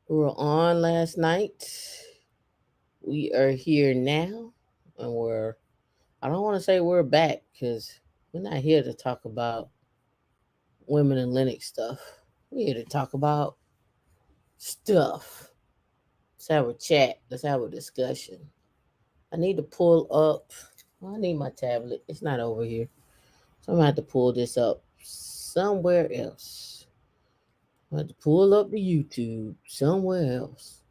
We were on last night. We are here now, and I don't want to say we're back because we're not here to talk about women in Linux stuff. We're here to talk about stuff. Let's have a chat. Let's have a discussion. I need to pull up. I need my tablet. It's not over here. So I'm going to have to pull this up somewhere else. I have to pull up the YouTube somewhere else.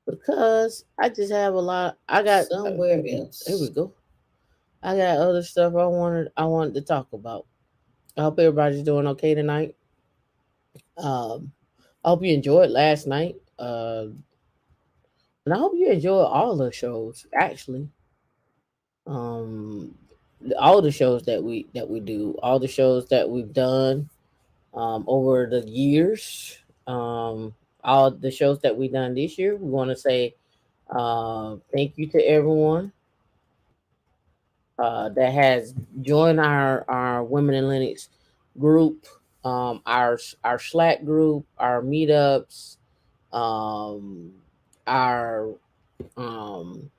Because I just have a lot. I got somewhere else. Here we go. I got other stuff I wanted to talk about. I hope everybody's doing okay tonight. Um, I hope you enjoyed last night. And I hope you enjoyed all the shows. Actually, um, all the shows that we do, all the shows that we've done over the years. All the shows that we've done this year. We want to say thank you to everyone that has joined our Women in Linux group, our Slack group, our meetups, um, our um,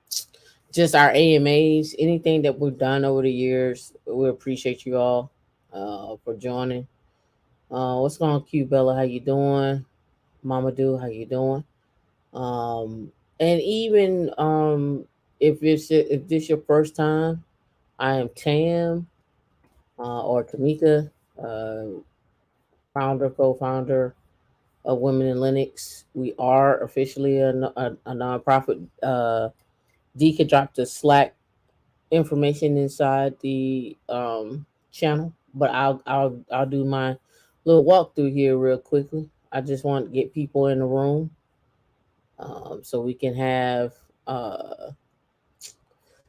just our AMAs, anything that we've done over the years. We appreciate you all for joining. What's going on, Q Bella? How you doing? Mama Do, how you doing? And even if this your first time, I am Tam or Tamika, uh, co-founder of Women in Linux. We are officially a nonprofit. D could drop the Slack information inside the channel, but I'll do my little walkthrough here real quickly. I just want to get people in the room so we can have uh,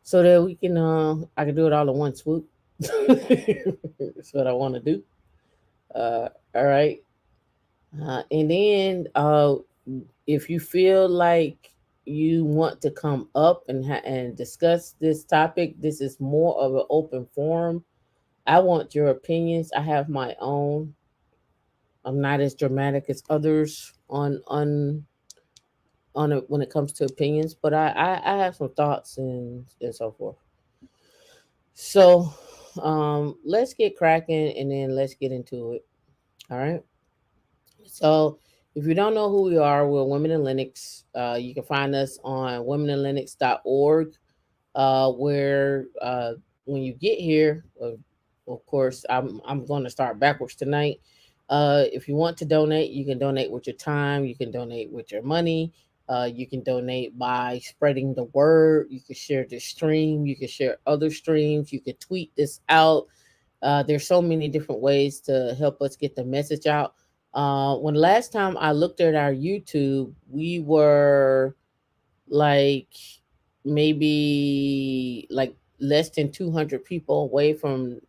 so that we can I can do it all in one swoop. That's what I want to do. All right. And then if you feel like you want to come up and discuss this topic, this is more of an open forum. I want your opinions. I have my own. I'm not as dramatic as others on it when it comes to opinions, but I have some thoughts and so forth. So let's get cracking and then let's get into it. All right. So, if you don't know who we are, we're Women in Linux. You can find us on womeninlinux.org, where when you get here, of course, I'm going to start backwards tonight. If you want to donate, you can donate with your time, you can donate with your money, you can donate by spreading the word, you can share this stream, you can share other streams, you can tweet this out. There's so many different ways to help us get the message out. When last time I looked at our YouTube, we were like maybe like less than 200 people away from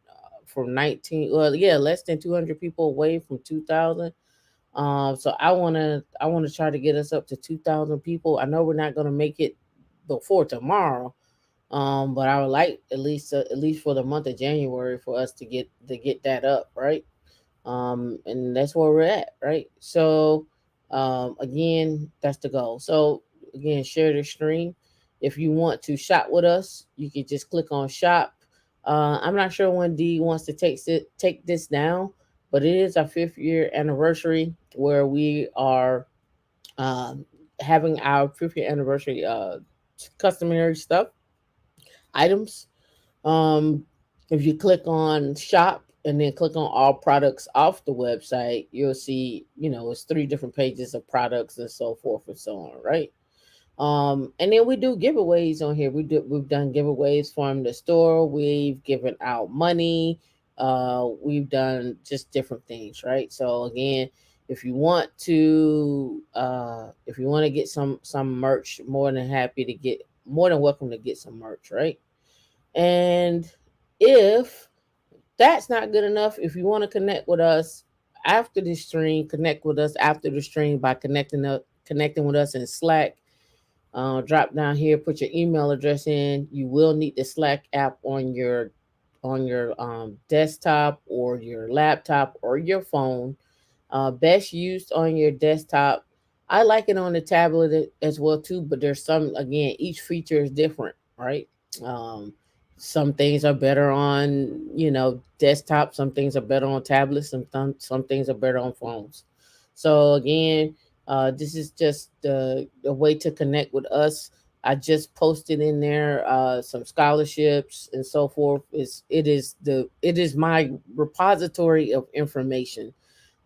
19. Well, yeah, less than 200 people away from 2,000. So I want to try to get us up to 2,000 people. I know we're not gonna make it before tomorrow, but I would like at least for the month of January for us to get that up, right? And that's where we're at, right? So again, that's the goal. So again, share the stream. If you want to shop with us, you can just click on shop. I'm not sure when D wants to take this down, but it is our 5th year anniversary where we are um, having our 5th year anniversary customary stuff items. um, if you click on shop and then click on all products off the website, you'll see, it's 3 different pages of products and so forth and so on, right? And then we do giveaways on here. We've done giveaways from the store. We've given out money. We've done just different things, right? So again, if you want to get some merch, more than welcome to get some merch, right? And if that's not good enough, if you want to connect with us after the stream, connect with us after the stream by connecting with us in Slack. Drop down here, put your email address in. You will need the Slack app on your desktop or your laptop or your phone. Best used on your desktop. I like it on the tablet as well too, but there's some, again, each feature is different, right? Um, some things are better on, desktop. Some things are better on tablets. Some things are better on phones. So again, this is just the way to connect with us. I just posted in there some scholarships and so forth. It is my repository of information.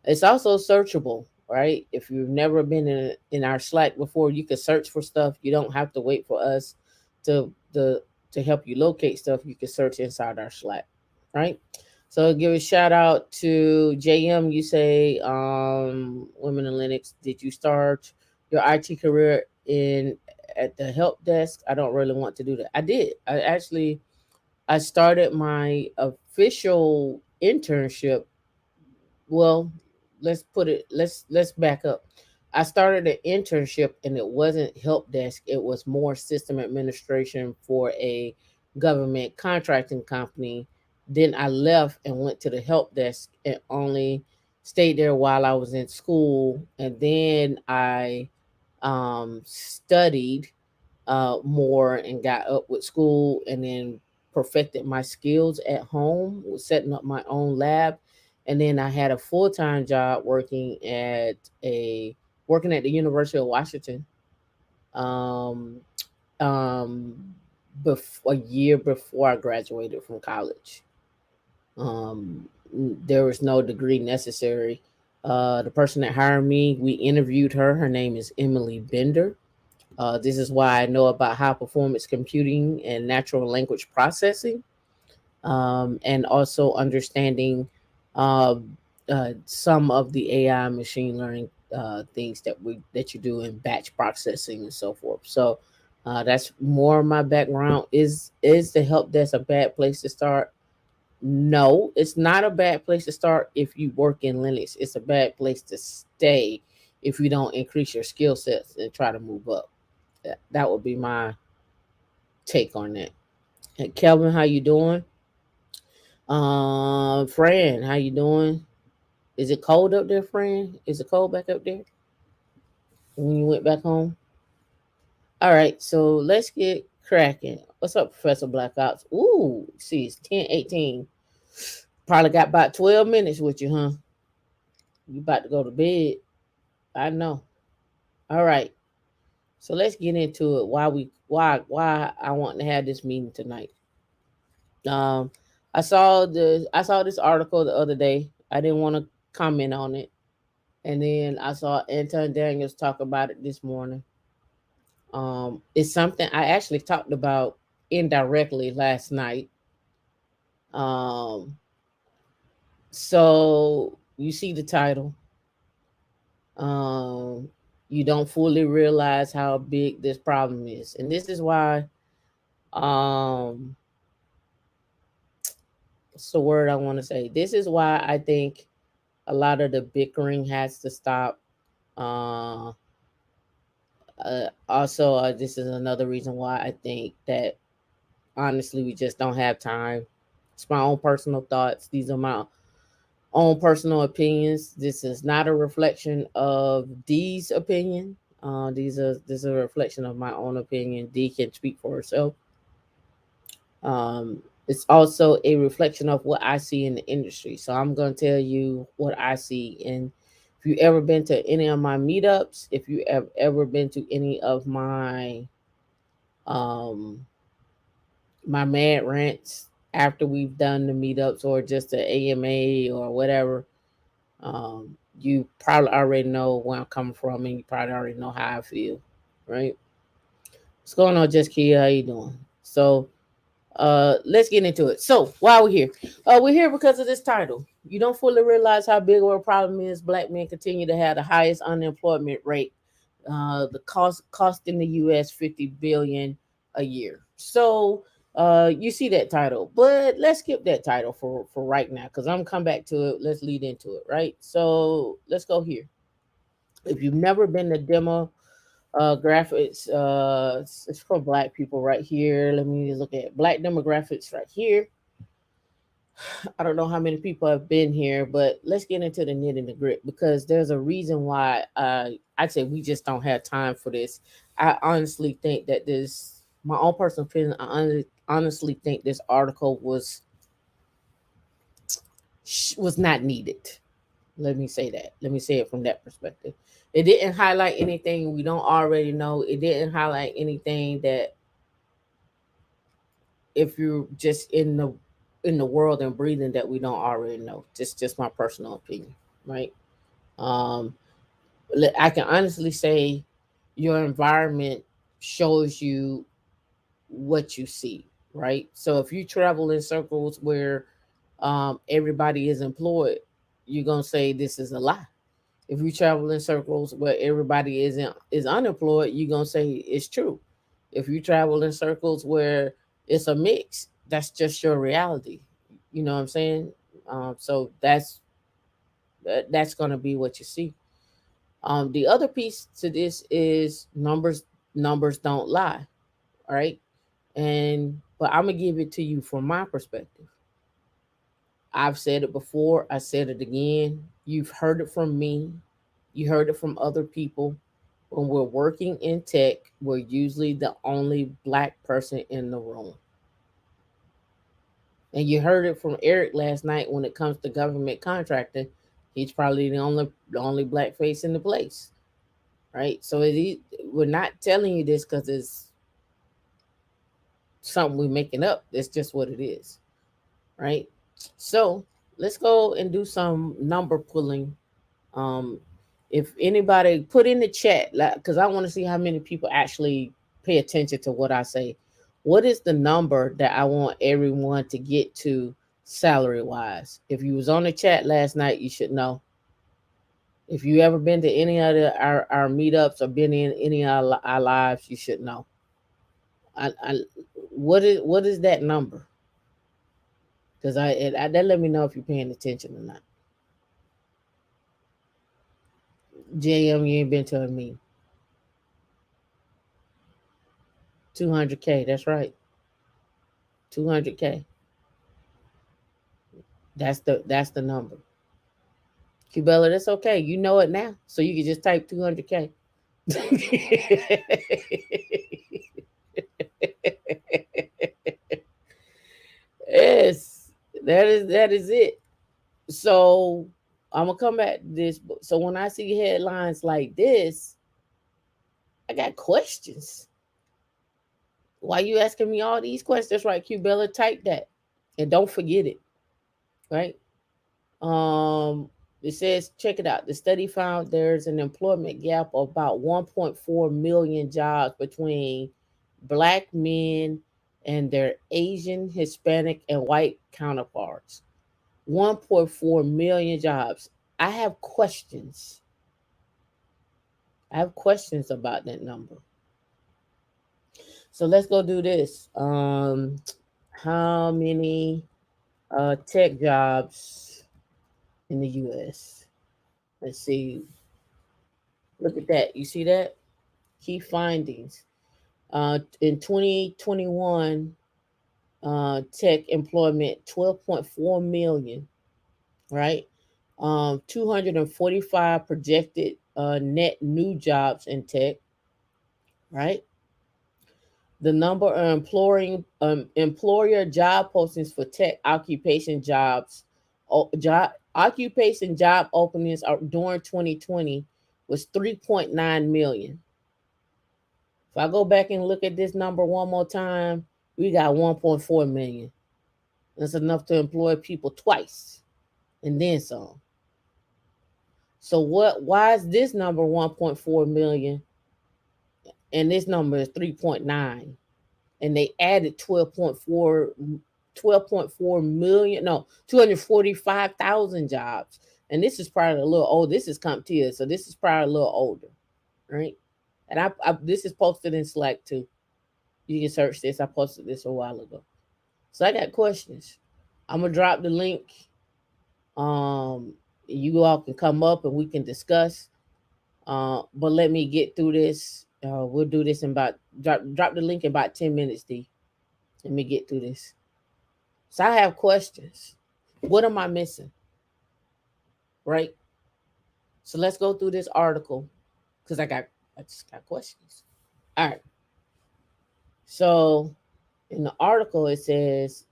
It's also searchable, right? If you've never been in our Slack before, you can search for stuff. You don't have to wait for us to the to help you locate stuff. You can search inside our Slack, right? So give a shout out to JM. You say, Women in Linux. Did you start your IT career in at the help desk? I don't really want to do that. I did. I started my official internship. Well, let's back up. I started an internship and it wasn't help desk. It was more system administration for a government contracting company. Then I left and went to the help desk and only stayed there while I was in school. And then I studied more and got up with school, and then perfected my skills at home with setting up my own lab. And then I had a full-time job a working at the University of Washington, um, um, a year before I graduated from college. Um, there was no degree necessary. The person that hired me, we interviewed her. Her name is Emily Bender. This is why I know about high performance computing and natural language processing, and also understanding uh, some of the AI machine learning things that you do in batch processing and so forth. So that's more of my background. Is the help desk a bad place to start? No, it's not a bad place to start if you work in Linux. It's a bad place to stay if you don't increase your skill sets and try to move up. That would be my take on that. And Kelvin, how you doing? Fran, how you doing? Is it cold up there, Fran? Is it cold back up there when you went back home? All right, so let's get cracking. What's up, Professor Black Ops? Ooh, see, it's 10:18. Probably got about 12 minutes with you, huh? You about to go to bed. I know. All right. So let's get into it. Why I want to have this meeting tonight. Um, I saw this article the other day. I didn't want to comment on it, and then I saw Anton Daniels talk about it this morning. It's something I actually talked about indirectly last night. Um, so you see the title. Um, you don't fully realize how big this problem is, and this is why. Um, what's the word I want to say? This is why I think a lot of the bickering has to stop. Uh, also, this is another reason why I think that honestly we just don't have time. It's my own personal thoughts. These are my own personal opinions. This is not a reflection of Dee's opinion. This is a reflection of my own opinion. Dee can speak for herself. It's also a reflection of what I see in the industry. So I'm going to tell you what I see. And if you ever been to any of my meetups, if you have ever been to any of um, my mad rants after we've done the meetups or just the AMA or whatever, um, you probably already know where I'm coming from, and you probably already know how I feel, right? What's going on, Just Kia? How you doing? So let's get into it. So why are we here? We're here because of this title. You don't fully realize how big of a problem is black men continue to have the highest unemployment rate. The cost in the US 50 billion a year. So you see that title, but let's skip that title for right now because I'm come back to it. Let's lead into it, right? So let's go here. If you've never been to demo graphics, it's for black people right here. Let me look at black demographics right here. I don't know how many people have been here, but let's get into the knit and the grit because there's a reason why I'd say we just don't have time for this. I honestly think that this, my own personal opinion, honestly think this article was not needed. Let me say that. Let me say it from that perspective. It didn't highlight anything we don't already know. It didn't highlight anything that if you're just in the world and breathing that we don't already know. Just my personal opinion, right? Um, I can honestly say your environment shows you what you see, right? So if you travel in circles where everybody is employed, you're gonna say this is a lie. If you travel in circles where everybody is unemployed, you're gonna say it's true. If you travel in circles where it's a mix, that's just your reality. You know what I'm saying? So that's gonna be what you see. The other piece to this is numbers don't lie, right? And but I'm gonna give it to you from my perspective. I've said it before, I said it again. You've heard it from me, you heard it from other people. When we're working in tech, we're usually the only black person in the room. And you heard it from Eric last night when it comes to government contracting. He's probably the only black face in the place, right? So we're not telling you this because it's something we're making up. It's just what it is, right? So let's go and do some number pulling. Um, if anybody put in the chat, because I want to see how many people actually pay attention to what I say. What is the number that I want everyone to get to salary wise? If you was on the chat last night, you should know. If you ever been to any of our meetups or been in any of our lives, you should know. I what is that number? Because that let me know if you're paying attention or not. JM, you ain't been to me. 200K. That's right. 200K. That's the number. Cubella, that's okay. You know it now, so you can just type 200K. Yes, that is it. So I'm gonna come at this. So when I see headlines like this, I got questions. Why you asking me all these questions? That's right, Cubella, type that, and don't forget it. Right. Um, it says, check it out. The study found there's an employment gap of about 1.4 million jobs between black men and their Asian, Hispanic, and white counterparts. 1.4 million jobs. I have questions. I have questions about that number. So let's go do this. How many tech jobs in the US? Let's see. Look at that. You see that? Key findings. In 2021, tech employment 12.4 million, right? 245 projected net new jobs in tech, right? The number of employer job postings for tech occupation jobs, occupation job openings during 2020 was 3.9 million. If I go back and look at this number one more time, we got 1.4 million. That's enough to employ people twice and then some. So why is this number 1.4 million and this number is 3.9? And they added 12.4 million, no, 245,000 jobs. And this is probably a little old. This is CompTIA, so this is probably a little older, right? And this is posted in Slack too. You can search this. I posted this a while ago. So I got questions. I'm gonna drop the link. Um, you all can come up and we can discuss. But let me get through this. We'll do this in about drop the link in about 10 minutes, D. Let me get through this. So I have questions. What am I missing? Right? So let's go through this article because I just got questions. All right. So in the article it says,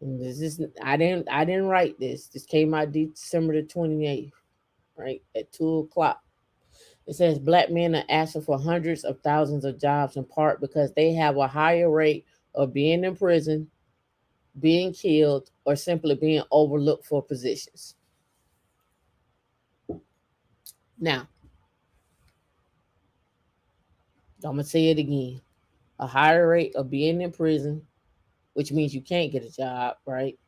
and this is I didn't write this. This came out December the 28th, right? At 2 o'clock. It says black men are asking for hundreds of thousands of jobs in part because they have a higher rate of being in prison, being killed, or simply being overlooked for positions. Now, I'm gonna say it again. A higher rate of being in prison, which means you can't get a job, right?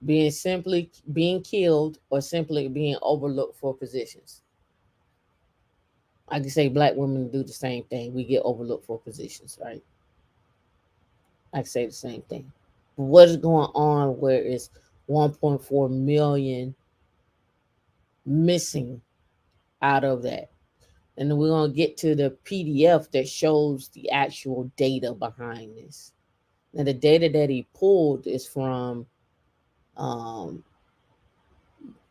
Being killed or simply being overlooked for positions. I can say black women do the same thing. We get overlooked for positions, right? I can say the same thing. But what is going on where it's 1.4 million missing out of that? And then we're going to get to the PDF that shows the actual data behind this. Now, the data that he pulled is from um,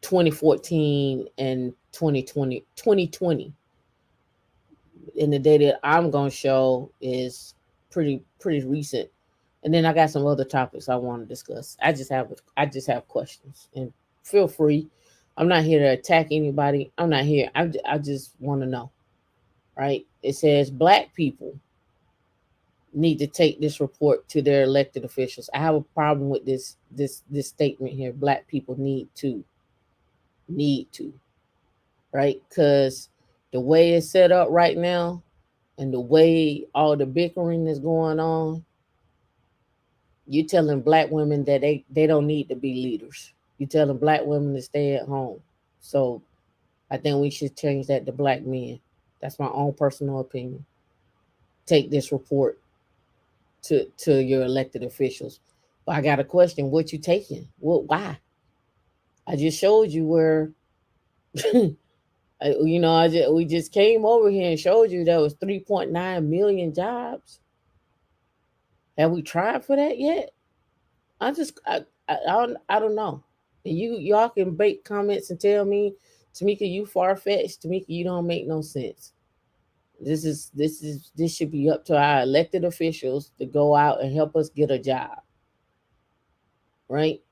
2014 and 2020. And the data that I'm going to show is pretty recent. And then I got some other topics I want to discuss. I just have questions, and feel free. I'm not here to attack anybody. I'm not here. I just want to know, right? It says black people need to take this report to their elected officials. I have a problem with this statement here. Black people need to, right? Because the way it's set up right now, and the way all the bickering is going on, you telling black women that they don't need to be leaders. You telling black women to stay at home. So I think we should change that to black men. That's my own personal opinion. Take this report to your elected officials. But I got a question. What you taking? What? Why? I just showed you where. We just came over here and showed you there was 3.9 million jobs. Have we tried for that yet? I just I don't know. And y'all can bake comments and tell me, Tamika, you far fetched. Tamika, you don't make no sense. This should be up to our elected officials to go out and help us get a job, right?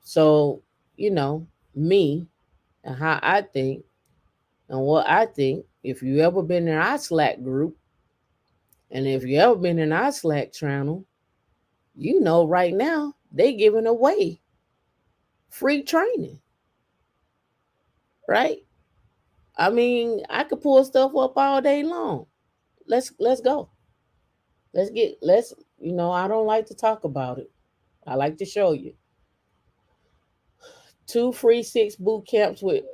So, you know, me and how I think and what I think, if you ever been in our Slack group, and if you ever been in our Slack channel, you know right now they giving away free training, right? I mean, I could pull stuff up all day long. Let's go. Let's I don't like to talk about it. I like to show you. 2 free 6 boot camps with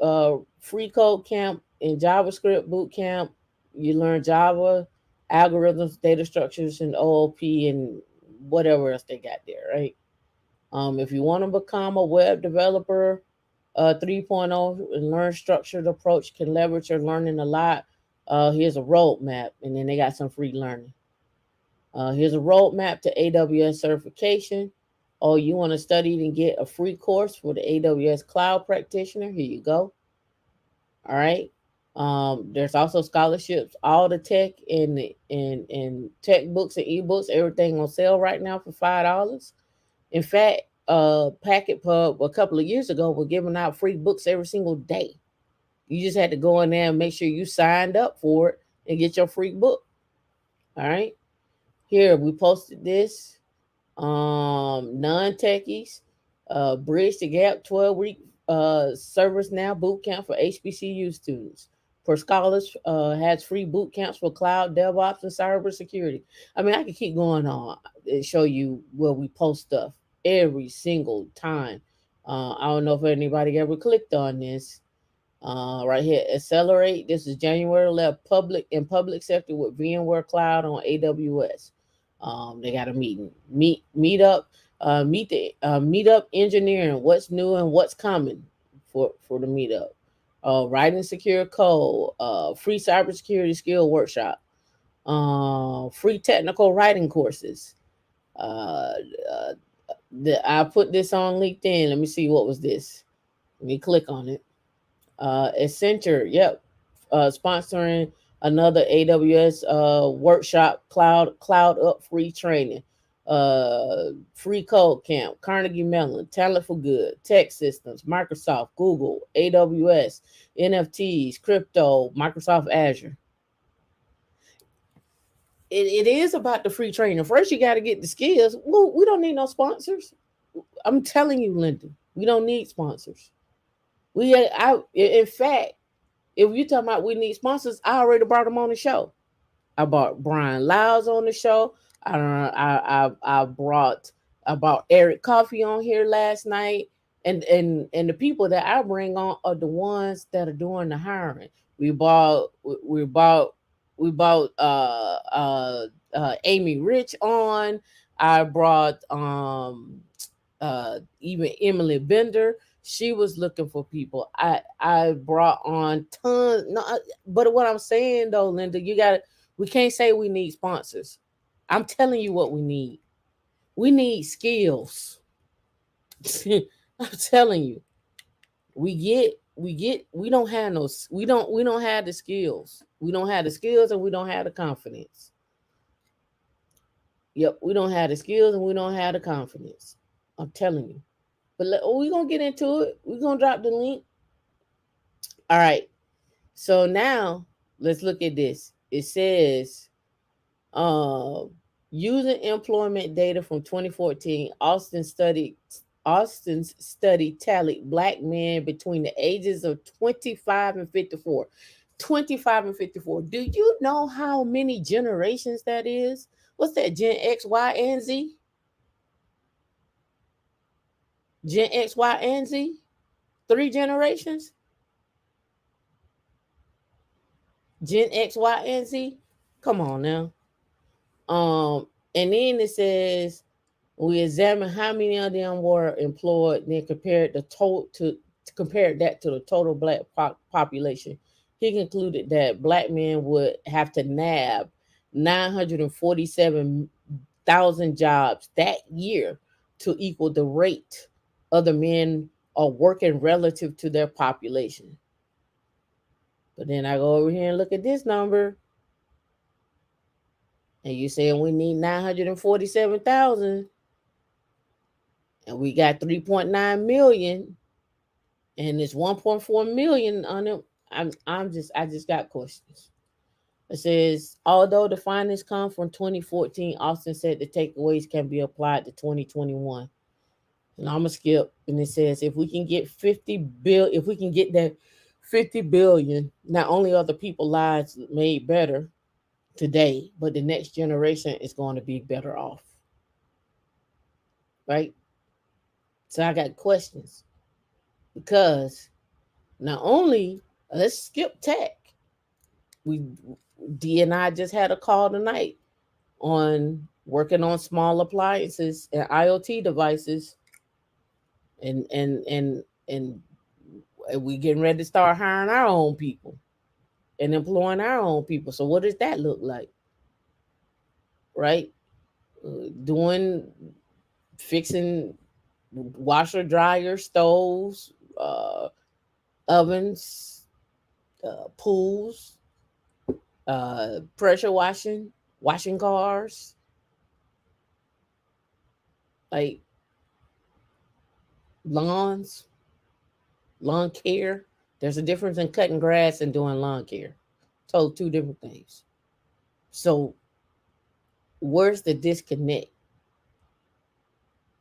free code camp and JavaScript boot camp. You learn Java, algorithms, data structures, and OOP and whatever else they got there, right? If you want to become a web developer, 3.0 and learn structured approach can leverage your learning a lot. Here's a roadmap, and then they got some free learning. Here's a roadmap to AWS certification. Oh, you want to study and get a free course for the AWS Cloud Practitioner? Here you go. All right. There's also scholarships. All the tech and tech books and ebooks, everything on sale right now for $5. In fact, Packet Pub a couple of years ago were giving out free books every single day. You just had to go in there and make sure you signed up for it and get your free book. All right. Here we posted this. Non-techies, bridge the gap 12-week service now boot camp for HBCU students. For scholars, has free boot camps for cloud DevOps and cybersecurity. I mean, I can keep going on and show you where we post stuff every single time. I don't know if anybody ever clicked on this. Right here, accelerate. This is January 11th, public sector with VMware Cloud on AWS. They got a meet up, meetup engineering. What's new and what's coming for the meetup? Writing secure code. Free cybersecurity skill workshop. Free technical writing courses. Uh, I put this on LinkedIn. Let me see, what was this. Let me click on it. Accenture, yep, sponsoring another AWS workshop, cloud up free training, free code camp, Carnegie Mellon, Talent for Good, Tech Systems, Microsoft, Google, AWS, NFTs, crypto, Microsoft Azure. It is about the free training. First, you got to get the skills. Well, we don't need no sponsors. I'm telling you, Linda, we don't need sponsors. In fact, if you talking about we need sponsors, I already brought them on the show. I brought Brian Lyles on the show. I brought Eric Coffee on here last night, and the people that I bring on are the ones that are doing the hiring. We bought we bought we bought Amy Rich on. I brought even Emily Bender. She was looking for people. I brought on tons. No, but what I'm saying though, Linda, you got to we can't say we need sponsors. I'm telling you what we need. We need skills. I'm telling you. We don't have no we don't have the skills. We don't have the skills and we don't have the confidence. Yep, we don't have the skills and we don't have the confidence. I'm telling you. We're gonna get into it. We're gonna drop the link. All right. So now let's look at this. It says uh, using employment data from 2014, Austin's study tallied black men between the ages of 25 and 54. 25 and 54. Do you know how many generations that is? What's that? Gen X, Y, and Z? Gen X, Y, and Z? Three generations? Gen X, Y, and Z? Come on now. Um, and then it says we examine how many of them were employed, then compared the total to compare that to the total black population. He concluded that black men would have to nab 947,000 jobs that year to equal the rate other men are working relative to their population. But then I go over here and look at this number, and you saying we need 947,000, and we got 3.9 million, and it's 1.4 million on it. I just got questions. It says, although the findings come from 2014, Austin said the takeaways can be applied to 2021. And I'm gonna skip, and it says if we can get if we can get that 50 billion, not only are the people lives made better today, but the next generation is going to be better off, right? So I got questions because not only let's skip tech. We D and I just had a call tonight on working on small appliances and IoT devices, and we getting ready to start hiring our own people and employing our own people. So what does that look like, right? Doing fixing washer, dryer, stoves, ovens, pools, pressure washing cars, like lawns, lawn care. There's a difference in cutting grass and doing lawn care. Told two different things. So where's the disconnect?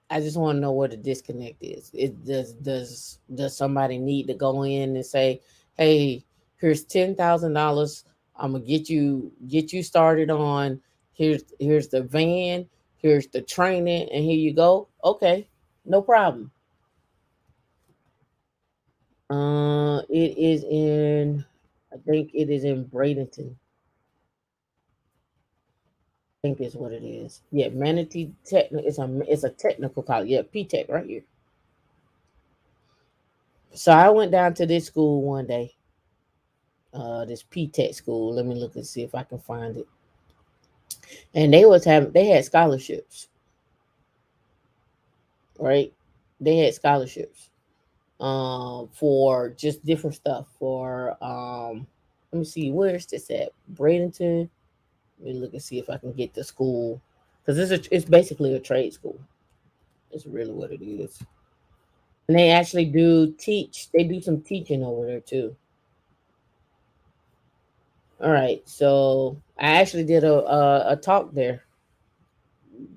I just want to know where the disconnect is. It does somebody need to go in and say, "Hey, here's $10,000. I'm gonna get you started on. Here's the van. Here's the training, and here you go. Okay, no problem." It is in. I think it is in Bradenton. I think is what it is. Yeah, Manatee Tech. It's a technical college. Yeah, P Tech right here. So I went down to this school one day, this P Tech school. Let me look and see if I can find it. And they had scholarships. right? They had scholarships for just different stuff. For let me see, where's this at? Bradenton. Let me look and see if I can get the school, because it's basically a trade school. It's really what it is. And they actually do teach. They do some teaching over there too. All right, so I actually did a talk there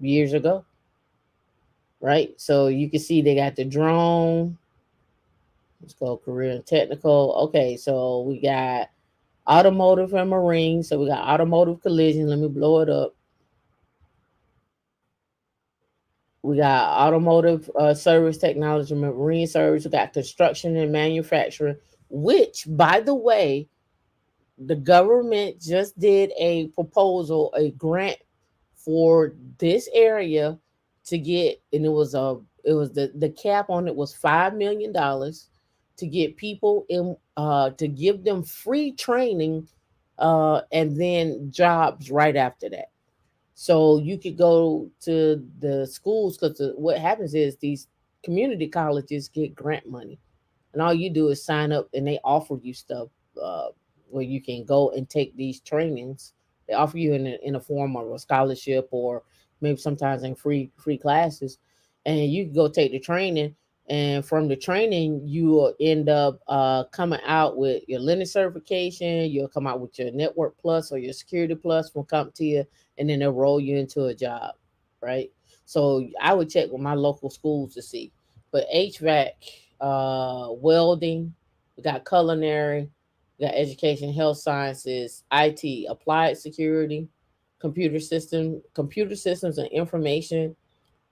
years ago, right? So you can see they got the drone. Let's go career and technical. Okay, so we got automotive and marine. So we got automotive collision. Let me blow it up. We got automotive service technology, marine service. We got construction and manufacturing, which, by the way, the government just did a proposal, a grant for this area to get, and it was the cap on it was $5 million to get people in, to give them free training, and then jobs right after that. So you could go to the schools, because what happens is these community colleges get grant money, and all you do is sign up, and they offer you stuff, uh, where you can go and take these trainings. They offer you in a form of a scholarship, or maybe sometimes in free classes, and you can go take the training. And from the training, you will end up coming out with your Linux certification. You'll come out with your Network Plus or your Security Plus from CompTIA, and then they'll roll you into a job, right? So I would check with my local schools to see. But HVAC, welding, we got culinary, we got education, health sciences, IT, applied security, computer systems and information.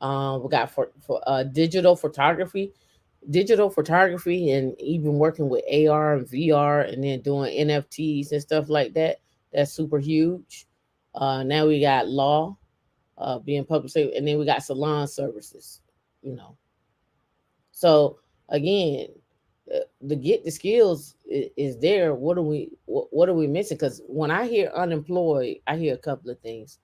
We got for digital photography, and even working with AR and VR, and then doing NFTs and stuff like that. That's super huge. Now we got law, being public safety, and then we got salon services. You know, so again, the get the skills is there. What are we missing? Because when I hear unemployed, I hear a couple of things.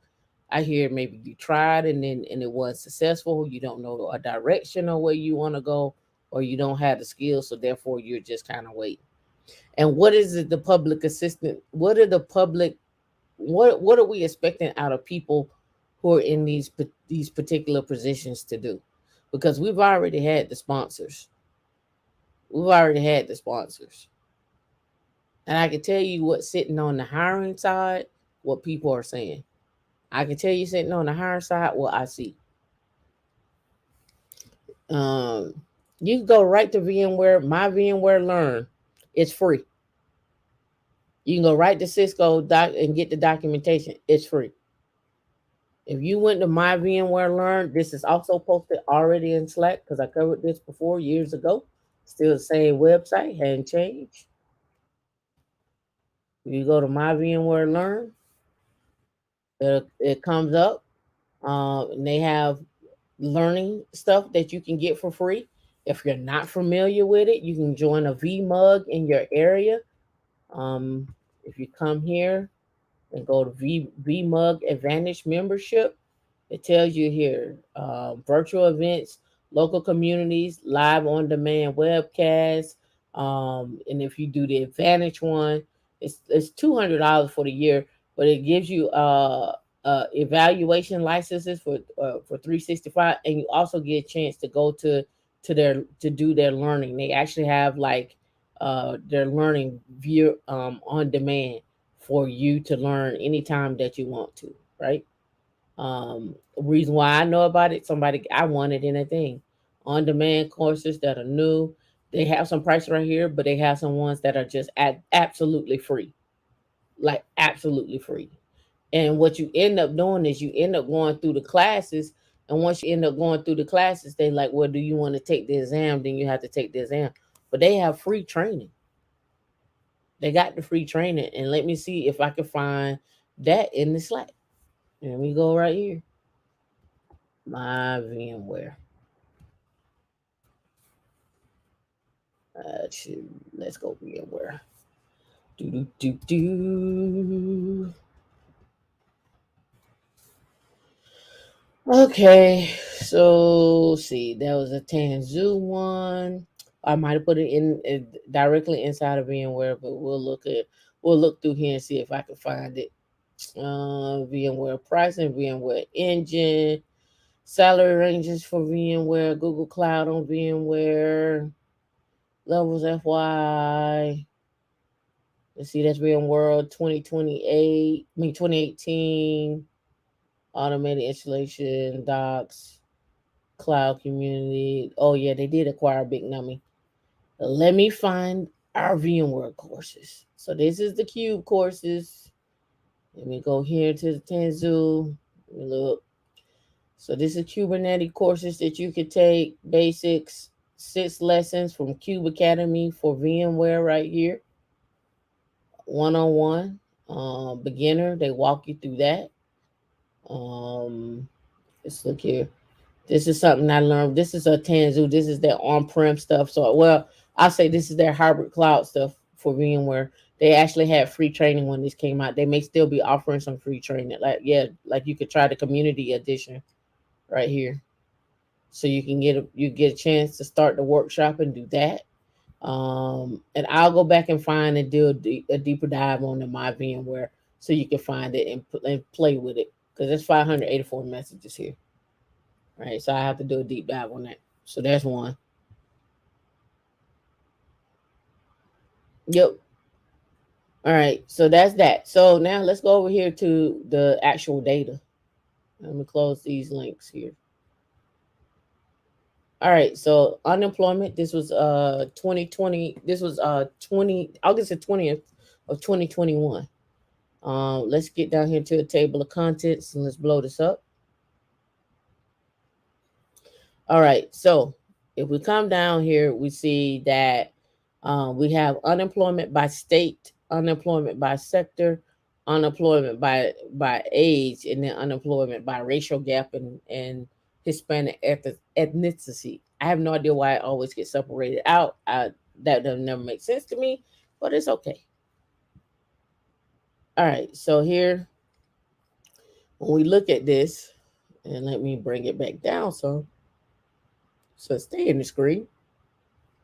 I hear maybe you tried and it wasn't successful. You don't know a direction or where you want to go, or you don't have the skills, so therefore you're just kind of waiting. And what is it? The public assistant. What are the public? What are we expecting out of people who are in these particular positions to do? Because we've already had the sponsors. We've already had the sponsors. And I can tell you what's sitting on the hiring side, what people are saying. I can tell you sitting on the hiring side what I see. Um, you can go right to VMware, my VMware Learn. It's free. You can go right to Cisco and get the documentation. It's free. If you went to my VMware Learn, this is also posted already in Slack, because I covered this before years ago. Still the same website, hadn't changed. You go to my VMware Learn, it comes up. And they have learning stuff that you can get for free. If you're not familiar with it, you can join a VMUG in your area. If you come here and go to VMUG Advantage membership, it tells you here, virtual events, local communities, live on demand webcasts. And if you do the Advantage one, it's $200 for the year, but it gives you evaluation licenses for 365, and you also get a chance to go to do their learning. They actually have like their learning view on demand for you to learn anytime that you want to, right? Reason why I know about it, somebody I wanted in a thing. On demand courses that are new. They have some prices right here, but they have some ones that are just absolutely free. Like absolutely free. And what you end up doing is you end up going through the classes. And once you end up going through the classes, they like, well, do you want to take the exam? Then you have to take the exam. But they have free training. They got the free training. And let me see if I can find that in the Slack. And we go right here. My VMware. Let's go VMware. Do do do do. Okay, So see, that was a Tanzu one. I might have put it in directly inside of VMware, but we'll look through here and see if I can find it. VMware pricing, VMware engine, salary ranges for VMware, Google Cloud on VMware, levels FY. Let's see, that's VMworld 2028, I mean 2018, automated installation, docs, cloud community. Oh yeah, they did acquire Big Nummy. Let me find our VMware courses. So this is the Cube courses. Let me go here to the Tanzu. Let me look. So this is Kubernetes courses that you could take. Basics, 6 lessons from Cube Academy for VMware right here. One-on-one. Beginner, they walk you through that. Um, let's look here. This is something I learned. This is a Tanzu. This is their on-prem stuff. So, well, I say this is their hybrid cloud stuff for VMware. They actually had free training when this came out. They may still be offering some free training. Like, yeah, like you could try the community edition right here. So you get a chance to start the workshop and do that. And I'll go back and find and do a deeper dive on the my VMware so you can find it and play with it because there's 584 messages here. Right, so I have to do a deep dive on that. So that's one. Yep. All right, so that's that. So now let's go over here to the actual data. Let me close these links here. All right, so unemployment. This was 2020. This was 20 August the 20th of 2021. Let's get down here to the table of contents and let's blow this up. All right, so if we come down here, we see that we have unemployment by state, unemployment by sector, unemployment by age, and then unemployment by racial gap and Hispanic ethnicity. I have no idea why it always gets separated out. That doesn't never make sense to me, but it's okay. All right, so here when we look at this, and let me bring it back down so stay in the screen.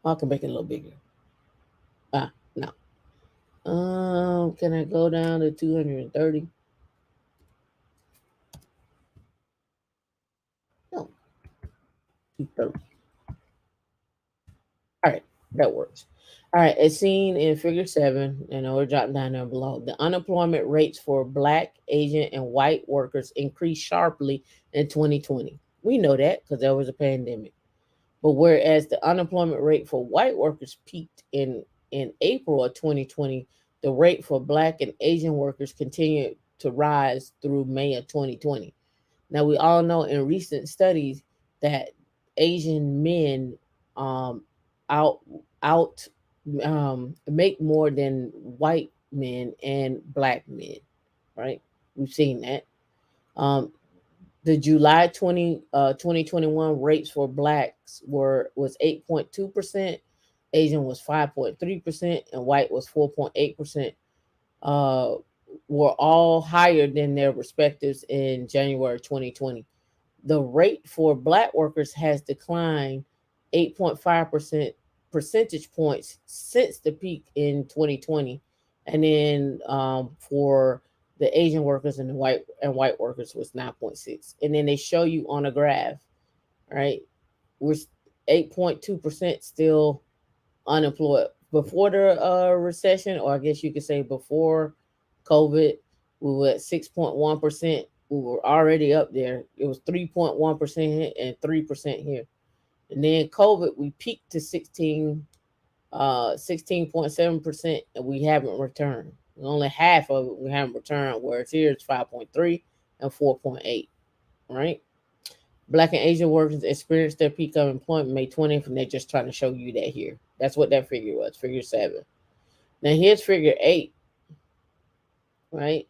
I can make it a little bigger. No. Can I go down to 230? No, 230. All right, that works. All right, as seen in figure 7, and we're dropping down there below, the unemployment rates for Black, Asian, and white workers increased sharply in 2020. We know that because there was a pandemic. But whereas the unemployment rate for white workers peaked in April of 2020, the rate for Black and Asian workers continued to rise through May of 2020. Now we all know in recent studies that Asian men um, out out make more than white men and Black men, right? We've seen that. Um, the July 2021 rates for blacks was 8.2%, Asian was 5.3%, and white was 4.8%. Uh, were all higher than their respectives in January 2020. The rate for black workers has declined 8.5% percentage points since the peak in 2020. And then for the Asian workers and the white workers was 9.6. And then they show you on a graph, right? We're 8.2% still unemployed. Before the recession, or I guess you could say before COVID, we were at 6.1%. We were already up there. It was 3.1% and 3% here. And then COVID, we peaked to 16.7%, and we haven't returned. Only half of it we haven't returned, whereas here it's 5.3 and 4.8, right? Black and Asian workers experienced their peak of employment May 20th, and they're just trying to show you that here. That's what that figure was, figure 7. Now here's figure 8, right?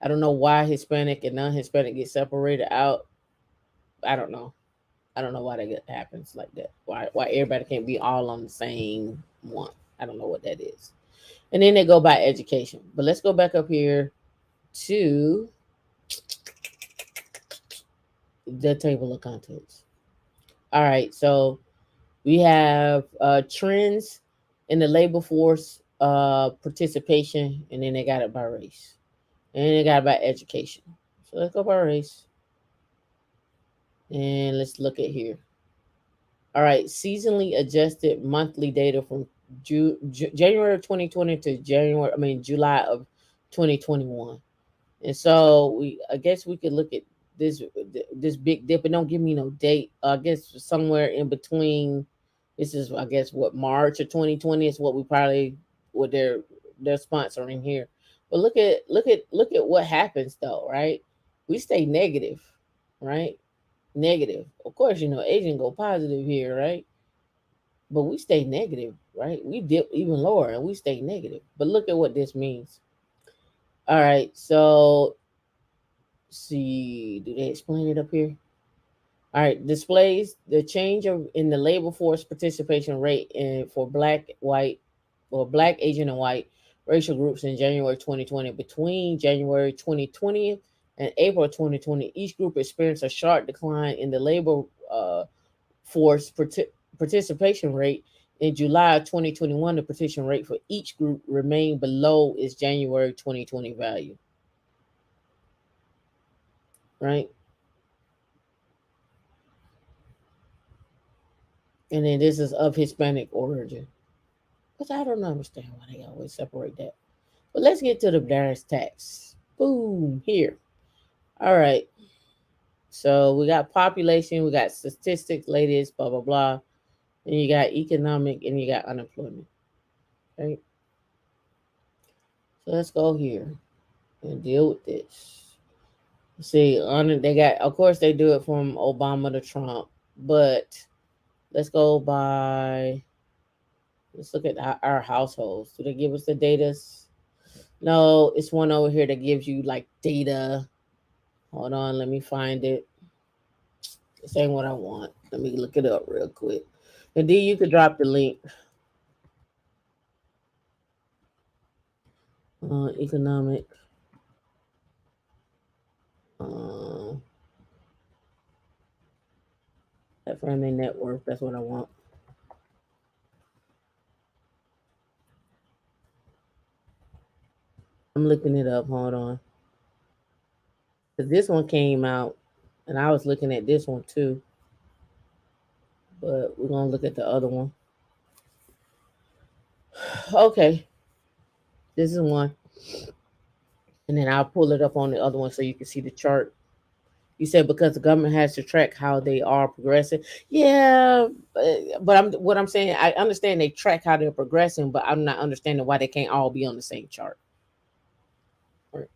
I don't know why Hispanic and non-Hispanic get separated out. I don't know. I don't know why that happens like that. Why everybody can't be all on the same one. I don't know what that is. And then they go by education. But let's go back up here to the table of contents. All right, so we have trends in the labor force participation, and then they got it by race, and then they got it by education. So let's go by race, and let's look at here. All right, seasonally adjusted monthly data from January of 2020 to July of 2021. And so I guess we could look at this this big dip, and don't give me no date. I guess somewhere in between. This is, I guess, what, March of 2020 is what we probably what they're sponsoring here. But look at what happens though, right? We stay negative, right? Negative. Of course, Asian go positive here, right? But we stay negative, right? We dip even lower and we stay negative. But look at what this means. All right, so see, do they explain it up here? All right, displays the change in the labor force participation rate for black, Asian, and white racial groups in January 2020. Between January 2020 and April 2020, each group experienced a sharp decline in the labor force participation rate. In July of 2021, the participation rate for each group remained below its January 2020 value, right? And then this is of Hispanic origin. But I don't understand why they always separate that. But let's get to the brass tacks. Boom, here. All right. So we got population, we got statistics, latest, blah, blah, blah. And you got economic and you got unemployment. Right? So let's go here and deal with this. See, they got, of course, they do it from Obama to Trump, but let's go by, let's look at our households. Do they give us the data? No, it's one over here that gives you like data. Hold on, let me find it. This ain't what I want. Let me look it up real quick. And then you could drop the link. Economic. Uh, that family network. That's what I want. I'm looking it up. Hold on. Because this one came out, and I was looking at this one too. But we're going to look at the other one. Okay. This is one. And then I'll pull it up on the other one so you can see the chart. You said because the government has to track how they are progressing. Yeah, but what I'm saying, I understand they track how they're progressing, but I'm not understanding why they can't all be on the same chart. Right.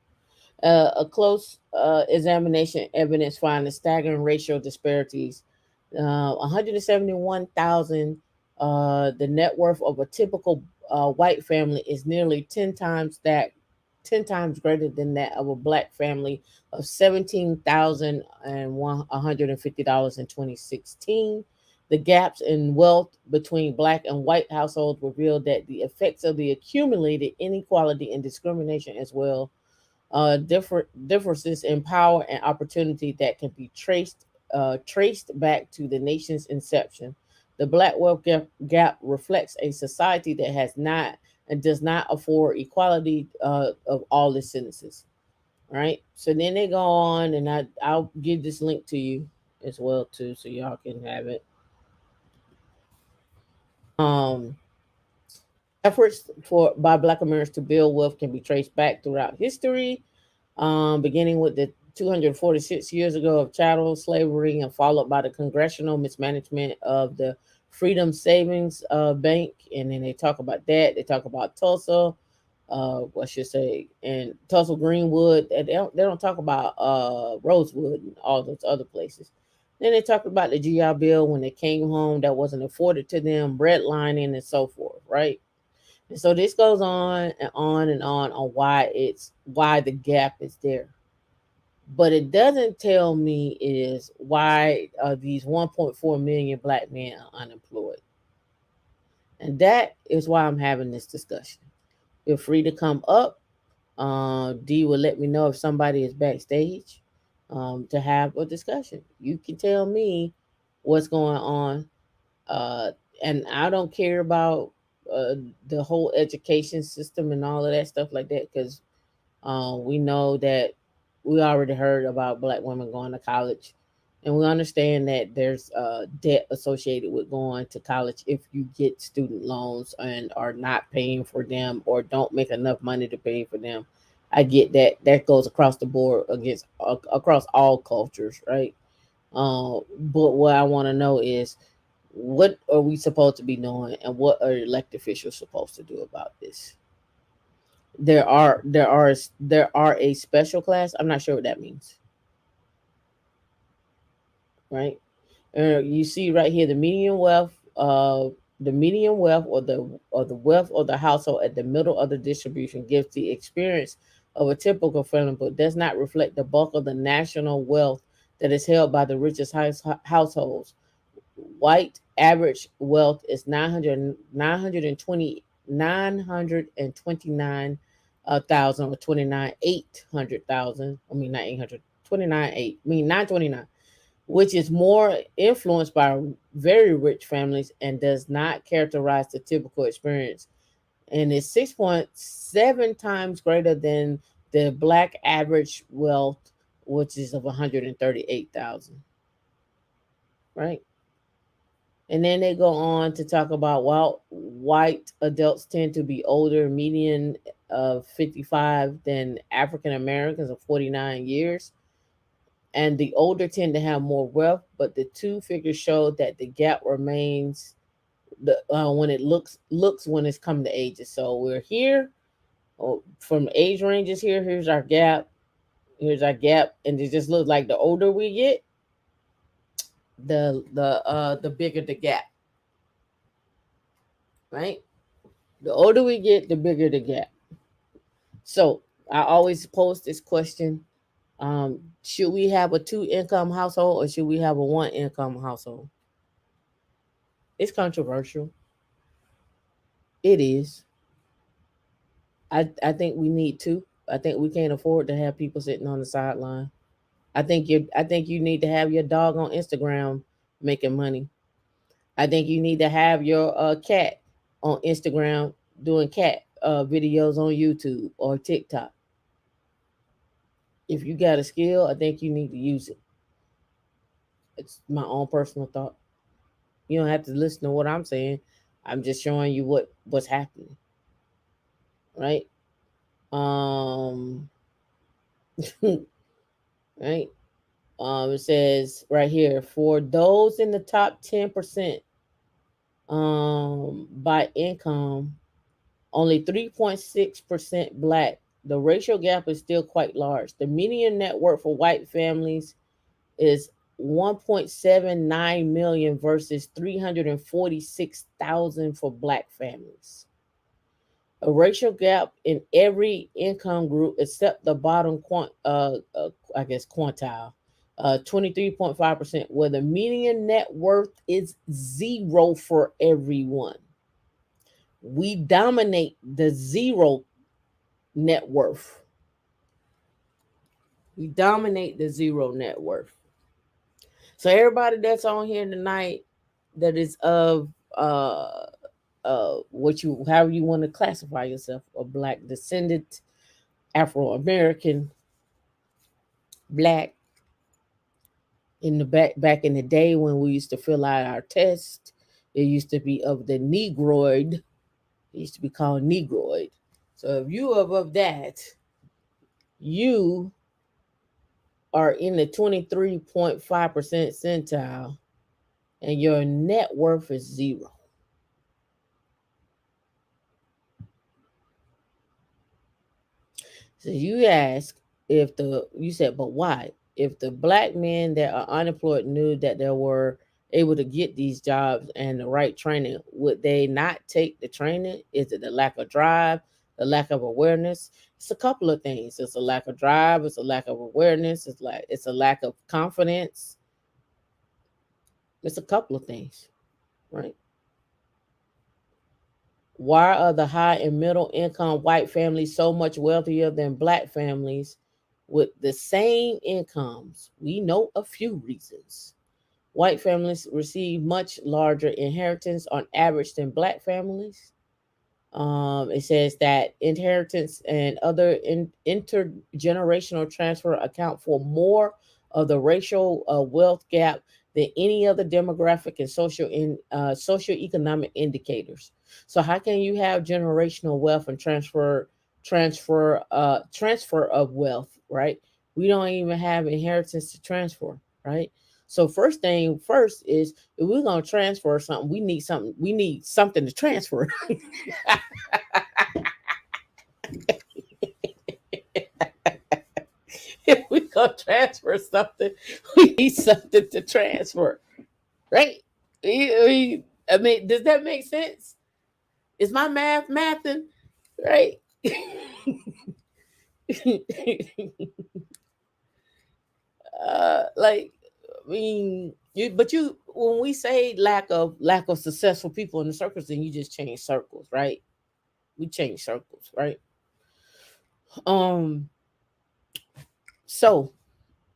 A close examination evidence finding staggering racial disparities. 171,000. The net worth of a typical white family is nearly 10 times greater than that of a black family of $17,150 in 2016. The gaps in wealth between black and white households revealed that the effects of the accumulated inequality and discrimination, as well differences in power and opportunity that can be traced back to the nation's inception. The black wealth gap reflects a society that has not and does not afford equality of all its citizens. Right. So then they go on, and I'll give this link to you as well too, so y'all can have it. Um, Efforts for by Black Americans to build wealth can be traced back throughout history, beginning with the 246 years ago of chattel slavery and followed by the congressional mismanagement of the Freedom Savings Bank. And then they talk about that. They talk about Tulsa, what should say, and Tulsa Greenwood. And they don't talk about Rosewood and all those other places. Then they talk about the GI Bill when they came home that wasn't afforded to them, redlining and so forth, right? And so this goes on and on and on why the gap is there. But it doesn't tell me is why these 1.4 million black men are unemployed. And that is why I'm having this discussion. Feel free to come up. D will let me know if somebody is backstage to have a discussion. You can tell me what's going on. Uh, and I don't care about uh, the whole education system and all of that stuff like that, because we know that we already heard about black women going to college, and we understand that there's debt associated with going to college if you get student loans and are not paying for them or don't make enough money to pay for them. I get that. That goes across the board against across all cultures, right? But what I want to know is, what are we supposed to be doing, and what are elected officials supposed to do about this? There are a special class. I'm not sure what that means, right? You see right here the median wealth or the wealth of the household at the middle of the distribution gives the experience of a typical family, but does not reflect the bulk of the national wealth that is held by the richest households. White average wealth is 929 thousand, or 29,800,000. I mean, not 800, 29,800. I mean, 929, which is more influenced by very rich families and does not characterize the typical experience, and is 6.7 times greater than the black average wealth, which is of 138,000, right? And then they go on to talk about, while white adults tend to be older, median of 55, than African Americans of 49 years. And the older tend to have more wealth, but the two figures show that the gap remains when it looks when it's come to ages. So we're here, from age ranges here. Here's our gap. Here's our gap, and it just looks like the older we get, the bigger the gap, right? The older we get, the bigger the gap. So I always post this question: should we have a two-income household, or should we have a one-income household? It's controversial. It is. I think we need two. I think we can't afford to have people sitting on the sideline. I think you need to have your dog on Instagram making money. I think you need to have your cat on Instagram doing cat videos on YouTube or TikTok. If you got a skill, I think you need to use it. It's my own personal thought. You don't have to listen to what I'm saying. I'm just showing you what's happening, right? Um, right. It says right here, for those in the top 10% by income, only 3.6% black. The racial gap is still quite large. The median net worth for white families is 1.79 million versus 346,000 for black families. A racial gap in every income group except the bottom I guess quantile, 23.5%, where the median net worth is zero for everyone. We dominate the zero net worth. We dominate the zero net worth. So everybody that's on here tonight, that is of what you however you want to classify yourself, a black descendant, Afro American, black, in the back in the day when we used to fill out our test, it used to be of the Negroid. It used to be called Negroid. So if you are of that, you are in the 23.5% centile, and your net worth is zero. So you ask, you said, but why? If the black men that are unemployed knew that they were able to get these jobs and the right training, would they not take the training? Is it the lack of drive, the lack of awareness? It's a couple of things. It's a lack of drive, it's a lack of awareness, it's a lack of confidence. It's a couple of things, right? Why are the high and middle income white families so much wealthier than black families with the same incomes? We know a few reasons. White families receive much larger inheritance on average than black families. It says that inheritance and other intergenerational transfer account for more of the racial wealth gap than any other demographic and socioeconomic indicators. So how can you have generational wealth and transfer of wealth, right? We don't even have inheritance to transfer, right? So first thing first is if we're gonna transfer something, we need something to transfer. If we gonna transfer something, we need something to transfer, right? I mean, does that make sense? Is my mathing right? Like, I mean, when we say lack of successful people in the circles, then you just change circles, right? We change circles, right? Um, so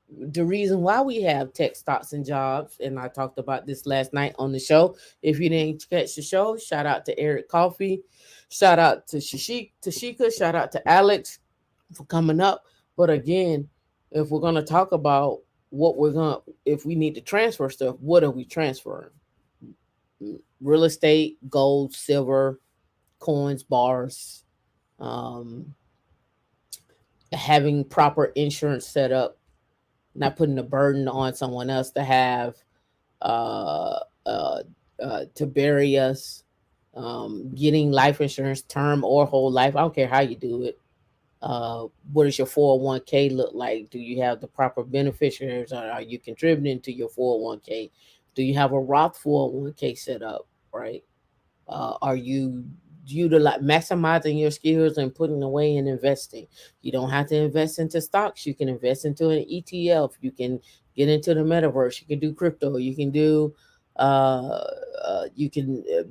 the reason why we have tech stocks and jobs, and I talked about this last night on the show. If you didn't catch the show, shout out to Eric Coffee, shout out to Tashika, shout out to Alex for coming up. But again, if we're gonna talk about if we need to transfer stuff, what are we transferring? Real estate, gold, silver, coins, bars, um, having proper insurance set up, not putting a burden on someone else to have uh, uh, to bury us, getting life insurance, term or whole life. I don't care how you do it. What does your 401k look like? Do you have the proper beneficiaries? Or are you contributing to your 401k? Do you have a Roth 401k set up? Right? Are you utilize maximizing your skills and putting away and investing? You don't have to invest into stocks. You can invest into an ETF. You can get into the metaverse. You can do crypto. You can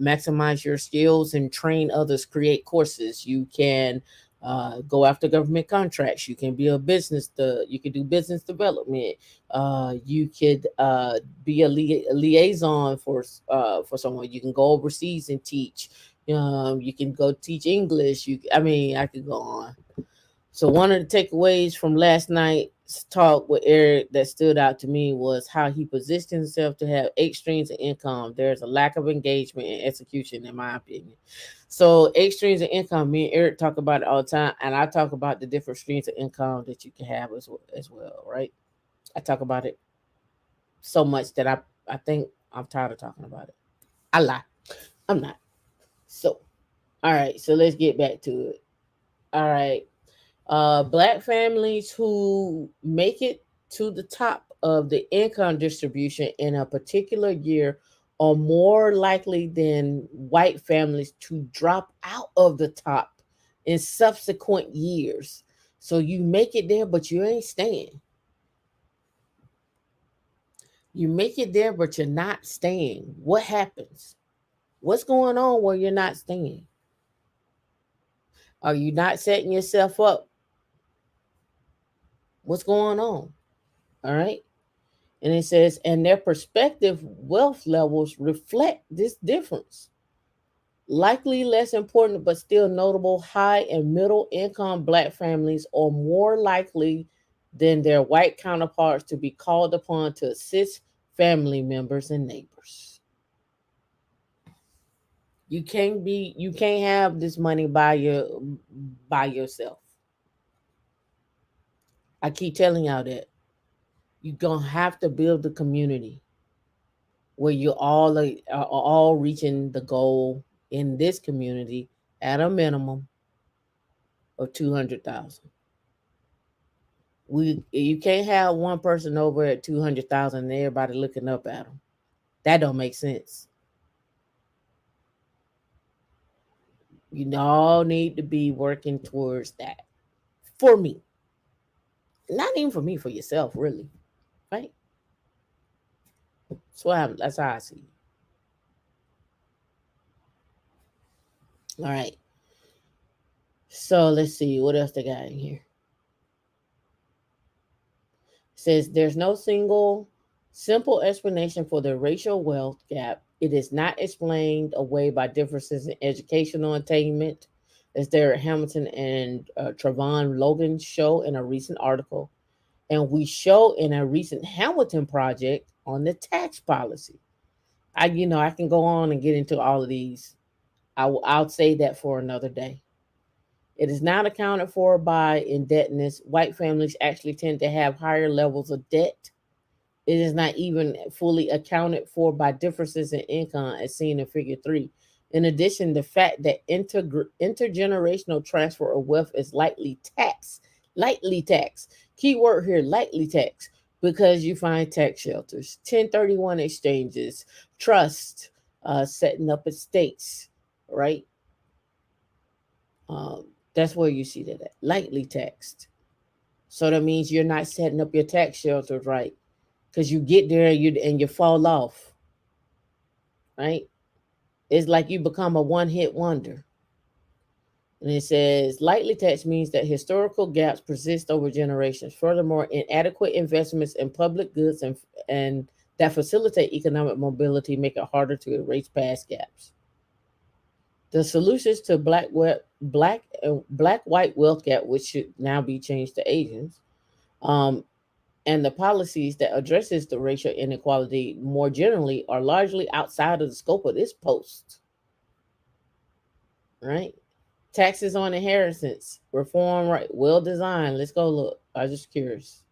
maximize your skills and train others. Create courses. You can go after government contracts. You can be a business. You can do business development. You could be a liaison for someone. You can go overseas and teach. You can go teach English. I mean, I could go on. So one of the takeaways from last night's talk with Eric that stood out to me was how he positioned himself to have 8 streams of income. There's a lack of engagement and execution, in my opinion. So 8 streams of income. Me and Eric talk about it all the time, and I talk about the different streams of income that you can have as well, right? I talk about it so much that I think I'm tired of talking about it. I lie. I'm not. So, all right. So let's get back to it. All right. Black families who make it to the top of the income distribution in a particular year are more likely than white families to drop out of the top in subsequent years. So you make it there, but you ain't staying. You make it there, but you're not staying. What happens? What's going on where you're not staying? Are you not setting yourself up? What's going on? All right. And it says, and their prospective wealth levels reflect this difference. Likely less important, but still notable, high and middle income black families are more likely than their white counterparts to be called upon to assist family members and neighbors. You can't have this money by yourself. I keep telling y'all that. You're gonna have to build the community where you are all reaching the goal in this community at a minimum of 200,000. You can't have one person over at 200,000 and everybody looking up at them. That don't make sense. You all need to be working towards that. For me, not even for me, for yourself, really, right? That's how I see it. All right. So let's see what else they got in here. It says there's no single Simple explanation for the racial wealth gap. It is not explained away by differences in educational attainment, as Derek Hamilton and Trevon Logan show in a recent article, and we show in a recent Hamilton project on the tax policy. I can go on and get into all of these. I'll say that for another day. It is not accounted for by indebtedness. White families actually tend to have higher levels of debt. It is not even fully accounted for by differences in income as seen in figure 3. In addition, the fact that intergenerational transfer of wealth is lightly taxed. Key word here, lightly taxed, because you find tax shelters, 1031 exchanges, trust, setting up estates, right? That's where you see that at, lightly taxed. So that means you're not setting up your tax shelters right, because you get there and you fall off, right? It's like you become a one hit wonder. And it says lightly taxed means that historical gaps persist over generations. Furthermore, inadequate investments in public goods and that facilitate economic mobility make it harder to erase past gaps. The solutions to black white wealth gap, which should now be changed to Asians, um, and the policies that addresses the racial inequality more generally are largely outside of the scope of this post, right? Taxes on inheritance, reform, right? Well designed. Let's go look. I was just curious.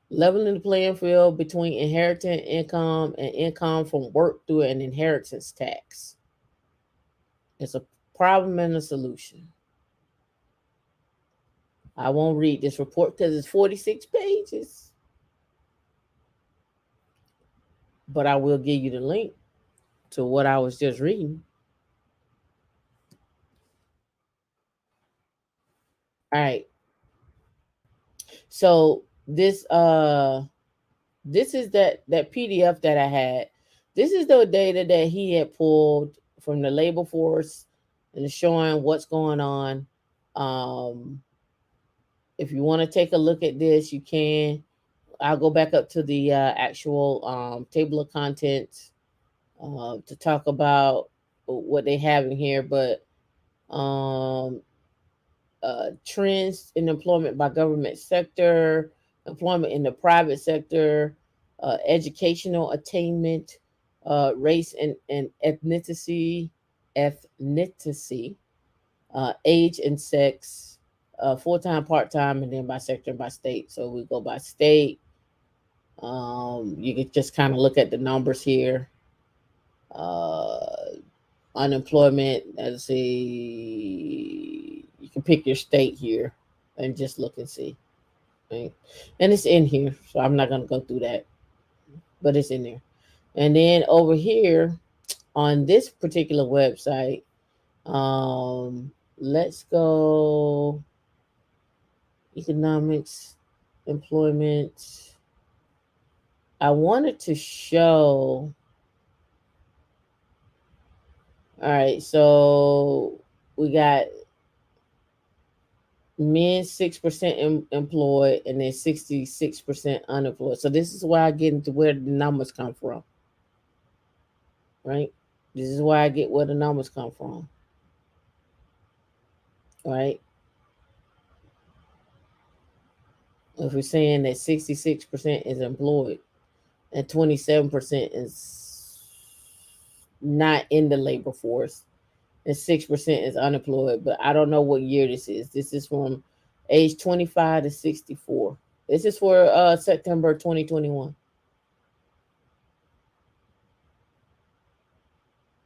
Leveling the playing field between inherited income and income from work through an inheritance tax. It's a problem and a solution. I won't read this report because it's 46 pages, but I will give you the link to what I was just reading. All right. So this is that PDF that I had. This is the data that he had pulled from the labor force and showing what's going on. Um, if you want to take a look at this, you can. I'll go back up to the actual table of contents to talk about what they have in here. But um, trends in employment by government sector, employment in the private sector, educational attainment, race and ethnicity, age and sex, full time, part time, and then by sector and by state. So we go by state. You can just kind of look at the numbers here. Uh, Unemployment. Let's see. You can pick your state here and just look and see. Right? And it's in here, so I'm not gonna go through that, but it's in there. And then over here on this particular website, let's go economics, employment. I wanted to show. All right, so we got men 6% employed and then 66% unemployed. So this is why I get into where the numbers come from, right? This is why I get where the numbers come from, right? If we're saying that 66% is employed and 27% is not in the labor force and 6% is unemployed, but I don't know what year this is. This is from age 25 to 64. This is for September 2021,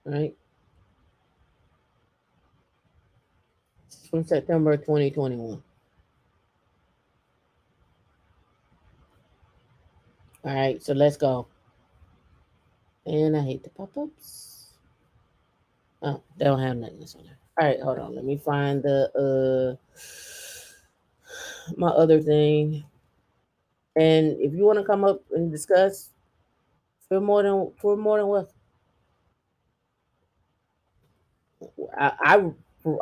right? It's from September 2021. All right, so let's go. And I hate the pop ups. Oh, they don't have nothing on there. All right, hold on. Let me find the my other thing. And if you want to come up and discuss, feel more than welcome. I I,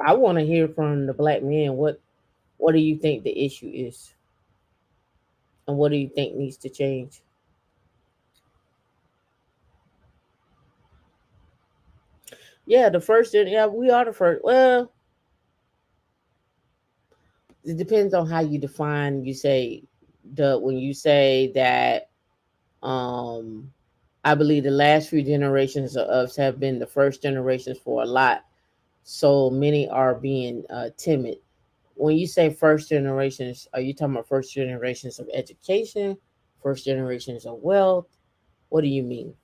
I want to hear from the black men. What do you think the issue is? And what do you think needs to change? Yeah, the first yeah, we are the first. Well, it depends on how you define. You say the when you say that. Um, I believe the last few generations of us have been the first generations for a lot. So many are being timid. When you say first generations, are you talking about first generations of education, first generations of wealth? What do you mean?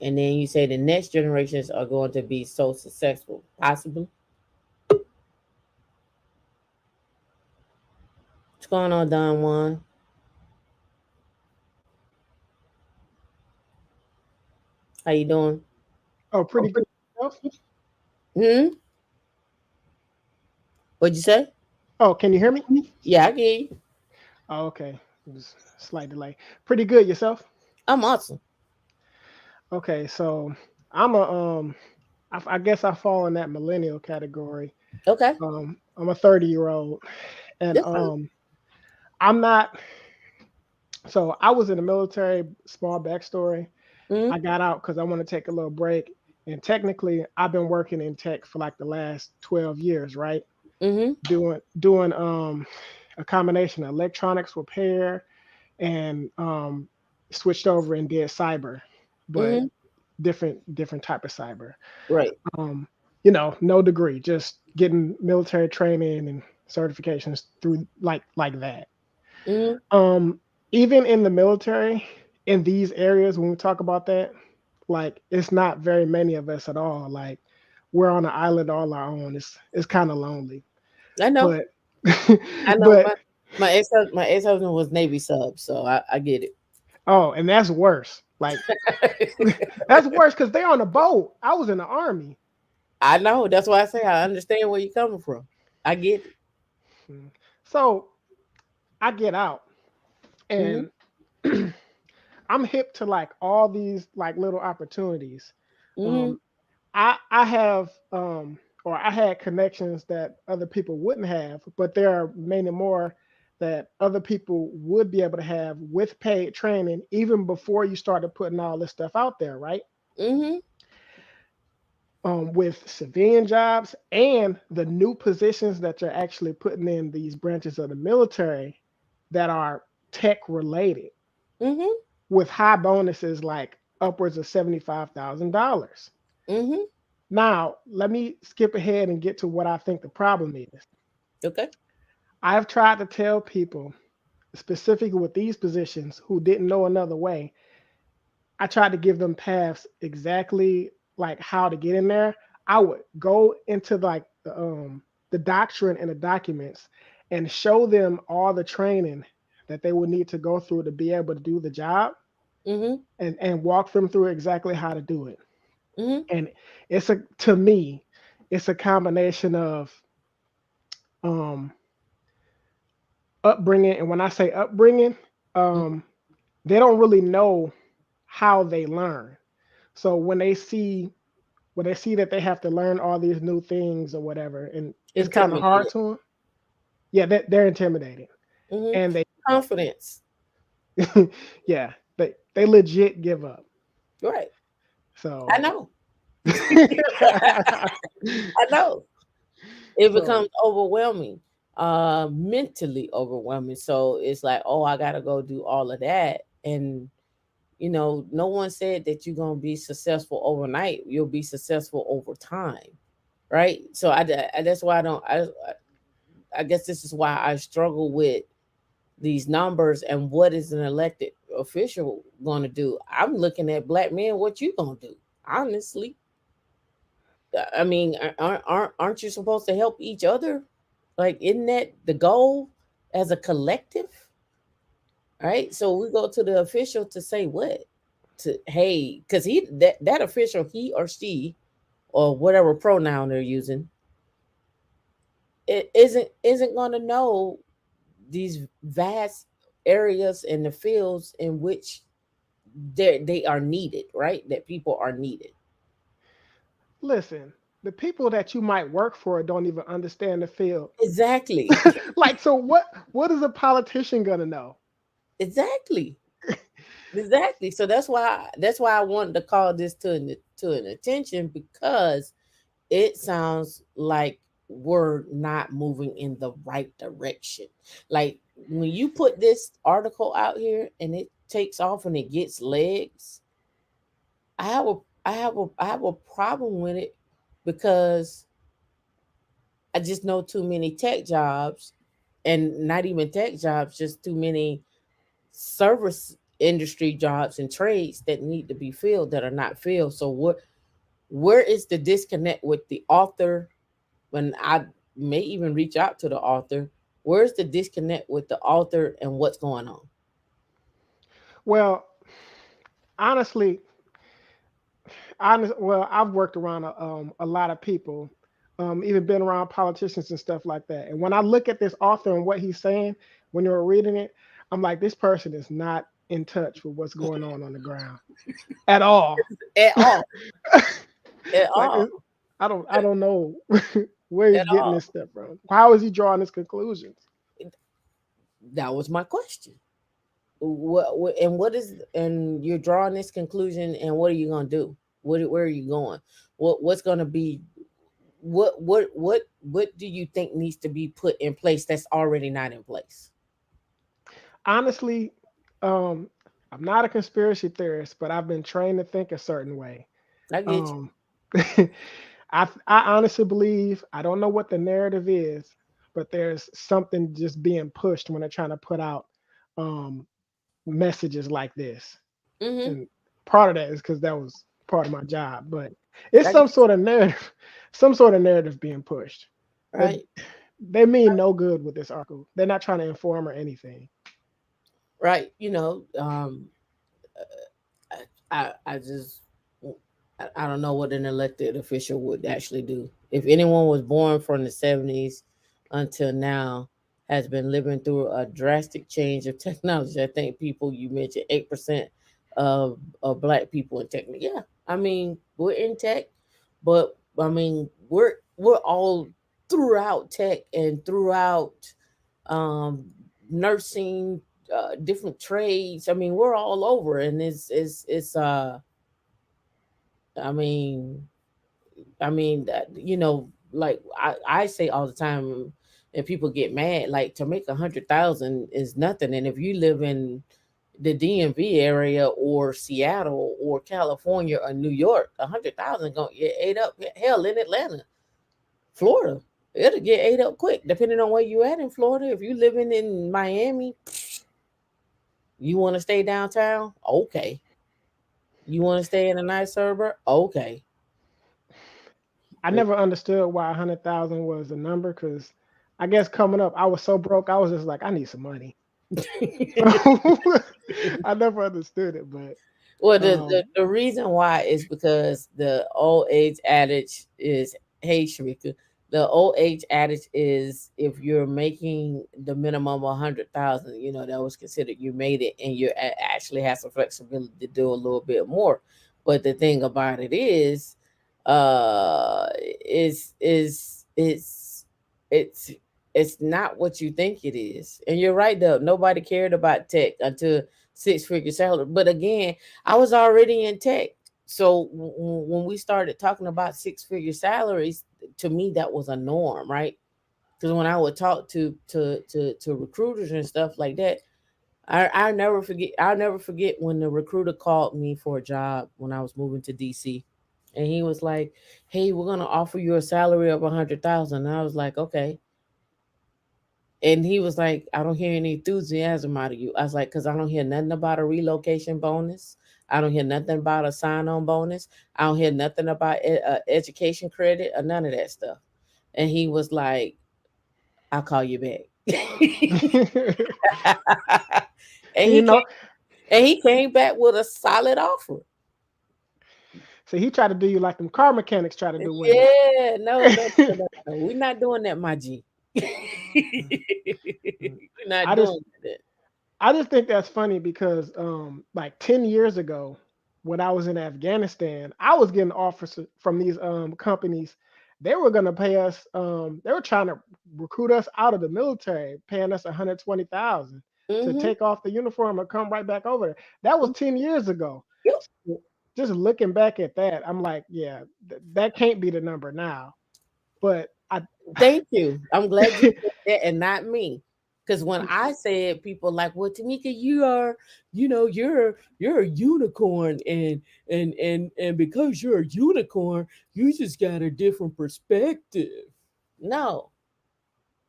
And then you say the next generations are going to be so successful, possibly. What's going on, Don Juan? How you doing? Oh, pretty good. Yourself? Hmm. What'd you say? Oh, can you hear me? Yeah, I get you. Oh, okay. It was a slight delay. Pretty good. Yourself? I'm awesome. Okay, so I'm a I guess I fall in that millennial category. Okay, I'm a 30-year-old, and that's fine. I'm not. So I was in the military. Small backstory. Hmm. I got out because I want to take a little break, and technically, I've been working in tech for like the last 12 years, right? Hmm. Doing a combination of electronics repair and switched over and did cyber, but Hmm. different type of cyber. Right. Um, no degree, just getting military training and certifications through like that. Hmm. Um, Even in the military, in these areas, when we talk about that, like it's not very many of us at all. Like we're on an island all our own. It's kind of lonely, I know. but I know. but My ex husband was Navy sub, so I get it. oh, and that's worse. Like that's worse because they're on a boat. I was in the army. I know. That's why I say I understand where you're coming from. I get it. Mm. So I get out Hmm. and I'm hip to like all these like little opportunities. Hmm. Um, I have or I had connections that other people wouldn't have, but there are many more that other people would be able to have with paid training even before you started putting all this stuff out there, right? Hmm. With civilian jobs and the new positions that you're actually putting in these branches of the military that are tech related Hmm. with high bonuses like upwards of $75,000. Hmm. Now, let me skip ahead and get to what I think the problem is. Okay. I've tried to tell people, specifically with these positions, who didn't know another way, I tried to give them paths exactly like how to get in there. I would go into like the doctrine and the documents and show them all the training that they would need to go through to be able to do the job Hmm. and walk them through exactly how to do it. Hmm. And it's a to me, it's a combination of um upbringing. And when I say upbringing, um they don't really know how they learn. So when they see that they have to learn all these new things or whatever, and it's kind of hard Intimidated. to them. Yeah, they're intimidated, Hmm. and they give Confidence. up. Yeah, they legit give up. Right. I So, know. I know. It so becomes overwhelming, mentally overwhelming. So it's like, oh, I gotta go do all of that. And no one said that you're gonna be successful overnight. You'll be successful over time, right? So that's why I don't. I guess this is why I struggle with these numbers and what is an elected official going to do. I'm looking at black men. What you gonna do? Honestly, I mean, aren't you supposed to help each other? Like, isn't that the goal as a collective? Right. So we go to the official to say what? To hey, because that official, he or she or whatever pronoun they're using, it isn't going to know these vast areas in the fields in which they are needed, right? That people are needed. listen. the people that you might work for don't even understand the field. Exactly. Like, so what is a politician gonna know? Exactly. Exactly. So that's why I wanted to call this to an attention, because it sounds like we're not moving in the right direction. Like when you put this article out here and it takes off and it gets legs, I have a I have a problem with it, because I just know too many tech jobs, and not even tech jobs, just too many service industry jobs and trades that need to be filled that are not filled. So where is the disconnect with the author? When I may even reach out to the author, where's the disconnect with the author and what's going on? Well, honestly, well, I've worked around a lot of people, even been around politicians and stuff like that. And when I look at this author and what he's saying, when you're reading it, I'm like, this person is not in touch with what's going on the ground at all. At all. At Like, all. I don't know where he's At getting all. this stuff from. How is he drawing his conclusions? That was my question. And you're drawing this conclusion, and what are you going to do? Where are you going? What's going to be, what do you think needs to be put in place that's already not in place? Honestly, um, I'm not a conspiracy theorist, but I've been trained to think a certain way. I get you. Um, I honestly believe, I don't know what the narrative is, but there's something just being pushed when they're trying to put out um, messages like this. Mm-hmm. And part of that is because that was part of my job, but it's I get some sort of narrative, some sort of narrative being pushed. That right. they mean no good with this article. They're not trying to inform or anything. Right. I just I don't know what an elected official would actually do. If anyone was born from the 70s until now has been living through a drastic change of technology. I think people, you mentioned 8% of black people in tech. Yeah, I mean we're in tech, but I mean we're all throughout tech and throughout um, nursing, different trades. I mean we're all over, and it's I mean, that, like I say all the time, and people get mad. Like, to make 100,000 is nothing, and if you live in the DMV area or Seattle or California or New York, 100,000 gonna get ate up. Hell, in Atlanta, Florida, it'll get ate up quick. Depending on where you at in Florida, if you living in Miami, you want to stay downtown, okay. You want to stay in a nice suburb, okay. I never understood why 100,000 was the number because I guess coming up, I was so broke. I was just like, I need some money. So I never understood it, but Well, um, the reason why is because the old age adage is, hey Sharika, the old age adage is, if you're making the minimum 100,000, that was considered you made it, and you actually have some flexibility to do a little bit more. But the thing about it is it's it's not what you think it is. And you're right, though. Nobody cared about tech until six-figure salary. But again, I was already in tech. So when we started talking about six-figure salaries, to me that was a norm, right? Because when I would talk to recruiters and stuff like that, I'll never forget when the recruiter called me for a job when I was moving to DC, and he was like, "Hey, we're gonna offer you a salary of 100,000." And I was like, "Okay." And he was like, "I don't hear any enthusiasm out of you." I was like, "Cause I don't hear nothing about a relocation bonus. I don't hear nothing about a sign-on bonus. I don't hear nothing about education credit or none of that stuff." And he was like, "I'll call you back." and you he came know, and he came back with a solid offer. so he tried to do you like them car mechanics try to do women. Yeah, no, no, no, no, no. We're not doing that, my G. We're not I just doing that. I just think that's funny because like 10 years ago when I was in Afghanistan, I was getting offers from these companies They were gonna pay us. They were trying to recruit us out of the military, paying us 120,000 to Mm-hmm. take off the uniform and come right back over there. That was 10 years ago. Yep. So just looking back at that, I'm like, yeah, that can't be the number now. But I, Thank you. I'm glad you said that and not me. Because when I said people like, well, Tamika, you are, you're a unicorn, and because you're a unicorn, you just got a different perspective. No,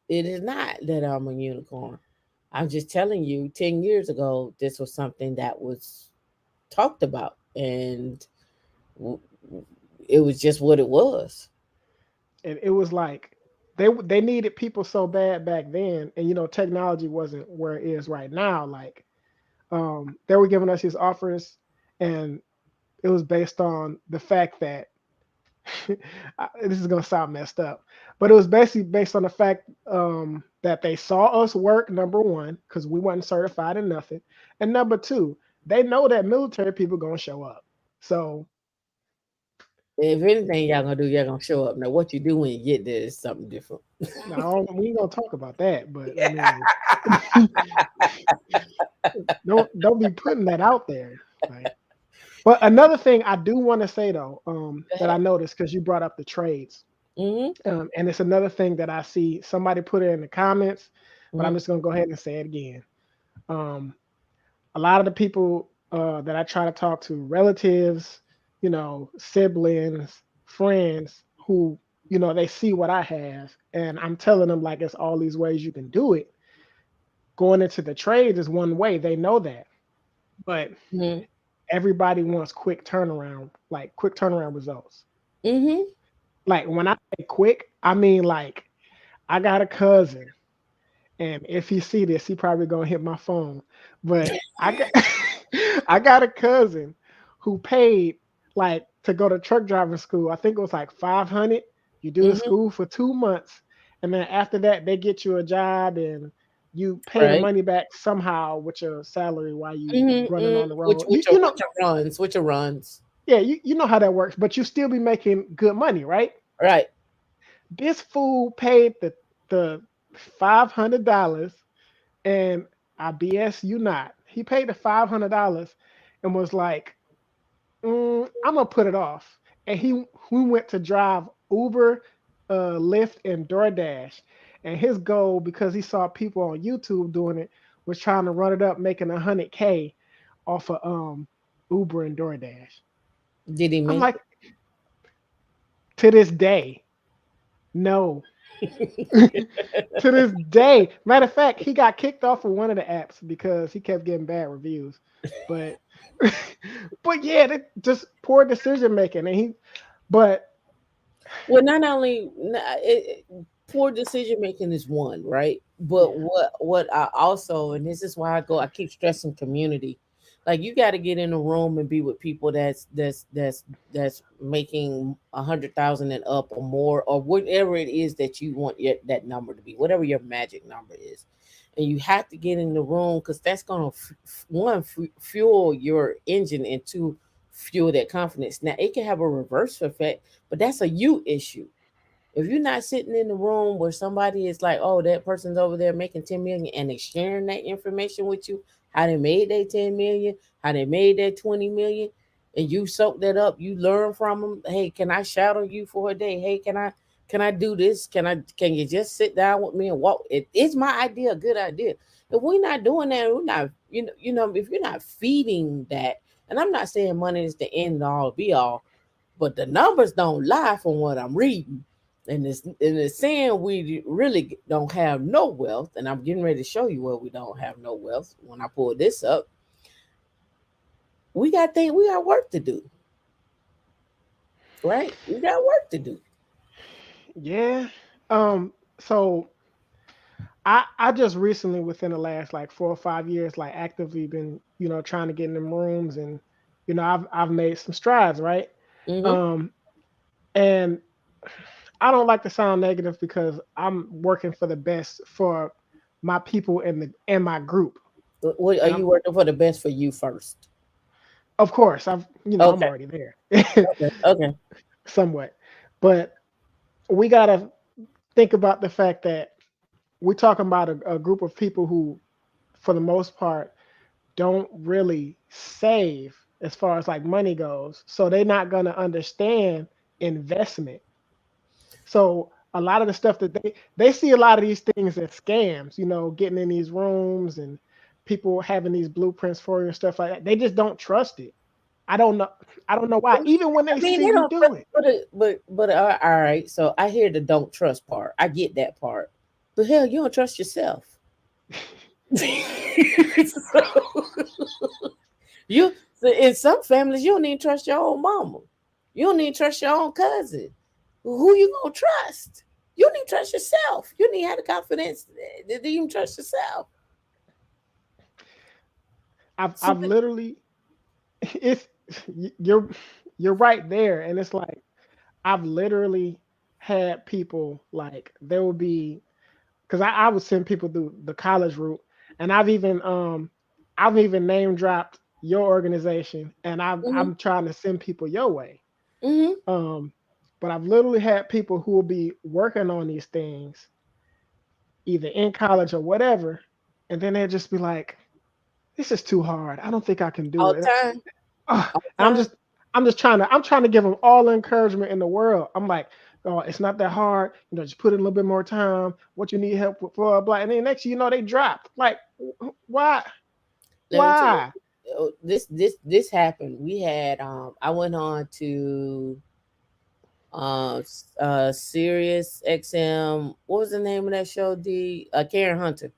it is not that I'm a unicorn. I'm just telling you, 10 years ago, this was something that was talked about, and w- it was just what it was. and it was like they needed people so bad back then, and technology wasn't where it is right now. Like, they were giving us these offers, and it was based on the fact that this is gonna sound messed up, but it was basically based on the fact that they saw us work. Number one, because we weren't certified in nothing, and number two, they know that military people gonna show up. So If anything, y'all gonna do, y'all gonna show up. Now, what you do when you get there is something different. now we ain't gonna talk about that, but I mean, don't be putting that out there. Like, but another thing I do want to say though, Go that I ahead. noticed because you brought up the trades, Mm-hmm. and it's another thing that I see somebody put it in the comments, but I'm Mm-hmm. just gonna go ahead and say it again. Um, a lot of the people that I try to talk to, relatives, siblings, friends, who they see what I have, and I'm telling them like it's all these ways you can do it. Going into the trades is one way. They know that, but Mm-hmm. everybody wants quick turnaround, like quick turnaround results. Mm-hmm. Like when I say quick, I mean like I got a cousin, and if he see this, he probably gonna hit my phone. But I got I got a cousin who paid like to go to truck driving school. I think it was like 500. You do the Mm-hmm. school for 2 months, and then after that, they get you a job and you pay the Right. money back somehow with your salary while you Mm-hmm. running Mm-hmm. on the Which road. You, which are you know, which are runs? Which are runs? yeah, you know how that works, but you still be making good money, right? Right. This fool paid the $500, and I BS you not. He paid the $500 and was like, I'm gonna put it off. And we went to drive Uber, Lyft, and DoorDash. And his goal, because he saw people on YouTube doing it, was trying to run it up, making 100K off of Uber and DoorDash. Did he I'm make like, to this day, no. To this day. Matter of fact, he got kicked off of one of the apps because he kept getting bad reviews. But but yeah, that just poor decision making. And but Well, not only poor decision making is one, right? But yeah, what I also, and this is why I keep stressing community. Like you got to get in a room and be with people that's making 100,000 and up or more, or whatever it is that you want that number to be, whatever your magic number is. And you have to get in the room because that's gonna one fuel your engine, and two, fuel that confidence. Now it can have a reverse effect, but that's a you issue. If you're not sitting in the room where somebody is like, oh, that person's over there making 10 million, and they sharing that information with you, how they made that 10 million, how they made that 20 million, and you soak that up, you learn from them. Hey, can I shadow you for a day? Hey, can I do this? Can you just sit down with me and walk? It's my idea, a good idea. If we're not doing that, we're not, if you're not feeding that, and I'm not saying money is the end all be all, but the numbers don't lie from what I'm reading. And it's saying we really don't have no wealth, and I'm getting ready to show you where we don't have no wealth. When I pull this up, we got work to do, right? We got work to do. yeah. So I just recently, within the last like 4 or 5 years, like actively been, trying to get in them rooms, and I've made some strides, right? Mm-hmm. Um and I don't like to sound negative because I'm working for the best for my people in my group. What are And you I'm, working for the best for you first? of course, I'm Okay, already there. okay, okay. Somewhat. But we gotta think about the fact that we're talking about a group of people who, for the most part, don't really save as far as like money goes. So they're not gonna understand investment. So a lot of the stuff that they see a lot of these things as scams, getting in these rooms and people having these blueprints for you and stuff like that. They just don't trust it. I don't know. I don't know why. Even when they I mean, see they you don't, do it. all right. So I hear the don't trust part. I get that part. But hell, you don't trust yourself. So, so in some families, you don't even trust your own mama. You don't even trust your own cousin. Who you gonna trust? You don't even trust yourself. You need to have the confidence to even trust yourself. So, I've literally it's you're you're right there, and it's like I've literally had people like there will be because I would send people through the college route, and I've even name dropped your organization, and hmm I'm trying to send people your way. hmm Um, but I've literally had people who will be working on these things either in college or whatever, and then they'll just be like, "This is too hard. I don't think I can do all the it." time, Ugh. all the And time. I'm trying to give them all the encouragement in the world. I'm like, oh, it's not that hard. Just put in a little bit more time. What you need help with, blah blah. And then next, they dropped. Like, why? Let me tell you, Why? this happened. We had I went on to Sirius XM. What was the name of that show? The Karen Hunter.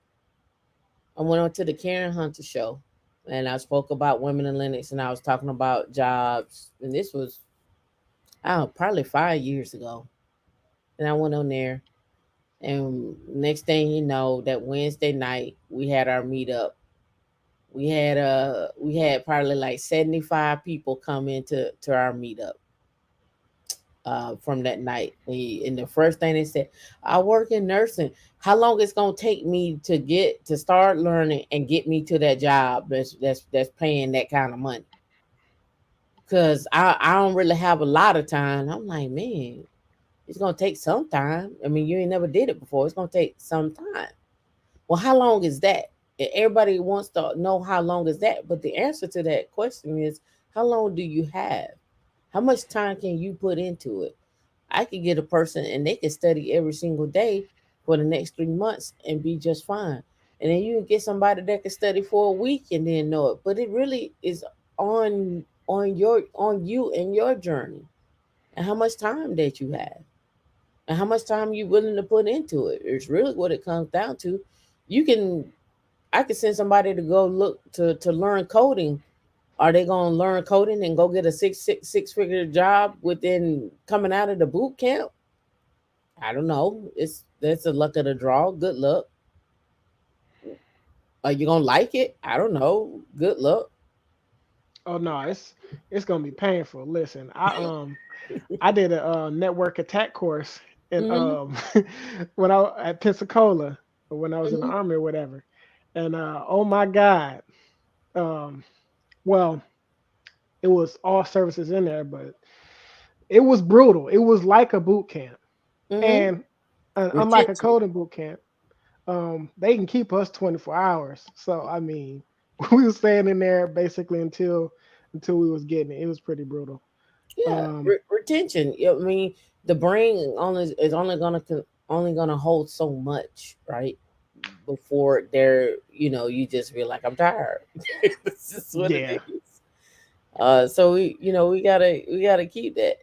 I went on to the Karen Hunter show, and I spoke about women in Linux, and I was talking about jobs. And this was, I don't know, probably 5 years ago. And I went on there, and next thing you know, that Wednesday night we had our meetup. We had probably like 75 people come into our meetup from that night. And the first thing they said, I work in nursing. How long it's gonna take me to get to start learning and get me to that job that's paying that kind of money? Cause I don't really have a lot of time. I'm like, man, it's gonna take some time. I mean, you ain't never did it before. It's gonna take some time. Well, how long is that? Everybody wants to know how long is that, but the answer to that question is, how long do you have? How much time can you put into it? I could get a person and they can study every single day for the next 3 months and be just fine. And then you can get somebody that can study for a week and then know it. But it really is on you and your journey and how much time that you have and how much time you're willing to put into it. It's really what it comes down to. You can I could send somebody to go look to learn coding. Are they gonna learn coding and go get a six figure job within coming out of the boot camp? I don't know. It's That's a luck of the draw. Good luck. Are you gonna like it? I don't know. Good luck. Oh no, it's gonna be painful. Listen, I did a network attack course in hmm when I at Pensacola when I was in the hmm army or whatever, and oh my God, um, well, it was all services in there, but it was brutal. It was like a boot camp, hmm and unlike a Retention. coding boot camp, they can keep us 24 hours. So I mean, we was staying in there basically until we was getting it. It was pretty brutal. Yeah, Um, retention. I mean, the brain only is only gonna hold so much, right? Before you just feel like I'm tired. This is what it yeah. is. So we gotta keep that.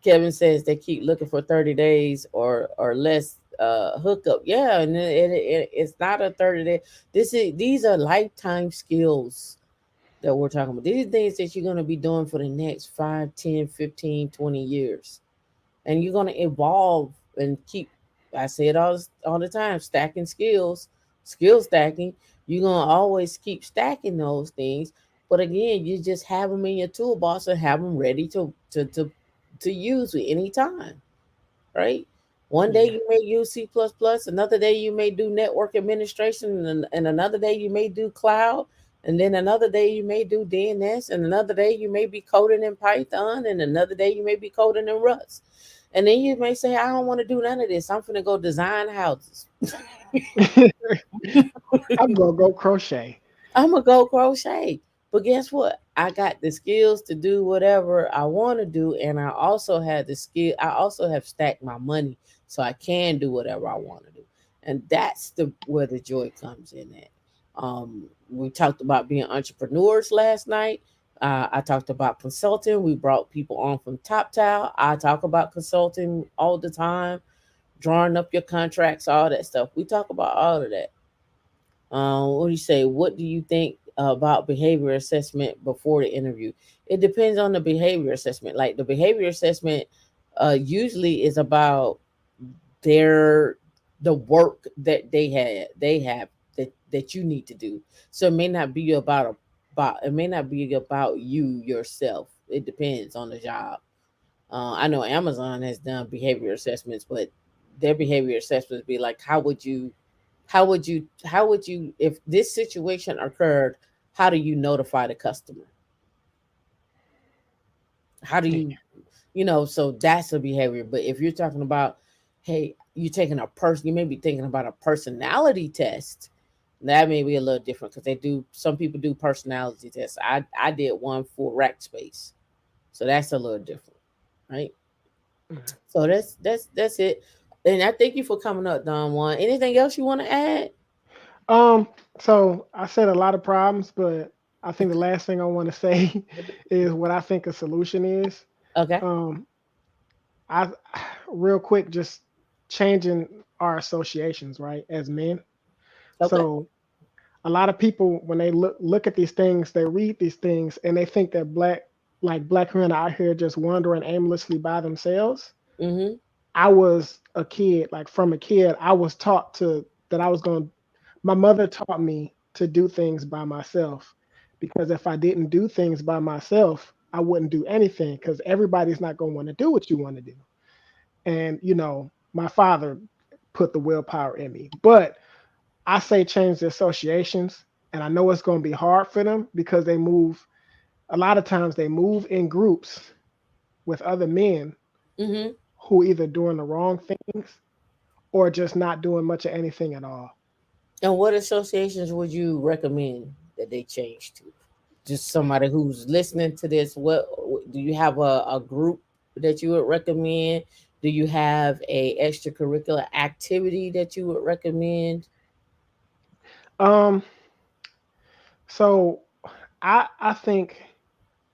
Kevin says they keep looking for 30 days or less hookup. Yeah, and it's not a 30 day. These are lifetime skills that we're talking about. These are things that you're gonna be doing for the next 5, 10, 15, 20 years, and you're gonna evolve and keep. I say it all the time. Stacking skills, skill stacking. You're gonna always keep stacking those things. But again, you just have them in your toolbox and have them ready to use at any time, right? One day Yeah. you may use C++, another day you may do network administration, and another day you may do cloud, and then another day you may do DNS, and another day you may be coding in Python, and another day you may be coding in Rust. And then you may say, I don't want to do none of this. I'm finna go design houses. I'm gonna go crochet. I'm gonna go crochet. But guess what? I got the skills to do whatever I want to do, and I also had the skill. I also have stacked my money, so I can do whatever I want to do, and that's the where the joy comes in at. We talked about being entrepreneurs last night. I talked about consulting. We brought people on from Top Towel. I talk about consulting all the time, drawing up your contracts, all that stuff. We talk about all of that. What do you say? What do you think about behavior assessment before the interview? It depends on the behavior assessment. Like the behavior assessment, usually is about their the work that they have that you need to do. So it may not be about it may not be about you yourself. It depends on the job. I know Amazon has done behavior assessments, but their behavior assessments be like, how would you if this situation occurred, how do you notify the customer? How do Yeah. so that's a behavior. But if you're talking about, hey, you're taking a person, you may be thinking about a personality test. That may be a little different because some people do personality tests. I did one for rack space, so that's a little different, right? Mhm. So that's it. And I thank you for coming up, Don Juan. Anything else you want to add? Um, so I said a lot of problems, but I think the last thing I want to say is what I think a solution is. Okay. Um, I real quick just changing our associations, right, as men. Okay. So a lot of people when they look at these things, they read these things and they think that black men are out here just wandering aimlessly by themselves. Mm-hmm. I was a kid, like from a kid, I was taught to that I was going my mother taught me to do things by myself because if I didn't do things by myself, I wouldn't do anything because everybody's not going to want to do what you want to do. And my father put the willpower in me. But I say change the associations, and I know it's going to be hard for them because they move a lot of times they move in groups with other men Mm-hmm. who either doing the wrong things or just not doing much of anything at all. And what associations would you recommend that they change to? Just somebody who's listening to this. What do you have a group that you would recommend? Do you have a extracurricular activity that you would recommend? Um, so I think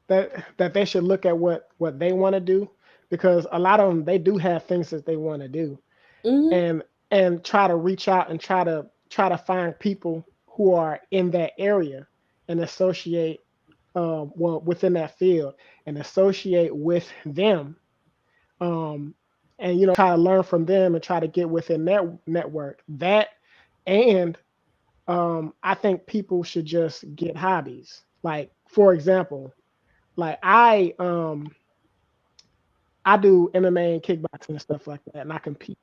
that they should look at what they want to do because a lot of them they do have things that they want to do Mm-hmm. and try to reach out and try to find people who are in that area and associate well within that field and associate with them um and try to learn from them and try to get within their network that and I think people should just get hobbies like for example like I do MMA and kickboxing and stuff like that, and I compete.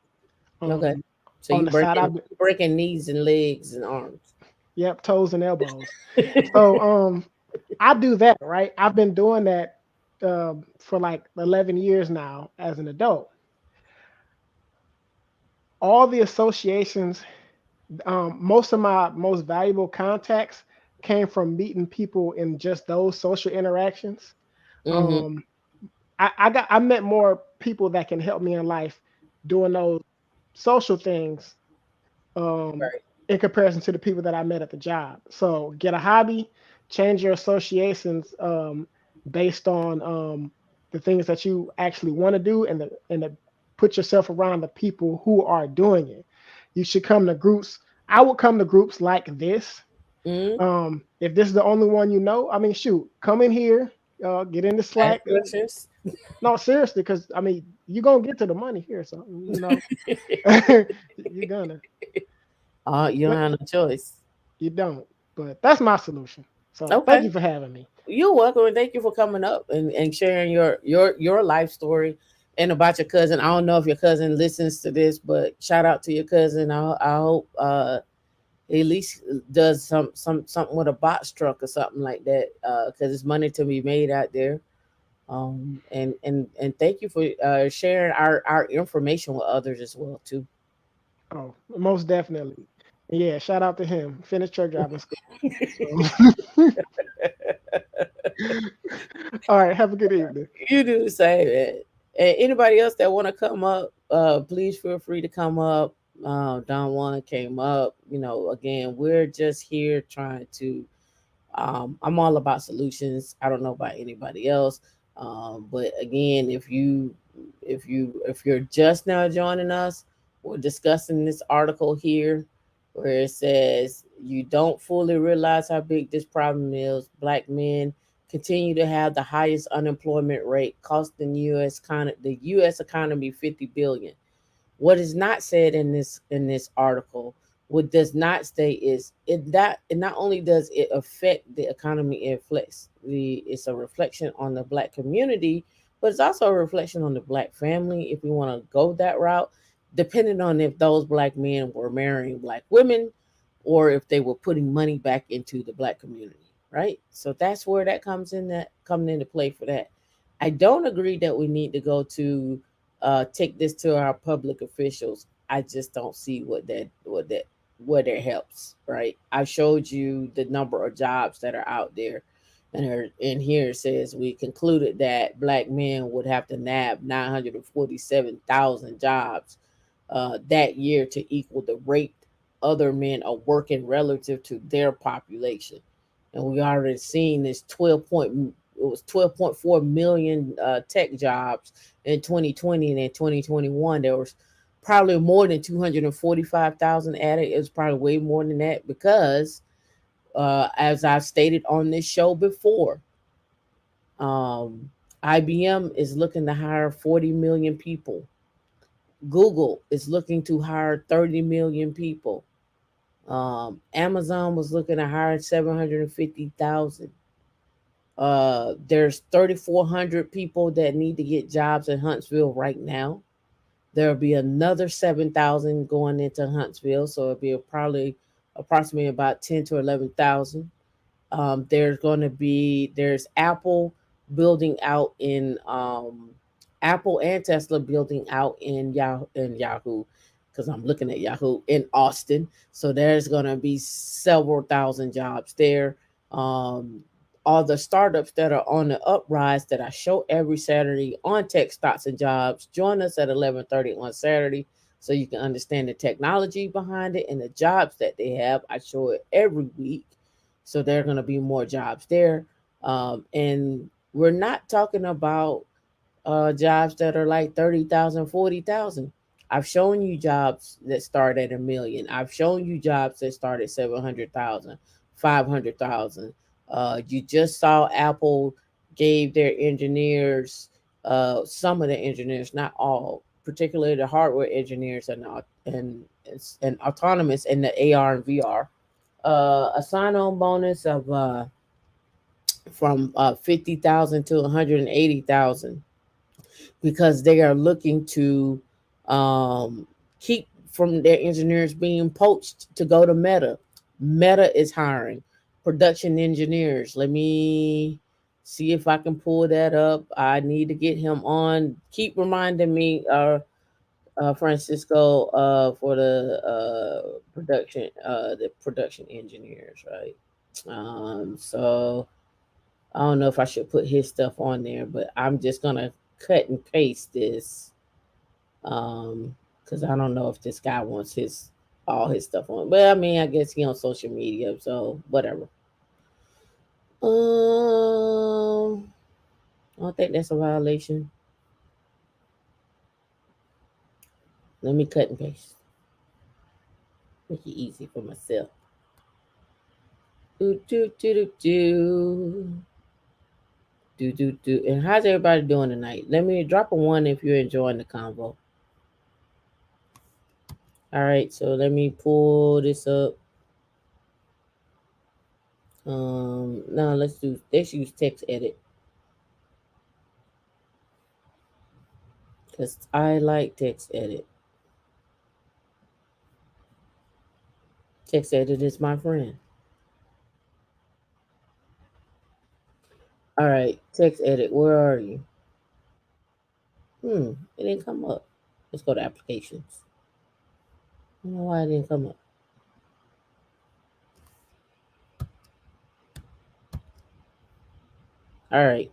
Okay. Um, So on you the side, breaking knees and legs and arms. yep, toes and elbows. So I do that right. I've been doing that for like 11 years now as an adult. All the associations, most of my most valuable contacts came from meeting people in just those social interactions. Mm-hmm. Um, I met more people that can help me in life doing those social things um, Right. in comparison to the people that I met at the job. So get a hobby, change your associations based on the things that you actually want to do, and put yourself around the people who are doing it. You should come to groups. I would come to groups like this. Mm-hmm. If this is the only one you know, I mean, shoot, come in here, get into Ask Slack. questions. No, seriously, because I mean, you're gonna get to the money here, so you're gonna. You don't But have no choice. you don't. But that's my solution. So thank Okay. you for having me. You're welcome, and thank you for coming up and sharing your life story and about your cousin. I don't know if your cousin listens to this, but shout out to your cousin. I hope he at least does something with a box truck or something like that, because it's money to be made out there. And thank you for sharing our information with others as well too. Oh, most definitely. And yeah, shout out to him. Finished truck driving school. So, all right. Have a good evening. You do the same. And anybody else that want to come up, please feel free to come up. Don Juan came up. You know, again, we're just here trying to. I'm all about solutions. I don't know about anybody else, but again, if you're just now joining us, we're discussing this article here, where it says you don't fully realize how big this problem is. Black men continue to have the highest unemployment rate, costing the U.S. economy 50 billion. What is not said in this article, what does not state is it not only does it affect the economy, it's a reflection on the black community, but it's also a reflection on the black family if we want to go that route, depending on if those black men were marrying black women or if they were putting money back into the black community, right? So that's where that coming into play for that. I don't agree that we need to go to take this to our public officials. I just don't see what that helps, right? I showed you the number of jobs that are out there, and in here it says we concluded that black men would have to nab 947,000 jobs that year to equal the rate other men are working relative to their population. And we already seen this 12.4 million tech jobs in 2020, and in 2021 there was probably more than 245,000 added. It was probably way more than that because, as I've stated on this show before, um, IBM is looking to hire 40 million people. Google is looking to hire 30 million people. Amazon was looking to hire 750,000. There's 3,400 people that need to get jobs in Huntsville right now. There'll be another 7,000 going into Huntsville, so it'll be probably approximately about 10 to 11,000. There's building out in Apple and Tesla building out in Yahoo, because I'm looking at Yahoo in Austin. So there's gonna be several thousand jobs there. Um, all the startups that are on the uprise that I show every Saturday on Tech Stocks and Jobs. Join us at 11:30 on Saturday so you can understand the technology behind it and the jobs that they have. I show it every week, so there are going to be more jobs there. And we're not talking about jobs that are like 30,000, 40,000. I've shown you jobs that start at 1 million. I've shown you jobs that start at 700,000, 500,000. You just saw Apple gave their engineers, some of the engineers, not all, particularly the hardware engineers and autonomous in the AR and VR, a sign-on bonus of from 50,000 to 180,000, because they are looking to um, keep from their engineers being poached to go to Meta. Meta is hiring production engineers. Let me see if I can pull that up. I need to get him on. Keep reminding me, Francisco, for the production engineers, right? So I don't know if I should put his stuff on there, but I'm just gonna cut and paste this, because I don't know if this guy wants his all his stuff on. But I mean, I guess he on social media, so whatever. I don't think that's a violation. Let me cut and paste. Make it easy for myself. Do do do do do do. And how's everybody doing tonight? Let me drop a one if you're enjoying the convo. All right, so let me pull this up. No, let's use text edit, because I like text edit. Text edit is my friend. All right, text edit. Where are you? It didn't come up. Let's go to applications. I don't know why it didn't come up. All right,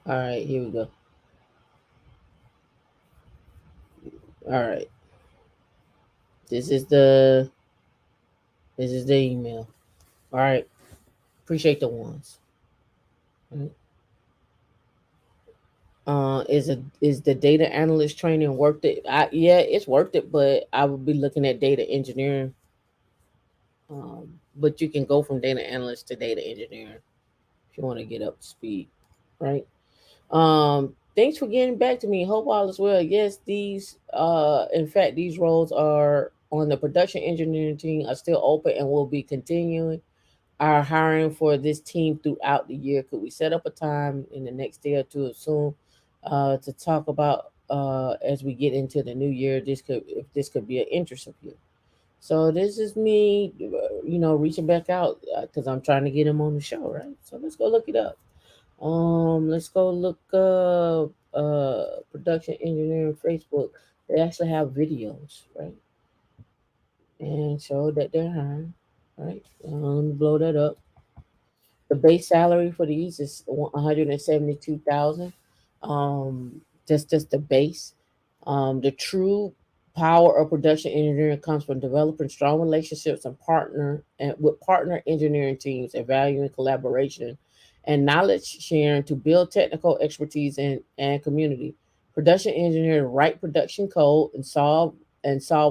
all right. Here we go. All right, this is the this is the email. All right, appreciate the ones. All right. Is the data analyst training worth it? Yeah, it's worth it, but I would be looking at data engineering. But you can go from data analyst to data engineer if you want to get up to speed, right? Thanks for getting back to me. Hope all is well. Yes, in fact, these roles are on the production engineering team are still open and will be continuing our hiring for this team throughout the year. Could we set up a time in the next day or two or soon to talk about as we get into the new year? This could be an interest of you. So this is me, reaching back out because I'm trying to get him on the show, right? So let's go look it up. Let's go look up production engineering Facebook. They actually have videos, right? And show that they're hiring, right? Let me blow that up. The base salary for these is 172,000. Just the base. The true power of production engineering comes from developing strong relationships and with partner engineering teams, and valuing collaboration and knowledge sharing to build technical expertise and community. Production engineers write production code and solve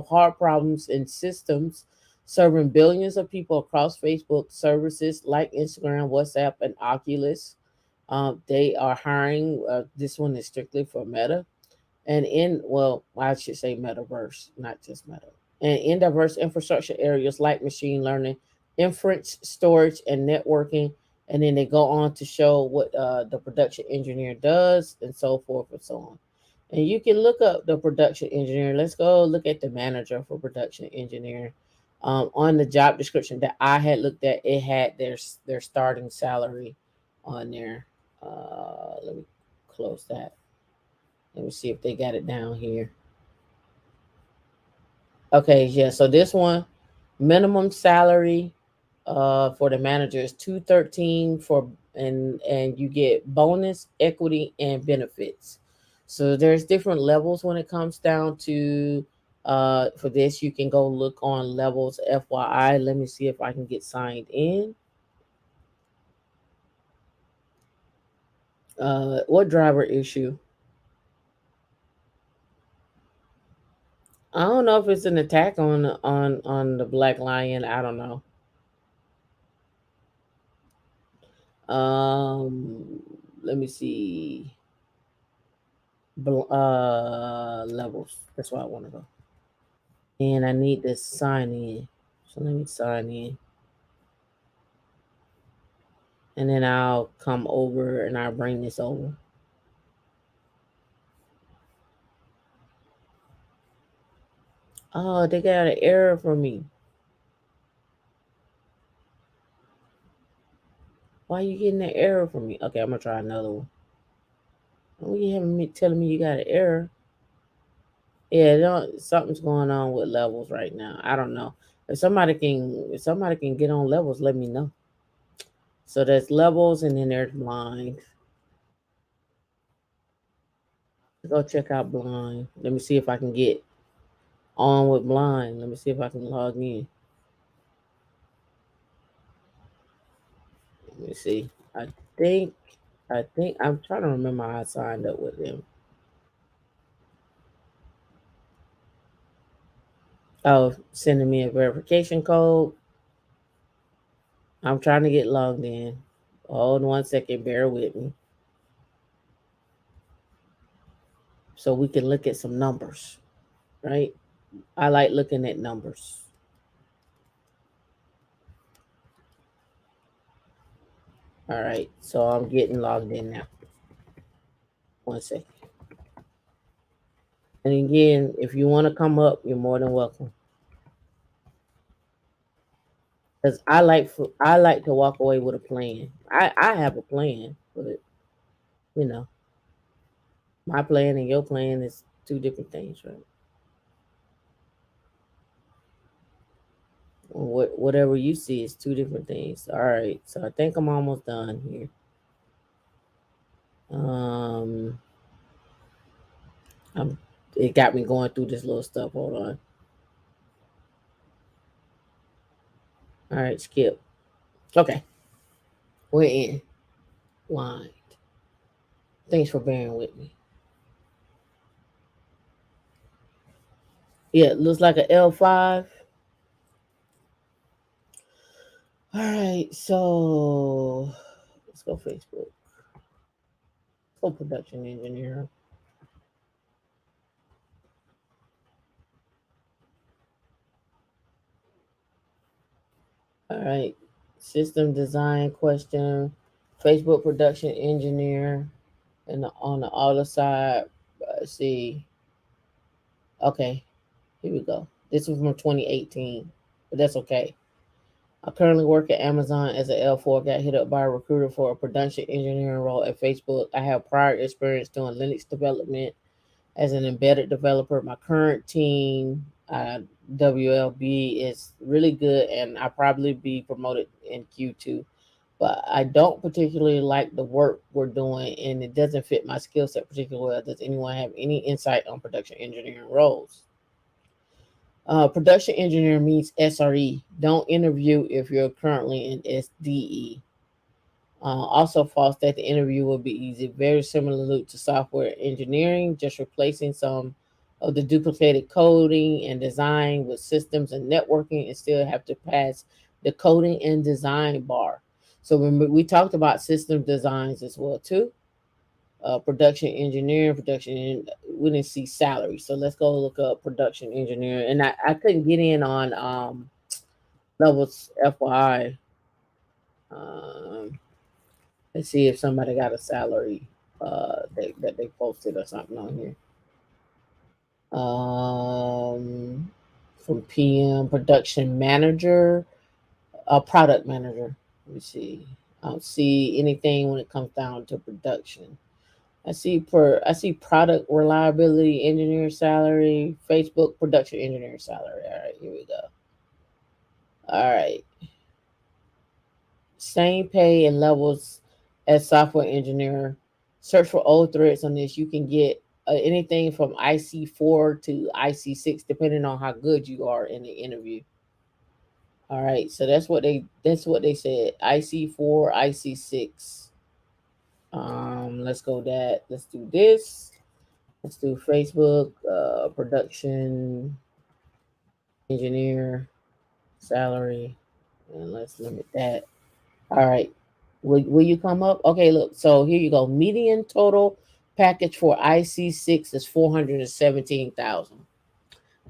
hard problems in systems serving billions of people across Facebook services like Instagram, WhatsApp, and Oculus. They are hiring. This one is strictly for Meta, and I should say Metaverse, not just Meta, and in diverse infrastructure areas like machine learning, inference, storage, and networking. And then they go on to show what the production engineer does, and so forth and so on. And you can look up the production engineer. Let's go look at the manager for production engineering. On the job description that I had looked at, it had their starting salary on there. Let me close that. Let me see if they got it down here. Okay, yeah. So this one, minimum salary for the manager is 213 and you get bonus, equity, and benefits. So there's different levels when it comes down to for this. You can go look on levels. FYI, let me see if I can get signed in. What driver issue? I don't know if it's an attack on the Black Lion. I don't know. Let me see. Levels. That's why I want to go. And I need to sign in. So let me sign in, and then I'll come over and I'll bring this over. Oh, they got an error for me. Why you getting an error from me? Okay, I'm gonna try another one. Oh, you having me telling me you got an error? Yeah, something's going on with levels right now. I don't know. If somebody can get on levels, let me know. So there's levels and then there's blind. Go check out blind. Let me see if I can get on with blind. Let me see if I can log in. Let me see. Think I think I'm trying to remember how I signed up with them. Oh, sending me a verification code. I'm trying to get logged in. Hold on 1 second, bear with me. So we can look at some numbers, right? I like looking at numbers. All right, so I'm getting logged in now. 1 second. And again, if you want to come up, you're more than welcome. Because I like to walk away with a plan. I have a plan, but you know, my plan and your plan is two different things, right? Whatever you see is two different things. All right, so I think I'm almost done here. Um, I'm. It got me going through this little stuff. Hold on. All right, skip. Okay, we're in line. Thanks for bearing with me. Yeah, it looks like a L5. All right, so let's go Facebook. Let's go production engineer. All right, system design question. Facebook production engineer, and on the other side, let's see. Okay, here we go. This was from 2018, but that's okay. I currently work at Amazon as an L4. Got hit up by a recruiter for a production engineering role at Facebook. I have prior experience doing Linux development as an embedded developer. My current team, WLB, is really good, and I'll probably be promoted in Q2. But I don't particularly like the work we're doing, and it doesn't fit my skill set particularly well. Does anyone have any insight on production engineering roles? Production engineer means SRE. Don't interview if you're currently in SDE. Also, false that the interview will be easy. Very similar to software engineering, just replacing some of the duplicated coding and design with systems and networking, and still have to pass the coding and design bar. So when we talked about system designs as well too. Production engineering, we didn't see salary. So let's go look up production engineer. And I couldn't get in on levels FYI. Um, let's see if somebody got a salary that they posted or something on here. Um, from PM production manager, product manager. Let me see. I don't see anything when it comes down to production. I see product reliability engineer salary, Facebook production engineer salary. All right, here we go. All right, same pay and levels as software engineer. Search for old threads on this. You can get anything from IC4 to IC6, depending on how good you are in the interview. All right, so that's what they said. IC4, IC6. Let's go that. Let's do this. Let's do Facebook production engineer salary, and let's limit that. All right. Will you come up? Okay, look. So here you go. Median total package for IC6 is 417,000.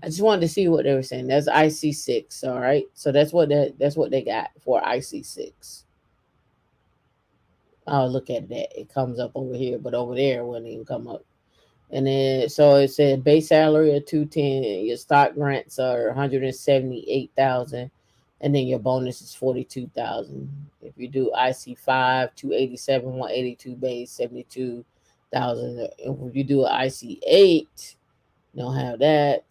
I just wanted to see what they were saying. That's IC6. All right. So that's what they got for IC6. Oh, look at that. It comes up over here, but over there it wouldn't even come up. And then so it said base salary of 210, your stock grants are 178,000, and then your bonus is 42,000. If you do IC5, 287, 182 base, 72,000. If you do IC8, you don't have that.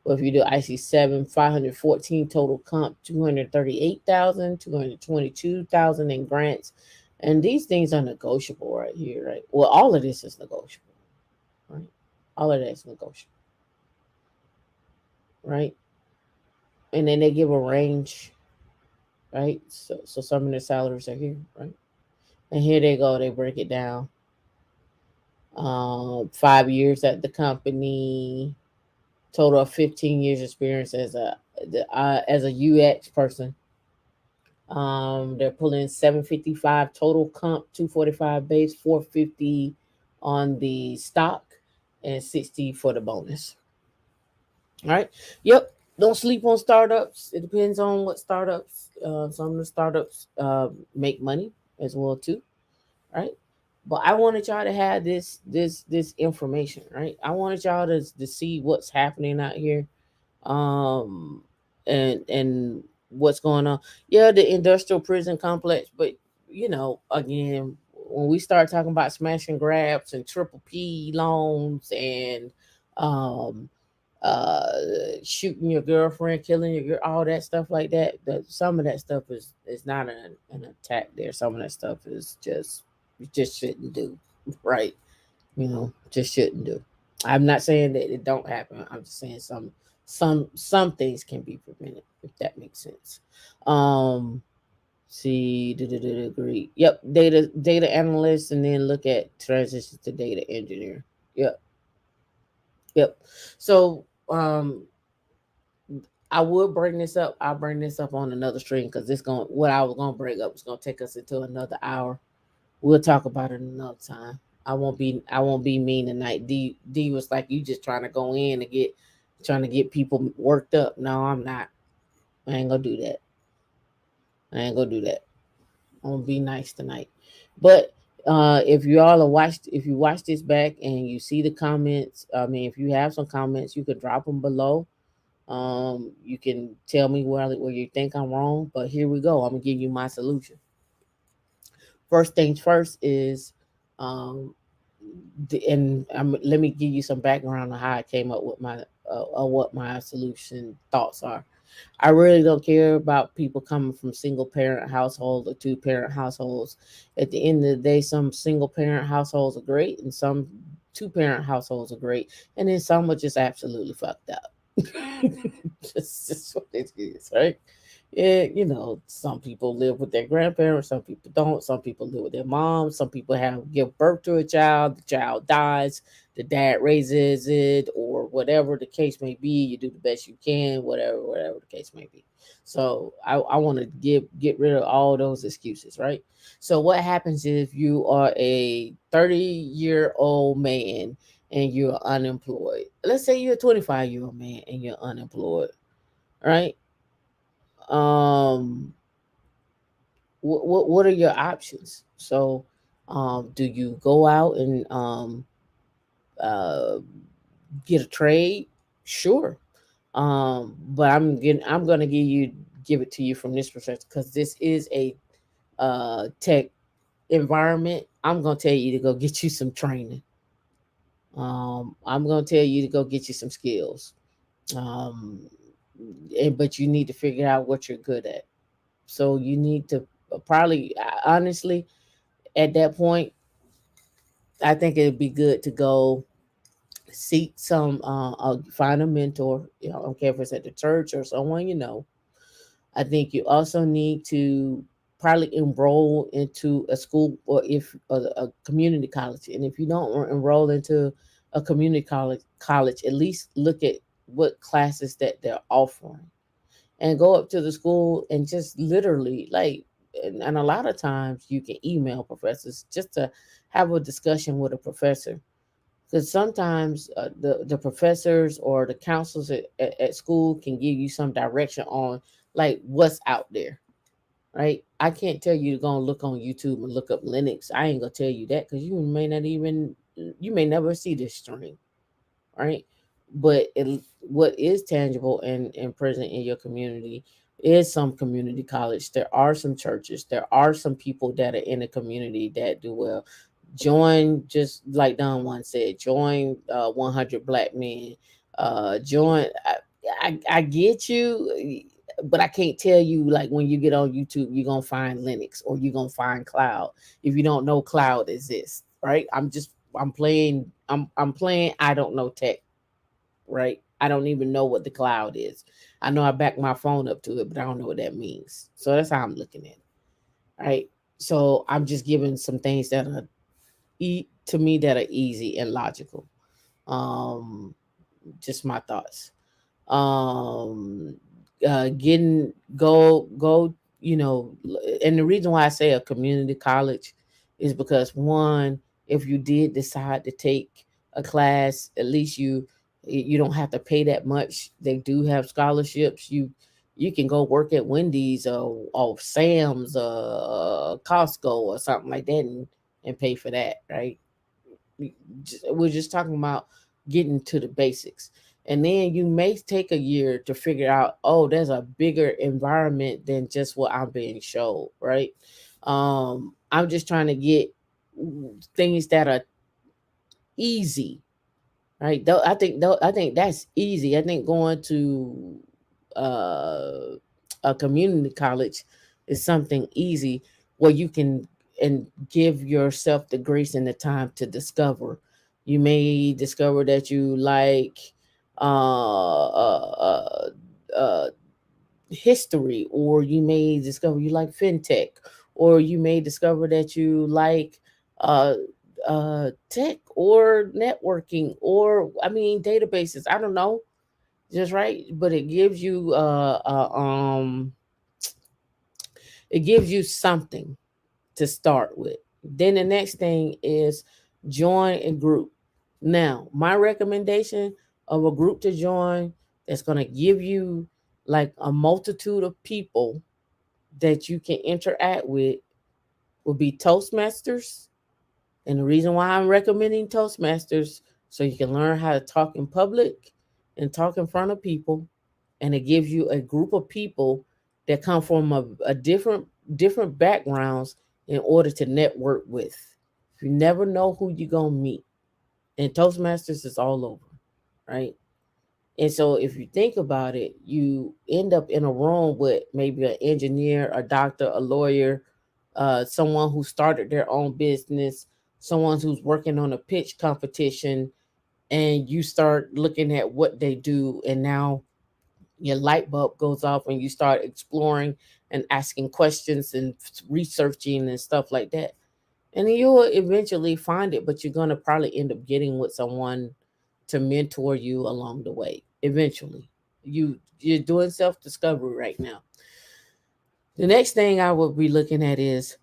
But if you do IC7, 514 total comp, 238,000, 222,000 in grants. And these things are negotiable right here, right? Well, all of this is negotiable, right? All of that's negotiable, right? And then they give a range, right? So some of the salaries are here, right? And here they go. They break it down. 5 years at the company, total of 15 years experience as a UX person. They're pulling 755 total comp, 245 base, 450 on the stock, and 60 for the bonus. All right. Yep. Don't sleep on startups. It depends on what startups. Some of the startups make money as well too. Right. But I wanted y'all to have this information, right? I wanted y'all to see what's happening out here, um, and what's going on. Yeah, the industrial prison complex, but again, when we start talking about smash and grabs and triple P loans and um uh shooting your girlfriend, killing your girl, all that stuff like that, some of that stuff is not an attack there. Some of that stuff is just, you just shouldn't do, right? Just shouldn't do. I'm not saying that it don't happen. I'm just saying some things can be prevented, if that makes sense. um See, agree. Yep, data analyst, and then look at transitions to data engineer. Yep, yep. So I would bring this up. I'll bring this up on another stream because this going what I was gonna bring up is gonna take us into another hour. We'll talk about it another time. I won't be mean tonight. D was like, you just trying to go in and trying to get people worked up. No, I'm not. I ain't gonna do that. I ain't gonna do that. I'm gonna be nice tonight. But if you watch this back and you see the comments, I mean, if you have some comments, you could drop them below. You can tell me where you think I'm wrong, but here we go. I'm gonna give you my solution. First things first is, um, let me give you some background on how I came up with my what my solution thoughts are. I really don't care about people coming from single parent households or two parent households. At the end of the day, some single parent households are great, and some two parent households are great, and then some are just absolutely fucked up. That's just what it is, right? Yeah, some people live with their grandparents, some people don't. Some people live with their moms. Some people give birth to a child, the child dies, the dad raises it, or whatever the case may be. You do the best you can, whatever the case may be. So I want to get rid of all those excuses, right? So what happens if you are a 30-year-old man and you're unemployed? Let's say you're a 25-year-old man and you're unemployed, right? Um, what are your options? So, do you go out and uh, get a trade? Sure. But I'm gonna give it to you from this perspective because this is a tech environment. I'm gonna tell you to go get you some training. I'm gonna tell you to go get you some skills. Um, but you need to figure out what you're good at. So you need to probably, honestly, at that point, I think it'd be good to go seek find a mentor. I don't care if it's at the church or someone you know. I think you also need to probably enroll into a school or if a community college. And if you don't enroll into a community college, at least look at what classes that they're offering and go up to the school and just literally like, and a lot of times you can email professors just to have a discussion with a professor, because sometimes the professors or the counselors at school can give you some direction on like what's out there, right? I can't tell you to go and look on YouTube and look up Linux. I ain't gonna tell you that because you may never see this stream, right? But what is tangible and present in your community is some community college. There are some churches. There are some people that are in the community that do well. Join, just like Don once said, join 100 Black Men. Join. I get you, but I can't tell you like when you get on YouTube, you're gonna find Linux or you're gonna find cloud if you don't know cloud exists, right? I'm playing. I don't know tech, right? I don't even know what the cloud is. I know I back my phone up to it, but I don't know what that means. So that's how I'm looking at it, right? So I'm just giving some things that are to me that are easy and logical. Um, just my thoughts. um Getting go and the reason why I say a community college is because, one, if you did decide to take a class, at least you don't have to pay that much. They do have scholarships. You can go work at Wendy's or Sam's or Costco or something like that, and pay for that, right? We're just talking about getting to the basics. And then you may take a year to figure out, oh, there's a bigger environment than just what I'm being showed, right? I'm just trying to get things that are easy, right? I think that's easy. I think going to uh, a community college is something easy where you can and give yourself the grace and the time to discover. You may discover that you like uh, uh, uh, history, or you may discover you like fintech, or you may discover that you like uh, tech or networking, or I mean databases. I don't know, just right, but it gives you something to start with. Then the next thing is join a group. Now, my recommendation of a group to join that's going to give you like a multitude of people that you can interact with would be Toastmasters. And the reason why I'm recommending Toastmasters, so you can learn how to talk in public and talk in front of people, and it gives you a group of people that come from a different backgrounds in order to network with. You never know who you're gonna meet, and Toastmasters is all over, right? And so if you think about it, you end up in a room with maybe an engineer, a doctor, a lawyer, someone who started their own business, someone who's working on a pitch competition, and you start looking at what they do, and now your light bulb goes off and you start exploring and asking questions and researching and stuff like that. And then you'll eventually find it, but you're going to probably end up getting with someone to mentor you along the way. Eventually, you're doing self discovery right now. The next thing I would be looking at is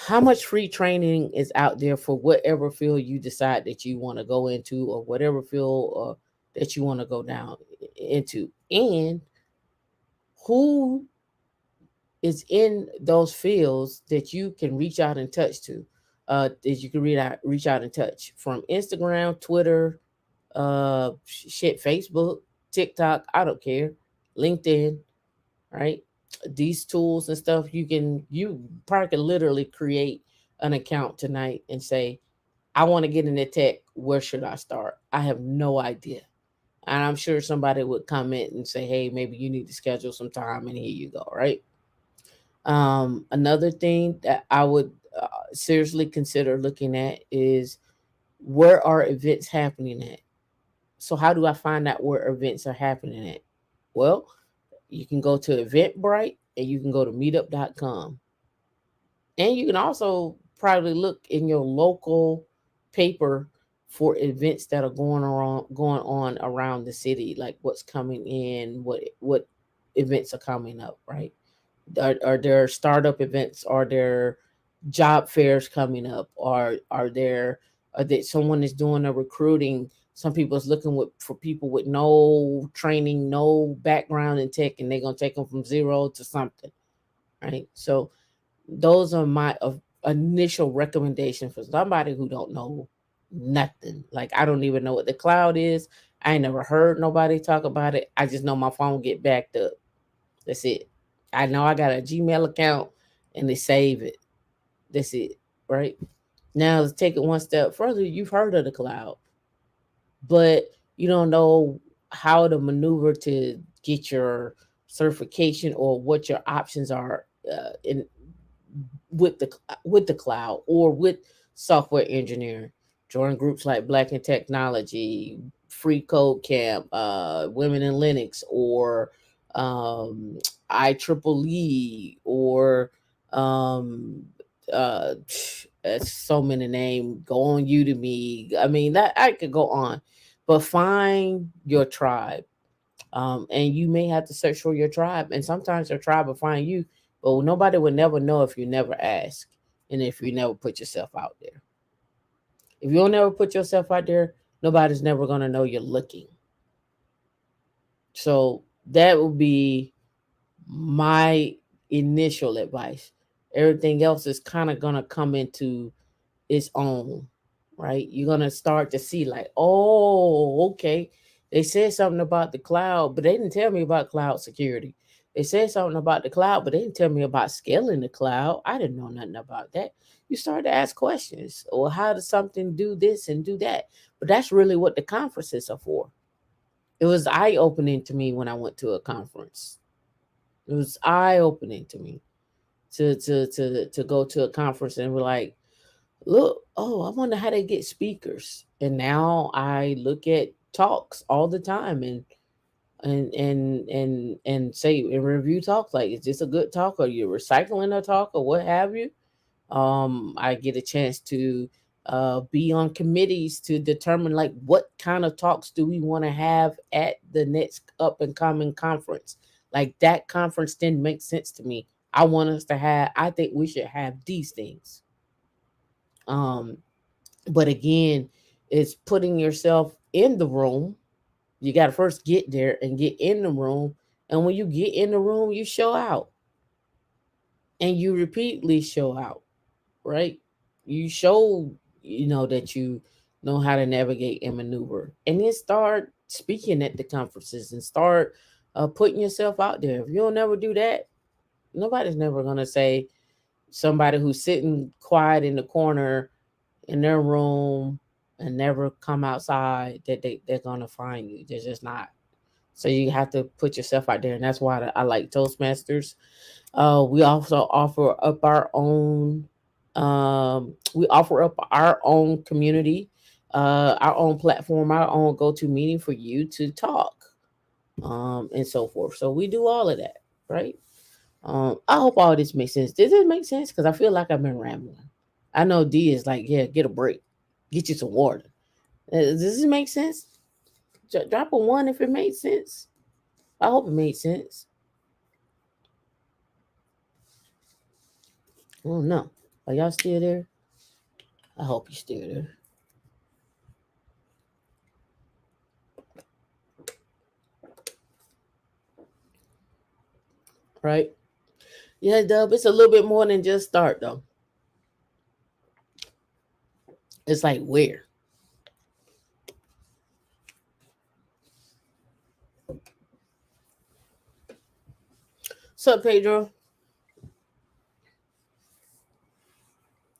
how much free training is out there for whatever field you decide that you want to go into, or whatever field that you want to go down into, and who is in those fields that you can reach out and touch to, that you can reach out and touch from Instagram, Twitter, shit, Facebook, TikTok, I don't care, LinkedIn, right? These tools and stuff, you probably can literally create an account tonight and say, I want to get into tech. Where should I start? I have no idea. And I'm sure somebody would comment and say, hey, maybe you need to schedule some time, and here you go, right? Another thing that I would seriously consider looking at is, where are events happening at? So, how do I find out where events are happening at? Well, you can go to Eventbrite, and you can go to meetup.com. And you can also probably look in your local paper for events that are going on around the city, like what's coming in, what events are coming up, right? Are there startup events? Are there job fairs coming up? Are there someone is doing a recruiting? Some people's looking for people with no training, no background in tech, and they're gonna take them from zero to something, right? So those are my initial recommendation for somebody who don't know nothing. Like, I don't even know what the cloud is. I ain't never heard nobody talk about it. I just know my phone get backed up. That's it. I know I got a Gmail account and they save it. That's it. Right? Now let's take it one step further. You've heard of the cloud, but you don't know how to maneuver to get your certification, or what your options are in with the cloud or with software engineering. Join groups like Black in Technology, Free Code Camp, Women in Linux, or um, IEEE, or um, uh, it's so many names. Go on Udemy. I mean, that I could go on, but find your tribe. And you may have to search for your tribe, and sometimes your tribe will find you, but nobody will never know if you never ask, and if you never put yourself out there. If you don't never put yourself out there, nobody's never gonna know you're looking. So that would be my initial advice. everything else is kind of gonna come into its own, right? You're gonna start to see like, oh, okay, they said something about the cloud, but they didn't tell me about cloud security. They said something about the cloud, but they didn't tell me about scaling the cloud. I didn't know nothing about that. You start to ask questions, or how does something do this and do that? But that's really what the conferences are for. It was eye opening to me when I went to a conference. It was eye opening to me to go to a conference and be like, look, oh, I wonder how they get speakers. And now I look at talks all the time and say and review talks, like, is this a good talk, or you're recycling a talk, or what have you. I get a chance to be on committees to determine like what kind of talks do we want to have at the next up and coming conference. Like that conference didn't make sense to me. I want us to have, I think we should have these things. um but again, it's putting yourself in the room. You got to first get there and get in the room, and when you get in the room you show out, and you repeatedly show out, right? You show, that you know how to navigate and maneuver, and then start speaking at the conferences and start putting yourself out there. If you don't never do that, nobody's never gonna say, somebody who's sitting quiet in the corner in their room and never come outside, that they're gonna find you. They're just not. So you have to put yourself out there, and that's why I like Toastmasters. We also offer up our own. We offer up our own community, our own platform, our own go-to meeting for you to talk, and so forth. So we do all of that, right? I hope all this makes sense. Does it make sense? Because I feel like I've been rambling. I know D is like, yeah, get a break, get you some water. Does this make sense? Drop a one if it made sense. I hope it made sense. Oh no, are y'all still there? I hope you're still there. Right? Yeah, Dub. It's a little bit more than just start though. It's like where. What's up, Pedro?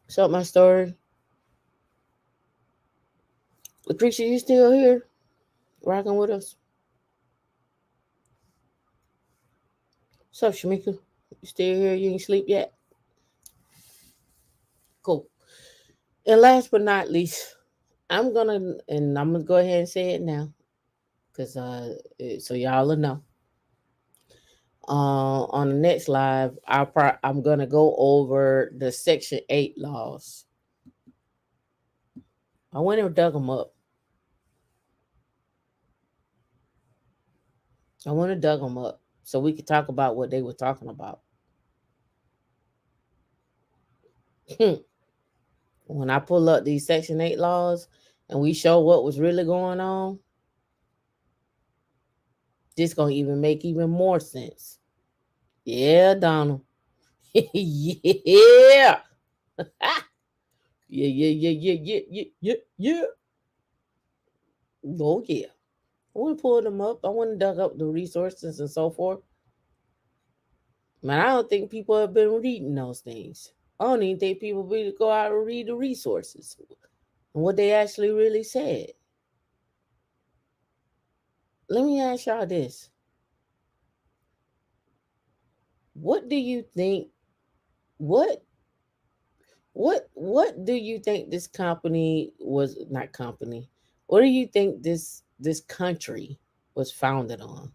What's up, my story? Lucretia, you still here? Rocking with us? What's up, Shamika? You still here? You ain't sleep yet? Cool. And last but not least, I'm gonna go ahead and say it now, cause so y'all will know. On the next live, I'm gonna go over the Section 8 laws. I went and dug them up. I went and dug them up so we could talk about what they were talking about. When I pull up these Section 8 laws and we show what was really going on, this gonna even make even more sense. Yeah, Donald. Yeah. Yeah, yeah, yeah, yeah, yeah, yeah, yeah, yeah. Oh yeah. I want to pull them up. I want to dug up the resources and so forth. Man, I don't think people have been reading those things. I don't even think people really go out and read the resources and what they actually really said. Let me ask y'all this: what do you think? What what do you think this company was not company? What do you think this country was founded on?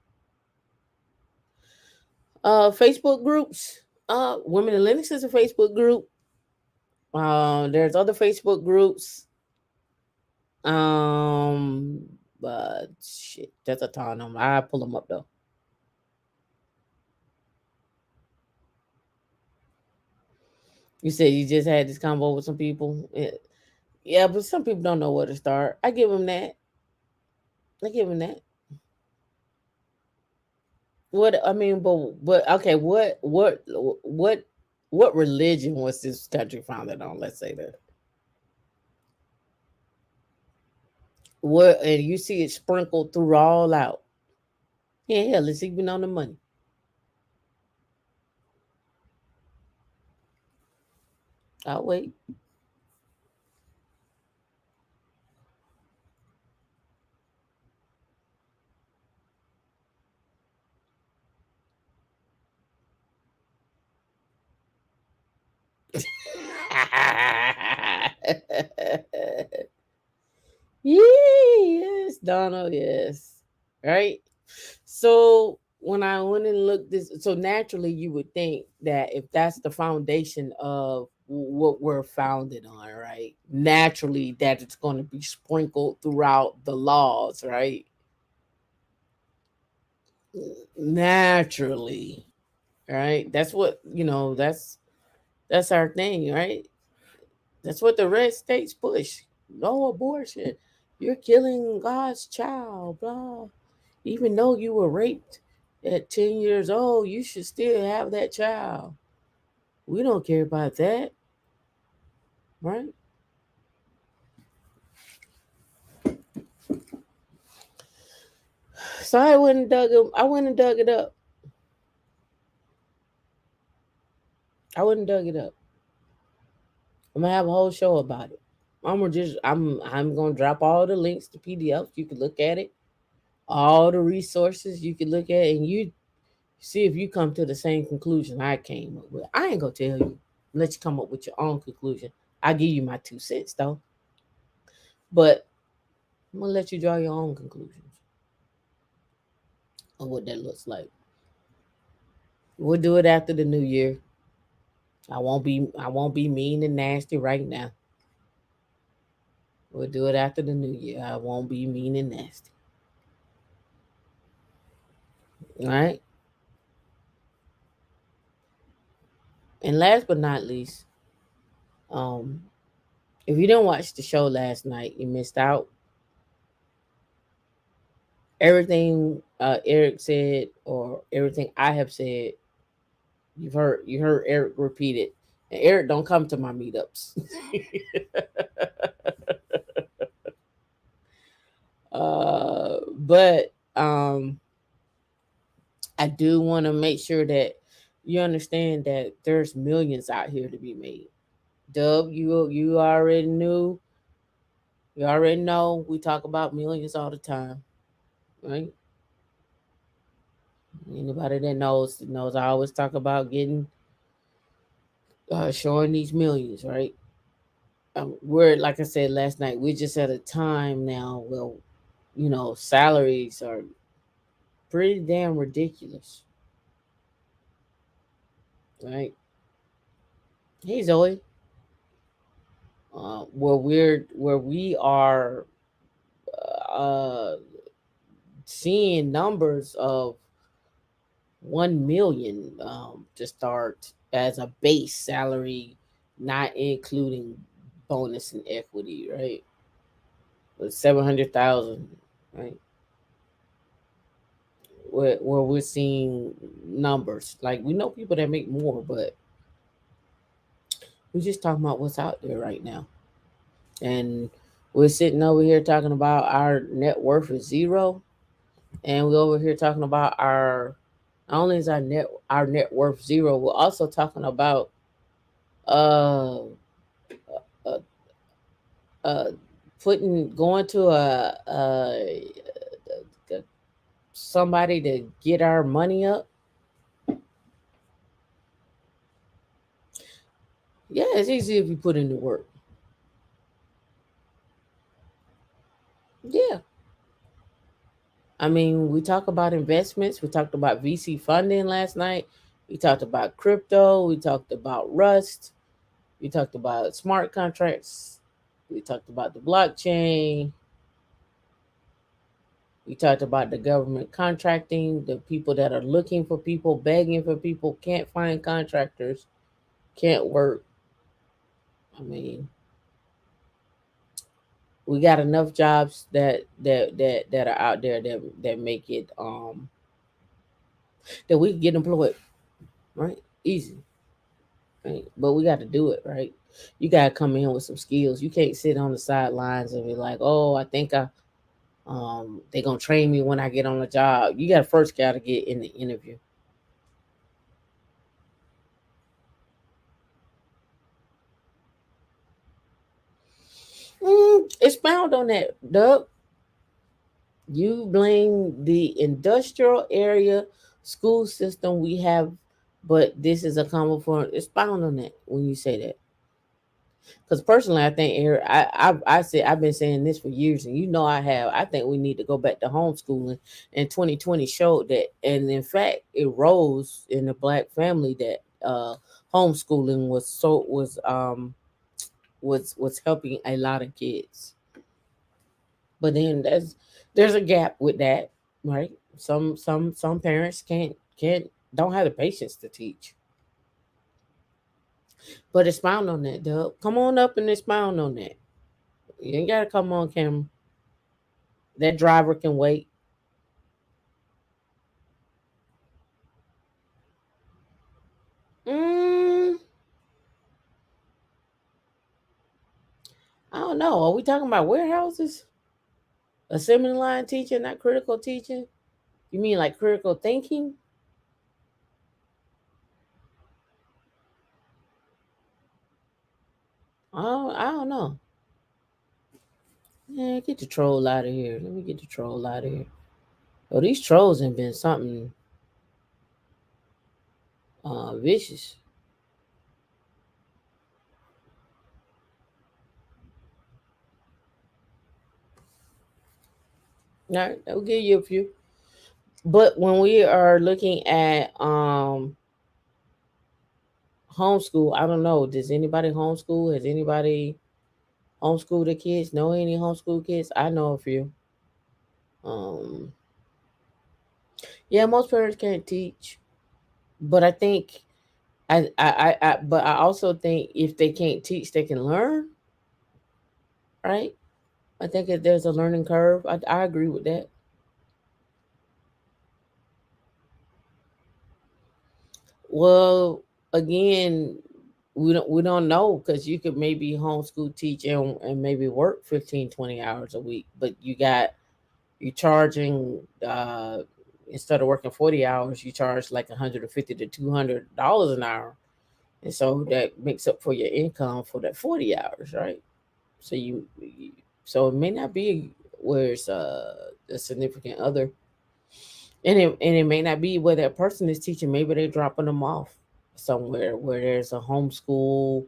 Facebook groups. Women in Linux is a Facebook group. There's other Facebook groups. Um, but shit, that's a ton of them. I pull them up though. You said you just had this convo with some people. Yeah, but some people don't know where to start. I give them that. I give them that. What I mean, but okay, what What religion was this country founded on? Let's say that. What, and you see it sprinkled through all out. Yeah, hell, it's even on the money. I'll wait. Yes, Donald, yes. Right? So when I went and looked this, so naturally you would think that if that's the foundation of what we're founded on, right? Naturally that it's going to be sprinkled throughout the laws, right? Naturally, right? That's what, that's our thing, right? That's what the red states push. No abortion. You're killing God's child, blah. Even though you were raped at 10 years old, you should still have that child. We don't care about that, right? So I went and dug it. I went and dug it up. I went and dug it up. I'm gonna have a whole show about it. I'm gonna drop all the links to PDFs. You can look at it. All the resources you can look at, and you see if you come to the same conclusion I came up with. I ain't gonna tell you. Let you come up with your own conclusion. I'll give you my 2 cents though. But I'm gonna let you draw your own conclusions of what that looks like. We'll do it after the new year. I won't be mean and nasty right now. We'll do it after the new year. I won't be mean and nasty. All right. And last but not least, um, if you didn't watch the show last night, you missed out. Everything Eric said or everything I have said, you heard Eric repeat it. And Eric don't come to my meetups. But I do want to make sure that you understand that there's millions out here to be made. Dub, you already knew. You already know we talk about millions all the time, right? Anybody that knows I always talk about getting showing these millions, right? We're like I said last night, we're just at a time now where salaries are pretty damn ridiculous, right? Hey Zoe, where we are uh, seeing numbers of 1 million to start as a base salary, not including bonus and equity, right? With 700,000, right? Where we're seeing numbers like we know people that make more, but we're just talking about what's out there right now, and we're sitting over here talking about our net worth is zero, and we're over here talking about our not only is our net worth zero, we're also talking about uh uh, uh putting going to somebody to get our money up. Yeah, it's easy if you put in the work. Yeah, I mean, we talk about investments. We talked about VC funding last night. We talked about crypto. We talked about Rust. We talked about smart contracts. We talked about the blockchain. We talked about the government contracting, the people that are looking for people, begging for people, can't find contractors, can't work. I mean, we got enough jobs that are out there that make it that we can get employed, right? Easy. right? But we got to do it, right? You got to come in with some skills. You can't sit on the sidelines and be like, "Oh, I think they gonna train me when I get on the job." You got to first got to get in the interview. Expound on that, Doug. You blame the industrial area school system we have, but this is a common form. Expound on that when you say that. Because personally, I think I say I've been saying this for years, and you know I have. I think we need to go back to homeschooling, and 2020 showed that. And in fact, it rose in the black family that homeschooling was helping a lot of kids. But then there's a gap with that, right? Some parents can't don't have the patience to teach. But expound on that, Doug. Come on up and expound on that. You ain't gotta come on camera. That driver can wait. Mm, I don't know. Are we talking about warehouses? Assembly line teaching, not critical teaching? You mean like critical thinking? I don't know. Yeah, get the troll out of here. Let me get the troll out of here. Oh, these trolls have been something vicious. All right, I'll give you a few. But when we are looking at homeschool, I don't know. Does anybody homeschool? Has anybody homeschool the kids? Know any homeschool kids? I know a few. Um, yeah, most parents can't teach, but I think but I also think if they can't teach, they can learn, right? I think if there's a learning curve. I agree with that. Well, again, we don't know because you could maybe homeschool teach and maybe work 15 20 hours a week, but you charging instead of working 40 hours, you charge like 150 to $200 an hour, and so that makes up for your income for that 40 hours, right? So so it may not be where it's a significant other, and it may not be where that person is teaching. Maybe they're dropping them off somewhere where there's a homeschool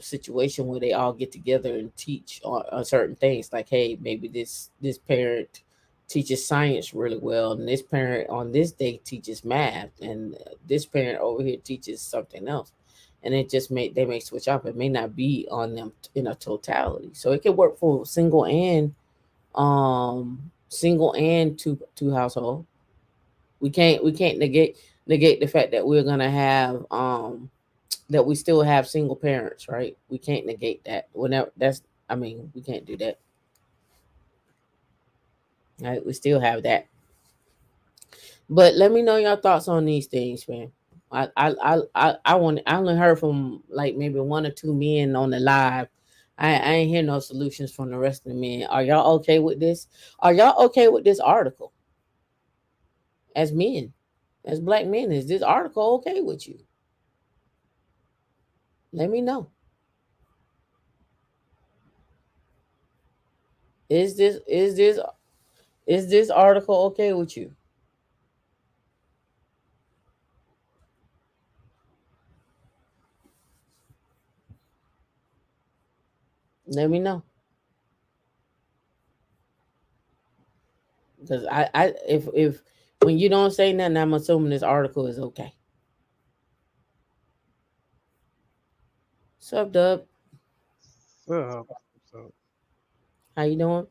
situation where they all get together and teach on certain things. Like, hey, maybe this parent teaches science really well, and this parent on this day teaches math, and this parent over here teaches something else, and it just may they may switch up. It may not be on them in a totality, so it can work for single and two household. We can't negate the fact that we're gonna have that we still have single parents, right? We can't negate that. Whenever that's I mean, we can't do that. Right? We still have that. But let me know your thoughts on these things, man. I only heard from like maybe one or two men on the live. I ain't hear no solutions from the rest of the men. Are y'all okay with this? Are y'all okay with this article as men? As black men, is this article okay with you? Let me know. Is this article okay with you? Let me know. Because if when you don't say nothing, I'm assuming this article is okay. What's up, Dub? So, so How you doing?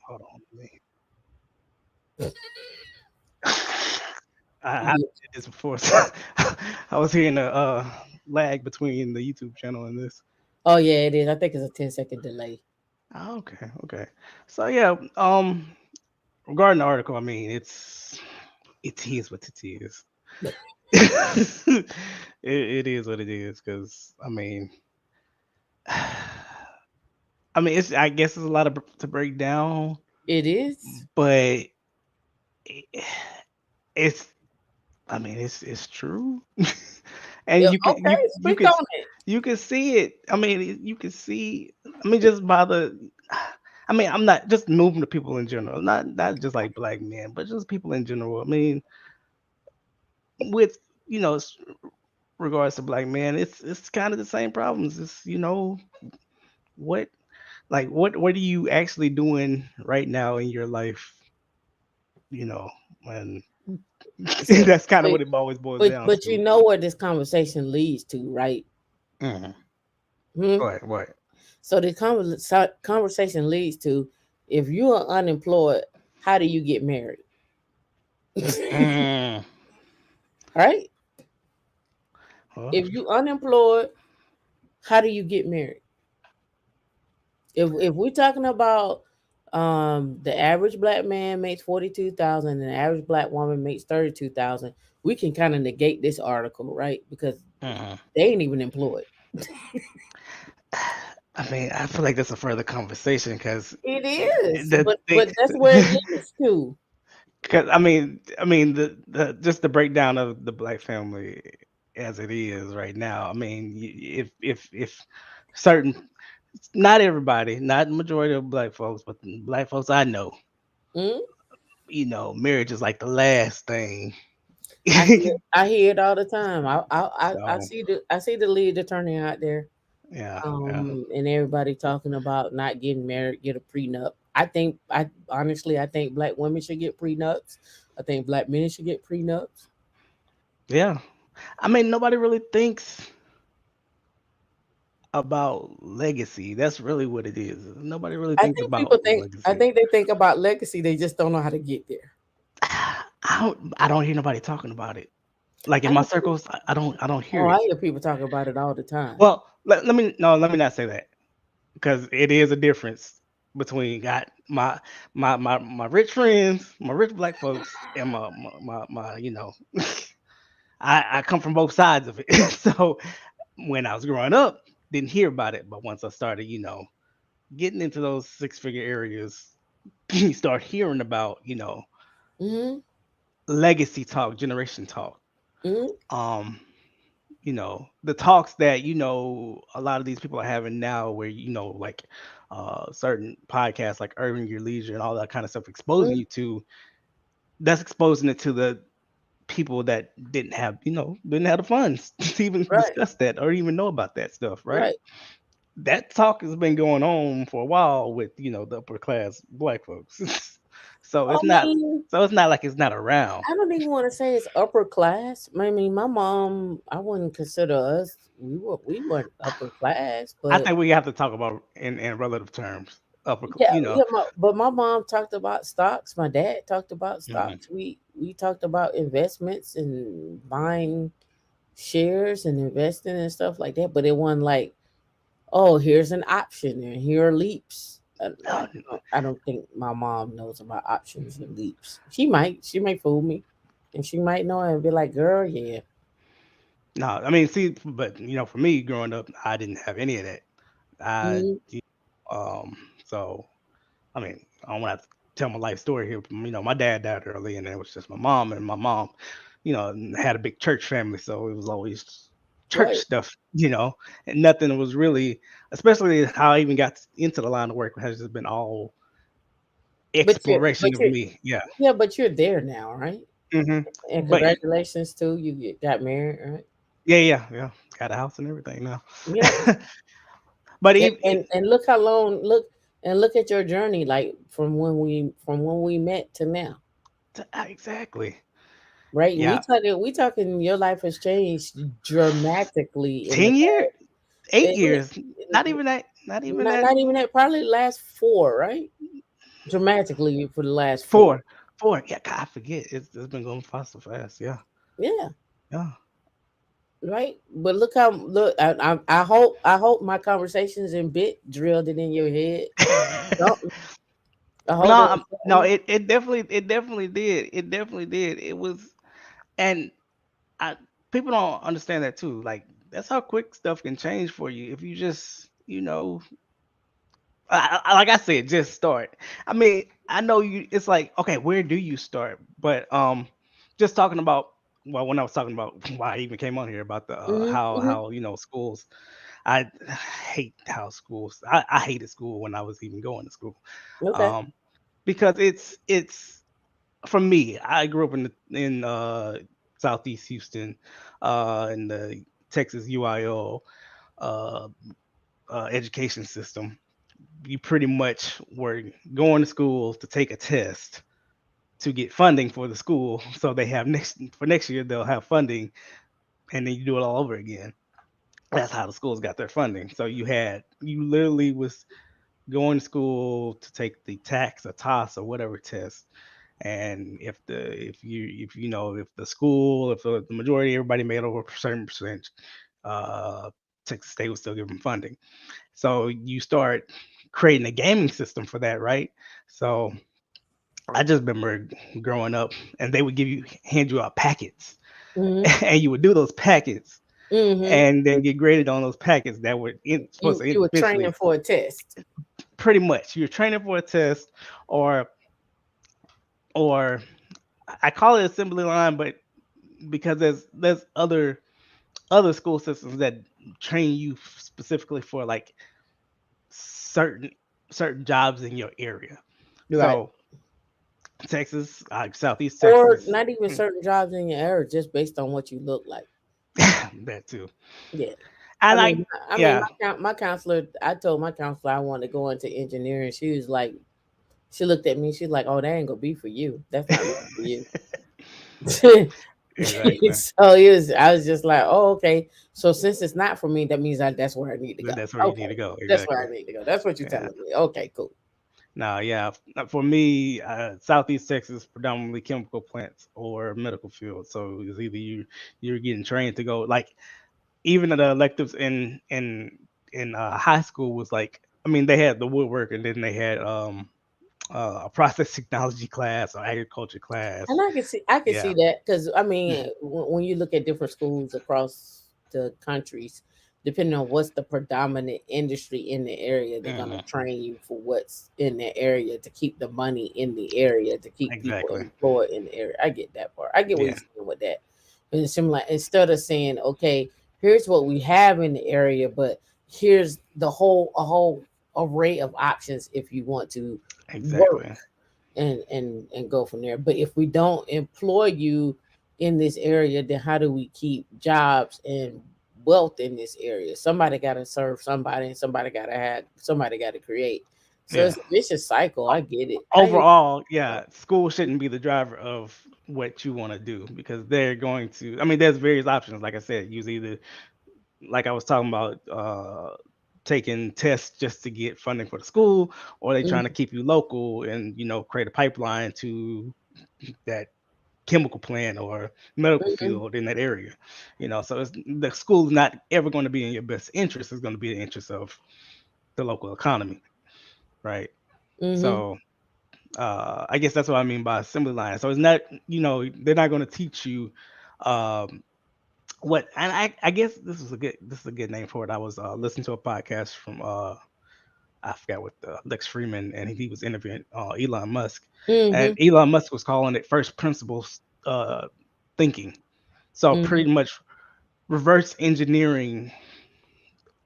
hold on. I Yeah. did this before. So I was hearing a lag between the YouTube channel and this. Oh yeah, it is. I think it's a 10-second delay. Oh, okay, okay. So yeah, regarding the article, I mean, it is what it is. It is what it is. Because I mean, it's I guess it's a lot of to break down, It is. but it- it's I mean, it's true, and Yeah, you could okay, you speak could on it. you could see it. I mean, you could see. I mean, just by the. I mean, I'm not just moving to people in general, not just like black men, but just people in general. I mean, with you know, regards to black men, it's kind of the same problems. It's what what are you actually doing right now in your life? You know, and So, that's kind of but what it always boils but down but you to. know where this conversation leads to, right? Hmm. Hmm? What? So the conversation leads to, if you are unemployed, how do you get married? Mm. Right? Well, If you unemployed, how do you get married? If we're talking about the average black man makes 42,000 and the average black woman makes 32,000, we can kind of negate this article, right? Because mhm. they ain't even employed. I mean, I feel like that's a further conversation because It is, the thing, but that's where it leads to. cause I mean the just the breakdown of the black family as it is right now. I mean, if certain, not everybody, not the majority of black folks, but the black folks I know, Mm? marriage is like the last thing. I hear it all the time. I So see the lead attorney out there, yeah, yeah, and everybody talking about not getting married, get a prenup. I honestly I think black women should get prenups. I think black men should get prenups. yeah. I mean, nobody really thinks about legacy. That's really what it is. Nobody really thinks about I legacy. think they think about legacy. They just don't know how to get there. I don't hear nobody talking about it. Like I in my hear, circles, I don't hear oh, I it. hear people talking about it all the time. Well, let me no, let me not say that because it is a difference between got my rich friends, my rich black folks, and my I come from both sides of it. So when I was growing up, didn't hear about it, but once I started, getting into those six figure areas, you start hearing about, Hmm. legacy talk, generation talk. Hmm. Um, the talks that, a lot of these people are having now where, like certain podcasts like Urban Your Leisure and all that kind of stuff exposing Hmm. you to, that's exposing it to the people that didn't have the funds to even Right. discuss that or even know about that stuff, right? Right. That talk has been going on for a while with the upper class black folks. so I it's not mean, so it's not like it's not around. I don't even want to say it's upper class. I mean, my mom, I wouldn't consider us. We weren't upper class, I but think we have to talk about in relative terms. yeah, yeah. But my mom talked about stocks. My dad talked about Mhm. stocks. We talked about investments and buying shares and investing and stuff like that. But it wasn't like, oh, here's an option and here are leaps. No, I don't think my mom knows about options and leaps. She might fool me, and she might know and be like, "Girl, yeah." no, I mean, see, but for me growing up, I didn't have any of that. I, Mm, so I mean, I don't want to tell my life story here. But, my dad died early, and it was just my mom, and my mom, had a big church family, so it was always church right. stuff, and nothing was really, especially how I even got into the line of work, has just been all But you're, exploration but of you're, me. Yeah. yeah, but you're there now, right? Hmm. And But congratulations too. Got married, right? yeah, yeah, yeah, got a house and everything now. Yeah. But And look how long look at your journey, like from when we met to now, exactly, right? yeah, We talking. Your life has changed dramatically in the 10 years, eight it, years, not even that, not even that. not even that. Probably the last four, right? Dramatically for the last four. Four, four. Yeah, God, I forget. It's been going fast so fast. Yeah, Yeah, yeah. right. But look. I hope my conversations in bit drilled it in your head. Don't I No, hope there was no. something. It definitely did. It definitely did. It was, and I people don't understand that too. Like that's how quick stuff can change for you if you just, like I said, just start. I mean, I know you. It's like, okay, where do you start? But just talking about, well, when I was talking about why I even came on here about the Mm-hmm, mm-hmm. how schools. I hate how schools. I hated school when I was even going to school, Okay. um, because it's for me. I grew up in Southeast Houston, in the Texas UIO uh, education system. You pretty much were going to school to take a test to get funding for the school. So they have next year they'll have funding, and then you do it all over again. That's how the schools got their funding. So you literally was going to school to take the tax or TOS or whatever test. And if the school, if the majority everybody made over a certain percentage, uh Texas State would still give them funding. So you start creating a gaming system for that, right? So I just remember growing up, and they would hand you out packets, Mm-hmm. and you would do those packets, Mm-hmm. and then get graded on those packets that were supposed to You were training eventually, for a test. pretty much, you're training for a test, or or I call it assembly line, but because there's other school systems that train you specifically for like certain certain jobs in your area. Right. So Texas, Southeast Or Texas, not even certain jobs in your area, just based on what you look like. that too. Yeah. And I mean, yeah, my counselor. I told my counselor I wanted to go into engineering. She was like, she looked at me. She's like, "Oh, that ain't gonna be for you. That's not really for you." So exactly. it was. I was just like, "Oh, okay. So since it's not for me, that means that's where I need to go. That's where you need Okay, to go. that's where Exactly. I need to go. That's what you're Yeah. telling me. Okay, cool. Now, yeah, for me, Southeast Texas predominantly chemical plants or medical field. So it's either you're getting trained to go like even the electives in high school was like, I mean, they had the woodwork, and then they had a process technology class or agriculture And class. I can Yeah. see that because I mean, Mhm. when you look at different schools across the countries, depending on what's the predominant industry in the area, they're gonna Mhm. train you for what's in the area to keep the money in the area to keep people Exactly. employed in the area. I get that part. I get what you're Yeah. saying with that. But it's similar. Instead of saying, okay, here's what we have in the area, but here's a whole array of options if you want to work Exactly. and go from there. But if we don't employ you in this area, then how do we keep jobs and wealth in this area? Somebody got to serve somebody, and somebody got to create. So Yeah. it's a vicious cycle. I get it. Overall, yeah, school shouldn't be the driver of what you want to do because they're going to. I mean, there's various options. Like I said, use either like I was talking about, taking tests just to get funding for the school, or they trying to Mhm, keep you local and create a pipeline to that chemical plant or medical mhm, field in that area. So the school's not ever going to be in your best interest. It's going to be the interest of the local economy, right? mhm. So I guess that's what I mean by assembly line. So it's not, they're not going to teach you um, what, and I guess this is a good name for it. I was listening to a podcast from I forgot what Lex Freeman, and he was interviewing Elon Musk, and Mhm, Elon Musk was calling it first principles thinking. So mhm, pretty much reverse engineering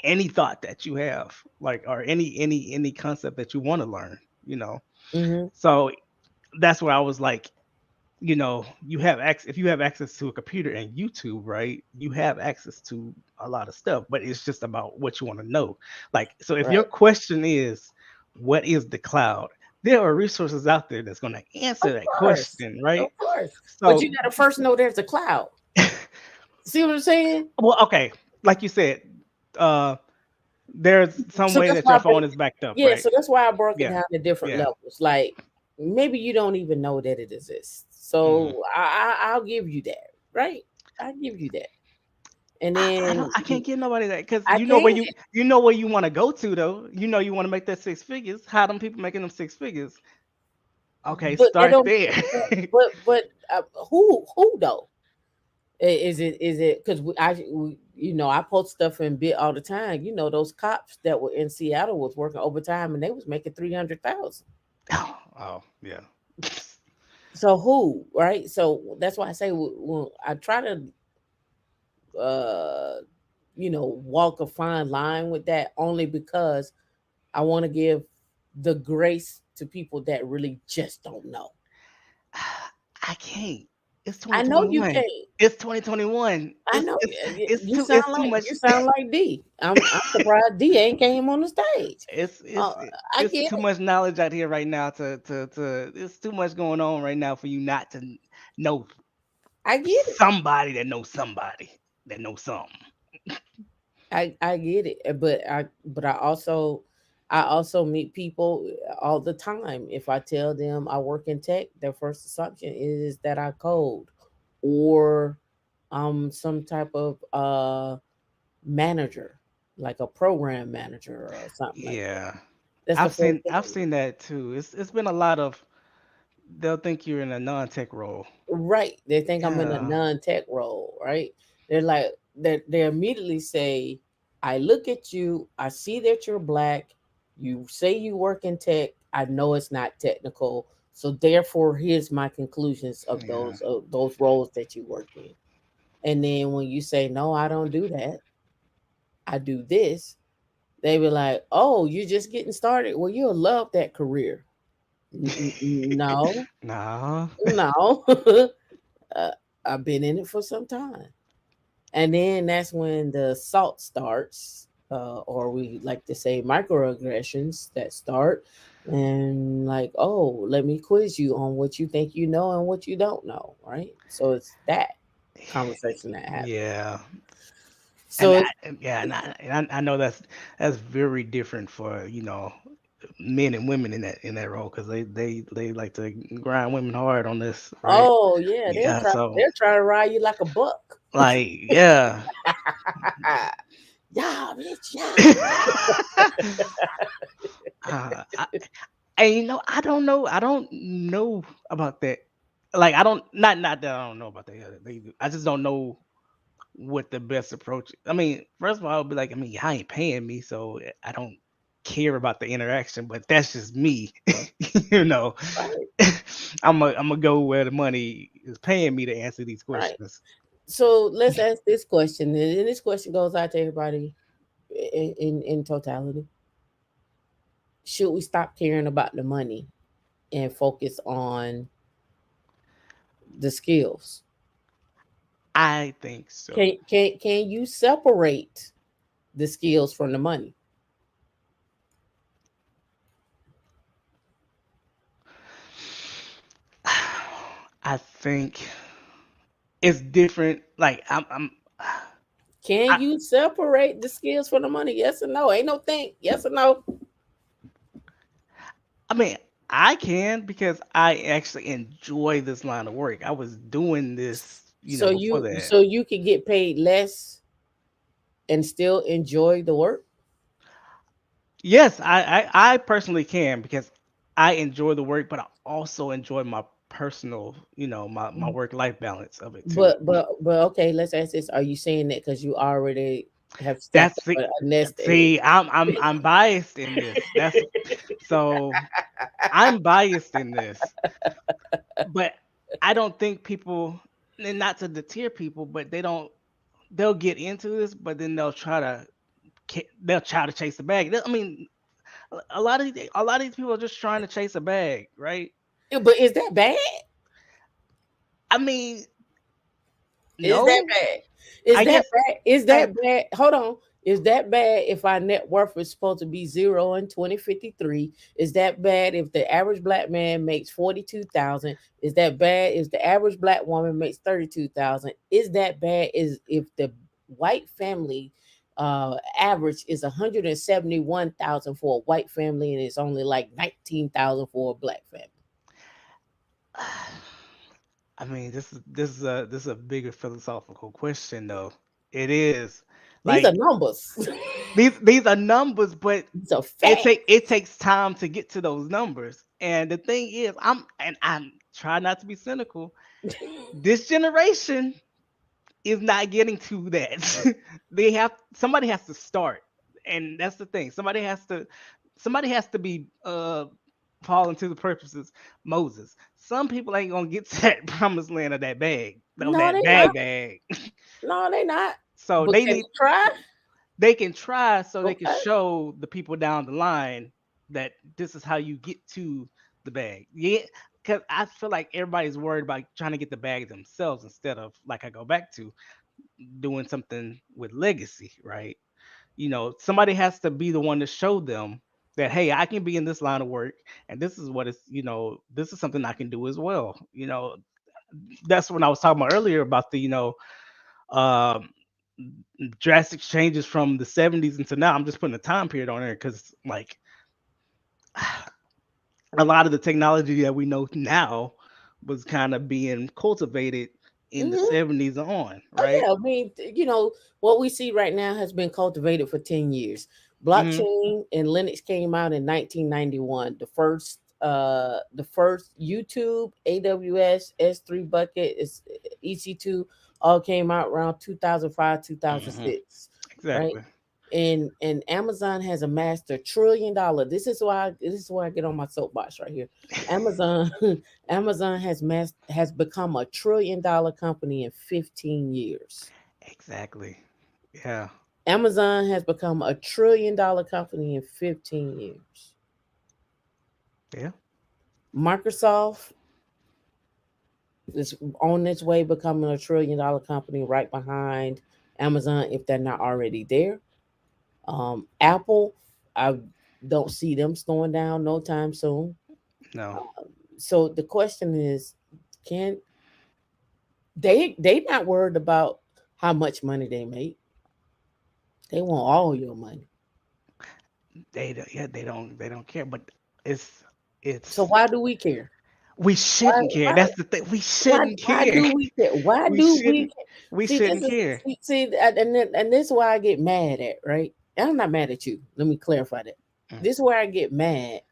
any thought that you have, like, or any concept that you want to learn. mhm. So that's where I was like, you have access. If you have access to a computer and YouTube, right, you have access to a lot of stuff, but it's just about what you want to know. Like, so if your Right. question is what is the cloud, there are resources out there that's going to Of answer that course. question, right? Of course. But you So got to first know there's a cloud. See what I'm saying? well, okay, like you said, uh there's some So way that's that why your I phone broke. is backed up, Yeah. right? So that's why I broke it Yeah. down to different Yeah. levels. Like maybe you don't even know that it exists. Mhm. So I'll give you that. Right. I give you that. And I then I can't give nobody that because I you know where can. you want to go to though. You want to make that six figures. How them people making them six figures? Okay, But that start don't. there. But who though? Is it because I post stuff in Bit all the time. Those cops that were in Seattle was working overtime and they was making 300,000. Oh, yeah. So who, right? So that's why I say when I try to uh walk a fine line with that, only because I want to give the grace to people that really just don't know. I can't. It's I know you 2021. can't. It's 2021. I know you sound It's too like much. you sound like D. I'm surprised D ain't came on the stage. Uh, I It's get too it. much knowledge out here right now to it's too much going on right now for you not to know I get it. somebody that knows somebody that knows something. I get it. But I also meet people all the time. If I tell them I work in tech, their first assumption is that I code, or some type of manager, like a program manager or something like that. Yeah. That's the first I've thing. seen that too. It's been a lot of they'll think you're in a non-tech role. Right. They think I'm in a Yeah. non-tech role, right? They're like they immediately say, I look at you, I see that you're black, you say you work in tech, I know it's not technical. So therefore here's my conclusions Yeah. of those roles that you work in. And then when you say, no, I don't do that, I do this, they be like, oh, you're just getting started. Well, you'll love that career. No, No. no. uh, I've been in it for some time. And then that's when the salt starts, or we like to say microaggressions that start. And like, oh, let me quiz you on what you think you know and what you don't know, right? So it's that conversation that happens. Yeah. So it's Yeah, I know that's very different for men and women in that role because they like to grind women hard on this, right? oh yeah, they'll Yeah, try so they'll try to ride you like a buck. like yeah. Yeah, bitch, yeah. I, and I don't know about that. Like I don't not that I don't know about that. Yeah, I just don't know what the best approach. I mean, first of all, I'll be like, I mean, y'all ain't paying me, so I don't care about the interaction. But that's just me, you know. Right, I'm gonna go where the money is paying me to answer these right. questions. So let's ask this question, and this question goes out to everybody in totality. Should we stop caring about the money and focus on the skills? I think so. Can you separate the skills from the money? I think it's different. Like Can I, you separate the skills from the money? Yes or no? Ain't no think. Yes or no? I mean, I can because I actually enjoy this line of work. I was doing this, So before you that. so you can get paid less and still enjoy the work. Yes, I personally can because I enjoy the work, but I also enjoy my personal, my work life balance of it too. But okay, let's ask this: are you saying that because you already have stepped That's up a nest egg? see, I'm biased in this. That's so I'm biased in this, but I don't think people, and not to deter people, but they'll get into this, but then they'll try to chase the bag. I mean, a lot of these people are just trying to chase a bag, right? Yeah, but is that bad? I mean, Is that no, bad? Is I that guess bad? Is I that bad? Hold on. Is that bad if our net worth is supposed to be zero in 2053? Is that bad if the average black man makes 42,000? Is that bad if the average black woman makes 32,000? Is that bad is if the white family average is 171,000 for a white family and it's only like 19,000 for a black family? I mean, this is a bigger philosophical question though. It is These are like numbers. these are numbers, but These are facts. it takes time to get to those numbers. And the thing is, I'm trying not to be cynical. This generation, is not getting to that. Somebody has to start, and that's the thing. Somebody has to be fall into the purposes. Moses. Some people ain't gonna get to that promised land of that bag, of No, that they not. bag. No, they not. So But they can need they try? they can try so they can Okay. show the people down the line that this is how you get to the bag. Yeah, because I feel like everybody's worried about trying to get the bag themselves instead of, like I go back to, doing something with legacy, right? Somebody has to be the one to show them that, hey, I can be in this line of work, and this is what this is something I can do as well. That's when I was talking about earlier about the um drastic changes from the 70s into now. I'm just putting a time period on there because, like, a lot of the technology that we know now was kind of being cultivated in the Hmm. 70s on, Oh right? yeah, I mean, what we see right now has been cultivated for 10 years. Hmm. Blockchain and Linux came out in 1991. The first YouTube, AWS, S3 bucket, is EC2, all came out around 2005, Hmm. 2006, right? Exactly. And Amazon has amassed $1 trillion. This is why I get on my soapbox right here. Amazon Amazon has become $1 trillion company in 15 years. Exactly. Yeah. Amazon has become $1 trillion company in 15 years. Yeah. Microsoft is on its way becoming $1 trillion company right behind Amazon if they're not already there. Apple, I don't see them slowing down no time soon. No. So the question is, can they not worried about how much money they make? They want all your money. They don't, yeah, they don't care, but it's So it's why do we care? we Why shouldn't care. why That's the thing. We why shouldn't why care. do we care? Why We do we shouldn't care? we See, this shouldn't is care. and this is why I get mad at, right? And I'm not mad at you. Let me clarify that. Mm. This is where I get mad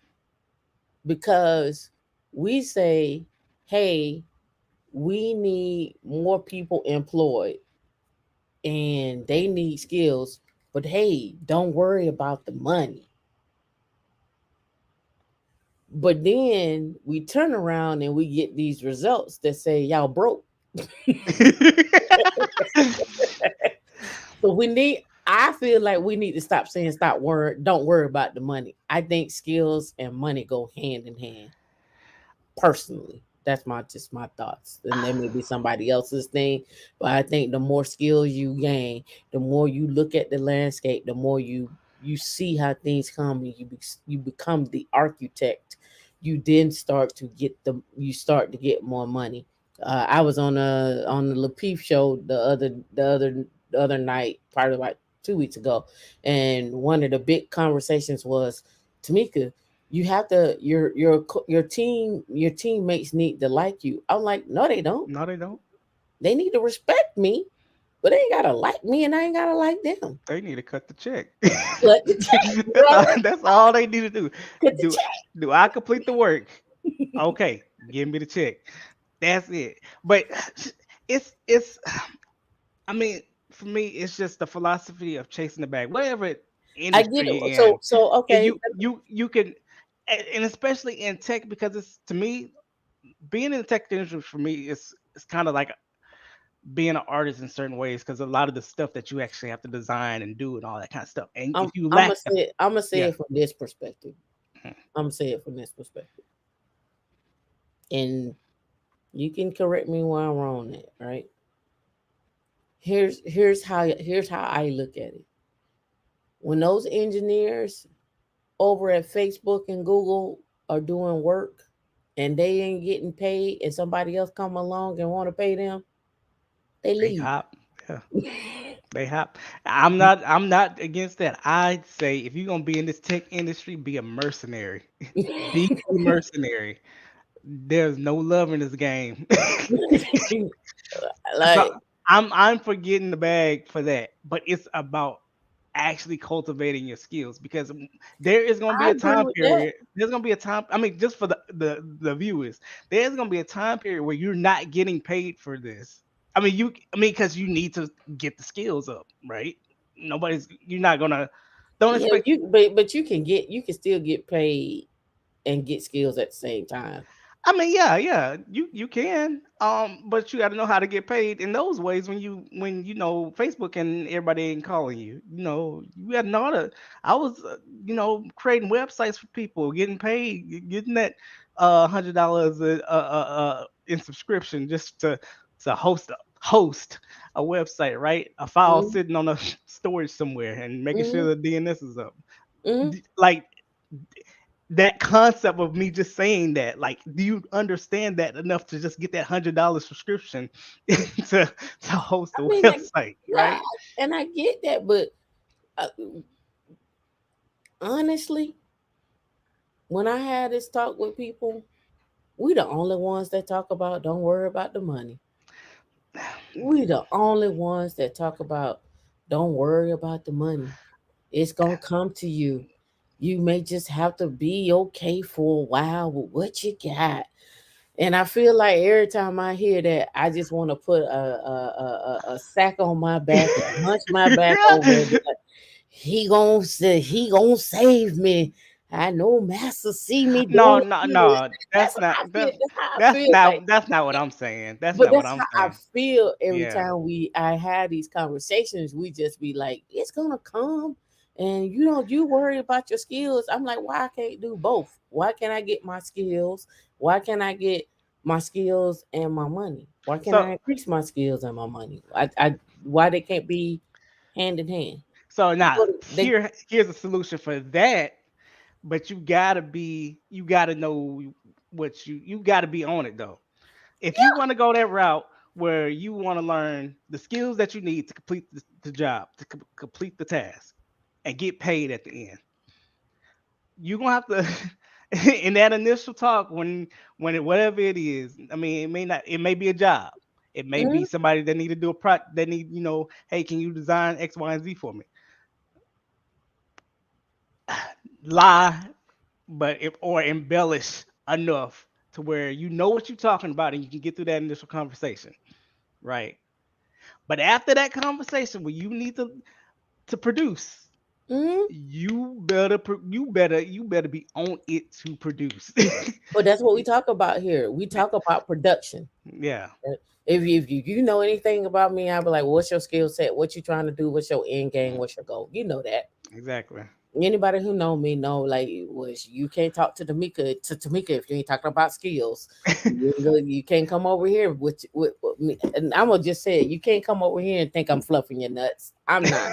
because we say, hey, we need more people employed and they need skills, but hey, don't worry about the money. But then we turn around and we get these results that say y'all broke. So I feel like we need to stop saying don't worry about the money. I think skills and money go hand in hand. Personally, that's my thoughts. And there may be somebody else's thing, but I think the more skills you gain, the more you look at the landscape, the more you see how things come, and you become the architect. You start to get more money. I was on the Lapeef show the other night, probably about 2 weeks ago, and one of the big conversations was, Tamika, you have to your teammates need to like you. I'm like, no, they don't. No, they don't. They need to respect me, but they ain't gotta like me, and I ain't gotta like them. They need to cut the check. Cut the check, That's all. brother. That's all they need to do. Cut the Do do I complete the work? Okay, give me the check. That's it. But it's. I mean, for me, it's just the philosophy of chasing the bag. Whatever I get industry it. you're in, So and okay. you can, and especially in tech, because it's, to me, being in the tech industry for me is it's kind of like being an artist in certain ways, because a lot of the stuff that you actually have to design and do and all that kind of stuff, and if you I'm lack gonna the, say I'm gonna say yeah. it from this perspective. Mhm. I'm gonna say it from this perspective, and you can correct me where I'm wrong at. Right? Here's how I look at it. When those engineers over at Facebook and Google are doing work and they ain't getting paid, and somebody else come along and want to pay them, they They leave. hop, yeah, they hop. I'm not against that. I'd say if you're gonna be in this tech industry, be a mercenary. Be a mercenary. There's no love in this game. So Like, I'm forgetting the bag for that, but it's about actually cultivating your skills, because there is going to be I a agree time with that. period. There's going to be a time. I mean, just for the viewers, there's going to be a time period where you're not getting paid for this. I mean, because you need to get the skills up, right? You're not gonna, don't Yeah, expect. but you can still get paid and get skills at the same time. I mean, yeah, yeah, you can, but you got to know how to get paid in those ways when you know Facebook and everybody ain't calling you. You know, you got to know how to. I was, creating websites for people, getting paid, getting that $100 in subscription just to host a website, right? A file Mm-hmm. sitting on a storage somewhere and making sure Mm-hmm. the DNS is up. Mm-hmm. Like that concept of me just saying that, like, do you understand that enough to just get that $100 subscription to host I a mean, like, website, yeah, right? and I get that, but uh, honestly, when I had this talk with people, we the only ones that talk about don't worry about the money. We the only ones that talk about don't worry about the money. It's gonna come to you. You may just have to be okay for a while with what you got. And I feel like every time I hear that, I just want to put a sack on my back and hunch my back over and be like, he gonna save me. I know Master see me No, doing no, this. no. That's That's what not I feel. that's That's how I that's feel. Like, not what I'm saying. That's but not what that's I'm how I saying. feel every Yeah, time I had these conversations. We just be like, it's gonna come, and you worry about your skills. I'm like, why I can't do both? Why can't I get my skills? Why can't I get my skills and my money? Why can't so I increase my skills and my money? I why they can't be hand in hand? now What they here's a solution for that. But you gotta know you gotta be on it though. If you want to go that route where you want to learn the skills that you need to complete the job, to complete the task, and get paid at the end, you're gonna have to in that initial talk whatever it is. I mean, it may be a job. It may be Mhm. somebody that need to do a that need, hey, can you design X, Y, and Z for me? Lie, but if or embellish enough to where you know what you're talking about and you can get through that initial conversation, right? But after that conversation where you need to produce, Mhm. you better be on it to produce. But that's what we talk about here. We talk about production. Yeah, If you know anything about me, I'll be like, what's your skill set? What you trying to do? What's your end game? What's your goal? You know that. exactly. Anybody who know me know, like, was you can't talk to Tamika if you ain't talking about skills. You can't come over here with me, and I'm gonna just say it. You can't come over here and think I'm fluffing your nuts. I'm not.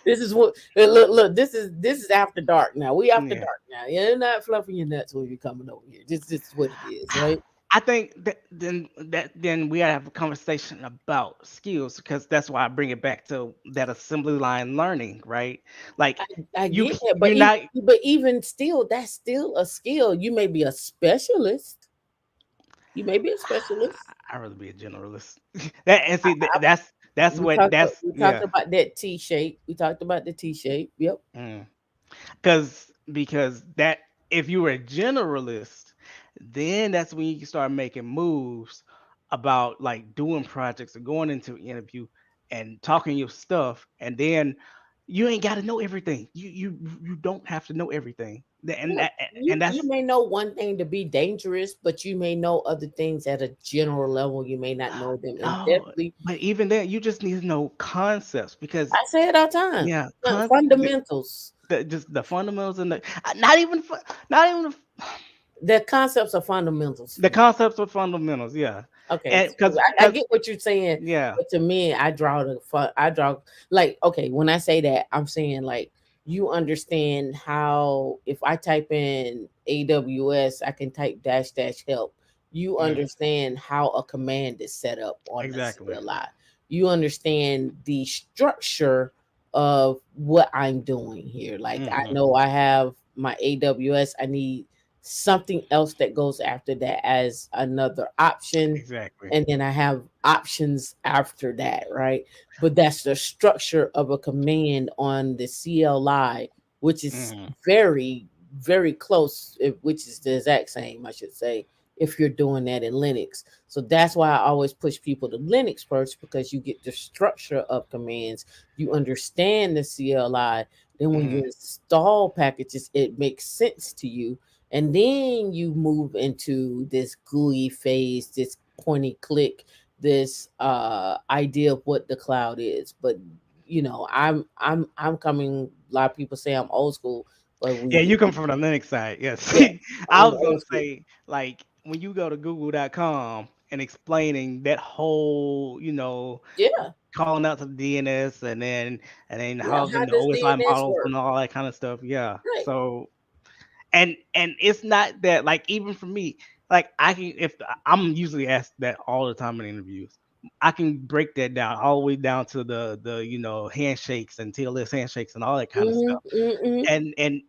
This is what look. This is after dark now. We after Yeah. dark now. You're not fluffing your nuts when you're coming over here. This is what it is, right? I think then we gotta have a conversation about skills because that's why I bring it back to that assembly line learning, right? Like I you get that, you're not. but even still, that's still a skill. You may be a specialist. You may be a specialist. I'd rather be a generalist. That and see that's We what talked that's we talked yeah. about that T shape. We talked about the T shape. Yep. Mm. Because that if you were a generalist, then that's when you can start making moves about like doing projects or going into an interview and talking your stuff, and then you ain't got to know everything. You don't have to know everything. Yeah. And You that's may know one thing to be dangerous, but you may know other things at a general level. You may not know them in no, depthly. but even then, you just need to know concepts because I say it all the time. yeah, Fundamentals. just the fundamentals and the not even not even The concepts are fundamentals for the me. concepts of fundamentals. Yeah, Okay, and so I because get what you're saying, yeah, but to me, I draw the fun. I draw like, okay, when I say that, I'm saying like, you understand how if I type in AWS, I can type dash dash help. You mm, understand how a command is set up on the exactly. CLI. You understand the structure of what I'm doing here. Like, I Hmm. know I have my AWS. I need something else that goes after that as another option, Exactly. and then I have options after that, right? But that's the structure of a command on the CLI, which is Hmm. very close, which is the exact same, I should say, if you're doing that in Linux. So that's why I always push people to Linux first, because you get the structure of commands, you understand the CLI. Then when you Mhm. install packages, it makes sense to you. And then you move into this GUI phase, this pointy click, this idea of what the cloud is. But I'm coming. A lot of people say I'm old school, but Yeah, we you come from the Linux side. Yes. yeah, I I'm was gonna old school. say, like, when you go to google.com and explaining that whole, Yeah, calling out to the DNS, and then yeah. housing How the does OSI DNS models work? and all that kind of stuff. Yeah. Right. So, and it's not that, like, even for me, like, I can, if I'm usually asked that all the time in interviews, I can break that down all the way down to the handshakes and TLS handshakes and all that kind of stuff. Mm-hmm. And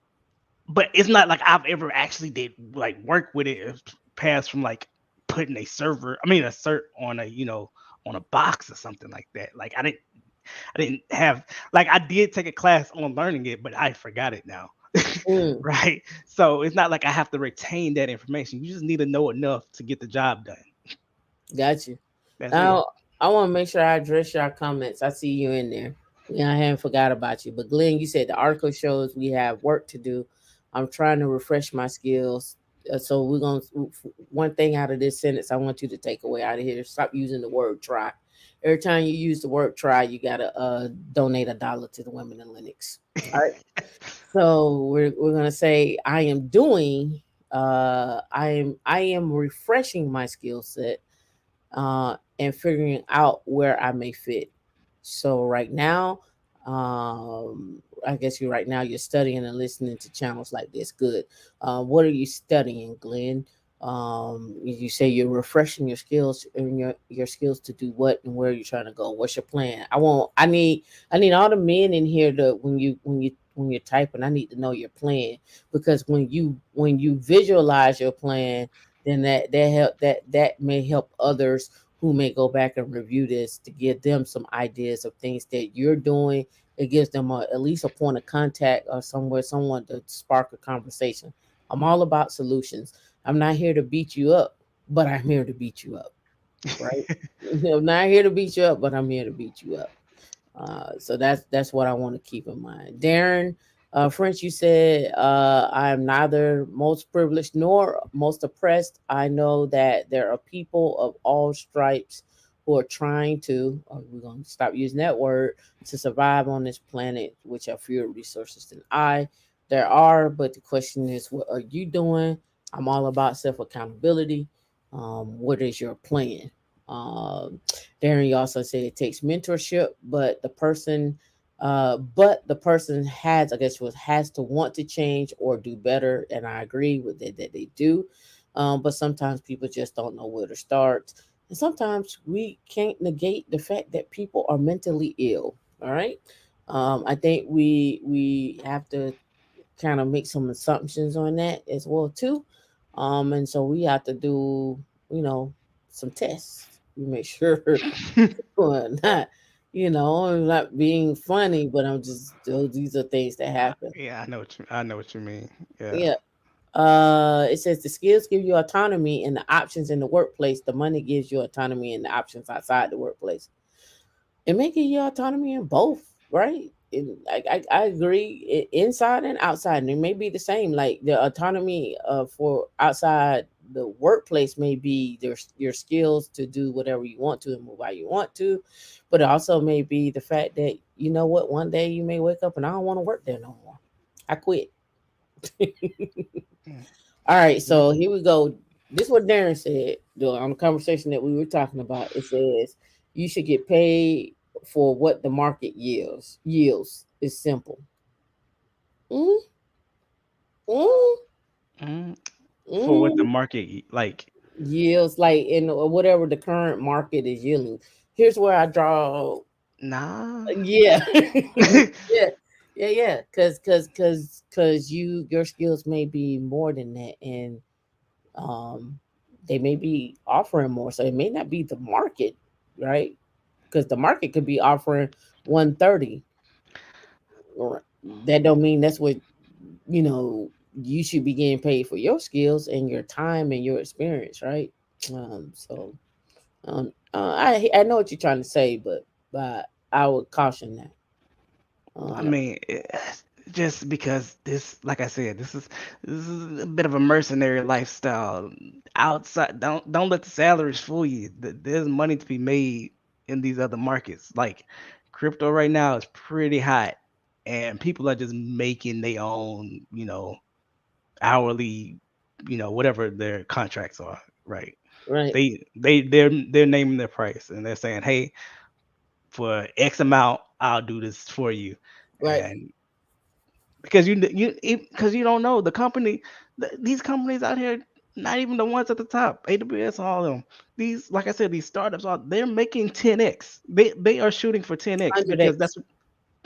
but it's not like I've ever actually did like work with it, past from like putting a cert on on a box or something like that. Like, I didn't have, like, I did take a class on learning it, but I forgot it now. Mm, Right? So it's not like I have to retain that information. You just need to know enough to get the job done. got you. That's it. Now, I want to make sure I address your comments. I see you in there. Yeah, I haven't forgot about you. But Glenn, you said the article shows we have work to do. I'm trying to refresh my skills. So we're going to, one thing out of this sentence I want you to take away out of here: stop using the word try. Every time you use the word try, you got to donate $1 to the women in Linux. All right. So we're gonna say I am doing I am refreshing my skill set and figuring out where I may fit. So right now, I guess right now you're studying and listening to channels like this. Good. What are you studying, Glenn? You say you're refreshing your skills and your skills to do what and where you're trying to go. What's your plan? I need all the men in here to when you're typing. I need to know your plan, because when you visualize your plan, then that may help others who may go back and review this, to give them some ideas of things that you're doing. It gives them at least a point of contact or somewhere, someone to spark a conversation. I'm all about solutions. I'm not here to beat you up, but I'm here to beat you up, right? I'm not here to beat you up, but I'm here to beat you up. So that's what I want to keep in mind. Darren, French, you said I am neither most privileged nor most oppressed. I know that there are people of all stripes who are trying to, we're going to stop using that word, to survive on this planet, which have fewer resources than I. There are, but the question is, what are you doing? I'm all about self accountability. What is your plan? Um, Darren, you also said it takes mentorship, but the person has, I guess, has to want to change or do better, and I agree with that they do. But sometimes people just don't know where to start, and sometimes we can't negate the fact that people are mentally ill. All right, I think we have to kind of make some assumptions on that as well too, and so we have to do, you know, some tests. We make sure well, not, I'm not being funny, but I'm just, these are things that happen. Yeah, I know what you mean. Yeah. Yeah. It says the skills give you autonomy and the options in the workplace. The money gives you autonomy and the options outside the workplace. It may give you autonomy in both, right? I agree, inside and outside, and it may be the same. Like the autonomy for outside the workplace may be your skills to do whatever you want to and move how you want to, but it also may be the fact that, you know what, one day you may wake up and I don't want to work there no more. I quit. Mm. All right, Yeah. so here we go. This is what Darren said on the conversation that we were talking about. It says you should get paid for what the market yields. Yields is simple. Mm, mm, Mm. For what the mm. market like. Yields like in whatever the current market is yielding. Here's where I draw. Nah. Yeah, yeah, yeah. Because your skills may be more than that, and um they may be offering more, so it may not be the market, right? Because the market could be offering 130, or that don't mean that's what, you know you should be getting paid for your skills and your time and your experience, right? So I know what you're trying to say, but I would caution that. I Um, mean, just because this, like I said, this is a bit of a mercenary lifestyle. Outside, don't let the salaries fool you. There's money to be made in these other markets. Like crypto right now is pretty hot, and people are just making their own, hourly, whatever their contracts are. Right? right, They're naming their price, and they're saying, hey, for X amount, I'll do this for you. right. And because you don't know the company, these companies out here, not even the ones at the top, AWS, all of them. These, like I said, these startups are they're making 10x. They are shooting for 10x Hundred because X, that's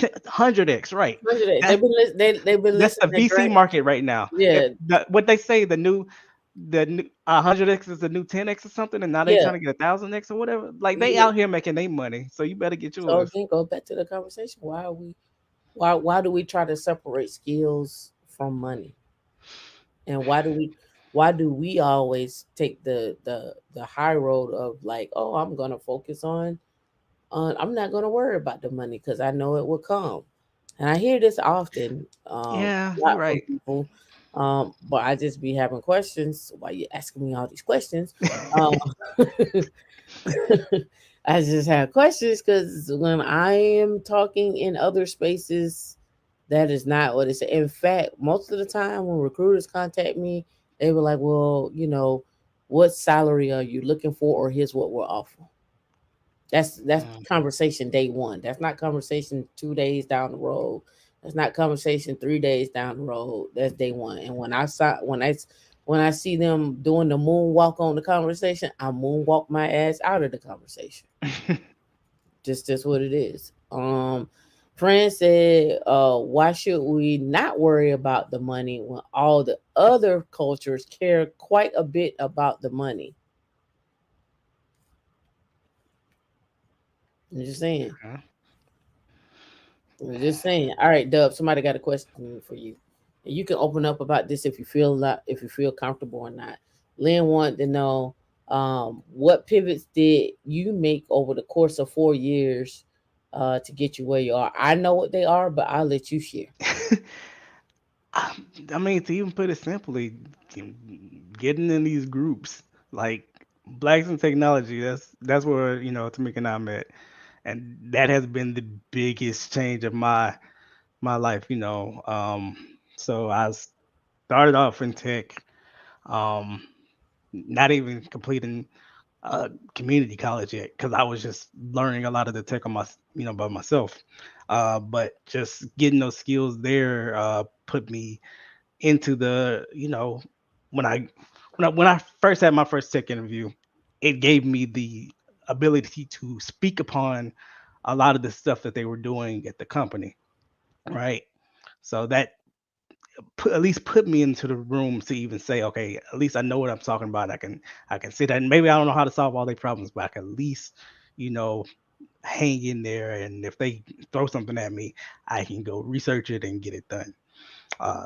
100x, right? 100X. That's They've been that's the listening to VC Grant. market right now. Yeah, What they say the new 100x is the new 10x or something, and now they yeah. trying to get 1,000x or whatever. Like they Yeah. out here making their money, so you better get So yours. again, go back to the conversation. Why do we try to separate skills from money? And why do we always take the high road of like, oh, I'm gonna focus on I'm not gonna worry about the money because I know it will come. And I hear this often, Yeah, you're not from right. people, but I just be having questions. Why you asking me all these questions? Um, I just have questions because when I am talking in other spaces, that is not what it's. In fact, most of the time when recruiters contact me, they were like, "Well, what salary are you looking for?" Or here's what we're offering. That's Mm. conversation day one. That's not conversation 2 days down the road. That's not conversation 3 days down the road. That's day one. And when I see them doing the moonwalk on the conversation, I moonwalk my ass out of the conversation. Just what it is. Fran said, why should we not worry about the money when all the other cultures care quite a bit about the money? I'm just saying. Okay. I'm just saying. All right, Dub. Somebody got a question for you. And you can open up about this if you feel comfortable or not. Lynn wanted to know, what pivots did you make over the course of 4 years, to get you where you are? I know what they are, but I'll let you share. I mean, to even put it simply, getting in these groups like Blacks in Technology, that's where Tamika and I met, and that has been the biggest change of my life. So I started off in tech, um, not even completing community college yet because I was just learning a lot of the tech on by myself. But just getting those skills there put me into the when I when I first had my first tech interview, it gave me the ability to speak upon a lot of the stuff that they were doing at the company, right? So that at least put me into the room to even say, okay, at least I know what I'm talking about. I can see that, and maybe I don't know how to solve all their problems, but I can at least you know hang in there, and if they throw something at me, I can go research it and get it done.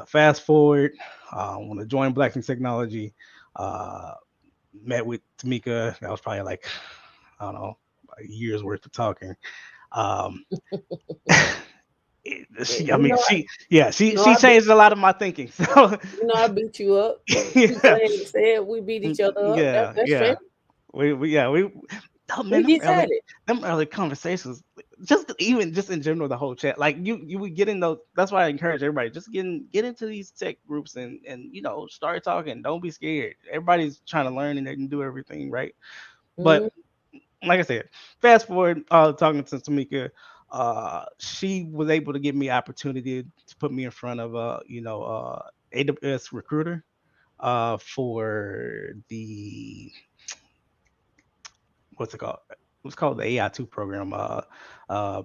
Fast forward, when I joined Black in Technology, uh, met with Tamika. That was probably like, I don't know, a year's worth of talking. Um, she, I You mean, know, she, yeah, you know, she changed a lot of my thinking. So, I beat you up. You go yeah, ahead and say it. We beat each other up. yeah, That's fair. yeah. We oh man, We decided. them early conversations, just in general, the whole chat, like you would get in those. That's why I encourage everybody, just get into these tech groups and start talking. Don't be scared. Everybody's trying to learn and they can do everything right. But Mm, like I said, fast forward, talking to Tamika, she was able to give me opportunity to put me in front of AWS recruiter for the what's it called? It was called the AI2 program. Uh,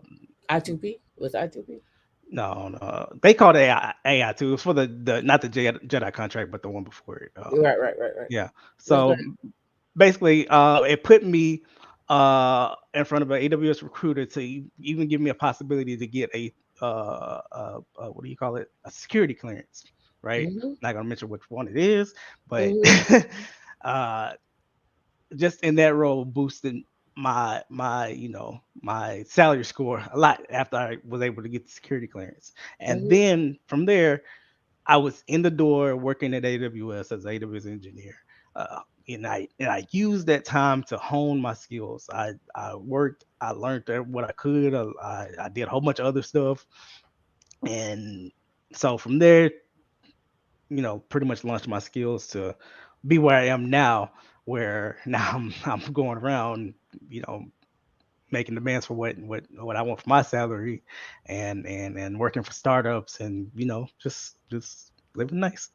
I2P was I2P. no, no, they called it AI2. It was for the not the Jedi contract, but the one before it. Right, right, right, right. Yeah. That's good. So basically, it put me in front of an AWS recruiter to even give me a possibility to get a what do you call it? A security clearance. right? Mhm. Not gonna mention which one it is, but Mhm. uh, just in that role boosted my my salary score a lot after I was able to get the security clearance. And Mhm. then from there, I was in the door working at AWS as an AWS engineer. And I used that time to hone my skills. I worked, I learned what I could. I did a whole bunch of other stuff, and so from there, pretty much launched my skills to be where I am now, where now I'm going around, you know, making demands for what I want for my salary, and working for startups, and just living nice.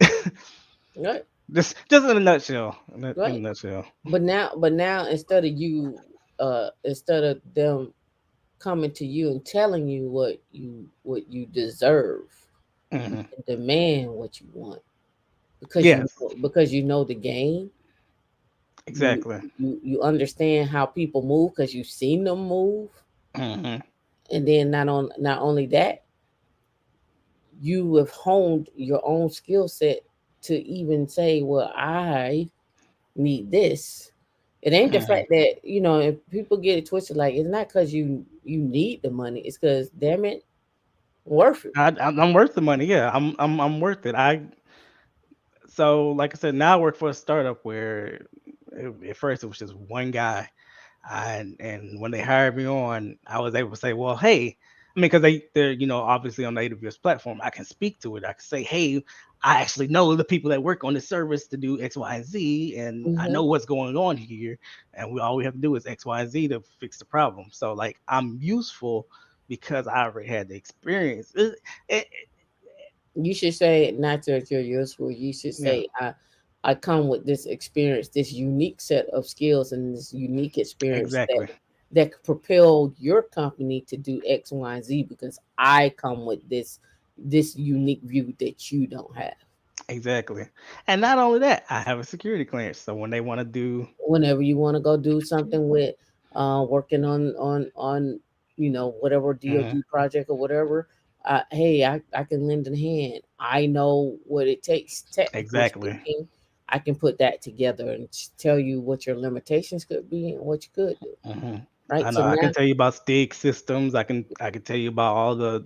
Right. Just in a nutshell. In a Right. nutshell. But now instead of them coming to you and telling you what you deserve, you Hmm. can demand what you want because you Yes, know, because you know the game. You exactly. you understand how people move because you've seen them move, Hmm. and then not only that, you have honed your own skill set to even say, well, I need this. It ain't the Hmm. fact that if people get it twisted, like it's not because you need the money. It's because damn it, worth it. I'm worth the money. Yeah, I'm worth it. So like I said, now I work for a startup where at first it was just one guy. And when they hired me on, I was able to say, well, hey, I mean, because they're obviously on the AWS platform, I can speak to it. I can say, hey, I actually know the people that work on this service to do X, Y, and Z, and I Hmm. know what's going on here, and all we have to do is X, Y, and Z to fix the problem. So like I'm useful because I already had the experience. It- You should say not that you're useful. You should yeah, say I come with this experience, this unique set of skills, and this unique experience that exactly. that could propel your company to do X, Y, and Z because I come with this unique view that you don't have. Exactly. And not only that, I have a security clearance. So when they want to do, Whenever you want to go do something with working on whatever mhm, DoD project or whatever, hey, I can lend a hand. I know what it takes, technical exactly. speaking. I can put that together and tell you what your limitations could be and what you could do, Hmm. I right? know So I now, can tell you about stake systems. I can tell you about all the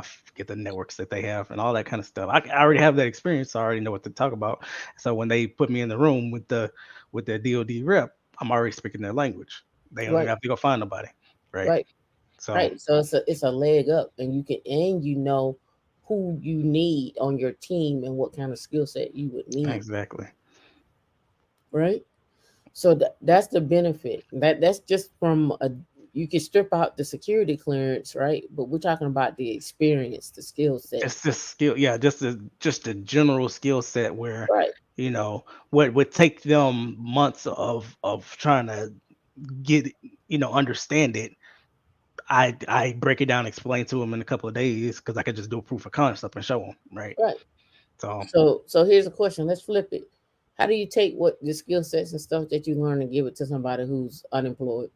forget the networks that they have and all that kind of stuff. I already have that experience. So I already know what to talk about. So when they put me in the room with their DoD rep, I'm already speaking their language. They don't even right, have to go find nobody, right? right, So right. So it's a leg up, and you know who you need on your team and what kind of skill set you would need, exactly, right? So that's the benefit. That's just from a you can strip out the security clearance, right? But we're talking about the experience, the skill set. just this skill, yeah, just a general skill set where Right, what would take them months of trying to get understand it. I break it down, explain to them in a couple of days because I could just do a proof of concept and show them, right? right. So So here's a question. Let's flip it. How do you take what the skill sets and stuff that you learn and give it to somebody who's unemployed?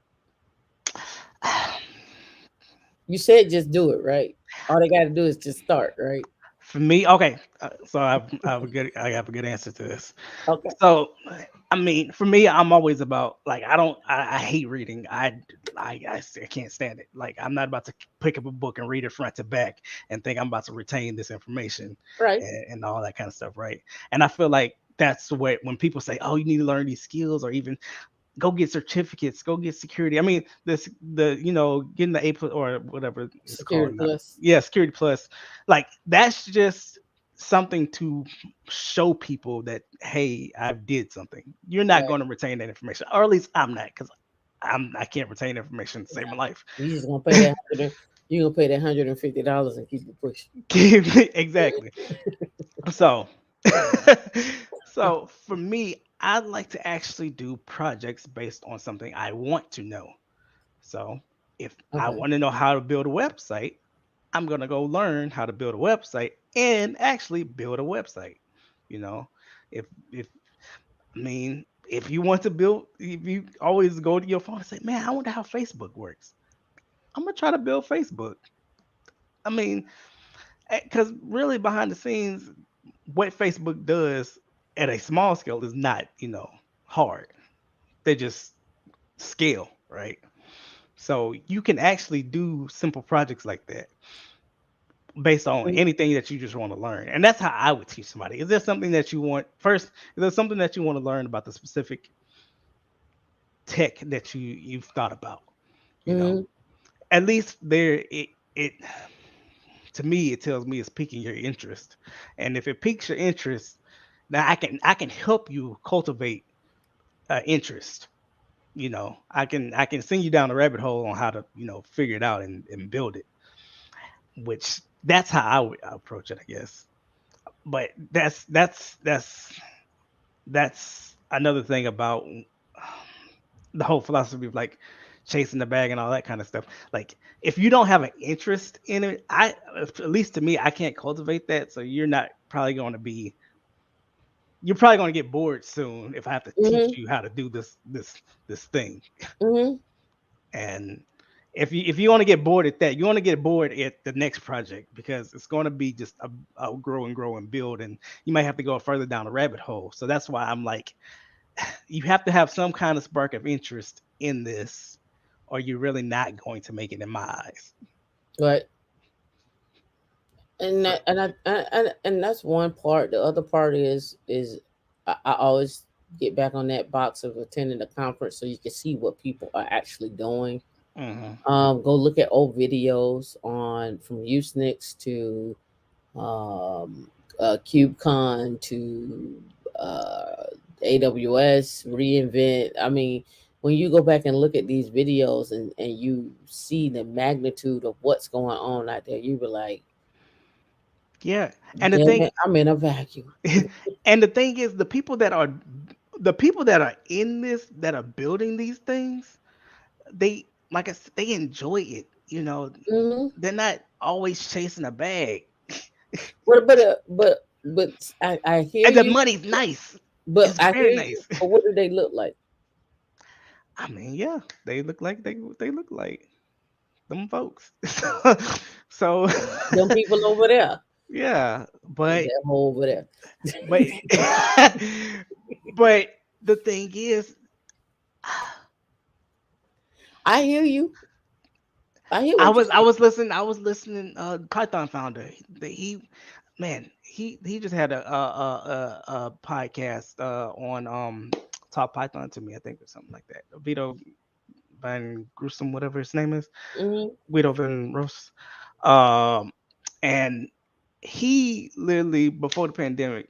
You said just do it, right? All they got to do is just start, right? for me, okay, so I have a good answer to this. Okay. So, I mean, for me, I'm always about like I don't I hate reading. I can't stand it. Like I'm not about to pick up a book and read it front to back and think I'm about to retain this information Right. and all that kind of stuff, right? And I feel like that's what when people say, "Oh, you need to learn these skills," or even go get certificates, go get security. I mean, this the getting the A plus or whatever it's called Security now. plus. Yeah, security plus. Like that's just something to show people that hey, I did something. You're not Right. going to retain that information, or at least I'm not, because I can't retain information to save my Nah. life. You just gonna pay that you gonna pay that $150 and keep it pushing. Exactly. So, so for me, I'd like to actually do projects based on something I want to know. So if I Okay. want to know how to build a website, I'm gonna go learn how to build a website and actually build a website. You know, if I mean if you want to build, if you always go to your phone and say, "Man, I wonder how Facebook works," I'm gonna try to build Facebook. I mean, because really behind the scenes, what Facebook does at a small scale is not, hard. They just scale, right? So you can actually do simple projects like that based on Mhm. anything that you just want to learn. And that's how I would teach somebody. Is there something that you want first? Is there something that you want to learn about the specific tech that you've thought about? You know, Mhm. at least there it to me it tells me it's piquing your interest. And if it piques your interest, now I can help you cultivate interest. I can send you down the rabbit hole on how to figure it out and build it, which that's how I would approach it, I guess. But that's another thing about the whole philosophy of like chasing the bag and all that kind of stuff. Like if you don't have an interest in it, at least to me, I can't cultivate that. So you're probably going to get bored soon if I have to teach Mhm. you how to do this thing. Mhm. And if you want to get bored at that, you want to get bored at the next project because it's going to be just a grow and build, and you might have to go further down the rabbit hole. So that's why I'm like, you have to have some kind of spark of interest in this, or you're really not going to make it in my eyes. Right. And So and that's one part. The other part is I always get back on that box of attending the conference so you can see what people are actually doing. mhm. Go look at old videos on from Usenix to um, KubeCon to uh, AWS reInvent. I mean, when you go back and look at these videos and you see the magnitude of what's going on out there, you be like, Yeah, and the damn thing it, I'm in a vacuum. and the thing is the people that are in this that are building these things, they like I said, they enjoy it. Hmm. They're not always chasing a bag. But I hear And the you. money's nice. But It's I very hear you. nice. But what do they look like? I mean, yeah, they look like they look like them folks. So, Them people over there, yeah, but that whole over there. but but the thing is, I hear you. I hear I what you're was I saying. was listening. I was listening. Python founder. He just had a podcast on Talk Python to me. I think or something like that. Vito Van Gruesome, whatever his name is. Hmm. Guido Van Ross. Um, and he literally before the pandemic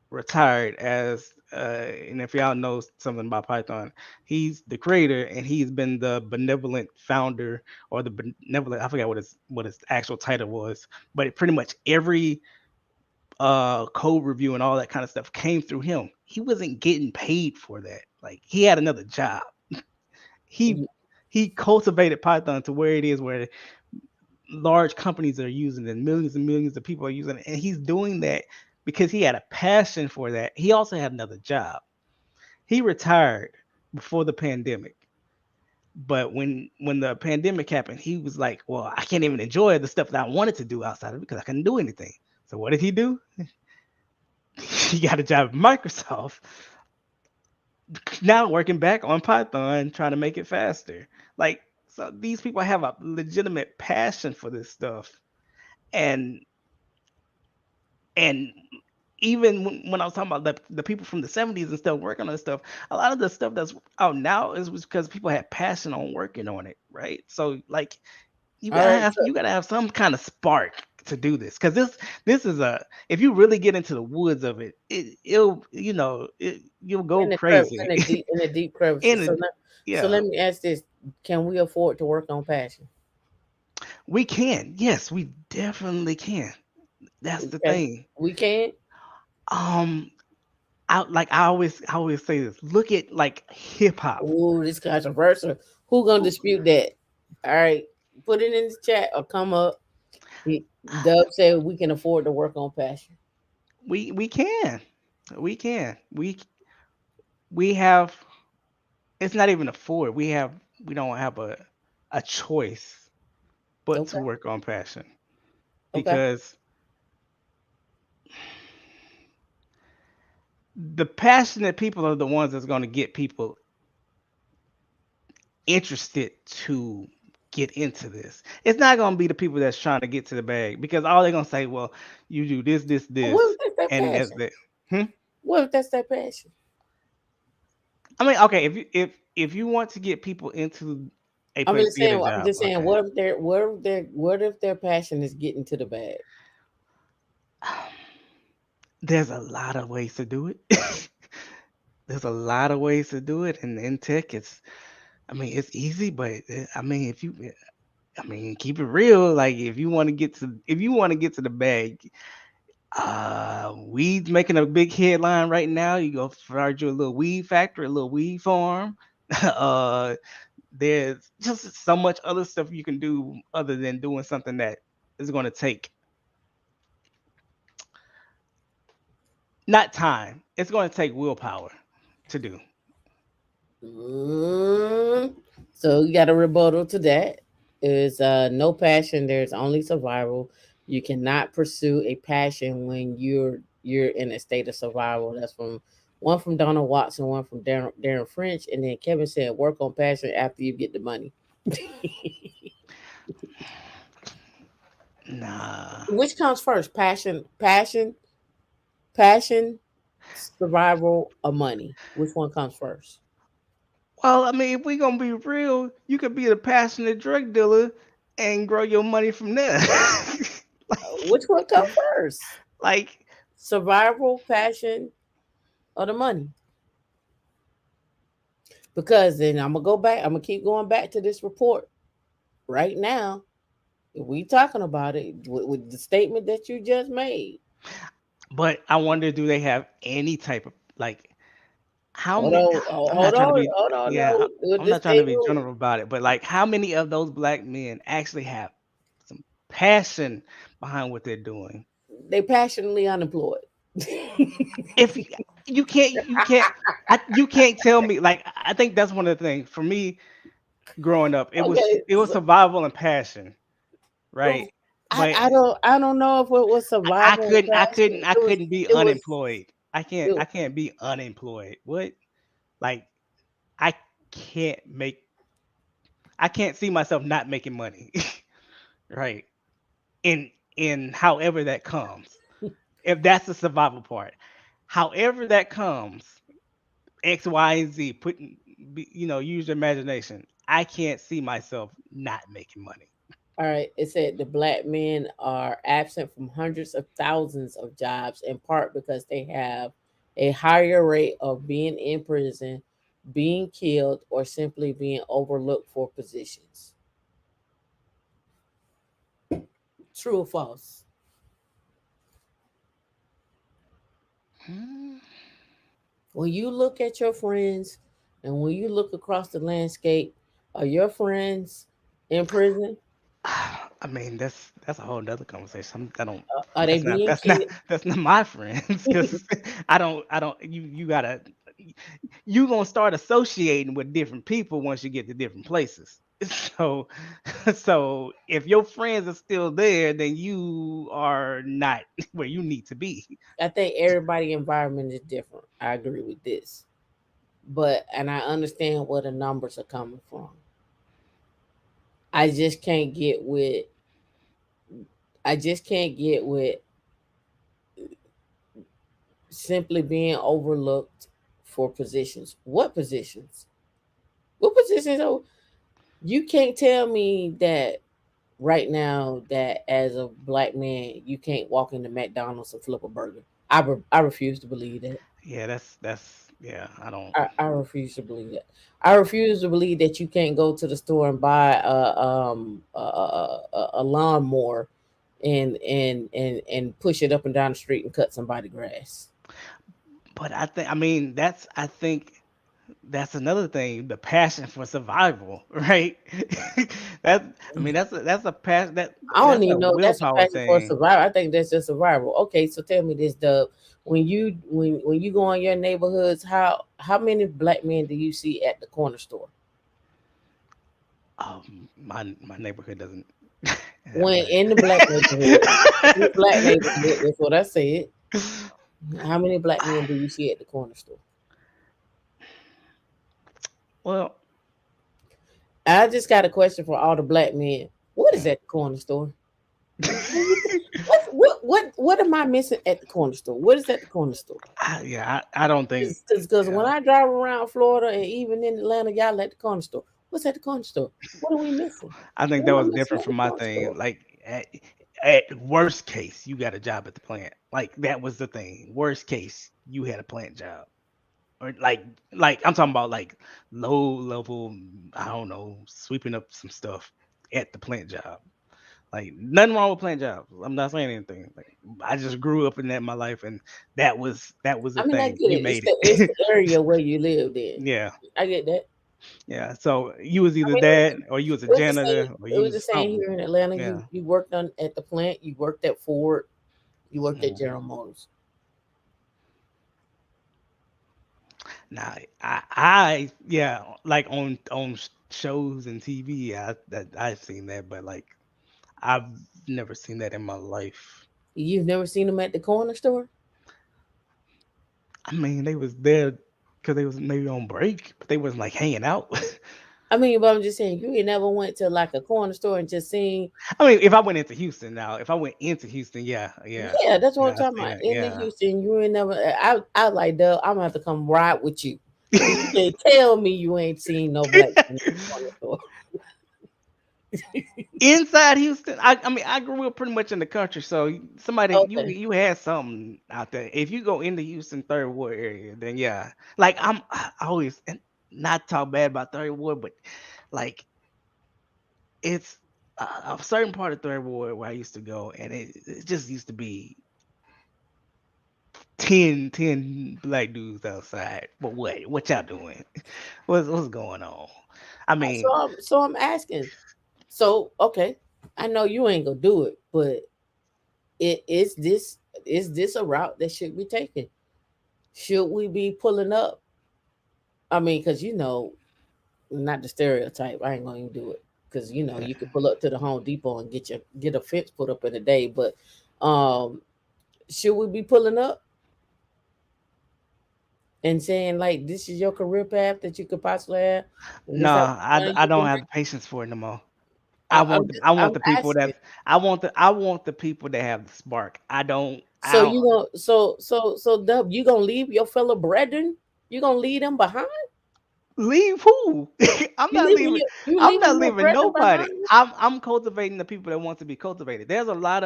retired as and if y'all know something about Python, he's the creator and he's been the benevolent founder or the benevolent, I forgot what his actual title was, but pretty much every code review and all that kind of stuff came through him. He wasn't getting paid for that. Like he had another job. He he cultivated Python to where it is where large companies are using it and millions of people are using it. And he's doing that because he had a passion for that. He also had another job. He retired before the pandemic. But when the pandemic happened, he was like, "Well, I can't even enjoy the stuff that I wanted to do outside of it because I couldn't do anything." So what did he do? He got a job at Microsoft, now working back on Python, trying to make it faster. Like, so these people have a legitimate passion for this stuff, and and even when I was talking about the people from the 70s and stuff working on this stuff, a lot of the stuff that's out now is was because people had passion on working on it, right? So like you All gotta right. have So you gotta have some kind of spark to do this because this is a if you really get into the woods of it, you'll go crazy. in the deep crevices. In it, So yeah, let me ask this: can we afford to work on passion? we can. Yes, we definitely can. That's the Okay, thing. we can. Um, I always say this. Look at like hip hop. Ooh, this controversial. Who gonna dispute that? All right, put it in the chat or come up. He, Dub said we can afford to work on passion. We can. We can. We have it's not even a afford. We don't have a choice but to Okay, work on passion okay. because the passionate people are the ones that's going to get people interested to get into this. It's not going to be the people that's trying to get to the bag because all they're going to say, well, you do this, this, What if this, that's their and that's passion? that. Hmm? What if that's their passion? I mean, okay, if you want to get people into a I'm place just to get saying. a I'm job, just saying. okay. What if their passion is getting to the bag? There's a lot of ways to do it. There's a lot of ways to do it, and in tech, I mean, it's easy, but I mean, I mean, keep it real. Like, if you want to get to the bag, weed's making a big headline right now. You go start your little weed factory, a little weed farm. uh, there's just so much other stuff you can do other than doing something that is going to take not time. It's going to take willpower to do. Mm. So you got a rebuttal to that. Is no passion. There's only survival. You cannot pursue a passion when you're in a state of survival. That's from one from Donald Watson, one from Darren French, and then Kevin said, "Work on passion after you get the money." Nah. Which comes first? Passion, survival, or money? Which one comes first? Well, I mean, if we gonna be real, you could be a passionate drug dealer and grow your money from there. Which one comes first? like, Survival, passion, or the money? Because then I'm gonna go back. I'm gonna keep going back to this report right now. If we talking about it with the statement that you just made. but I wonder, do they have any type of like how Hold many? on, I'm not trying to be, hold on. yeah, No, with I'm this not trying to be statement, general about it, but like, how many of those black men actually have some passion behind what they're doing? they passionately unemployed. If you can't tell me. Like, I think that's one of the things for me growing up. Okay, It was survival and passion, right? so But I don't know if it was survival and passion. I couldn't be It was unemployed. it, I can't be unemployed. What? Like, I can't make I can't see myself not making money. Right? In however that comes. If that's the survival part. However that comes, X, Y, and Z, use your imagination. I can't see myself not making money. all right. It said the black men are absent from hundreds of thousands of jobs in part because they have a higher rate of being in prison, being killed, or simply being overlooked for positions. True or false? Hmm. When you look at your friends and when you look across the landscape, are your friends in prison? I mean, that's a whole nother conversation. I don't. Are they being killed? That's not my friends because I don't. You gotta you gonna start associating with different people once you get to different places. So so if your friends are still there, then you are not where you need to be. I think everybody environment is different. I agree with this. But and I understand where the numbers are coming from. I just can't get with I just can't get with simply being overlooked for positions. What positions? What positions are you can't tell me that right now that as a black man you can't walk into McDonald's and flip a burger. I refuse to believe that. Yeah, that's yeah. I don't. I refuse to believe that. I refuse to believe that you can't go to the store and buy a lawnmower and push it up and down the street and cut somebody grass. But I mean, I think that's another thing, the passion for survival, right? that I mean, that's a passion I don't that's a even know if that's a willpower passion for thing. survival. I think that's just survival. Okay, so tell me this, Dub. When you go in your neighborhoods, how many black men do you see at the corner store? My neighborhood doesn't have When black. in the black neighborhood, in the black neighborhood, that's what I said. How many black men do you see at the corner store? Well, I just got a question for all the black men. What is at the corner store? What am I missing at the corner store? What is at the corner store? yeah, I don't think. Because when Yeah, I drive around Florida and even in Atlanta, y'all at the corner store. What's at the corner store? What are we missing? I think that What am was I missing different at the from my corner thing. store? Like at worst case, you got a job at the plant. Like that was the thing. Worst case, you had a plant job. Or like I'm talking about like low level, I don't know, sweeping up some stuff at the plant job. Like nothing wrong with plant jobs. I'm not saying anything. Like I just grew up in that in my life, and that was the I mean, I thing. get We it. It's made it's it. the area where you lived in. Yeah, I get that. yeah. So you was I either mean, that, or you was a it was the same. janitor, or It you was the was same something. here in Atlanta. Yeah. You worked on at the plant. You worked at Ford. You worked at Mm. General Motors. Nah, I yeah, like on shows and TV, I've seen that, but like I've never seen that in my life. You've never seen them at the corner store. I mean, they was there because they was maybe on break, but they wasn't like hanging out. I mean, but I'm just saying, you ain't never went to like a corner store and just seen. I mean, if I went into Houston now, if I went into Houston, yeah, yeah, Yeah, that's what I'm yeah, I've talking seen about. it, In the yeah. Houston, you ain't never. I like, Dub. I'm gonna have to come ride with you because you can't tell me you ain't seen no black man at the corner store. Inside Houston, I mean, I grew up pretty much in the country, so somebody Okay, you had something out there. If you go into Houston Third Ward area, then yeah, like I always and not talk bad about Third Ward, but like it's a certain part of Third Ward where I used to go, and it just used to be 10 black dudes outside. But what y'all doing? What's going on? I mean, so I'm asking. So okay, I know you ain't gonna do it, but is this a route that should be taken? Should we be pulling up? I mean, because not the stereotype. I ain't gonna even do it because you could pull up to the Home Depot and get a fence put up in a day. But um, should we be pulling up and saying like this is your career path that you could possibly have, and no, this how much money I you don't can have make? the patience for it no more. I want I'm the people asking. that want the people that have the spark. So I don't you gonna so Dub, you gonna leave your fellow brethren? You gonna leave them behind? leave who? I'm You not leaving leaving. you I'm leaving not your leaving brethren nobody. behind? I'm cultivating the people that want to be cultivated. There's a lot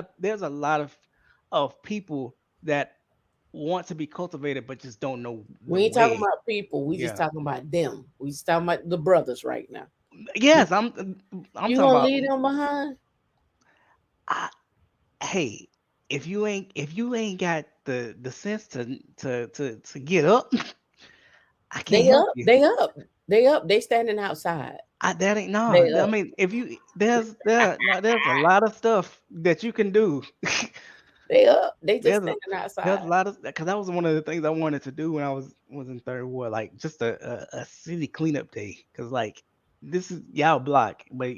of people that want to be cultivated but just don't know the We ain't talking way. about people. We just Yeah. talking about them. We just talking about the brothers right now. You, Yes, I'm you talking gonna about leave them behind? I, hey, if you ain't got the sense to get up, I They can't help up. you. They up. They up. They standing outside. That ain't They no. I up. mean, if you there's a lot of stuff that you can do. They up. They just there's a standing there's a outside. lot of because that was one of the things I wanted to do when I was in third ward, like just a city cleanup day. Cause like this is y'all block, but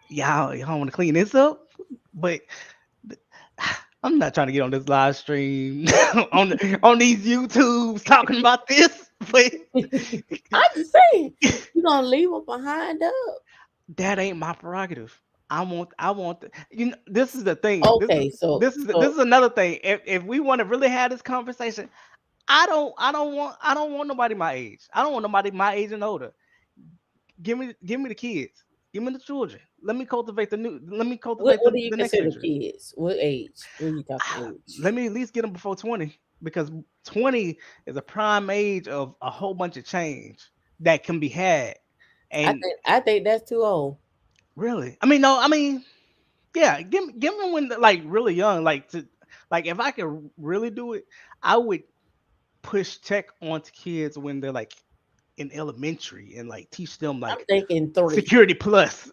y'all want to clean this up, but th- I'm not trying to get on this live stream on these YouTubes talking about this, but I'm just saying, you gonna leave them behind up. that ain't my prerogative. This is the thing. Okay, so This so is another thing. If we want to really have this conversation, I don't want nobody my age. I don't want nobody my age and older. Give me the kids. Give me the children. Let me cultivate what do you the next consider century. kids? What age? What are you talking age? Let me at least get them before 20 because 20 is a prime age of a whole bunch of change that can be had. And I think that's too old. really, I mean, no, I mean, yeah, give me when they're like really young, like if I could really do it, I would push tech onto kids when they're like in elementary and like teach them I'm like thinking 3. security plus.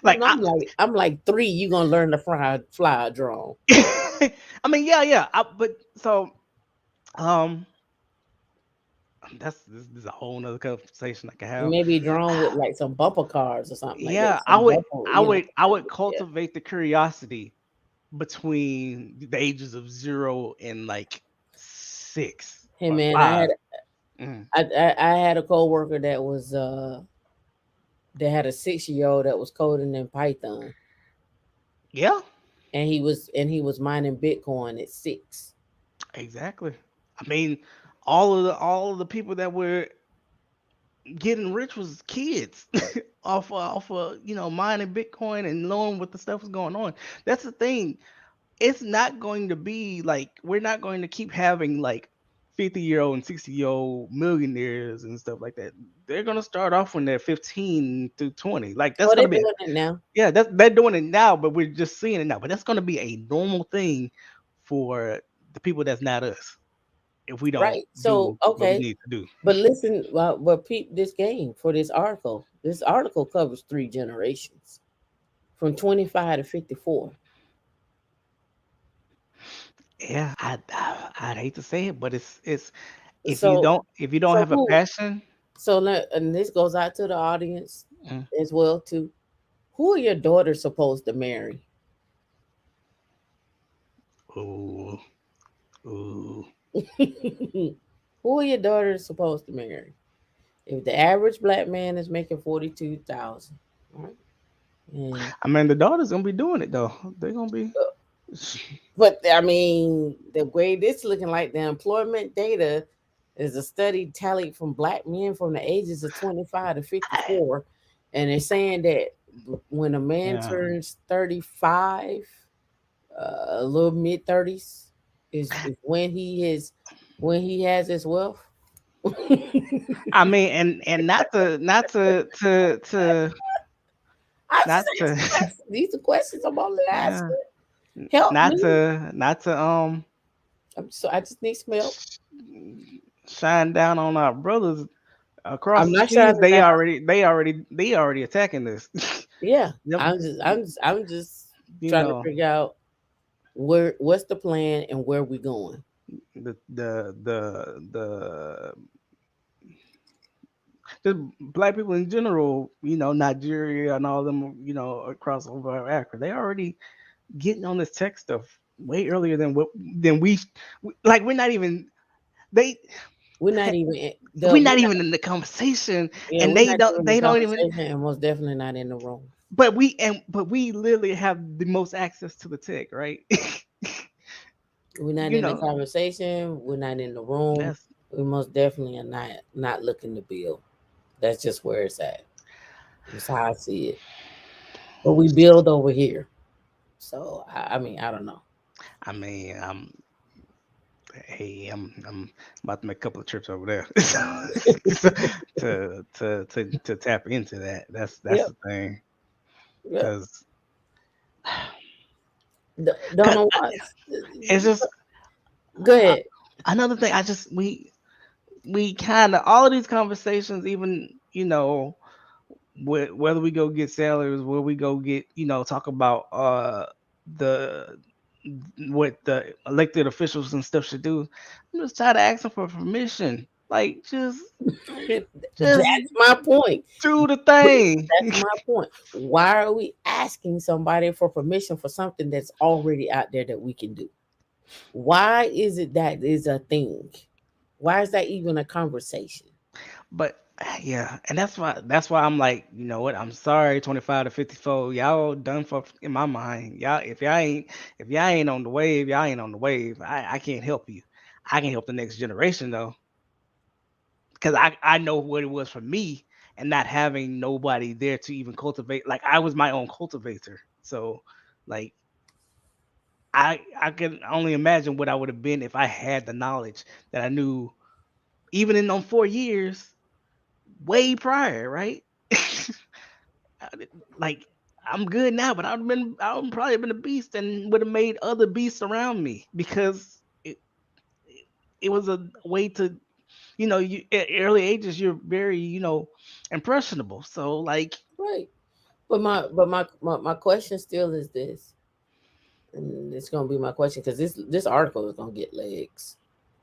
like I, I'm like 3. You gonna learn to fly a drone? I mean, yeah, yeah. But so um, this is a whole nother conversation I can have. Maybe a drone with like some bumper cars or something like that. Yeah, Some bumper, I something would like that. cultivate the curiosity between the ages of 0 and like 6 Hey or man, 5. Mm. I had a coworker that was that had a 6 year old that was coding in Python, Yeah, and he was mining Bitcoin at 6. exactly. I mean, all of the people that were getting rich was kids off of mining Bitcoin and knowing what the stuff was going on. That's the thing. It's not going to be like we're not going to keep having like 50-year-old and 60-year-old millionaires and stuff like that. They're gonna start off when they're 15 to 20. Like that's Oh, they're gonna be doing it now. yeah, they're doing it now, but we're just seeing it now. But that's gonna be a normal thing for the people that's not us if we don't Right. So do what we okay, need to do. but listen, but peep this game for this article. This article covers 3 generations from 25 to 54. Yeah, I'd hate to say it, but it's So if you don't so have a who passion. and this goes out to the audience Mm, as well too. Who are your daughters supposed to marry? ooh, ooh. Who are your daughters supposed to marry? If the average black man is making 42,000, right? And I mean, the daughter's gonna be doing it though. They're gonna be. but I mean, the way this looking like the employment data is a study tallied from black men from the ages of 25 to 54, and it's saying that when a man Yeah. turns 35, a little mid 30s is when he has his wealth. I mean, and I not just to ask questions. These are questions I'm only yeah, asking. Help me. not to So I just need some help. shine down on our brothers across I'm the not trying seas. to They sound. already attacking this. Yeah, Yep. I'm just You trying to know figure out what's the plan and where we going. the just black people in general, Nigeria and all them, across over Africa, they already getting on this tech stuff way earlier than like we're not even they We're not even in we're not even in the conversation, yeah, and we're not even in the they don't even conversation and most definitely not in the room. but we literally have the most access to the tech, right? We're not you in the know conversation. We're not in the room. that's We most definitely are not looking to build. That's just where it's at. That's how I see it. But we build over here. So I mean, I don't know. I mean, hey, I'm about to make a couple of trips over there to tap into that. That's Yep. the thing, Yep. because Don't know why. it's just Go ahead. another thing. I just we kind of all of these conversations, even whether we go get salaries, where we go get talk about the what the elected officials and stuff should do. I'm just trying to ask them for permission. Like just That's my point. do the thing. That's my point. Why are we asking somebody for permission for something that's already out there that we can do? Why is it that is a thing? Why is that even a conversation? But yeah, and that's why I'm like, you know what? I'm sorry, 25 to 54. Y'all done for in my mind. Y'all, if y'all ain't on the wave, y'all ain't on the wave. I can't help you. I can help the next generation though, because I know what it was for me and not having nobody there to even cultivate. Like I was my own cultivator. So like I can only imagine what I would have been if I had the knowledge that I knew even in them 4 years way prior, right? Like I'm good now, but I would probably been a beast and would have made other beasts around me because it was a way to you at early ages you're very impressionable. So like Right. My question still is this, and it's gonna be my question because this article is gonna get legs.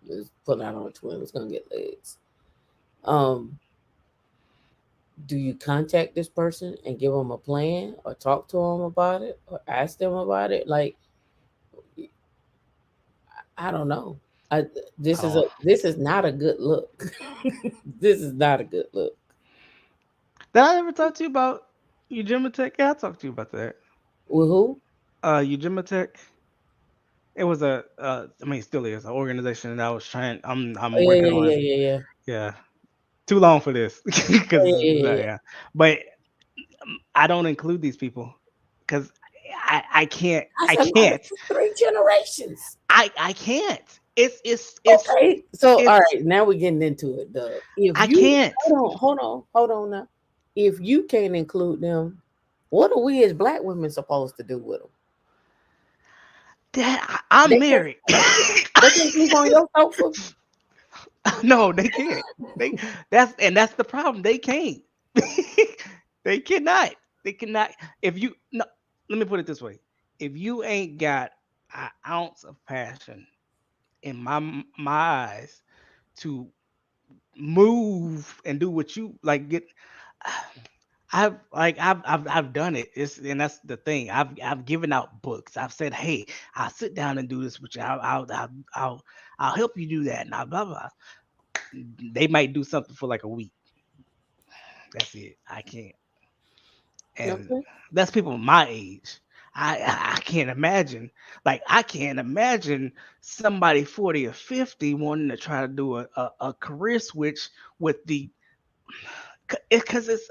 It's put out on Twitter. It's gonna get legs. Um, do you contact this person and give them a plan, or talk to them about it, or ask them about it? Like, I don't know. I, this is a Oh, this is not a good look. This is not a good look. did I ever talk to you about Eugematech? Yeah, I talked to you about that. With who? Eugematech. It was I mean, it still is an organization that I was trying. Oh, I'm yeah, working yeah, on. yeah, yeah, yeah. Yeah, too long for this Yeah, because yeah, yeah, yeah. yeah. But I don't include these people because I I said, not can't for 3 generations. I can't. Okay, so all It's right, now we're getting into it, Doug. If I you can't. hold on now. If you can't include them, what are we as black women supposed to do with them? Dad, They I'm can't, married. they can't sleep on your sofa. No, they can't. They that's the problem. They can't. They cannot. They cannot. If you no, let me put it this way: if you ain't got an ounce of passion in my eyes to move and do what you like, get. I've done it. It's and that's the thing. I've given out books. I've said, hey, I'll sit down and do this with you. I'll help you do that. And blah blah. They might do something for like a week. That's it. I can't. And Okay. that's people my age. I can't imagine. Like I can't imagine somebody 40 or 50 wanting to try to do a career switch with the because it's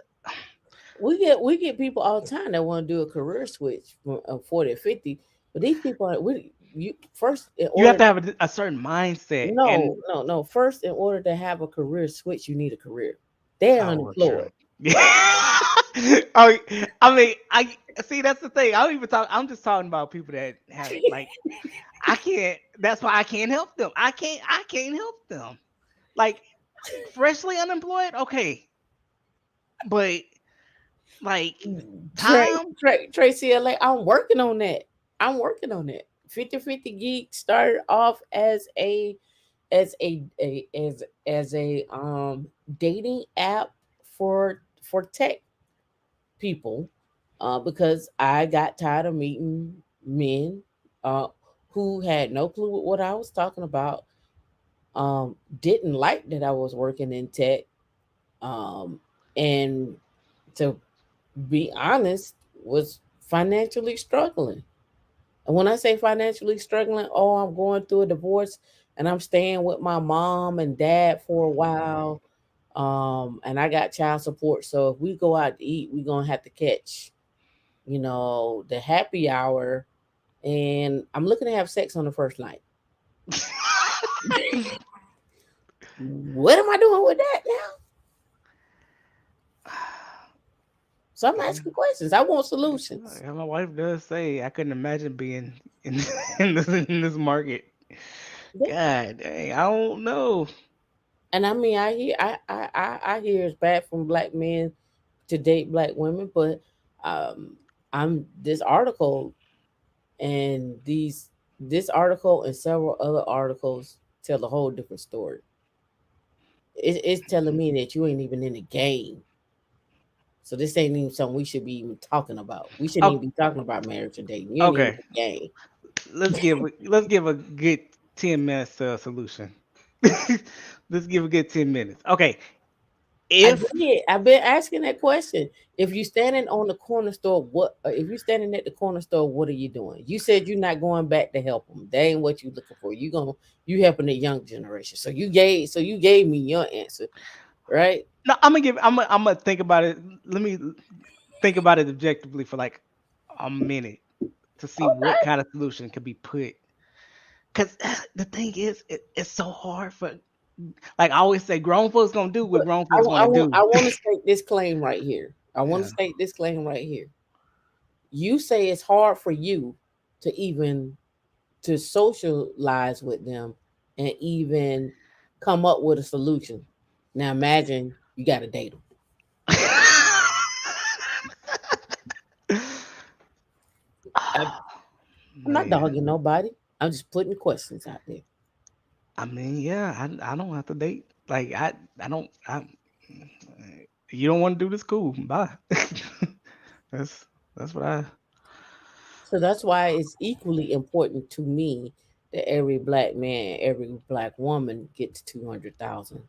We get people all the time that want to do a career switch from 40 or 50, but these people are we you first in you have order. to have a certain mindset and No, no, no. First, in order to have a career switch, you need a career. They're oh, true. unemployed. Yeah. Oh, I mean, I see. That's the thing. I don't even talk. I'm just talking about people that have like I can't. That's why I can't help them. I can't help them. Like freshly unemployed, okay, but like time. Tracy LA, I'm working on that. I'm working on that. 50/50 Geek started off as a dating app for tech people, because I got tired of meeting men uh, who had no clue what I was talking about, didn't like that I was working in tech, um, and to be honest, was financially struggling. And when I say financially struggling, oh, I'm going through a divorce and I'm staying with my mom and dad for a while. And I got child support. So if we go out to eat, we're gonna have to catch, the happy hour. And I'm looking to have sex on the first night. What am I doing with that now? So I'm Yeah, asking questions. I want solutions. yeah, my wife does say I couldn't imagine being in in this market. Yeah. God dang, I don't know. And I mean, I hear it's bad from black men to date black women, but um, I'm this article and this article and several other articles tell a whole different story. It's telling me that you ain't even in the game, so this ain't even something we should be even talking about. We shouldn't Oh, even be talking about marriage or dating. You ain't even in okay, the game. let's give a good 10 minutes to a solution. Let's give a good 10 minutes. Okay, I if did. I've been asking that question. If you standing on the corner store, if you standing at the corner store, what are you doing? You said you're not going back to help them. That ain't what you looking for. You helping the young generation. So you gave me your answer, right? no, I'm gonna think about it. Let me think about it objectively for like a minute to see what Okay. kind of solution could be put. Because the thing is, it's so hard for, like I always say, grown folks gonna do what But grown I, folks wa- I gonna want do. I want to state this claim right here. I want to Yeah. state this claim right here. You say it's hard for you to even to socialize with them and even come up with a solution. Now imagine you got to date them. I, I'm not Man, dogging nobody. I'm just putting questions out there. I mean, yeah, I don't have to date. Like I don't. You don't want to do this? Cool. Bye. that's that's what I. So that's why it's equally important to me. that every black man, every black woman gets 200,000.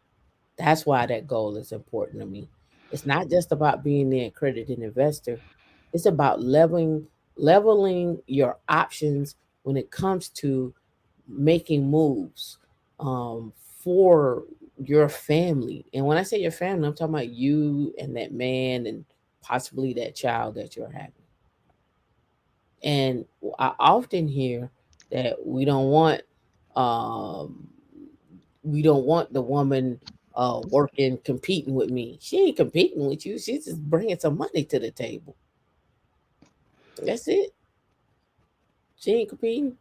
That's why that goal is important to me. It's not just about being the accredited investor. It's about leveling your options when it comes to making moves um, for your family. And when I say your family, I'm talking about you and that man and possibly that child that you're having. And I often hear that um, we don't want the woman working competing with me. She ain't competing with you. She's just bringing some money to the table. That's it. She ain't competing.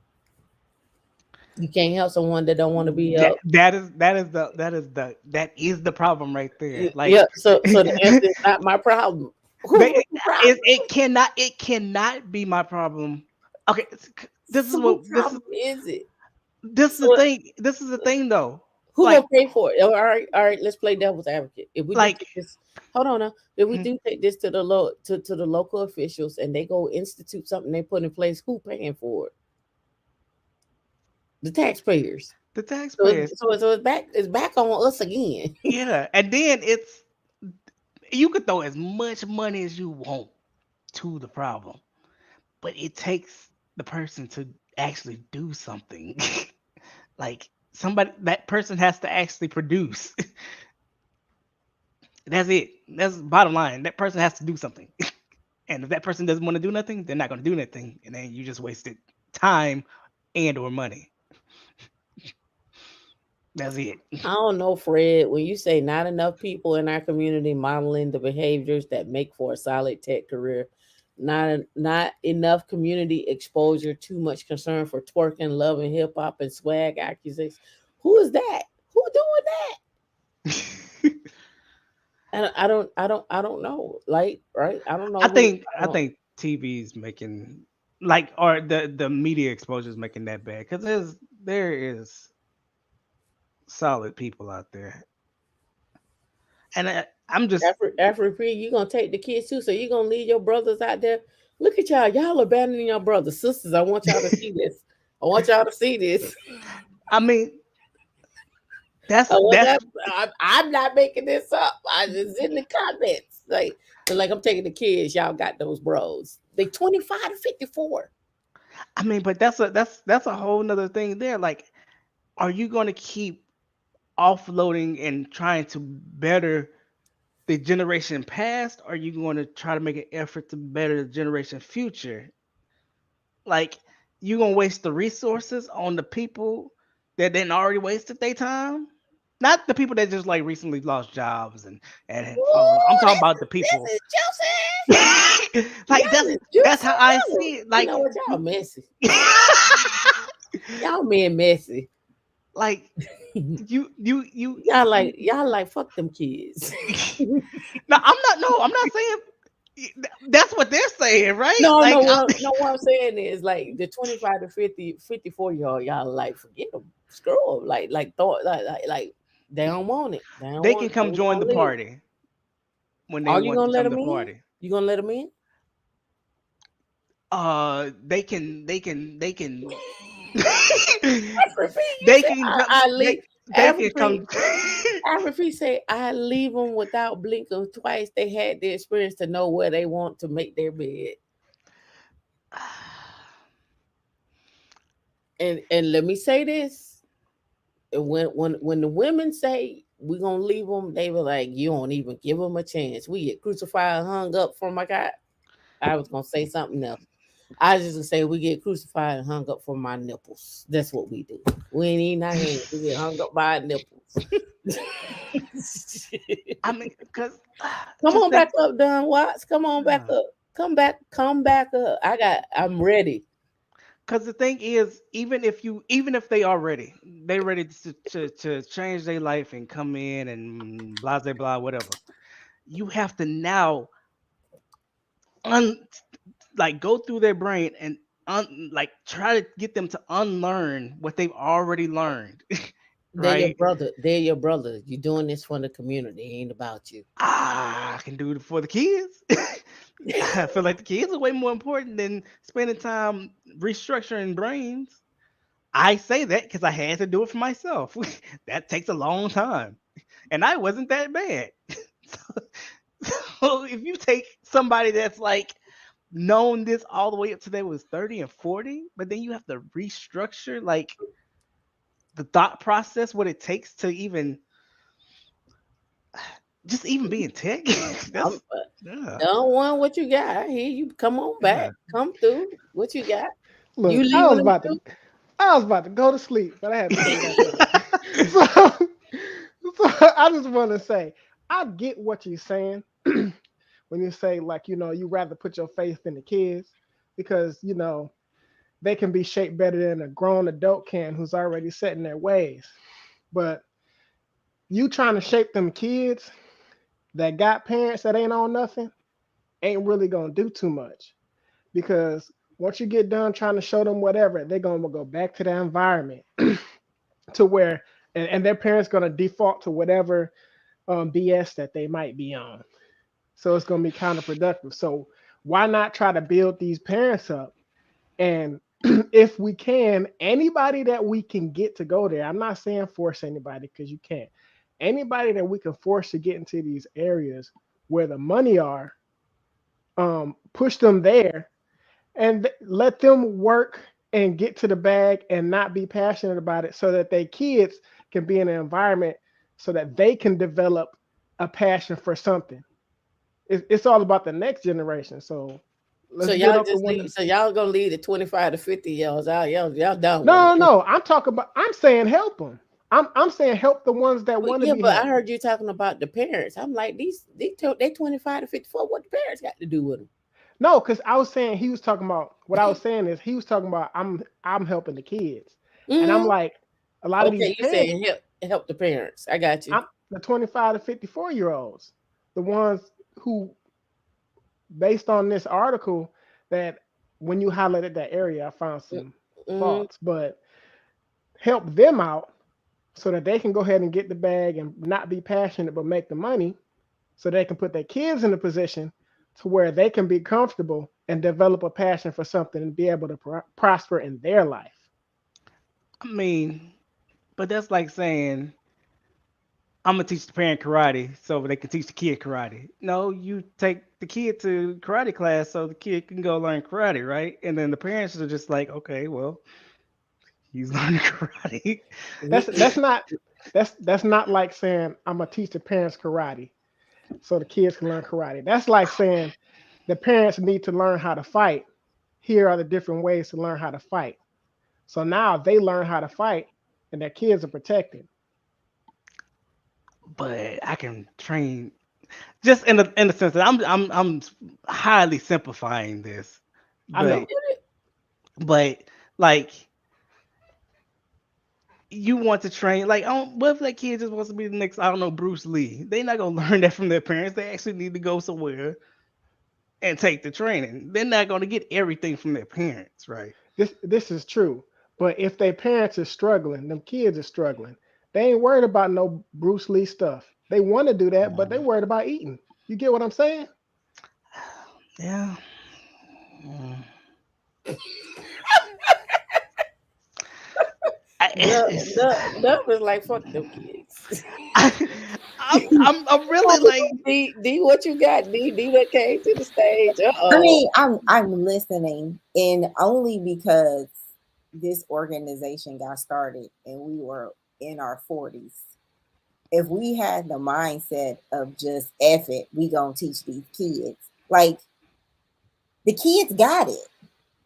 You can't help someone that don't want to be That helped. that is the problem right there. Like Yeah. So the answer is not my problem. they, Who's the problem? it cannot be my problem. Okay, this is So whose what problem is it? this is the So thing. This is the thing though. who Like gonna pay for it? All right. Let's play devil's advocate. If we do like take this, hold on now. If we mhm, do take this to the to the local officials and they go institute something they put in place, who paying for it? The taxpayers. the So taxpayers. it's back on us again. Yeah, and then it's you could throw as much money as you want to the problem, but it takes the person to actually do something. Like somebody that person has to actually produce. That's it. That's bottom line. That person has to do something. And if that person doesn't want to do nothing, they're not going to do anything, and then you just wasted time and or money. That's it. I don't know, Fred. When you say not enough people in our community modeling the behaviors that make for a solid tech career, not enough community exposure, too much concern for twerking, love, and hip hop and swag accusations. Who is that? Who doing that? And I don't know. Like, right? I don't know who. I I don't. think TV's making like or the media exposure is making that bad because there is solid people out there, and I'm just After P, you gonna take the kids too, so you gonna leave your brothers out there. Look at y'all. Y'all abandoning your brothers, sisters. I want y'all to see this. I want y'all to see this. I mean I want that's that. I'm not making this up. I just in the comments. Like I'm taking the kids. Y'all got those bros. They 25 to 54. I mean, but that's a whole nother thing there. Like, are you going to keep offloading and trying to better the generation past, or are you going to try to make an effort to better the generation future? Like, you gonna waste the resources on the people that didn't already wasted their time? Not the people that just like recently lost jobs and had fallen. I'm Ooh, talking about the this people. is juicy. Like Y'all is that's juicy. how I see it. You know what? Y'all messy. Y'all men messy. like you Y'all like fuck them kids. no, I'm not saying that's what they're saying, right? No, Like, no, no. What I'm saying is like the 25 to 50, 54 year old, y'all like forget them, screw them, like thought, like they don't want it. They don't they want can it. They come ain't join gonna the live. party when they Are you want to gonna let come to them the in? party. You gonna let them in? They can After P, you they say can I leave. they After can P, come. after P say I leave them without blinking twice. They had the experience to know where they want to make their bed. And let me say this: and when the women say we gonna leave them, they were like, you don't even give them a chance. We get crucified and hung up for my God. I was gonna say something else. I was just gonna say we get crucified and hung up for my nipples. That's what we do. We ain't eating our hands. We get hung up by our nipples. I mean, because Come just on think. back up, Don Watts. Come on back up. Come back up. I'm ready. Because the thing is, even if they ready to change their life and come in and blah blah blah whatever, you have to now un like go through their brain and like try to get them to unlearn what they've already learned, They're your right? brother. They're your brother. You're doing this for the community. It ain't about you. I can do it for the kids. I feel like the kids are way more important than spending time restructuring brains. I say that because I had to do it for myself. That takes a long time, and I wasn't that bad. So if you take somebody that's like known this all the way up to they was 30 and 40, but then you have to restructure like the thought process, what it takes to even just even be in tech. I'm That's yeah, don't want what you got. I hear you. Come on back. yeah. Come through. What you got? You Look, leaving them too? I was about to go to sleep, but I had to bring that up. So, so I just want to say, I get what you're saying when you say like, you rather put your faith in the kids because, they can be shaped better than a grown adult can who's already set in their ways. But you trying to shape them kids that got parents that ain't on nothing ain't really gonna do too much because once you get done trying to show them whatever, they're gonna go back to the environment to where and their parents gonna default to whatever BS that they might be on. So it's gonna be counterproductive. So why not try to build these parents up? And if we can, anybody that we can get to go there, I'm not saying force anybody because you can't. Anybody that we can force to get into these areas where the money are, push them there and let them work and get to the bag and not be passionate about it so that their kids can be in an environment so that they can develop a passion for something. It's all about the next generation. So So let's build y'all up the just one. leave. So y'all gonna leave the 25 to 50 years out. Y'all done with No, it. no, no. I'm saying help them. I'm saying help the ones that But want to yeah, be but I helped. heard you talking about the parents. I'm like they 25 to 54. What the parents got to do with them? No, because I was saying he was talking about what I was saying is he was talking about I'm helping the kids, and I'm Hmm. like a lot of these Okay, you parents. saying help the parents. I got you. I'm the 25 to 54-year-olds, the ones who, based on this article, that when you highlighted that area, I found some Mm-hmm. thoughts, but help them out so that they can go ahead and get the bag and not be passionate but make the money so they can put their kids in a position to where they can be comfortable and develop a passion for something and be able to prosper in their life. I mean, but that's like saying I'm gonna teach the parent karate so they can teach the kid karate. No, you take the kid to karate class so the kid can go learn karate, right? And then the parents are just like, okay, well, he's learning karate. That's not that's not like saying I'm gonna teach the parents karate so the kids can learn karate. That's like saying the parents need to learn how to fight. Here are the different ways to learn how to fight. So now they learn how to fight and their kids are protected. But I can train just in the sense that I'm highly simplifying this, I but know. but like you want to train like what if that kid just wants to be the next I don't know Bruce Lee? They not gonna learn that from their parents. They actually need to go somewhere and take the training. They're not gonna get everything from their parents, right? This is true. But if their parents are struggling, them kids are struggling. They ain't worried about no Bruce Lee stuff. They want to do that, but they worried about eating. You get what I'm saying? Yeah. Mm. I, The was like fuck them kids. I, I'm really like D, what you got? D that came to the stage. I Oh. mean, I'm listening, and only because this organization got started and we were in our 40s. If we had the mindset of just F it, we gonna teach these kids. Like the kids got it.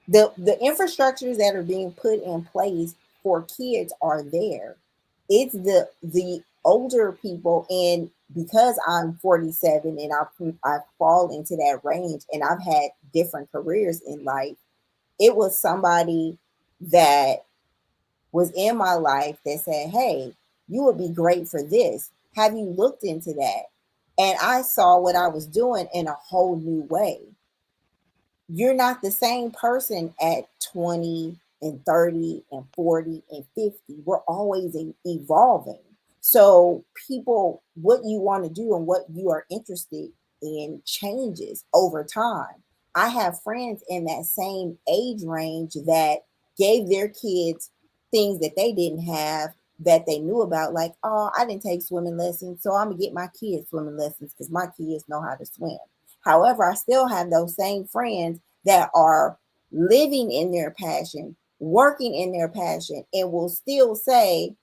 The infrastructures that are being put in place for kids are there. It's the older people, and because I'm 47 and I fall into that range, and I've had different careers in life. It was somebody that was in my life that said, "Hey, you would be great for this. Have you looked into that?" And I saw what I was doing in a whole new way. You're not the same person at 20 and 30 and 40 and 50. We're always evolving. So, people, what you want to do and what you are interested in changes over time. I have friends in that same age range that gave their kids things that they didn't have that they knew about. Like, oh, I didn't take swimming lessons, so I'm gonna get my kids swimming lessons because my kids know how to swim. However, I still have those same friends that are living in their passion, working in their passion, and will still say,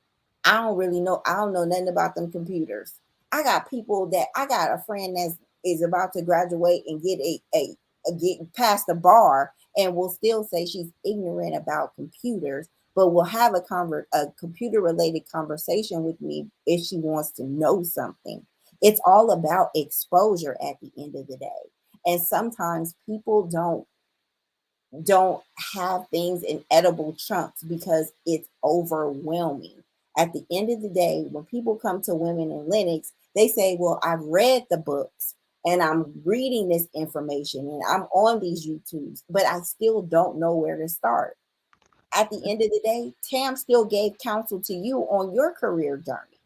I don't really know, I don't know nothing about them computers. I got a friend that is about to graduate and get a get past the bar and will still say she's ignorant about computers, but will have a computer related conversation with me if she wants to know something. It's all about exposure at the end of the day. And sometimes people don't have things in edible chunks because it's overwhelming. At the end of the day, when people come to Women in Linux, they say, well, I've read the books and I'm reading this information and I'm on these YouTubes, but I still don't know where to start. At the end of the day, Tam still gave counsel to you on your career journey.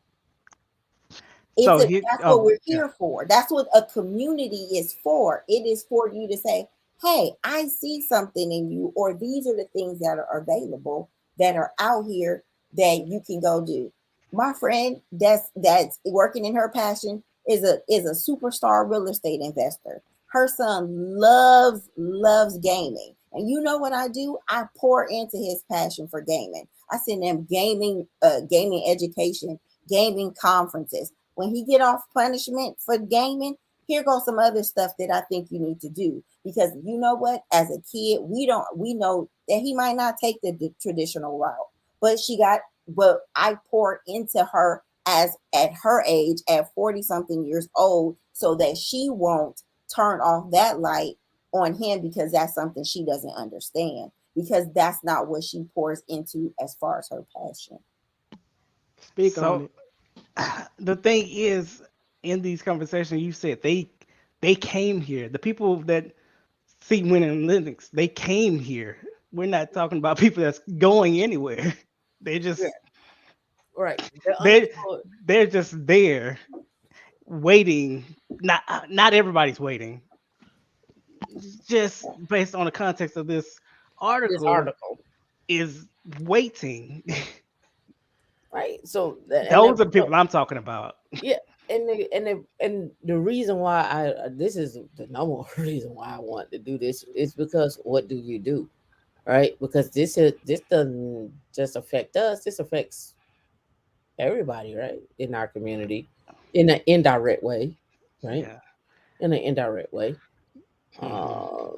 So he, That's what oh we're yeah, here for. That's what a community is for. It is for you to say, hey, I see something in you, or these are the things that are available that are out here that you can go do. My friend that's working in her passion is a superstar real estate investor. Her son loves gaming. And you know what I do? I pour into his passion for gaming. I send him gaming education, gaming conferences. When he get off punishment for gaming, here goes some other stuff that I think you need to do. Because you know what? As a kid, we know that he might not take the traditional route, but but I poured into her as at her age, at 40 something years old, so that she won't turn off that light on him because that's something she doesn't understand. Because that's not what she pours into as far as her passion. Speak on so it. the thing is, in these conversations, you said they came here. The people that see winning Linux, they came here. We're not talking about people that's going anywhere. They Yeah, just right. The they unemployed. they're just there waiting. Not everybody's waiting. Just based on the context of this This article, article, is waiting. right? So Those are the people I'm talking about. yeah, and the reason why this is the number one reason why I want to do this is because what do you do, right? Because this doesn't just affect us. This affects everybody, right, in our community, in an indirect way, right? Yeah. In an indirect way. Hmm. Uh,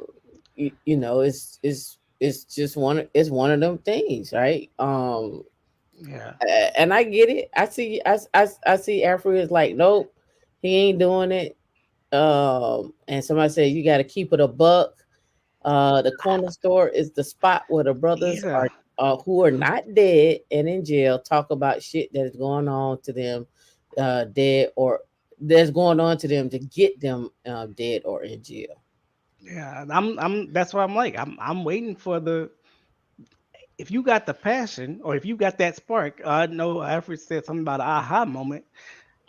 you know, it's just it's one of them things, right? Yeah. And I get it. I see Africa is like, nope, he ain't doing it. And somebody said you got to keep it a buck. The corner store is the spot where the brothers Yeah. are who are not dead and in jail talk about shit that is going on to them, dead or that's going on to them to get them dead or in jail. Yeah. That's what I'm like. I'm waiting for the if you got the passion or if you got that spark, I know Alfred said something about an aha moment.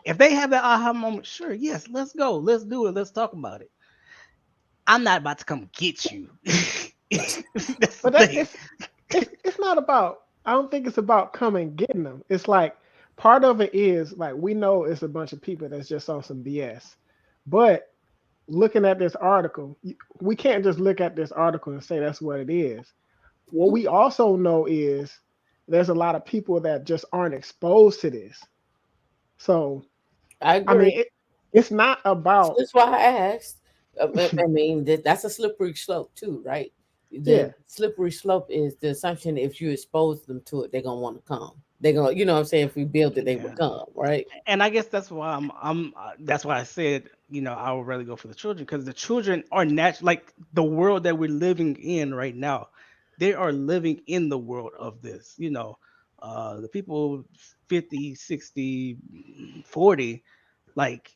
If they have that aha moment, sure, yes, let's go. Let's do it. Let's talk about it. I'm not about to come get you. That's the But that thing. it's not about. I don't think it's about coming getting them. It's like part of it is like we know it's a bunch of people that's just on some BS. But looking at this article, we can't just look at this article and say that's what it is. What we also know is there's a lot of people that just aren't exposed to this. So I I agree. mean, it's not about That's why I asked. I mean, that's a slippery slope too, right? The yeah. slippery slope is the assumption if you expose them to it, they're gonna want to come. They're gonna, you know what I'm saying? If we build it, they will Yeah. come, right? And I guess that's why that's why I said, I would rather go for the children because the children are natural, like the world that we're living in right now. They are living in the world of this, the people 50, 60, 40, like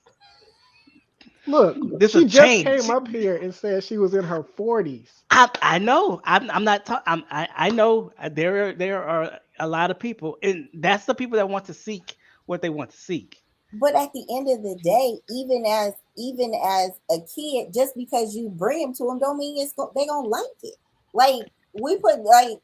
Look, this a she just came change. up here and said she was in her 40s. I know. I'm not. I know there are a lot of people, and that's the people that want to seek what they want to seek. But at the end of the day, even as a kid, just because you bring them to them, don't mean they gonna like it. Like we put like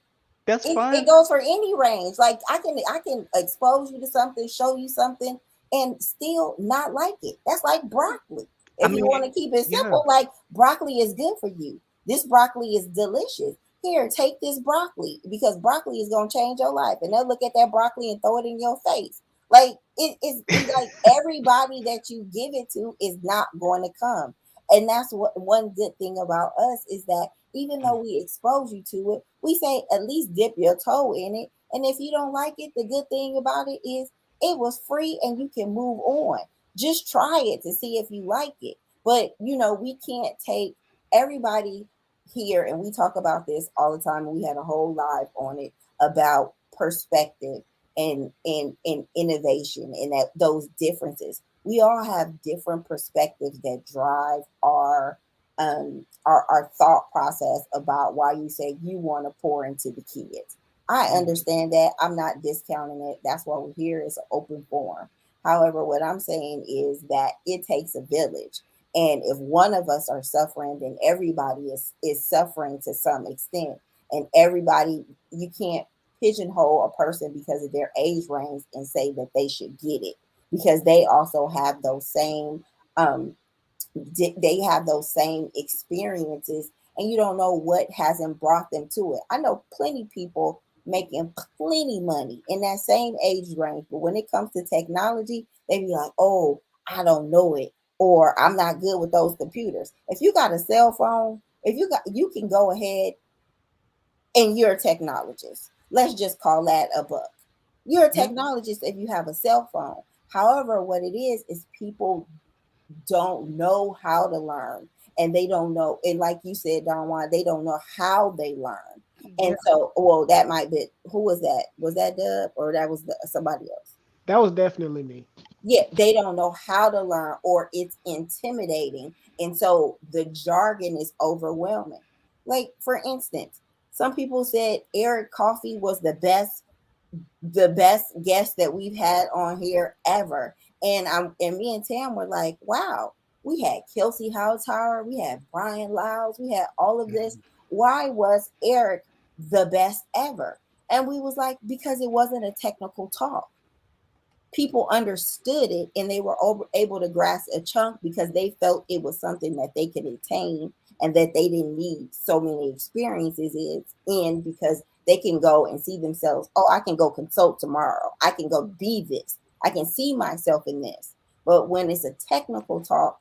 That's It fine. goes for any range. Like I can expose you to something, show you something, and still not like it. That's like broccoli. I If you mean, want to keep it yeah. simple, like broccoli is good for you. This broccoli is delicious. Here, take this broccoli because broccoli is gonna change your life. And they'll look at that broccoli and throw it in your face. Like it's like everybody that you give it to is not going to come. And that's what one good thing about us is that even though we expose you to it, we say at least dip your toe in it. And if you don't like it, the good thing about it is it was free and you can move on. Just try it to see if you like it. But we can't take everybody here, and we talk about this all the time. We had a whole live on it about perspective and innovation and that those differences. We all have different perspectives that drive our thought process about why you say you want to pour into the kids. I understand that. I'm not discounting it. That's why we're here. It's an open forum. However, what I'm saying is that it takes a village. And if one of us are suffering, then everybody is suffering to some extent. And everybody, you can't pigeonhole a person because of their age range and say that they should get it because they also have those same um, they have those same experiences, and you don't know what hasn't brought them to it. I know plenty people making plenty money in that same age range, but when it comes to technology, they be like, oh, I don't know it, or I'm not good with those computers. If you got a cell phone, if you can go ahead and you're a technologist. Let's just call that a book. You're a Yeah. technologist if you have a cell phone. However, what it is people don't know how to learn, and they don't know, and like you said, Don Juan, they don't know how they learn. And Yeah. so, well, that might be, who was that? Was that Dub or that was somebody else? That was definitely me. Yeah, they don't know how to learn, or it's intimidating, and so the jargon is overwhelming. Like for instance, some people said Eric Coffey was the best guest that we've had on here ever. And me and Tam were like, wow, we had Kelsey Hightower, we had Brian Lyles, we had all of this. Why was Eric the best ever? And we was like, because it wasn't a technical talk. People understood it and they were able to grasp a chunk because they felt it was something that they could attain and that they didn't need so many experiences in because they can go and see themselves. Oh, I can go consult tomorrow. I can go be this. I can see myself in this. But when it's a technical talk,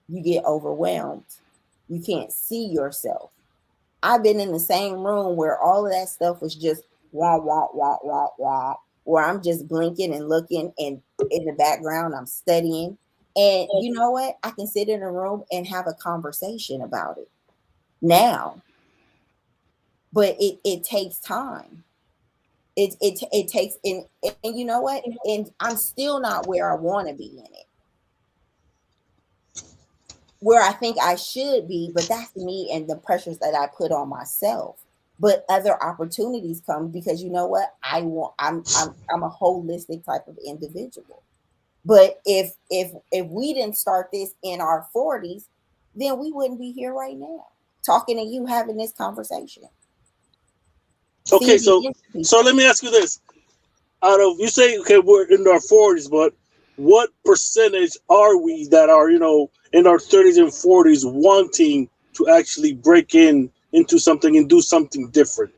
you get overwhelmed. You can't see yourself. I've been in the same room where all of that stuff was just wah wah wah wah wah, where I'm just blinking and looking, and in the background I'm studying. And you know what? I can sit in a room and have a conversation about it now, but it takes time. It takes and you know what? And I'm still not where I want to be in it, where I think I should be, but that's me and the pressures that I put on myself. But other opportunities come because you know what? I'm a holistic type of individual. But if we didn't start this in our 40s, then we wouldn't be here right now talking to you, having this conversation, Okay, feeding so into so people. let me ask you this: out of you say okay, we're in our 40s, but what percentage are we that are in our 30s and 40s wanting to actually break into something and do something different?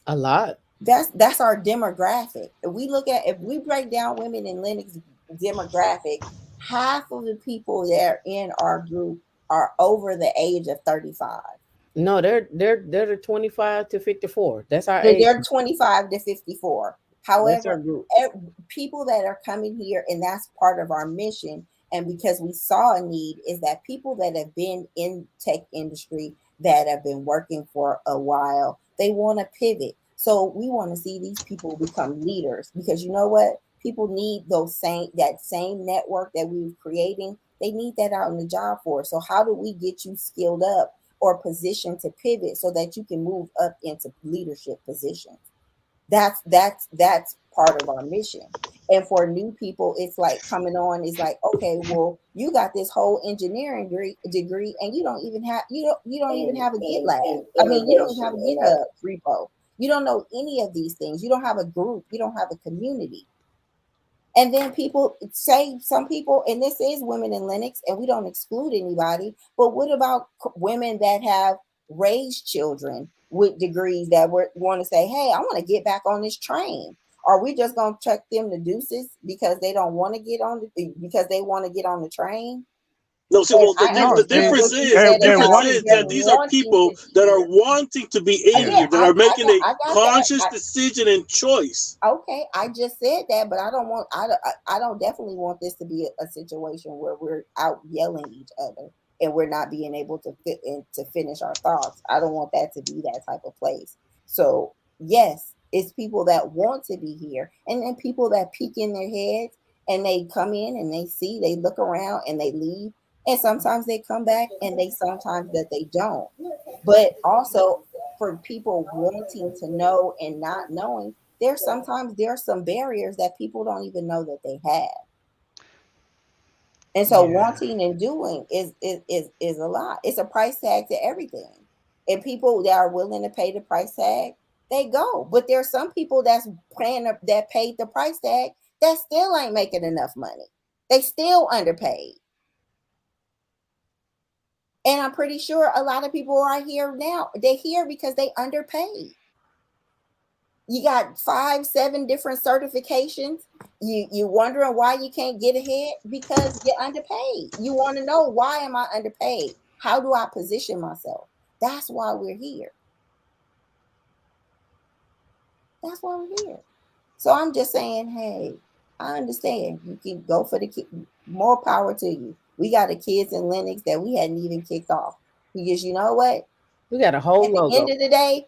A lot. That's our demographic. If we break down women in Linux demographic, half of the people that are in our group are over the age of 35. No, they're the 25 to 54. That's our age. They're 25 to 54. That's our However, group. people that are coming here, and that's part of our mission, and because we saw a need, is that people that have been in tech industry that have been working for a while, they want to pivot. So we want to see these people become leaders because you know what? People need that same network that we're creating. They need that out in the job force. So how do we get you skilled up or positioned to pivot so that you can move up into leadership positions? That's part of our mission. And for new people, it's like coming on is like, okay, well, you got this whole engineering degree, and you don't even have a GitLab. I mean, you don't even have a GitHub repo. You don't know any of these things. You don't have a group. You don't have a community. And then people say, some people, and this is women in Linux, and we don't exclude anybody, but what about women that have raised children with degrees that want to say, hey, I want to get back on this train? Are we just going to chuck them the deuces because they don't want to get on because they want to get on the train? No, see, And well, I No, the understand difference what you is, they're the said they're difference about wanting is them that to. these are wanting people to be that are here. wanting to be in Yeah. Yeah, here, that are making a I got that. conscious decision and choice. Okay, I just said that, but I don't definitely want this to be a situation where we're out yelling each other and we're not being able to fit in to finish our thoughts. I don't want that to be that type of place. So yes, it's people that want to be here, and then people that peek in their heads and they come in and they see, they look around and they leave, and sometimes they come back and they sometimes that they don't. But also for people wanting to know and not knowing, there are some barriers that people don't even know that they have. And so Yeah. wanting and doing is a lot. It's a price tag to everything. And people that are willing to pay the price tag, they go. But there are some people that paid the price tag that still ain't making enough money. They still underpaid. And I'm pretty sure a lot of people are here now. They're here because they underpaid. You got 5, 7 different certifications. You wondering why you can't get ahead because you're underpaid. You want to know, why am I underpaid? How do I position myself? That's why we're here. That's why we're here. So I'm just saying, hey, I understand. You can go for the more power to you. We got the kids in Linux that we hadn't even kicked off because you know what? We got a whole At the logo. end of the day,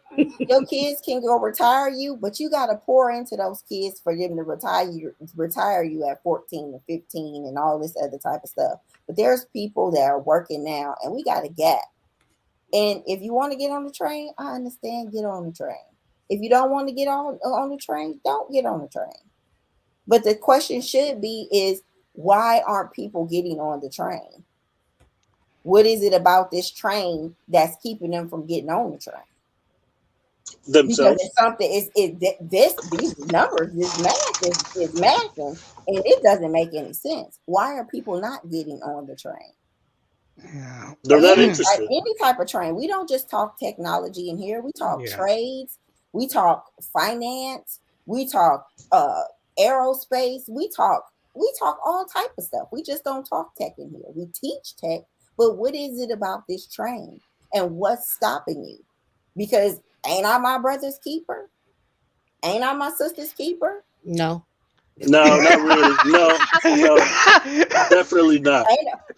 your kids can go retire you, but you got to pour into those kids for them to retire you at 14 or 15 and all this other type of stuff. But there's people that are working now, and we got a gap. And if you want to get on the train, I understand, get on the train. If you don't want to get on the train, don't get on the train. But the question should be is, why aren't people getting on the train? What is it about this train that's keeping them from getting on the train? Because Themselves. it's something, these numbers, this math is mathing, and it doesn't make any sense. Why are people not getting on the train? Yeah. They're not Any interested. any type of train. We don't just talk technology in here. We talk Yeah. trades, we talk finance, we talk aerospace, we talk all type of stuff. We just don't talk tech in here. We teach tech, but what is it about this train and what's stopping you? Because ain't I my brother's keeper? Ain't I my sister's keeper? No. No, not really. No, no, definitely not.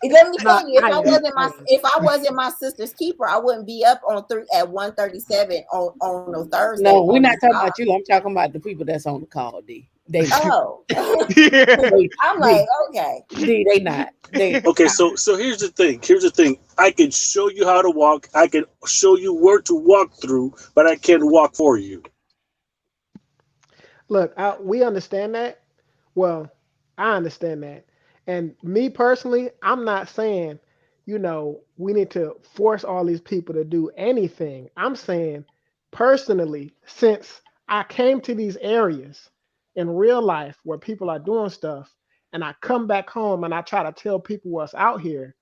Let me tell Not you, I am. I am. if I wasn't my sister's keeper, I wouldn't be up on 1:37 on a Thursday No, we're on not this talking call. about you. I'm talking about the people that's on the call, D. They not. Oh, Yeah. I'm D, like, okay. D, they not. They Okay, so here's the thing. Here's the thing. I can show you how to walk. I can show you where to walk through, but I can't walk for you. Look, we understand that. Well, I understand that. And me personally, I'm not saying, we need to force all these people to do anything. I'm saying, personally, since I came to these areas in real life where people are doing stuff, and I come back home and I try to tell people what's out here,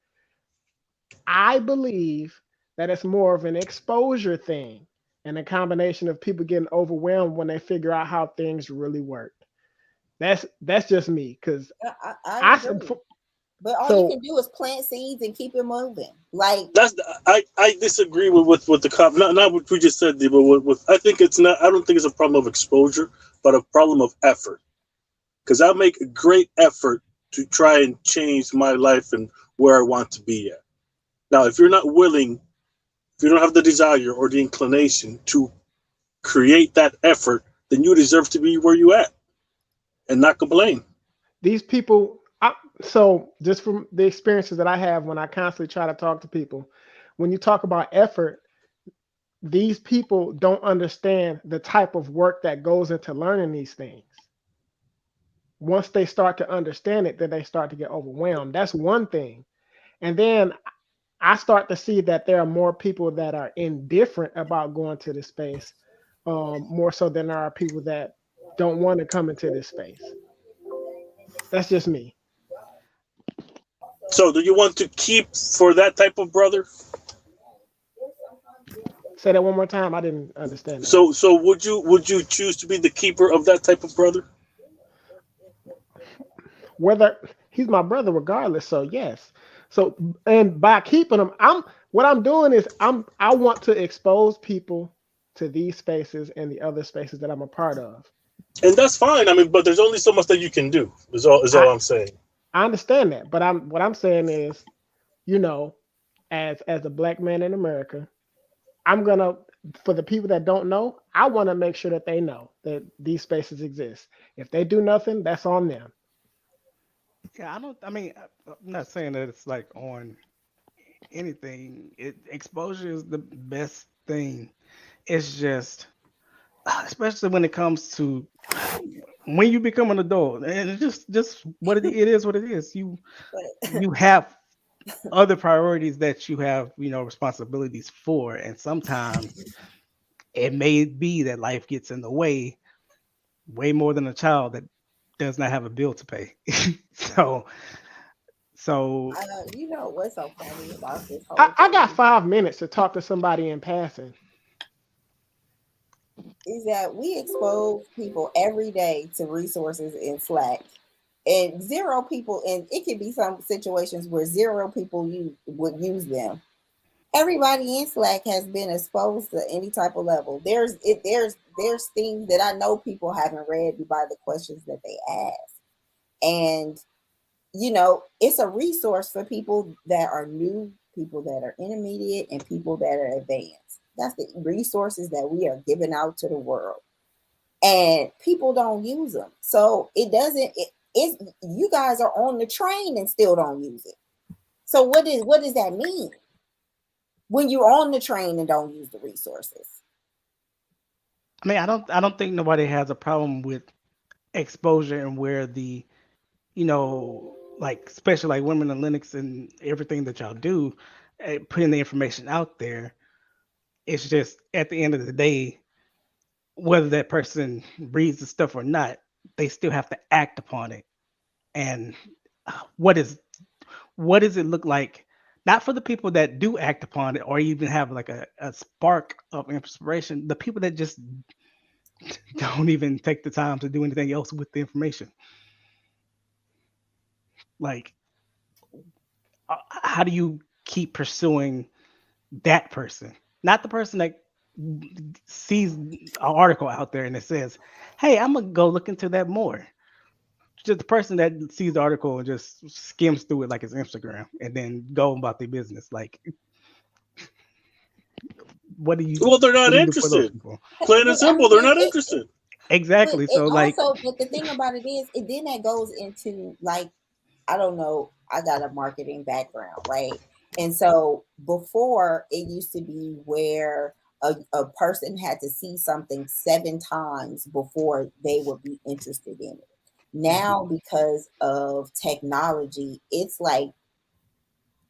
I believe that it's more of an exposure thing and a combination of people getting overwhelmed when they figure out how things really work. That's just me because I I agree. But all you so can do is plant seeds and keep it moving. Like, I disagree with the cop. Not what we just said, but with I think it's not. I don't think it's a problem of exposure, but a problem of effort. Because I make a great effort to try and change my life and where I want to be at. Now, if you're not willing, if you don't have the desire or the inclination to create that effort, then you deserve to be where you at and not complain. these people, so just from the experiences that I have when I constantly try to talk to people, when you talk about effort, these people don't understand the type of work that goes into learning these things. Once they start to understand it, then they start to get overwhelmed. That's one thing. And then I start to see that there are more people that are indifferent about going to this space, more so than there are people that don't want to come into this space. That's just me. So, do you want to keep for that type of brother? Say that one more time. I didn't understand that. So would you choose to be the keeper of that type of brother? Whether he's my brother regardless, so yes. So and by keeping him, what I'm doing is I want to expose people to these spaces and the other spaces that I'm a part of. And that's fine. I mean, but there's only so much that you can do. Is all I I'm saying. I understand that, but I'm saying is, you know, as a black man in America, I'm gonna, for the people that don't know, I want to make sure that they know that these spaces exist. If they do nothing, that's on them. Yeah, I don't. I mean, I'm not saying that it's like on anything. Exposure is the best thing. It's just, especially when it comes to when you become an adult, and it's just what it is. What it is. But You have other priorities that you have, responsibilities for, and sometimes it may be that life gets in the way more than a child that does not have a bill to pay. so so you know what's so funny about this I, whole I got thing 5 minutes to talk to somebody in passing. is that we expose people every day to resources in Slack, and zero people, and it could be some situations where zero people would use them. Everybody in Slack has been exposed to any type of level. There's things that I know people haven't read by the questions that they ask, and it's a resource for people that are new, people that are intermediate, and people that are advanced. That's the resources that we are giving out to the world, and people don't use them. So it doesn't. You guys are on the train and still don't use it. So what does that mean when you're on the train and don't use the resources? I mean, I don't think nobody has a problem with exposure and where like especially like women in Linux and everything that y'all do, putting the information out there. It's just at the end of the day, whether that person reads the stuff or not, they still have to act upon it. And what is what does it look like? Not for the people that do act upon it or even have like a spark of inspiration, the people that just don't even take the time to do anything else with the information. Like, how do you keep pursuing that person, not the person that sees an article out there and it says, "Hey, I'm gonna go look into that more." Just the person that sees the article and just skims through it like it's Instagram and then go about their business. Like, what do you Well, they're what not do you do for those interested. people? Plain and But I simple, they're mean, not interested. but Exactly. it So, like, also, but the thing about it is, it then that goes into like, I don't know, I got a marketing background, right? And so before it used to be where a person had to see something 7 times before they would be interested in it. mhm, Now, because of technology, it's like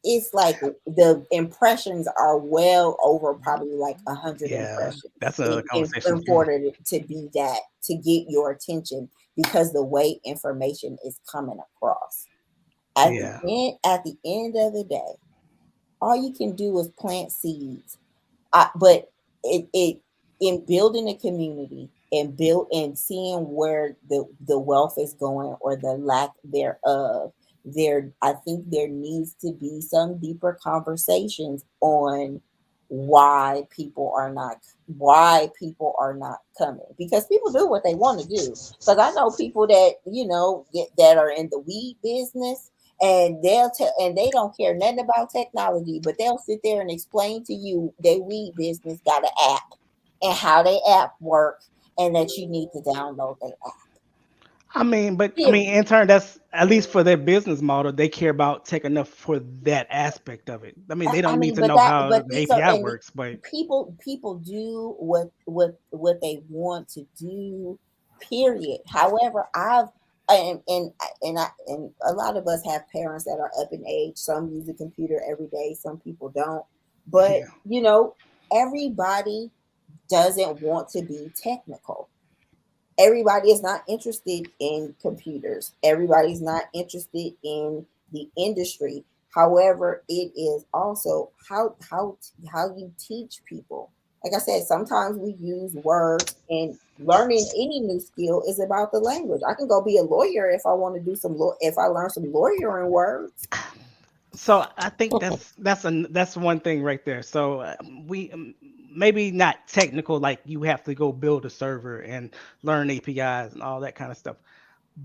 the impressions are well over probably like 100 yeah, impressions that's a in conversation too. order to be that, to get your attention, because the way information is coming across. Yeah, At the end of the day, all you can do is plant seeds. But it in building a community and build and seeing where the wealth is going or the lack thereof, I think there needs to be some deeper conversations on why people are not coming, because people do what they want to do. Because I know people that that are in the weed business, and and they don't care nothing about technology, but they'll sit there and explain to you their weed business got an app and how they app work, and that you need to download their app. but I mean, Period. in turn, that's at least for their business model. They care about tech enough for that aspect of it. I mean, they I don't need mean, to know how but the these are, API and works, but people do what they want to do. Period. However, And a lot of us have parents that are up in age. Some use a computer every day, some people don't. But Yeah. everybody doesn't want to be technical. Everybody is not interested in computers. Everybody's not interested in the industry. However, it is also how you teach people. Like I said, sometimes we use words, and learning any new skill is about the language. I can go be a lawyer if I want to do some if I learn some lawyering words. So I think that's one thing right there. So we maybe not technical, like you have to go build a server and learn APIs and all that kind of stuff.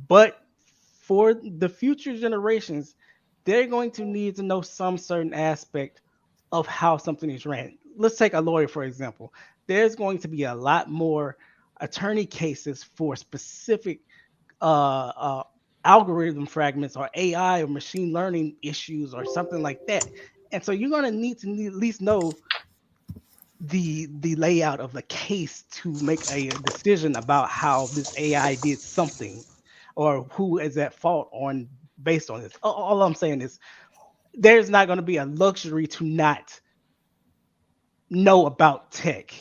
But for the future generations, they're going to need to know some certain aspect of how something is ran. Let's take a lawyer, for example. There's going to be a lot more attorney cases for specific uh, algorithm fragments or AI or machine learning issues or something like that. And so you're going to need to at least know the layout of the case to make a decision about how this AI did something or who is at fault on based on this. All I'm saying is there's not going to be a luxury to not know about tech,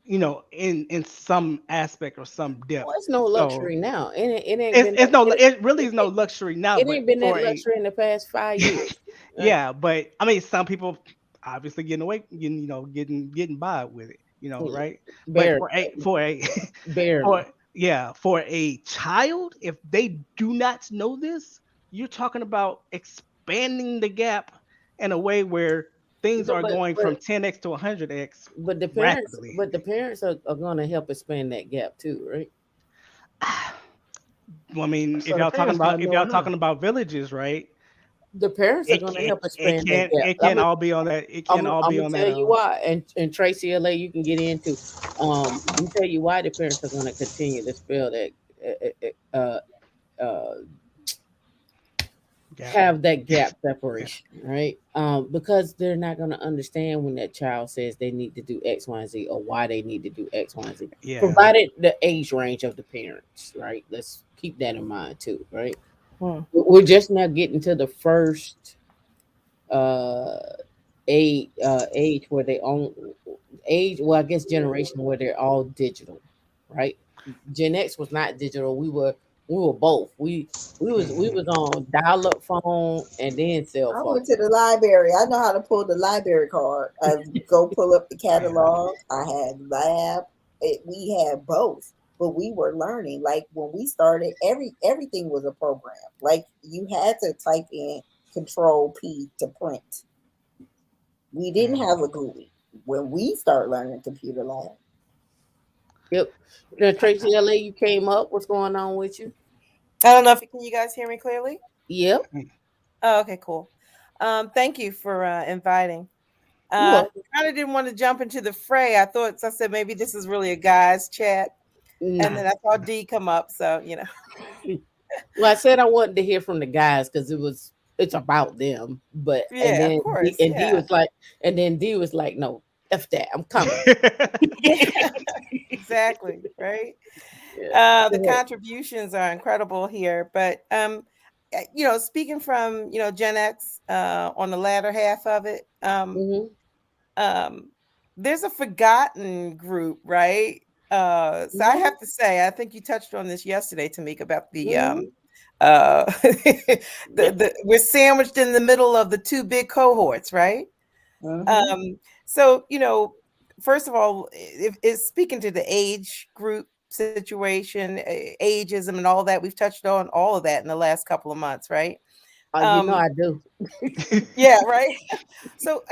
in some aspect or some Well, depth. it's no So luxury now. It ain't been it really is no luxury now, it but ain't been that for a luxury in the past 5 years. Right? yeah, but I mean, some people obviously getting away, getting by with it, Yeah, right? But barely, for barely. for a child, if they do not know this, you're talking about expanding the gap in a way where things No, are going from 10x to 100x but rapidly. the parents are going to help expand that gap too, right? Well, I mean, So the parents got to if know y'all how. talking about villages, right? The parents are It going to can help expand that gap. it can't all be on that. It can't all I'm be gonna on that. tell you why, and Tracy LA, you can get into. I'm gonna tell you why the parents are going to continue to spell that, uh, Gap. have that gap separation, right? Because they're not going to understand when that child says they need to do X, Y, and Z, or why they need to do X, Y, and Z, Yeah. provided the age range of the parents, right? Let's keep that in mind too, right? Hmm. We're just now getting to the first uh age where they own age, well, I guess generation where they're all digital, right? Gen X was not digital. We were both. We was Mhm. on dial up phone and then cell I phone. went to the library. I know how to pull the library card. I go pull up the Yeah. catalog. I had lab. We had both, but we were learning. Like when we started, everything was a program. Like you had to type in Control P to print. We didn't Mhm. have a GUI when we started learning computer lab. Yep. Tracy LA, you came up. What's going on with you? I don't know if can you guys hear me clearly? Yep. Oh, okay, cool. Thank you for inviting. You Uh, up? kind of didn't want to jump into the fray. I said maybe this is really a guys chat, and Nah. then I saw D come up, so you know. Well, I said I wanted to hear from the guys because it's about them. But and Yeah, of then D, course, and D yeah. was like, no, f that, I'm coming. Exactly, right? Yeah. The Go ahead. contributions are incredible here, but speaking from Gen X on the latter half of it, Mhm. um, there's a forgotten group, right? So I Mhm. have to say, I think you touched on this yesterday, Tamika, about the Mhm. we're sandwiched in the middle of the two big cohorts, right? Mm-hmm. So first of all, if it's speaking to the age group situation, ageism, and all that, we've touched on all of that in the last couple of months, right? Um, I do. yeah, right. So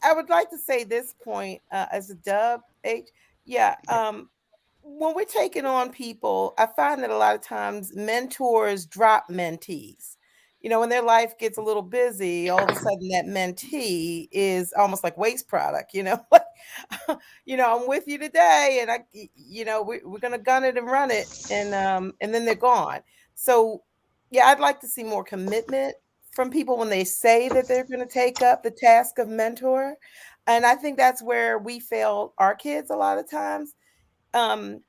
I would like to say this point as a dub H. Yeah, when we're taking on people, I find that a lot of times mentors drop mentees. When their life gets a little busy, all of a sudden that mentee is almost like waste product. Like, I'm with you today, and we're gonna gun it and run it, and then they're gone. So, yeah, I'd like to see more commitment from people when they say that they're going to take up the task of mentor, and I think that's where we fail our kids a lot of times. um,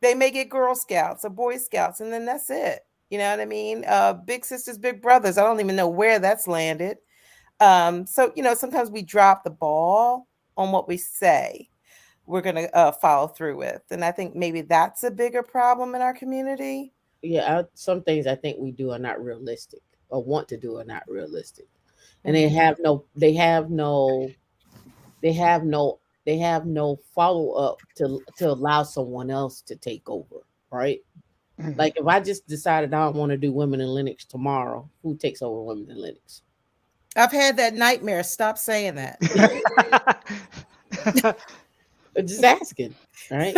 They may get Girl Scouts or Boy Scouts, and then that's it. You know what I mean? Big sisters, big brothers. I don't even know where that's landed. So sometimes we drop the ball on what we say we're going to follow through with, and I think maybe that's a bigger problem in our community. Yeah, some things I think we do are not realistic, or want to do are not realistic, and Mhm. they have no they have no follow up to allow someone else to take over, right? Mhm. Like if I just decided I don't want to do women in Linux tomorrow, who takes over women in Linux? I've had that nightmare. Stop saying that. Just asking, right?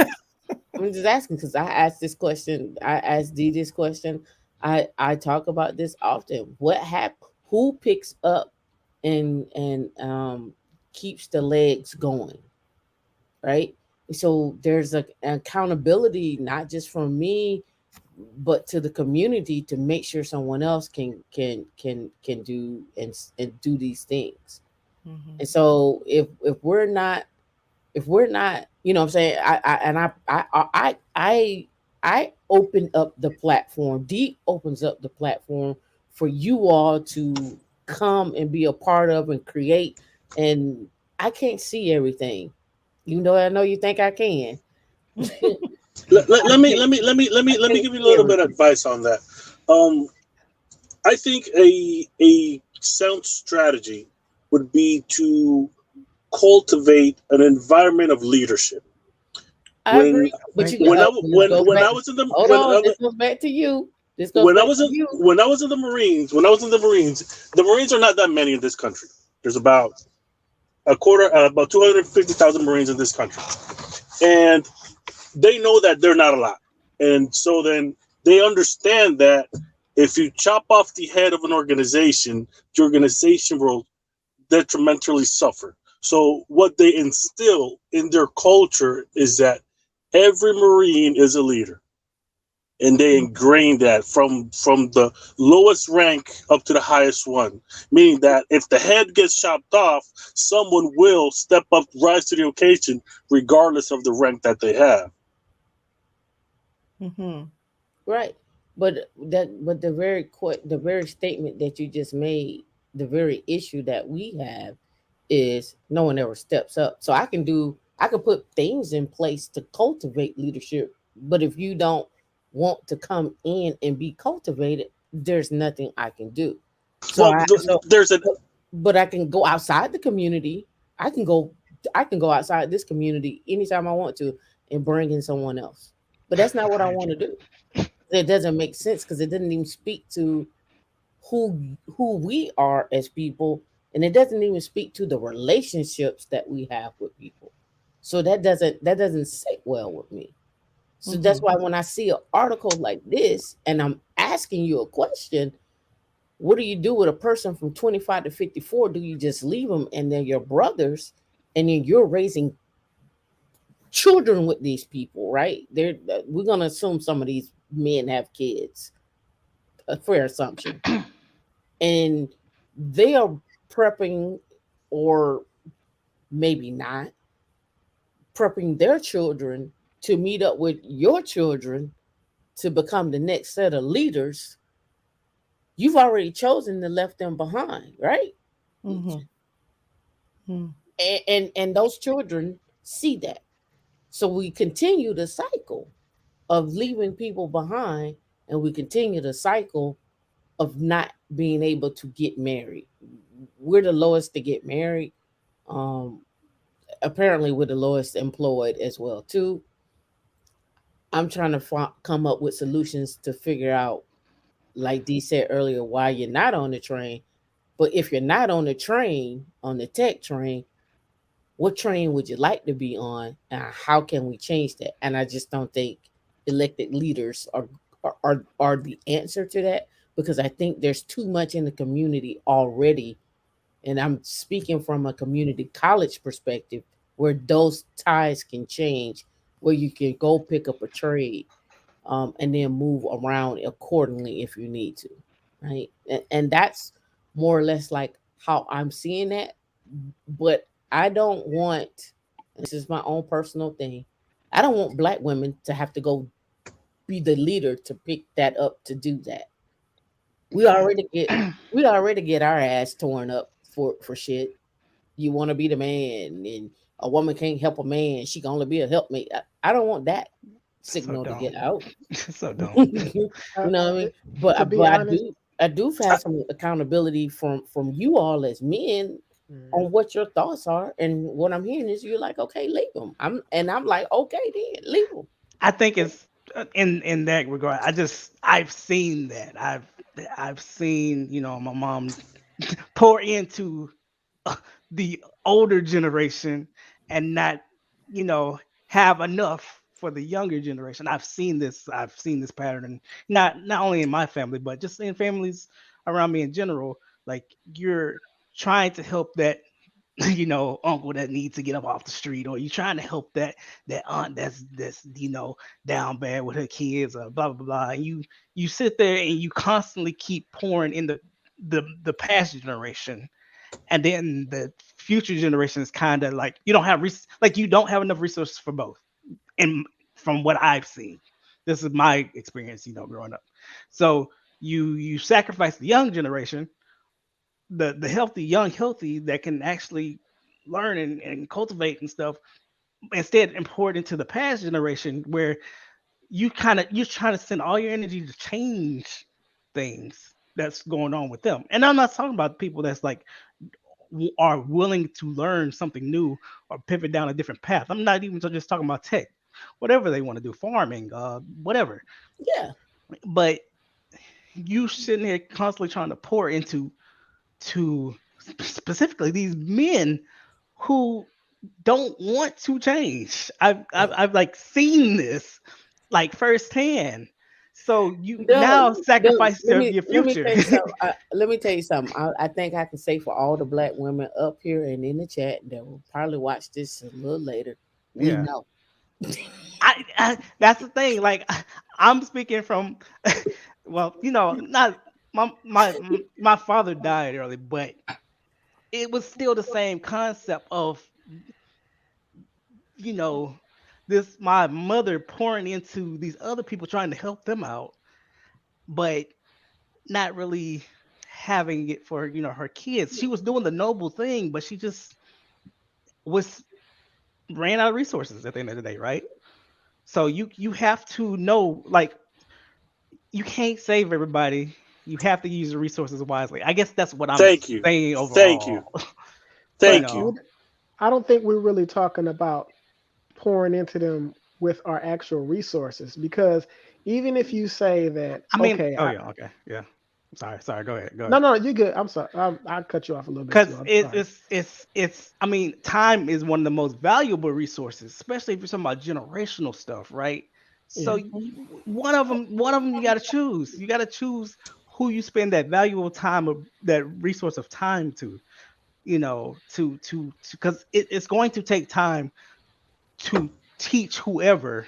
I'm just asking because I asked this question. I asked Dee this question. I talk about this often. Who picks up and keeps the legs going, right? So there's an accountability not just from me, but to the community to make sure someone else can do and do these things. Mhm. And so if we're not, what I'm saying, I open up the platform. Deep opens up the platform for you all to come and be a part of and create. And I can't see everything, even though I know you think I can. Let I me can't. I let me can't give you a see little bit of everything. advice on that. Um, I think a sound strategy would be to cultivate an environment of leadership. I When agree, but you when I this goes when back. I was in the Hold on, this goes back to you. This goes back to you. when I was in the Marines, the Marines are not that many in this country. There's about about 250,000 Marines in this country, and they know that they're not a lot, and so then they understand that if you chop off the head of an organization, the organization will detrimentally suffer. So what they instill in their culture is that every Marine is a leader, and they ingrain that from the lowest rank up to the highest one, meaning that if the head gets chopped off, someone will step up, rise to the occasion, regardless of the rank that they have. Mhm. Right. But the very statement that you just made, the very issue that we have is no one ever steps up. So I can put things in place to cultivate leadership, but if you don't want to come in and be cultivated, there's nothing I can do. So Well, I so there's an but I can go outside the community. I can go I can go outside this community anytime I want to and bring in someone else. But that's not what I want to do. It doesn't make sense because it doesn't even speak to who we are as people, and it doesn't even speak to the relationships that we have with people. So that doesn't sit well with me. So that's Mhm. why when I see an article like this and I'm asking you a question, what do you do with a person from 25 to 54? Do you just leave them and they're your brothers, and then you're raising children with these people, right? We're gonna assume some of these men have kids, a fair assumption, and they are prepping, or maybe not prepping their children to meet up with your children to become the next set of leaders. You've already chosen to left them behind, right? Mhm. Mhm. And those children see that. So we continue the cycle of leaving people behind, and we continue the cycle of not being able to get married. We're the lowest to get married. Um, Apparently, we're the lowest employed as well too. I'm trying to come up with solutions to figure out, like Dee said earlier, why you're not on the train. But if you're not on the train, on the tech train, what train would you like to be on, and how can we change that? And I just don't think elected leaders are the answer to that, because I think there's too much in the community already, and I'm speaking from a community college perspective, where those ties can change, where you can go pick up a trade, and then move around accordingly if you need to, right? And that's more or less like how I'm seeing that. But I don't want, this is my own personal thing, I don't want black women to have to go be the leader to pick that up to do that. We already get we already get our ass torn up for shit. You want to be the man, and a woman can't help a man. She can only be a helpmate. I don't want that So signal to get dumb. out. So dumb. You Uh, know what I mean? it, to be But honest, I do have some accountability from you all as men mm, on what your thoughts are, and what I'm hearing is you're like, okay, leave them. I'm like, okay, then leave them. I think it's in that regard. I've seen that. I've seen my mom pour into the older generation and not you know have enough for the younger generation. I've seen this pattern, not only in my family but just in families around me in general. Like, you're trying to help that uncle that needs to get up off the street, or you trying to help that aunt that's down bad with her kids, or blah blah blah. And you sit there and you constantly keep pouring in the past generation, and then the future generation is kind of like you don't have enough resources for both. And from what I've seen, this is my experience, growing up. So you sacrifice the young generation, the healthy young healthy that can actually learn and cultivate and stuff, instead import into the past generation, where you're trying to send all your energy to change things that's going on with them. And I'm not talking about people that's like are willing to learn something new or pivot down a different path. I'm not even just talking about tech, whatever they want to do, farming, whatever. Yeah. But you sitting here constantly trying to pour into to specifically these men who don't want to change. I've like seen this like firsthand. So you now sacrifice your Let me future. tell you something. Let me tell you something. I think I can say for all the black women up here and in the chat that will probably watch this a little later, we Yeah. know. I that's the thing. Like, I'm speaking from well, not my father died early, but it was still the same concept of you know this my mother pouring into these other people trying to help them out, but not really having it for her kids. She was doing the noble thing, but she just was ran out of resources at the end of the day, right? So you have to know, like, you can't save everybody. You have to use the resources wisely. I guess that's what I'm Thank you. saying Thank you. overall. you but Thank you. know, I don't think we're really talking about pouring into them with our actual resources, because even if you say that, I mean, okay, oh yeah, okay, yeah. Sorry. Go ahead. Go no, ahead. no, you're good. I'm sorry. I cut you off a little bit too. Because I'm it, sorry. it's. I mean, time is one of the most valuable resources, especially if you're talking about generational stuff, right? So Yeah. one of them, you got to choose. You got to choose who you spend that valuable time of that resource of time to. To because it's going to take time to teach whoever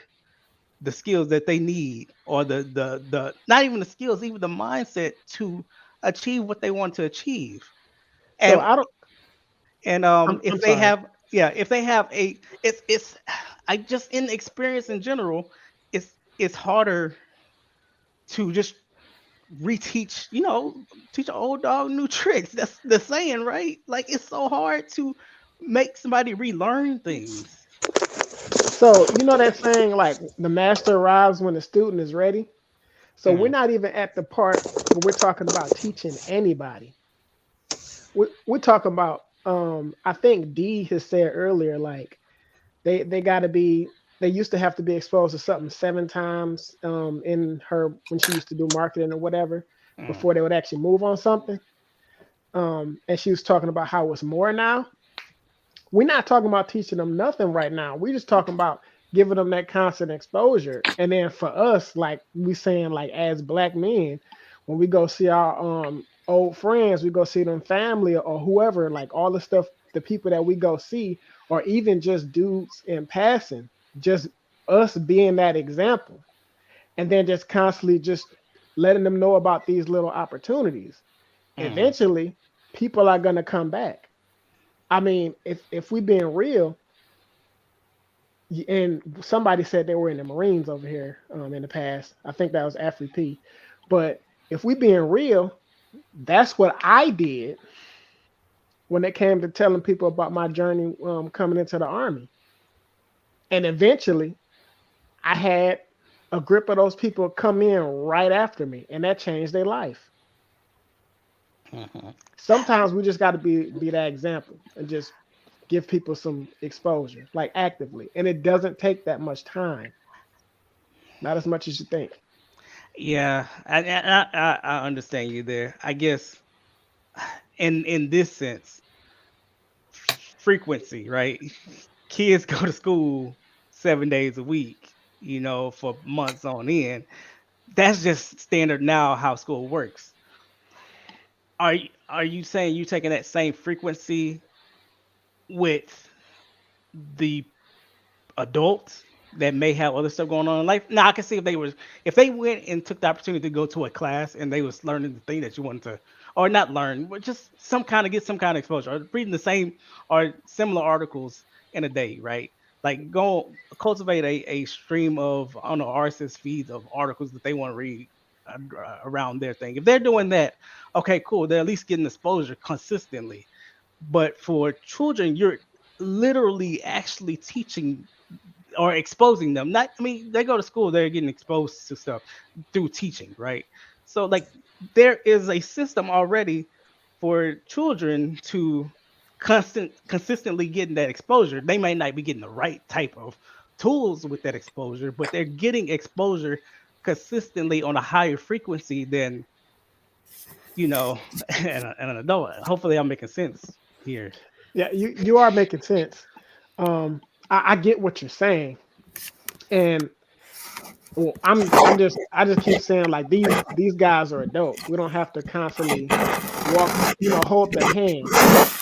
the skills that they need, or the not even the skills, even the mindset to achieve what they want to achieve. So And I don't. if I'm they sorry. have, yeah, if they have it's I just, in experience in general, it's harder to just reteach, teach an old dog new tricks. That's the saying, right? Like, it's so hard to make somebody relearn things. So you know that saying, like, the master arrives when the student is ready. So we're Mhm. not even at the part where we're talking about teaching anybody. We're talking about. I think D has said earlier, like, they got to be. They used to have to be exposed to something 7 times in her when she used to do marketing or whatever Mhm. before they would actually move on something. And she was talking about how it's more now. We're not talking about teaching them nothing right now. We're just talking about giving them that constant exposure. And then for us, like we saying, like, as black men, when we go see our old friends, we go see them family or whoever, like all the stuff, the people that we go see, or even just dudes in passing, just us being that example, and then just constantly just letting them know about these little opportunities. Mhm. Eventually, people are gonna come back. I mean, if we being real, and somebody said they were in the Marines over here in the past. I think that was Afri P. But if we being real, that's what I did when it came to telling people about my journey coming into the army. And eventually, I had a grip of those people come in right after me, and that changed their life. Mhm. Sometimes we just got to be that example and just give people some exposure, like actively. And it doesn't take that much time, not as much as you think. Yeah, I understand you there. I guess in this sense, frequency, right? Kids go to school 7 days a week, for months on end. That's just standard now how school works. Are you saying you taking that same frequency with the adults that may have other stuff going on in life? Now I can see if they went and took the opportunity to go to a class and they was learning the thing that you wanted to, or not learn, but just get some kind of exposure, or reading the same or similar articles in a day, right? Like go cultivate a stream of, I don't know, RSS feeds of articles that they want to read around their thing. If they're doing that, okay, cool. They're at least getting exposure consistently. But for children, you're literally actually teaching or exposing them. Not, I mean, they go to school, they're getting exposed to stuff through teaching, right? So like there is a system already for children to consistently getting that exposure. They may not be getting the right type of tools with that exposure, but they're getting exposure consistently on a higher frequency than, you know, an adult. Hopefully I'm making sense here. Yeah, you are making sense. I get what you're saying, and well, I just keep saying like these guys are adults. We don't have to constantly walk, hold their hand.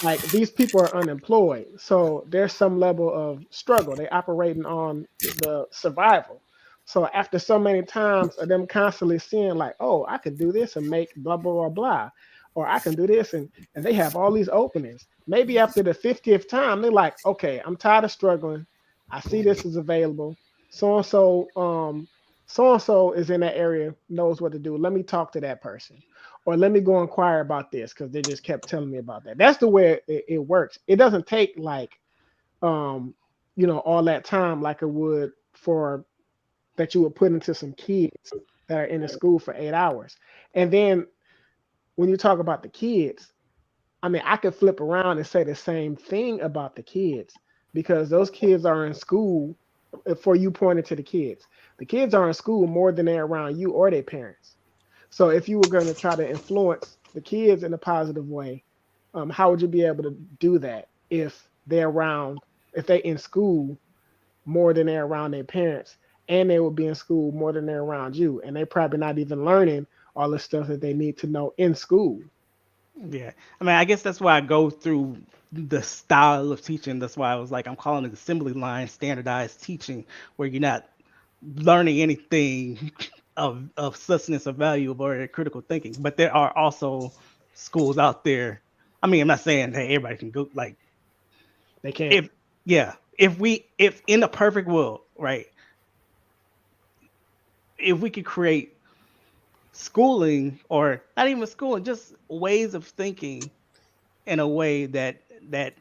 Like these people are unemployed, so there's some level of struggle. They operating on the survival. So after so many times of them constantly seeing like, oh, I can do this and make blah blah blah blah, or I can do this and they have all these openings. Maybe after the 50th time, they're like, okay, I'm tired of struggling. I see this is available. So and so so and so is in that area, knows what to do. Let me talk to that person, or let me go inquire about this because they just kept telling me about that. That's the way it works. It doesn't take like um, all that time like it would for that you would put into some kids that are in the school for 8 hours. And then when you talk about the kids, I mean, I could flip around and say the same thing about the kids because those kids are in school. For you pointed to the kids are in school more than they're around you or their parents. So if you were going to try to influence the kids in a positive way, how would you be able to do that if they're around, if they're in school more than they're around their parents, and they will be in school more than they're around you, and they're probably not even learning all the stuff that they need to know in school. Yeah. I mean, I guess that's why I go through the style of teaching. That's why I was like, I'm calling it assembly line standardized teaching, where you're not learning anything of substance or value or critical thinking. But there are also schools out there. I mean, I'm not saying hey everybody can go like They can't. if yeah, if in a perfect world, right? If we could create schooling or not even schooling, just ways of thinking in a way that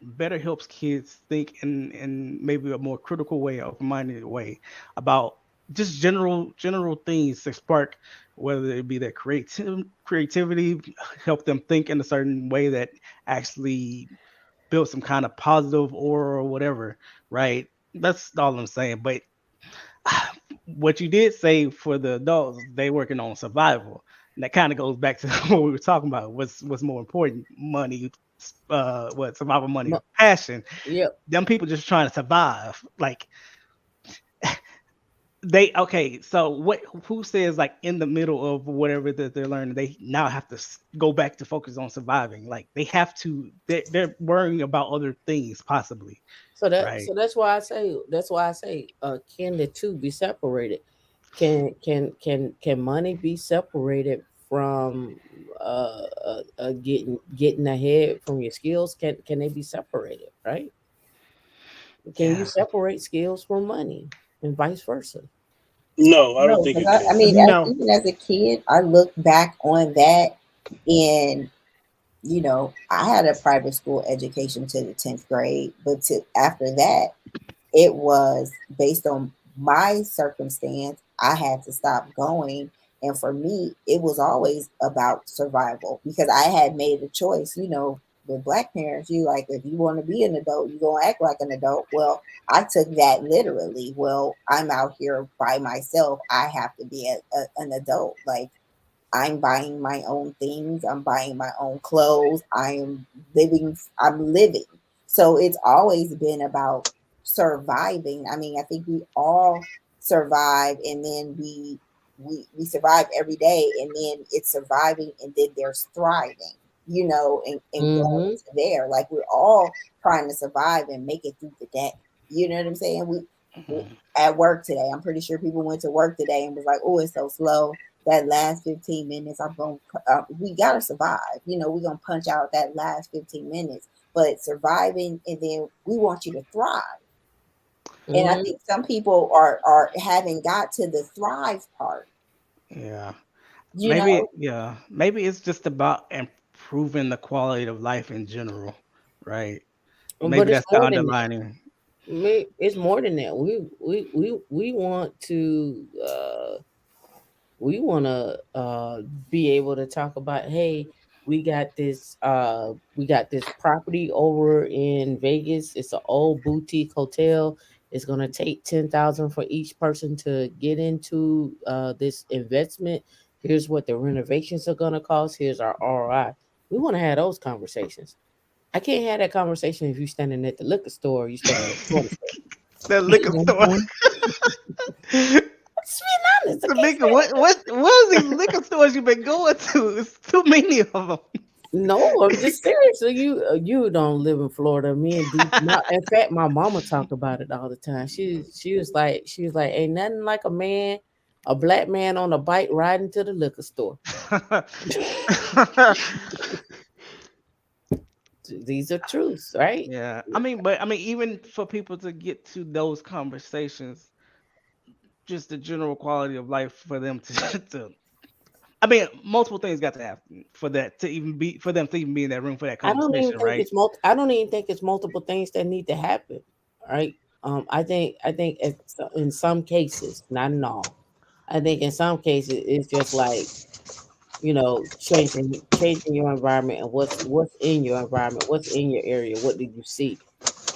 better helps kids think in maybe a more critical way, open-minded way about just general things to spark, whether it be their creativity, help them think in a certain way that actually build some kind of positive aura or whatever, right? That's all I'm saying. But what you did say for the adults, they working on survival. And that kind of goes back to what we were talking about. What's more important, money, what survival, money, or Mo- passion? Yep. Them people just trying to survive. Like they okay. So what? Who says like in the middle of whatever that they're learning, they now have to go back to focus on surviving? Like they have to. They're worrying about other things possibly, right? That's why I say can the two be separated? Can money be separated from getting ahead from your skills? Can they be separated? Right? Can you Yeah. separate skills from money and vice versa? No, I don't No, think because you I can. mean, No. even as a kid, I look back on that, and I had a private school education to the 10th grade, but after that, it was based on my circumstance. I had to stop going. And for me, it was always about survival because I had made a choice. With Black parents, you like, if you want to be an adult, you're going to act like an adult. Well, I took that literally. Well, I'm out here by myself. I have to be an adult. Like, I'm buying my own things. I'm buying my own clothes. Living. I'm living. So it's always been about surviving. I mean, I think we all survive, and then we survive every day, and then it's surviving, and then there's thriving. And going Mm-hmm. to there. Like, we're all trying to survive and make it through the day. You know what I'm saying? We Mhm. at work today. I'm pretty sure people went to work today and was like, "Oh, it's so slow." That last 15 minutes, we gotta survive. We're gonna punch out that last 15 minutes, but surviving, and then we want you to thrive. And I Mm-hmm. think some people are haven't got to the thrive part. Yeah. You know, Maybe it's just about improving the quality of life in general, right? But Maybe it's that's the more than that. underlining. It's more than that. We want to be able to talk about, hey, we got this property over in Vegas. It's an old boutique hotel. It's gonna take 10,000 for each person to get into this investment. Here's what the renovations are gonna cost. Here's our ROI. We want to have those conversations. I can't have that conversation if you're standing at the liquor store or you standing at the corner store. That You liquor know store. what I'm saying? Just being honest. I can't Tamika, stand what is these liquor stores you've been going to? It's too many of them. No, I'm just serious. So you don't live in Florida. Me and D. In fact, my mama talk about it all the time. She was like, ain't nothing like a black man on a bike riding to the liquor store. These are truths, right? Yeah, I mean, even for people to get to those conversations, just the general quality of life for them to, to I mean, multiple things got to happen for that to even be for them to even be in that room for that conversation, right? I don't even think it's multiple things that need to happen, right? I think in some cases, not in all. I think in some cases it's just like changing your environment and what's in your environment, what's in your area, what do you see?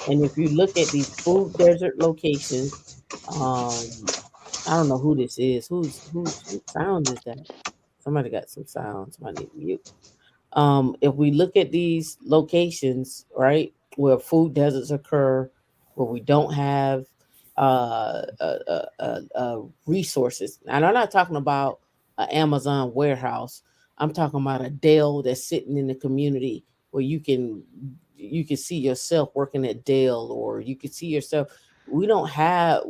And if you look at these food desert locations, um I don't know who this is. Whose sound is that? Somebody got some sound. Somebody need to mute. If we look at these locations, right, where food deserts occur, where we don't have resources, and I'm not talking about an Amazon warehouse. I'm talking about a Dell that's sitting in the community where you can see yourself working at Dell, or you can see yourself. We don't have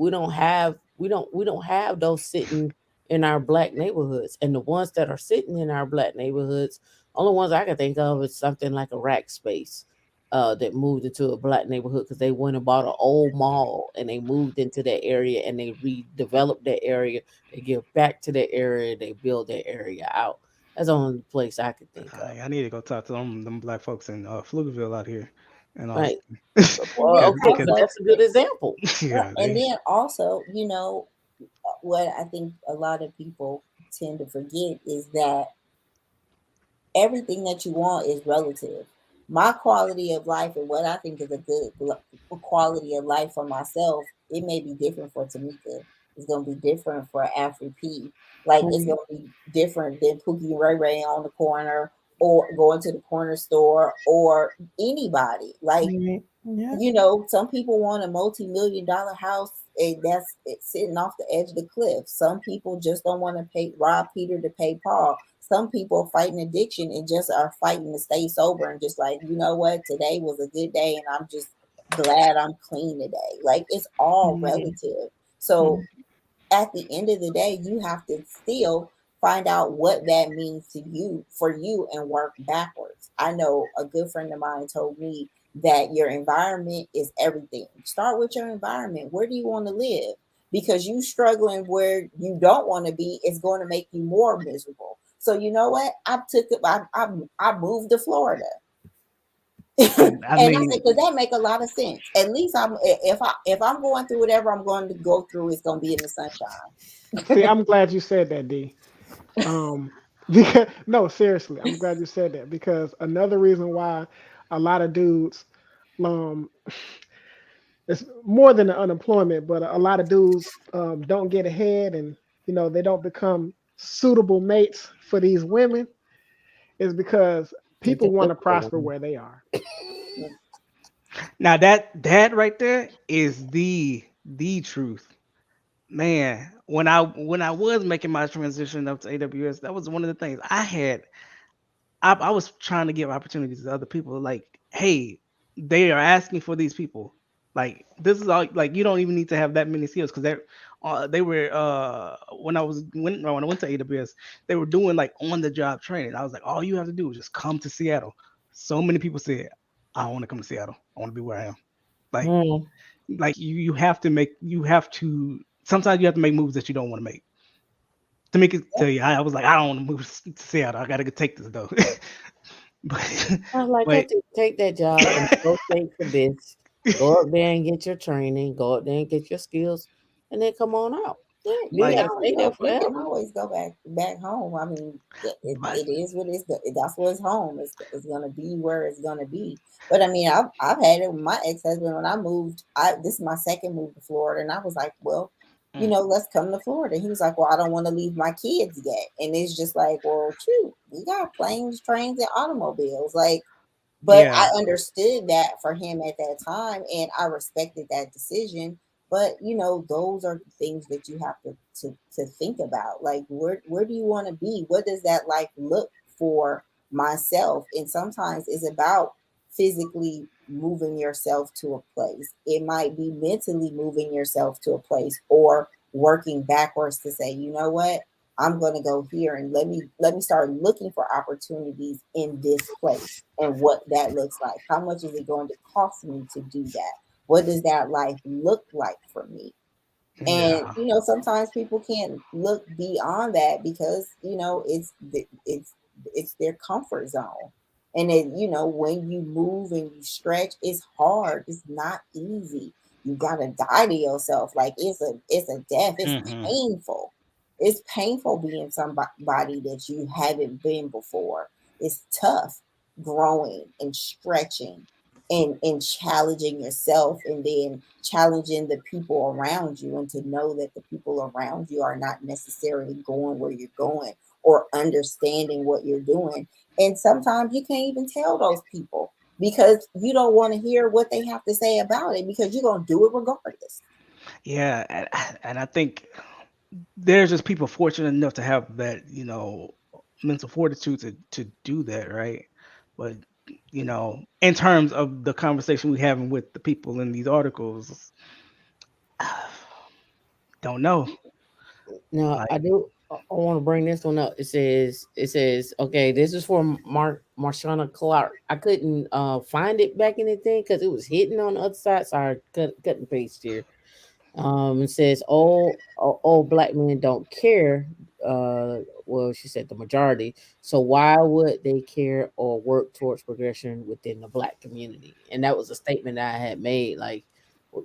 those sitting in our black neighborhoods, and the ones that are sitting in our black neighborhoods, only ones I can think of is something like a rack space that moved into a black neighborhood because they went and bought an old mall and they moved into that area and they redeveloped that area. They give back to that area. They build that area out. That's the only place I could think of. I need to go talk to them black folks in Pflugerville out here in Right. Austin. and then Well, okay, Because but also, that's a good example. yeah, and they then also, what I think a lot of people tend to forget is that everything that you want is relative. My quality of life and what I think is a good quality of life for myself, it may be different for Tamika. It's gonna be different for Afri P. Like, it's Mhm. gonna be different than Pookie and Ray Ray on the corner, or going to the corner store, or anybody. Like, Right. Yeah. some people want a multi-million-dollar house, and that's it, sitting off the edge of the cliff. Some people just don't want to pay rob Peter to pay Paul. Some people are fighting addiction and just are fighting to stay sober, and just like, you know what, today was a good day, and I'm just glad I'm clean today. Like, it's all Mhm. relative. So Mhm. at the end of the day, you have to still find out what that means to you, for you, and work backwards. I know a good friend of mine told me that your environment is everything. Start with your environment. Where do you want to live? Because you struggling where you don't want to be is going to make you more miserable. So you know what? I moved to Florida. And I I mean, said, because that make a lot of sense. At least if I'm going through whatever I'm going to go through, it's going to be in the See, sunshine. I'm glad you said that, D. Um, because no, seriously, I'm glad you said that because another reason why a lot of dudes, um, it's more than the unemployment, but a lot of dudes don't get ahead and they don't become suitable mates for these women is because They people just want look to for prosper one. where they are. now that right there is the truth. Man, when I was making my transition up to AWS, that was one of the things I had. I was trying to give opportunities to other people. Like, hey, they are asking for these people. Like, this is all. Like, you don't even need to have that many skills because they were when I went to AWS, they were doing like on the job training. I was like, all you have to do is just come to Seattle. So many people said, I want to come to Seattle. I want to be where I am. Like, Hmm. you have to make you have to. Sometimes you have to make moves that you don't want to make. To make it tell you, I was like, I don't want to move to Seattle. I gotta go take this though. but I was like, I but take that job and go straight to this. Go up there and get your training. Go up there and get your skills, and then come on out. Yeah, you ain't You like got to know, stay there you can forever. always go back home. I mean, but it is what it's that's what's home. It's gonna be where it's gonna be. But I mean, I've had it with my ex husband when I moved. I This is my second move to Florida, and I was like, well, mm, let's come to Florida. He was like, well, I don't want to leave my kids yet, and it's just like, well, shoot, we got planes, trains, and automobiles, like. But I yeah. understood that for him at that time, and I respected that decision. But those are things that you have to think about. Like, where do you want to be? What does that life look for myself? And sometimes it's about physically moving yourself to a place. It might be mentally moving yourself to a place, or working backwards to say, you know what? I'm going to go here and let me start looking for opportunities in this place and what that looks like. How much is it going to cost me to do that? What does that life look like for me? And Yeah. sometimes people can't look beyond that because it's their comfort zone. And then when you move and you stretch, it's hard. It's not easy. You gotta die to yourself. Like, it's a death. It's Hmm. painful. It's painful being somebody that you haven't been before. It's tough growing and stretching and challenging yourself, and then challenging the people around you, and to know that the people around you are not necessarily going where you're going or understanding what you're doing. And sometimes you can't even tell those people because you don't want to hear what they have to say about it, because you're going to do it regardless. Yeah, and I think there's just people fortunate enough to have that, mental fortitude to do that, right? But in terms of the conversation we having with the people in these articles, don't know. Now Like, I do. I want to bring this one up. It says okay. This is for Marshana Clark. I couldn't find it back in the thing because it was hidden on the other side. So I cut and paste here. It says all black men don't care. Well, she said the majority. So why would they care or work towards progression within the black community? And that was a statement that I had made. Like,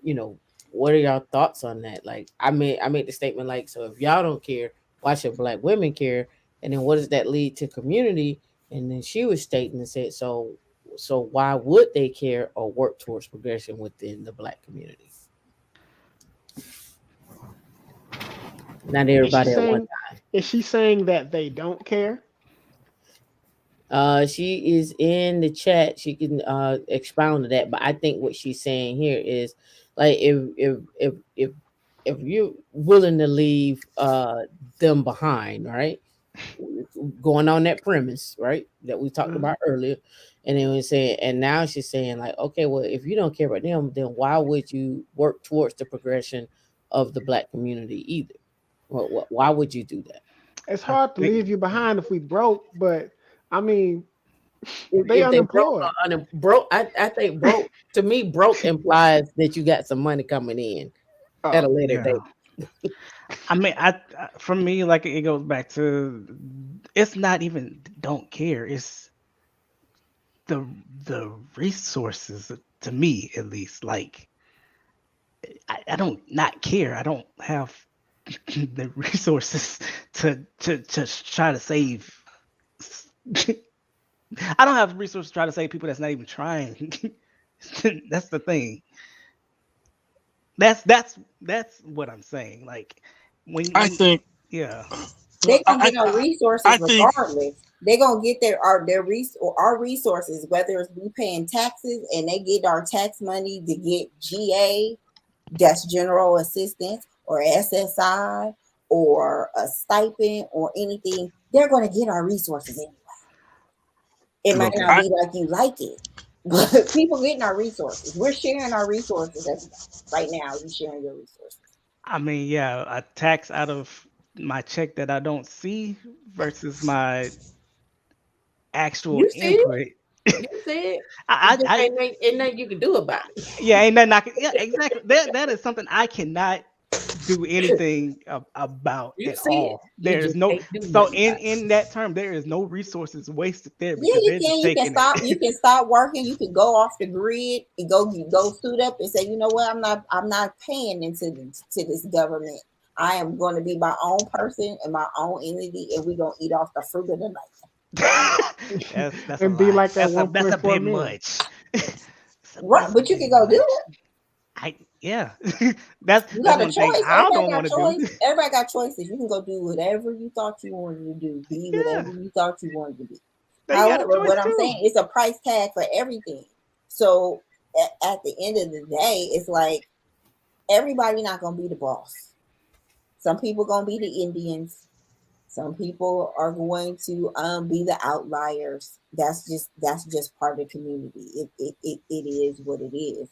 you know, what are y'all thoughts on that? Like, I made the statement like, so if y'all don't care, why should black women care? And then what does that lead to community? And then she was stating and said, so why would they care or work towards progression within the black community? Not Is she everybody at one saying time. is she saying that they don't care? She is in the chat. She can expound to that. But I think what she's saying here is like if you're willing to leave them behind, right? Going on that premise, right? That we talked Uh, about earlier. And then we saying, and now she's saying, like, okay, well, if you don't care about them, then why would you work towards the progression of the black community either? Why would you do that? it's I hard to think leave you behind if we broke, but I mean, They If they broke unemployed. or broke, I think broke, to me, broke implies that you got some money coming in at a Oh, later Yeah. date. I mean, for me, like it goes back to it's not even don't care. It's the the resources to me at least. Like I don't not care. I don't have the resources to try to save. I don't have resources to try to save people that's not even trying. That's the thing. That's what I'm saying. Like I when think yeah. well, They're gonna get our resources I think regardless. They're gonna get our resources, whether it's we paying taxes and they get our tax money to get GA, that's general assistance, or SSI, or a stipend or anything. They're gonna get our resources anyway. It might Okay. not be like you like it, but people getting our resources. We're sharing our resources. Everybody. Right now, you're sharing your resources. I mean, yeah, a tax out of my check that I don't see versus my actual You see it, input. you see it. It I, just I, ain't nothing you can do about it. yeah, ain't nothing I can. Yeah, exactly. That is something I cannot do anything about You at see it, all. you There is just no can't do so nothing in about it. in that term there is no resources wasted there Yeah, because you they're can. just You can taking it. stop. You can stop working. You can go off the grid and go suit up and say, you know what? I'm not paying to this government. I am going to be my own person and my own entity, and we're gonna eat off the fruit of the land. That's a and be lot. like that That's a 1.4 bit million. much. Right, That's a but you can bit go do much. it. I yeah. that's You that's got a one thing choice. I Everybody don't got want to do. choice. Everybody got choices. You can go do whatever you thought you wanted to do. Be Yeah, whatever you thought you wanted to be. they got a However, choice what I'm too. saying is a price tag for everything. So at the end of the day, it's like everybody not gonna be the boss. Some people gonna be the Indians. Some people are going to be the outliers. That's just part of the community. It is what it is.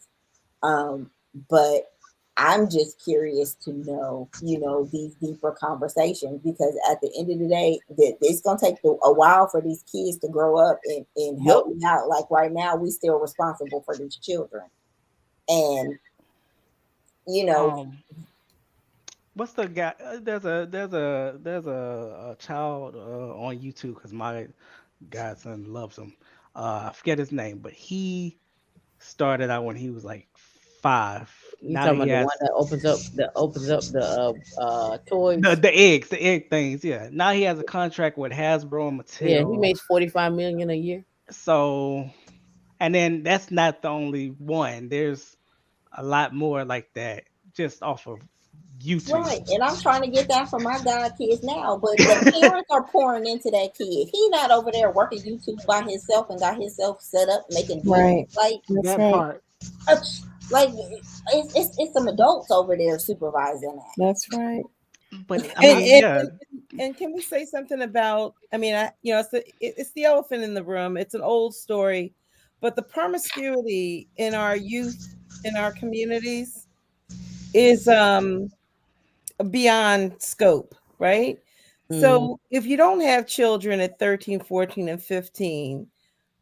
Um, but I'm just curious to know, these deeper conversations because at the end of the day, that it's gonna take a while for these kids to grow up and help Yup. me out. Like right now, we still responsible for these children, and you know, Um, what's the guy? There's a child on YouTube because my godson loves him. I forget his name, but he started out when he was like 5. You Now talking he about the has one that opens up the the toys? the egg things. Yeah. Now he has a contract with Hasbro and Yeah, he Mattel. makes 45 million a year. So, and then that's not the only one. There's a lot more like that just off of YouTube. right. And I'm trying to get that for my god kids now, but the parents are pouring into that kid. He not over there working YouTube by himself and got himself set up making videos. Right. That's That right. part. Uh, like it's some adults over there supervising that. That's right. But I And mean, I and, yeah. and can we say something about? I mean, it's the elephant in the room. It's an old story, but the promiscuity in our youth, in our communities, is beyond scope, right? Mm-hmm. So if you don't have children at 13, 14, and 15,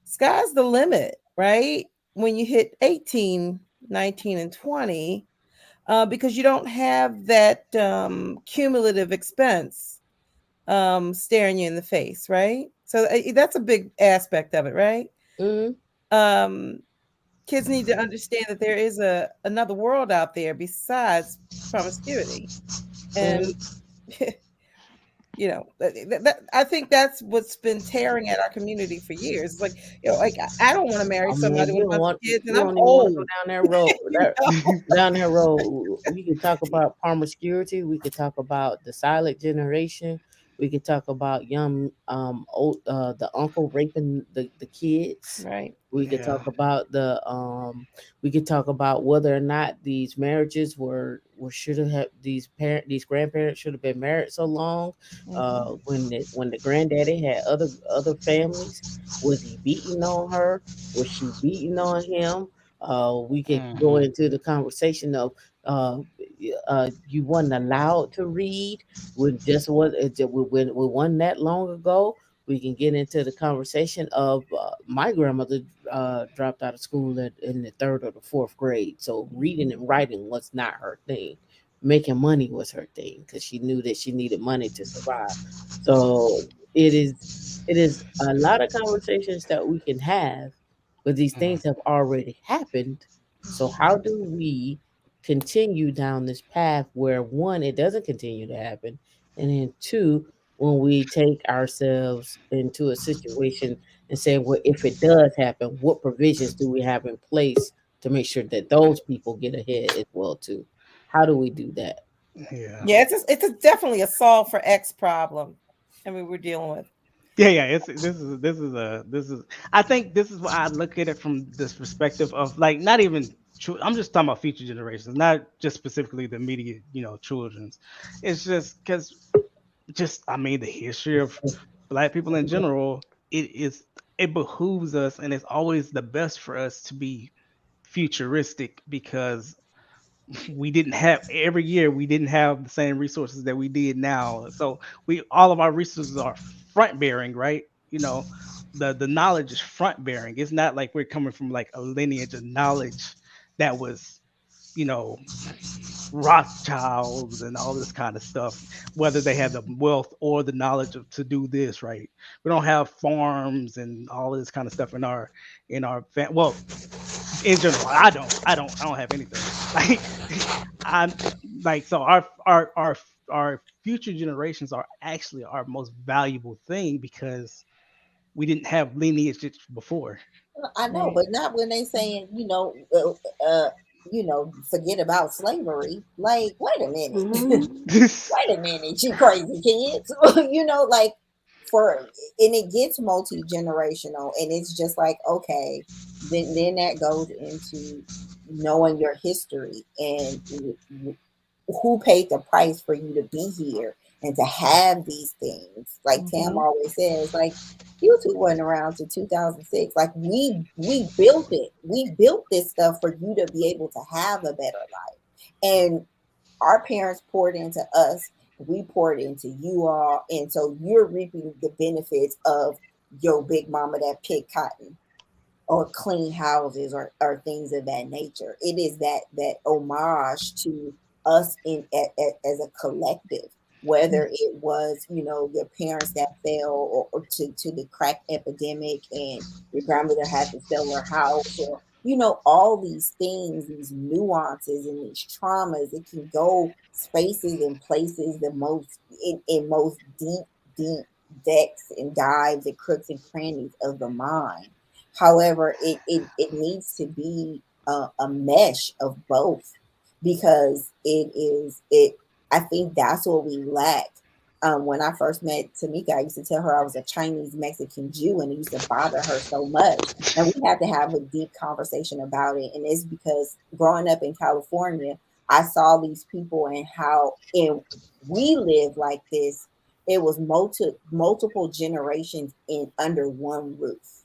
sky's the limit, right? When you hit 18, 19, and 20, because you don't have that cumulative expense staring you in the face, right? So that's a big aspect of it, right? Mm-hmm. Um, Kids need to understand that there is another world out there besides promiscuity, and Mm-hmm. I think that's what's been tearing at our community for years. It's like, like I don't want to marry I mean, somebody with a bunch of kids, and you I'm don't even want to go old. down that road. Down that road, we could talk about promiscuity. We could talk about the silent generation. We could talk about young, old, the uncle raping the kids. Right. We could Yeah. talk about we could talk about whether or not these marriages were should have these grandparents should have been married so long. Mhm. When the granddaddy had other families, was he beating on her? Was she beating on him? We could go Hmm. into the conversation of uh, you wasn't allowed to read when just was it when wasn't that long ago. we can get into the conversation of my grandmother dropped out of school in the third or the fourth grade. So reading and writing was not her thing. Making money was her thing because she knew that she needed money to survive. So it is it is a lot of conversations that we can have, but these Mhm. things have already happened. So how do we continue down this path where one, it doesn't continue to happen, and then two, when we take ourselves into a situation and say, well, if it does happen, what provisions do we have in place to make sure that those people get ahead as well too? How do we do that? Yeah. Yeah, it's definitely a solve for X problem. I mean, we're dealing with. Yeah, yeah. It's this is. I think this is what I look at it from this perspective of like not even true. I'm just talking about future generations, not just specifically the immediate, children's. It's just because just I mean the history of black people in general. It behooves us, and it's always the best for us to be futuristic because we didn't have every year we didn't have the same resources that we did now. So we all of our resources are front bearing, right? The knowledge is front bearing. It's not like we're coming from like a lineage of knowledge that was, you know, Rothschilds and all this kind of stuff, whether they had the wealth or the knowledge of to do this, right? We don't have farms and all of this kind of stuff well, in general. I don't have anything. Like I'm like so our future generations are actually our most valuable thing because we didn't have lineage before. I know, Right. but not when they saying, forget about slavery. Like, wait a minute. Mhm. Wait a minute, you crazy kids. Like for and it gets multi-generational and it's just like, okay, then that goes into knowing your history and who paid the price for you to be here and to have these things. Like Tam Hmm. always says, like YouTube wasn't around to 2006. Like we built it. We built this stuff for you to be able to have a better life. And our parents poured into us, we poured into you all, and so you're reaping the benefits of your big mama that picked cotton or clean houses or things of that nature. It is that homage to us as a collective, whether it was your parents that fell or to the crack epidemic and your grandmother had to sell her house or all these things, these nuances and these traumas. It can go spaces and places the most in most deep decks and dives and crooks and crannies of the mind. However, it needs to be a mesh of both because I think that's what we lack. When I first met Tamika, I used to tell her I was a Chinese Mexican Jew, and it used to bother her so much. And we had to have a deep conversation about it. And it's because growing up in California, I saw these people and how and we live like this. It was multiple generations in under one roof,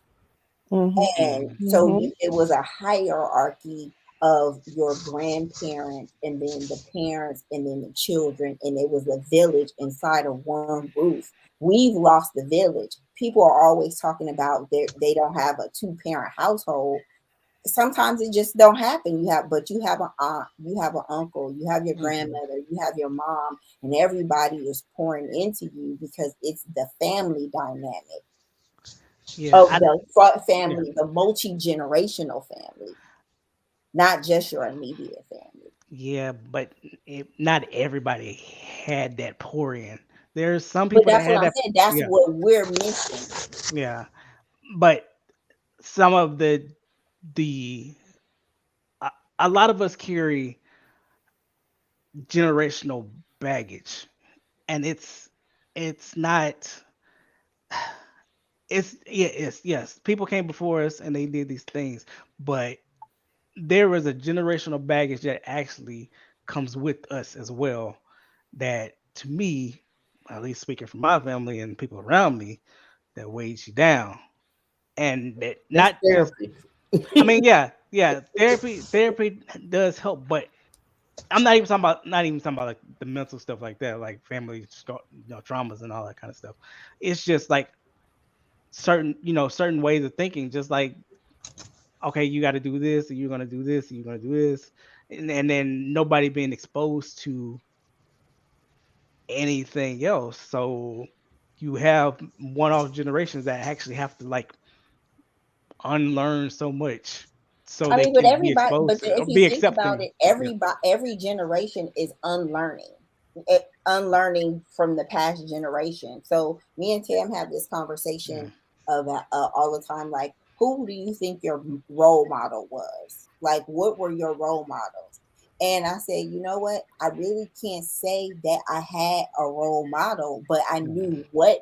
Hmm. and Mhm. so Hmm. it was a hierarchy of your grandparents and then the parents and then the children, and it was a village inside of one roof. We've lost the village. People are always talking about they don't have a two-parent household. Sometimes it just don't happen. You have an aunt, you have an uncle, you have your Mhm. grandmother, you have your mom, and everybody is pouring into you because it's the family dynamic Yeah, of the yeah, family, the multi-generational family, not just your immediate family. yeah, but not everybody had that pour in. There's some But people that that's what had I'm that. saying. That's Yeah, what we're missing. yeah, but some of the a, a lot of us carry generational baggage, and it's not. It's yes, people came before us and they did these things, but there was a generational baggage that actually comes with us as well. That to me, at least speaking for my family and people around me, that weighs you down, and that That's not just. therapy. I mean, yeah, yeah, therapy does help, but I'm not even talking about like the mental stuff like that, like family traumas and all that kind of stuff. It's just like certain ways of thinking, just like, okay, you got to do this, and you're gonna do this, and you're gonna do this, and then nobody being exposed to anything else. So you have one-off generations that actually have to like unlearn so much so I they mean, but can be everybody, exposed but to or if you be think about accepting. it, Yeah. every generation is unlearning, unlearning from the past generation. So me and Tam have this Yeah. conversation of all the time. Like, who do you think your role model was? Like, what were your role models? And I said, you know what? I really can't say that I had a role model, but I Yeah. knew what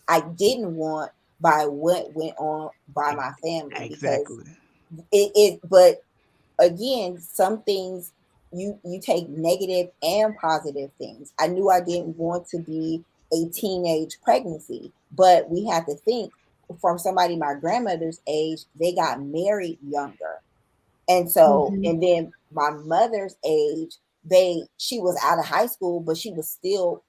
I didn't want by what went on by Ex- my family because Exactly. but again, some things you take negative and positive things. I knew I didn't want to be a teenage pregnancy, but we had to think from somebody my grandmother's age, they got married younger. And so, Mhm. and then my mother's age, she was out of high school, but she was still,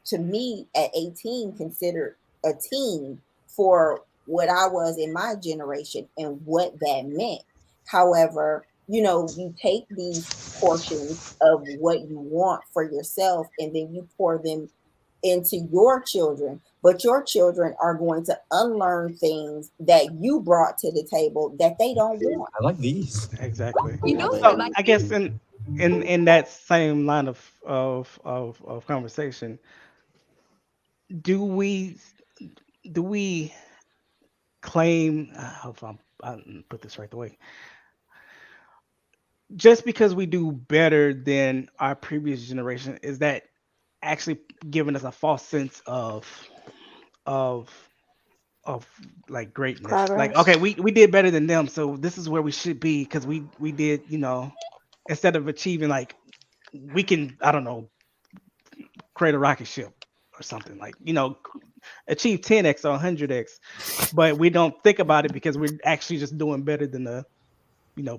to me, at 18, considered a teen for what I was in my generation and what that meant. However, you take these portions of what you want for yourself and then you pour them into your children, but your children are going to unlearn things that you brought to the table that they don't want. I like these. Exactly. You know, I So like I guess these. in that same line of conversation, do we do we claim? I hope I put this right the way. Just because we do better than our previous generation, is that actually giving us a false sense of of like greatness? Like, okay, Progress. we did better than them, so this is where we should be because we did, instead of achieving like we can, I don't know, create a rocket ship or something like, achieve 10x or 100x, but we don't think about it because we're actually just doing better than the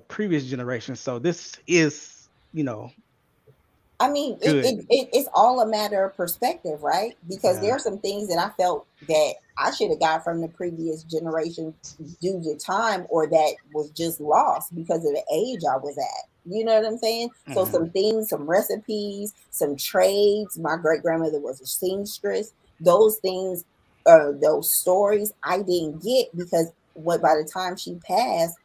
previous generation. So this is I mean, good. it's all a matter of perspective, right? Because there Yeah. are some things that I felt that I should have got from the previous generation due to time, or that was just lost because of the age I was at. You know what I'm saying? So Mhm. some things, some recipes, some trades. My great grandmother was a seamstress. Those things, those stories, I didn't get because what by the time she passed,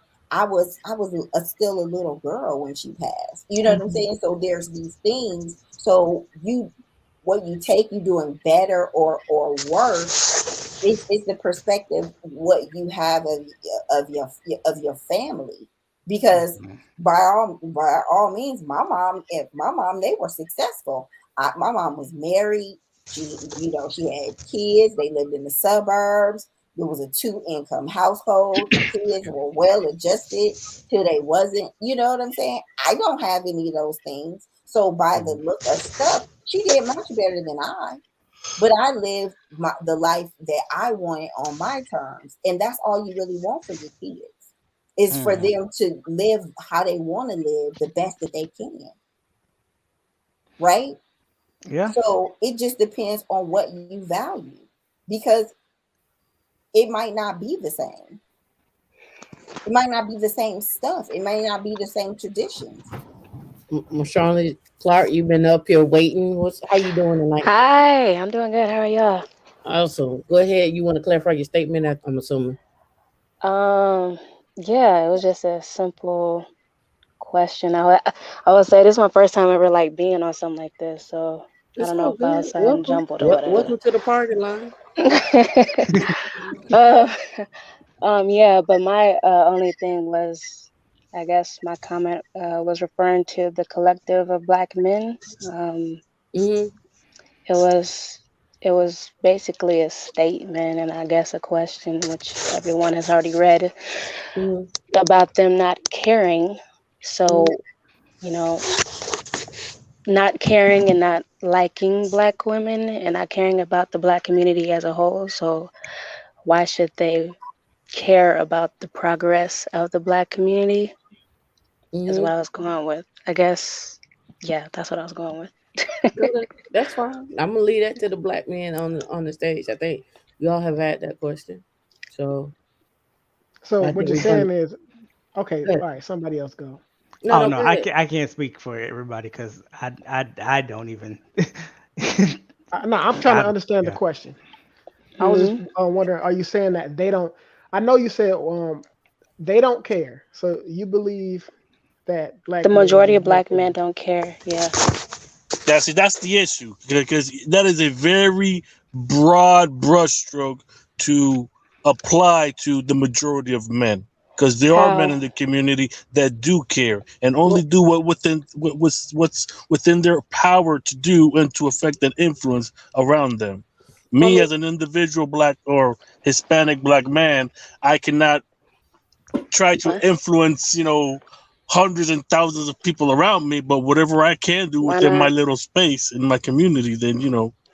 still a little girl when she passed. You know what I'm Mhm. saying? So there's these things. So what you take, you doing better or worse. It's the perspective what you have of your family, because Mhm. by all means, my mom, they were successful. My mom was married. She had kids. They lived in the suburbs. It was a two-income household. The kids were well adjusted till they wasn't. You know what I'm saying? I don't have any of those things. So by the Mhm. look of stuff, she did much better than I. But I lived the life that I wanted on my terms, and that's all you really want for your kids is for Mhm. them to live how they want to live the best that they can, right? Yeah. So it just depends on what you value, because it might not be the same. It might not be the same stuff. It may not be the same traditions. Charlotte Clark, you've been up here waiting. How you doing tonight? Hi, I'm doing good. How are y'all? Also, go ahead. You want to clarify your statement? I'm assuming. Um, yeah, it was just a simple question. I would say this is my first time ever like being on something like this, so I It's don't know all if I good. was sounding Welcome. jumbled or whatever. Welcome to the party line. uh, yeah, but my only thing was, I guess my comment was referring to the collective of Black men. Um, Mm-hmm. it was it was basically a statement and I guess a question, which everyone has already read, Mm-hmm. about them not caring. So, you know, not caring and not liking Black women and not caring about the Black community as a whole. So, why should they care about the progress of the Black community? Is Mm-hmm. what I was going with. I guess, yeah, that's what I was going with. Okay, that's fine. I'm gonna leave that to the black men on the stage. I think y'all have had that question. So So I what think you're we've done. saying is, okay, Good. all right, somebody else go. No, Oh no, no, go ahead. I can't speak for everybody because I don't even. No, I'm trying to I, understand the yeah. question. I was just Hmm. wondering, are you saying that they don't? I know you said they don't care. So you believe that The black men majority just of don't black care. men don't care. Yeah. That's the issue because that is a very broad brushstroke to apply to the majority of men. Because there are men How? in the community that do care and only Well, do what's within their power to do and to affect and influence around them. Well, Me as an individual black or Hispanic black man, I cannot try to why? influence, hundreds and thousands of people around me, but whatever I can do Why within my not? little space in my community, then,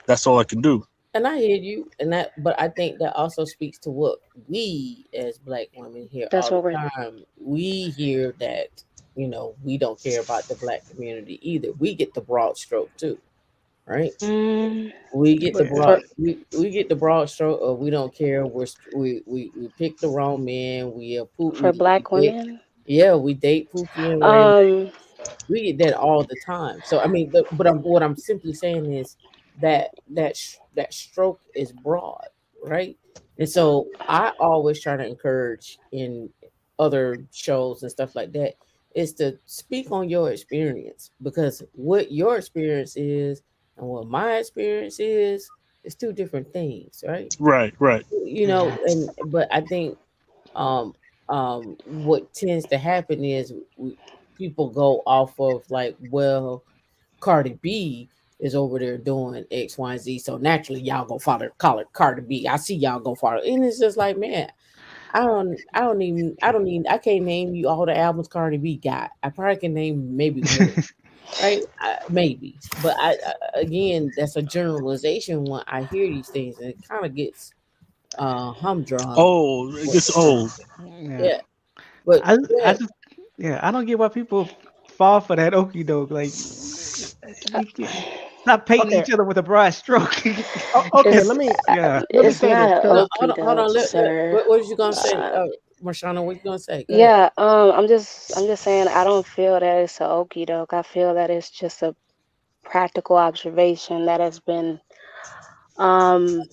that's all I can do. and I hear you, and that, but I think that also speaks to what we as black women hear That's all the what we're. time. We hear that, we don't care about the black community either. We get the broad stroke too, right? Mm, We get the But broad for we get the broad stroke of we don't care. We pick the wrong man. for We black date, women. yeah, we date Pookie and Ray. Um, We get that all the time. So I mean, what I'm simply saying is that stroke is broad, right? And so I always try to encourage in other shows and stuff like that is to speak on your experience, because what your experience is and what my experience is two different things, right? Right, right. yeah. And but I think um what tends to happen is people go off of like, well, Cardi B is over there doing X, Y, and Z, so naturally y'all go follow call it Cardi B. I see y'all go follow, and it's just like, man, I can't name you all the albums Cardi B got. I probably can name maybe one, right? Maybe, but again, that's a generalization when I hear these things, and it kind of gets humdrum. Oh, it gets old. Yeah. Yeah, but I yeah, just yeah, I don't get why people fall for that okey doke. Like uh, we can stop painting Okay, each other with a broad stroke. okay. it's Yeah. Let me it's say this not an because hold okie on, hold on. doke, sir. What was you gonna say, Uh, Marshana? What you gonna say? Go ahead. yeah. I'm just saying I don't feel that it's a okie doke. I feel that it's just a practical observation that has been um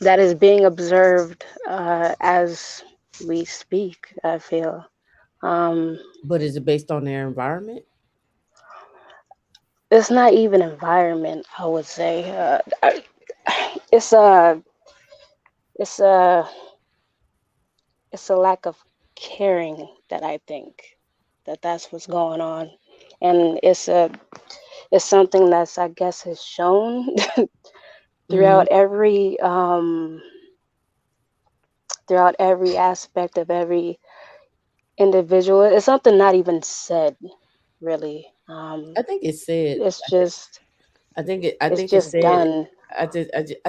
that is being observed as we speak. I feel. Um, But is it based on their environment? it's not even environment. I would say it's a it's a it's a lack of caring that I think that's what's going on, and it's something that's, I guess, is shown Hmm. throughout every throughout every aspect of every individual. It's something not even said, really. I think it's said. It's just I think it. I it's think it's just said. done. I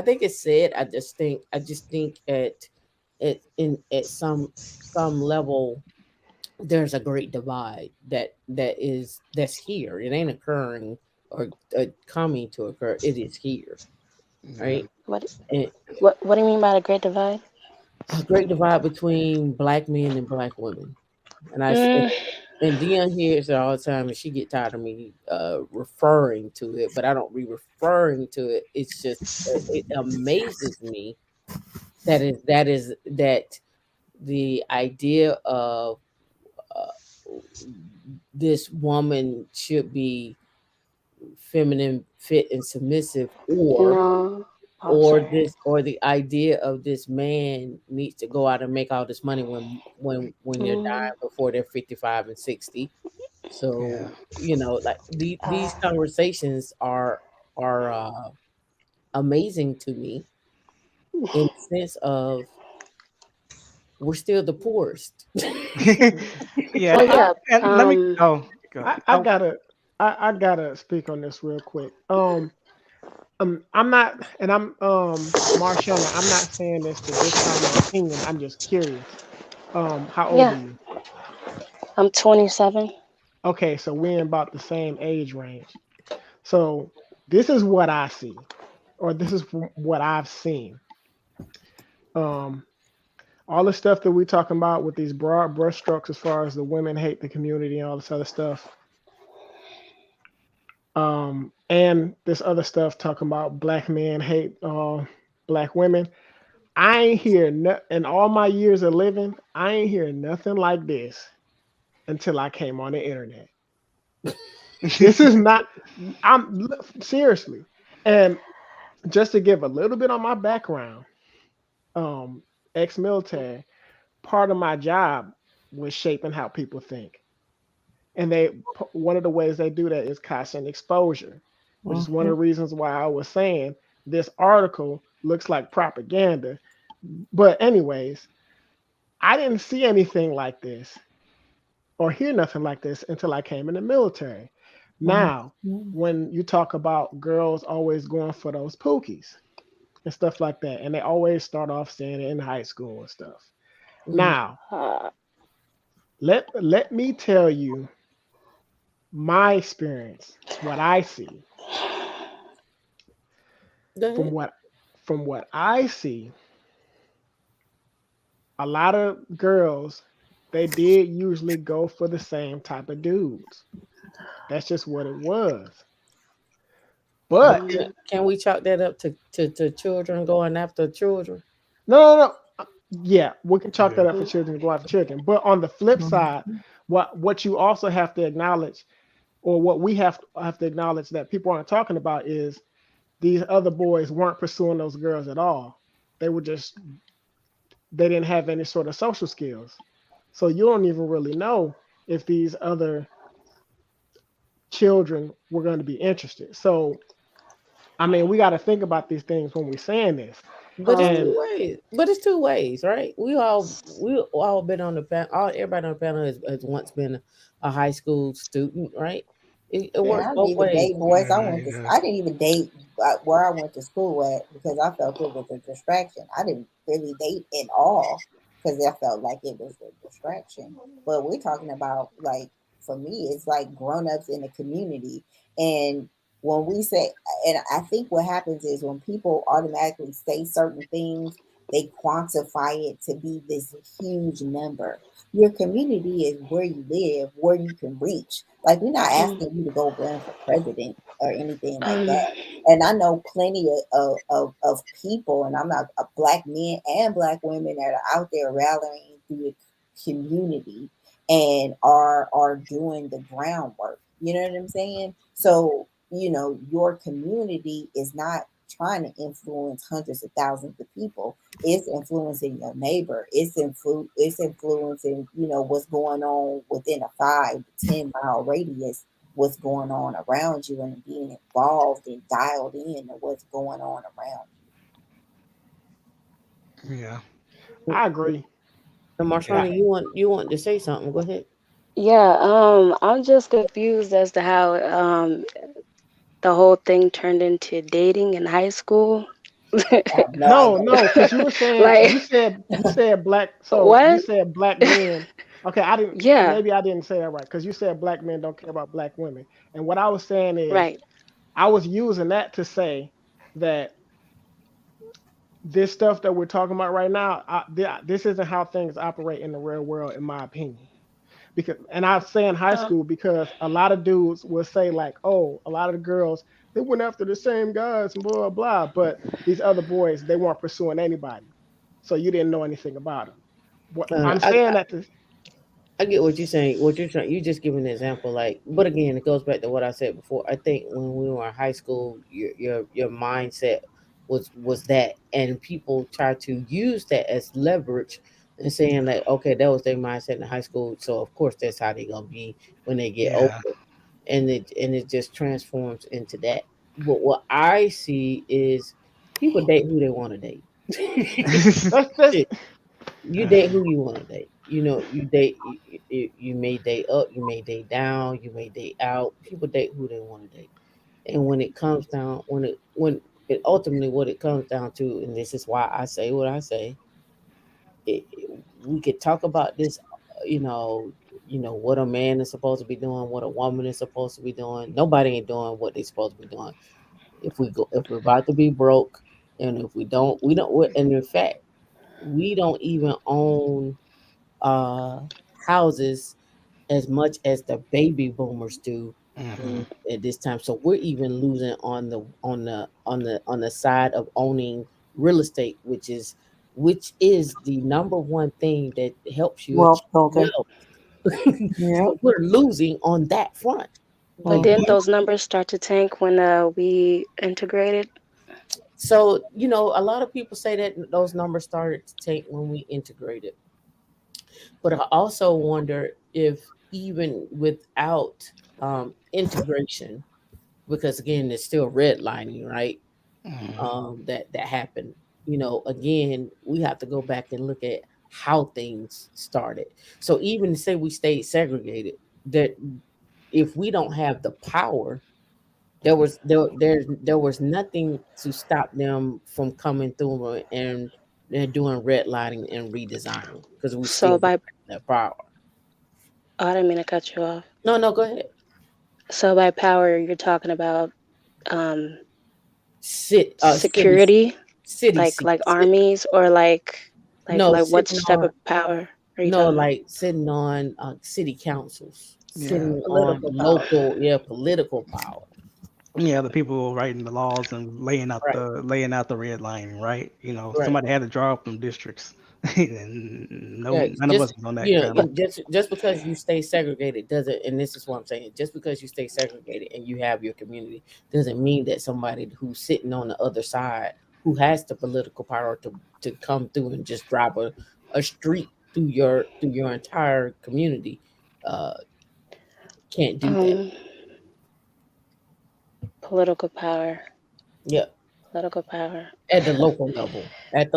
think it's said. I just think at some level there's a great divide that's here. It ain't occurring or coming to occur. It is here, Yeah. right? What And what do you mean by the Great Divide? a great divide between black men and black women. And Mm, and Dion hears it all the time, and she get tired of me referring to it, but I don't be referring to it. It's just it amazes me that the idea of uh, this woman should be feminine, fit, and submissive, no. Oh, sorry. or the idea of this man needs to go out and make all this money when they're Mm, dying before they're 55 and 60. Yeah. So, like these uh, conversations are amazing to me in the sense of we're still the poorest. Yeah. well, yeah. And let me. Oh, go. I Oh, gotta I gotta speak on this real quick. I'm not, and Marshana, I'm not saying this to discount my opinion. I'm just curious. How old Yeah. are you? I'm 27. Okay, so we're in about the same age range. So this is what I see, or this is what I've seen. Um, all the stuff that we talking about with these broad brushstrokes as far as the women hate the community and all this other stuff, and this other stuff talking about black men hate black women. I ain't hear in all my years of living, I ain't hear nothing like this until I came on the internet. This is not. I'm seriously, and just to give a little bit on my background, um, ex-military. Part of my job was shaping how people think, and one of the ways they do that is constant exposure, which is one of Mhm. the reasons why I was saying this article looks like propaganda. But anyways, I didn't see anything like this or hear nothing like this until I came in the military. Now, Mhm. when you talk about girls always going for those pookies and stuff like that, and they always start off saying it in high school and stuff. Mhm. Now, Uh, let me tell you my experience, what I see. Go From ahead. what I see, a lot of girls they did usually go for the same type of dudes. That's just what it was. But Can we chalk that up to children going after children? no, no, no. Yeah, we can chalk that Yeah. up for children, go after children. But on the flip side, Mhm. what you also have to acknowledge, or what we have to acknowledge that people aren't talking about is these other boys weren't pursuing those girls at all. They were just they didn't have any sort of social skills. So you don't even really know if these other children were going to be interested. So I mean, we got to think about these things when we're saying this. But it's um, And two ways. But it's two ways, right? We all been on the panel. All everybody on the panel has once been a high school student, right? It yeah, And works I didn't both even ways. date boys. Yeah. Yeah. I didn't even date where I went to school at because I felt it was a distraction. I didn't really date at all because I felt like it was a distraction. But we're talking about like for me, it's like grown ups in the community, and when we say, and I think what happens is when people automatically say certain things, they quantify it to be this huge number. Your community is where you live, where you can reach. Like we're not mm, asking you to go run for president or anything like um, that. And I know plenty of people, and I'm not black men and black women that are out there rallying through the community and are doing the groundwork. You know what I'm saying? So your community is not trying to influence hundreds of thousands of people. It's influencing your neighbor. It's influencing what's going on within a 5 to 10 mile radius, what's going on around you, and being involved and dialed in to what's going on around Yeah. I agree. And Yeah. Marshana, you want to say something? Go ahead. yeah, I'm just confused as to how the whole thing turned into dating in high school. you. I have no No, idea. no, because you were saying Like, you said black. So you what? said black men. Okay, I didn't. Yeah, Maybe I didn't say that right because you said black men don't care about black women. And what I was saying is right. I was using that to say that this stuff that we're talking about right now, this isn't how things operate in the real world, in my opinion. Because, and I say in high Uh, school because a lot of dudes will say like, "Oh, a lot of the girls they went after the same guys and blah blah," but these other boys they weren't pursuing anybody, so you didn't know anything about them. What Uh, I'm I, saying that to I get what you're saying. What you're trying, you just give an example, like, but again, it goes back to what I said before. I think when we were in high school, your mindset was that, and people try to use that as leverage and saying like, okay, that was their mindset in high school, so of course that's how they're gonna be when they get older, Yeah. and it just transforms into that. But what I see is people date who they want to date. that's Shit, you date who you want to date. You date. You may date up. You may date down. You may date out. People date who they want to date. And when it comes down, when it ultimately what it comes down to, and this is why I say what I say. We could talk about this. You know. What a man is supposed to be doing, what a woman is supposed to be doing. Nobody ain't doing what they supposed to be doing. If we're about to be broke, and if we don't, and in fact, we don't even own uh houses as much as the baby boomers do Hmm. at this time. So we're even losing on the side of owning real estate, which is the number one thing that helps you Wealth achieve building. wealth. Yep. So we're losing on that front. But We didn't Hmm. those numbers start to tank when we integrated? So a lot of people say that those numbers started to tank when we integrated, but I also wonder if even without integration, because again, it's still redlining, right? Hmm. That happened. Again, we have to go back and look at how things started. So even say we stayed segregated, that if we don't have the power, there was nothing to stop them from coming through and doing redlining and redesigning because we still So didn't by have that power. oh, I didn't mean to cut you off. No, no, go ahead. So by power, you're talking about um, City, security, city like seats. armies, or No, like sitting which type on of power are you no, talking about? like sitting on city councils, Yeah. sitting on Political power. local, yeah, political power. Yeah, the people writing the laws and Right, laying out the red line, right? right. Somebody had to draw up them districts, and no, Yeah, none of us is on that kind of. just because you stay segregated doesn't, and this is what I'm saying. Just because you stay segregated and you have your community doesn't mean that somebody who's sitting on the other side, who has the political power to come through and just drive a street through your entire community, uh, can't do that. Um, political power, Yeah, political power. at the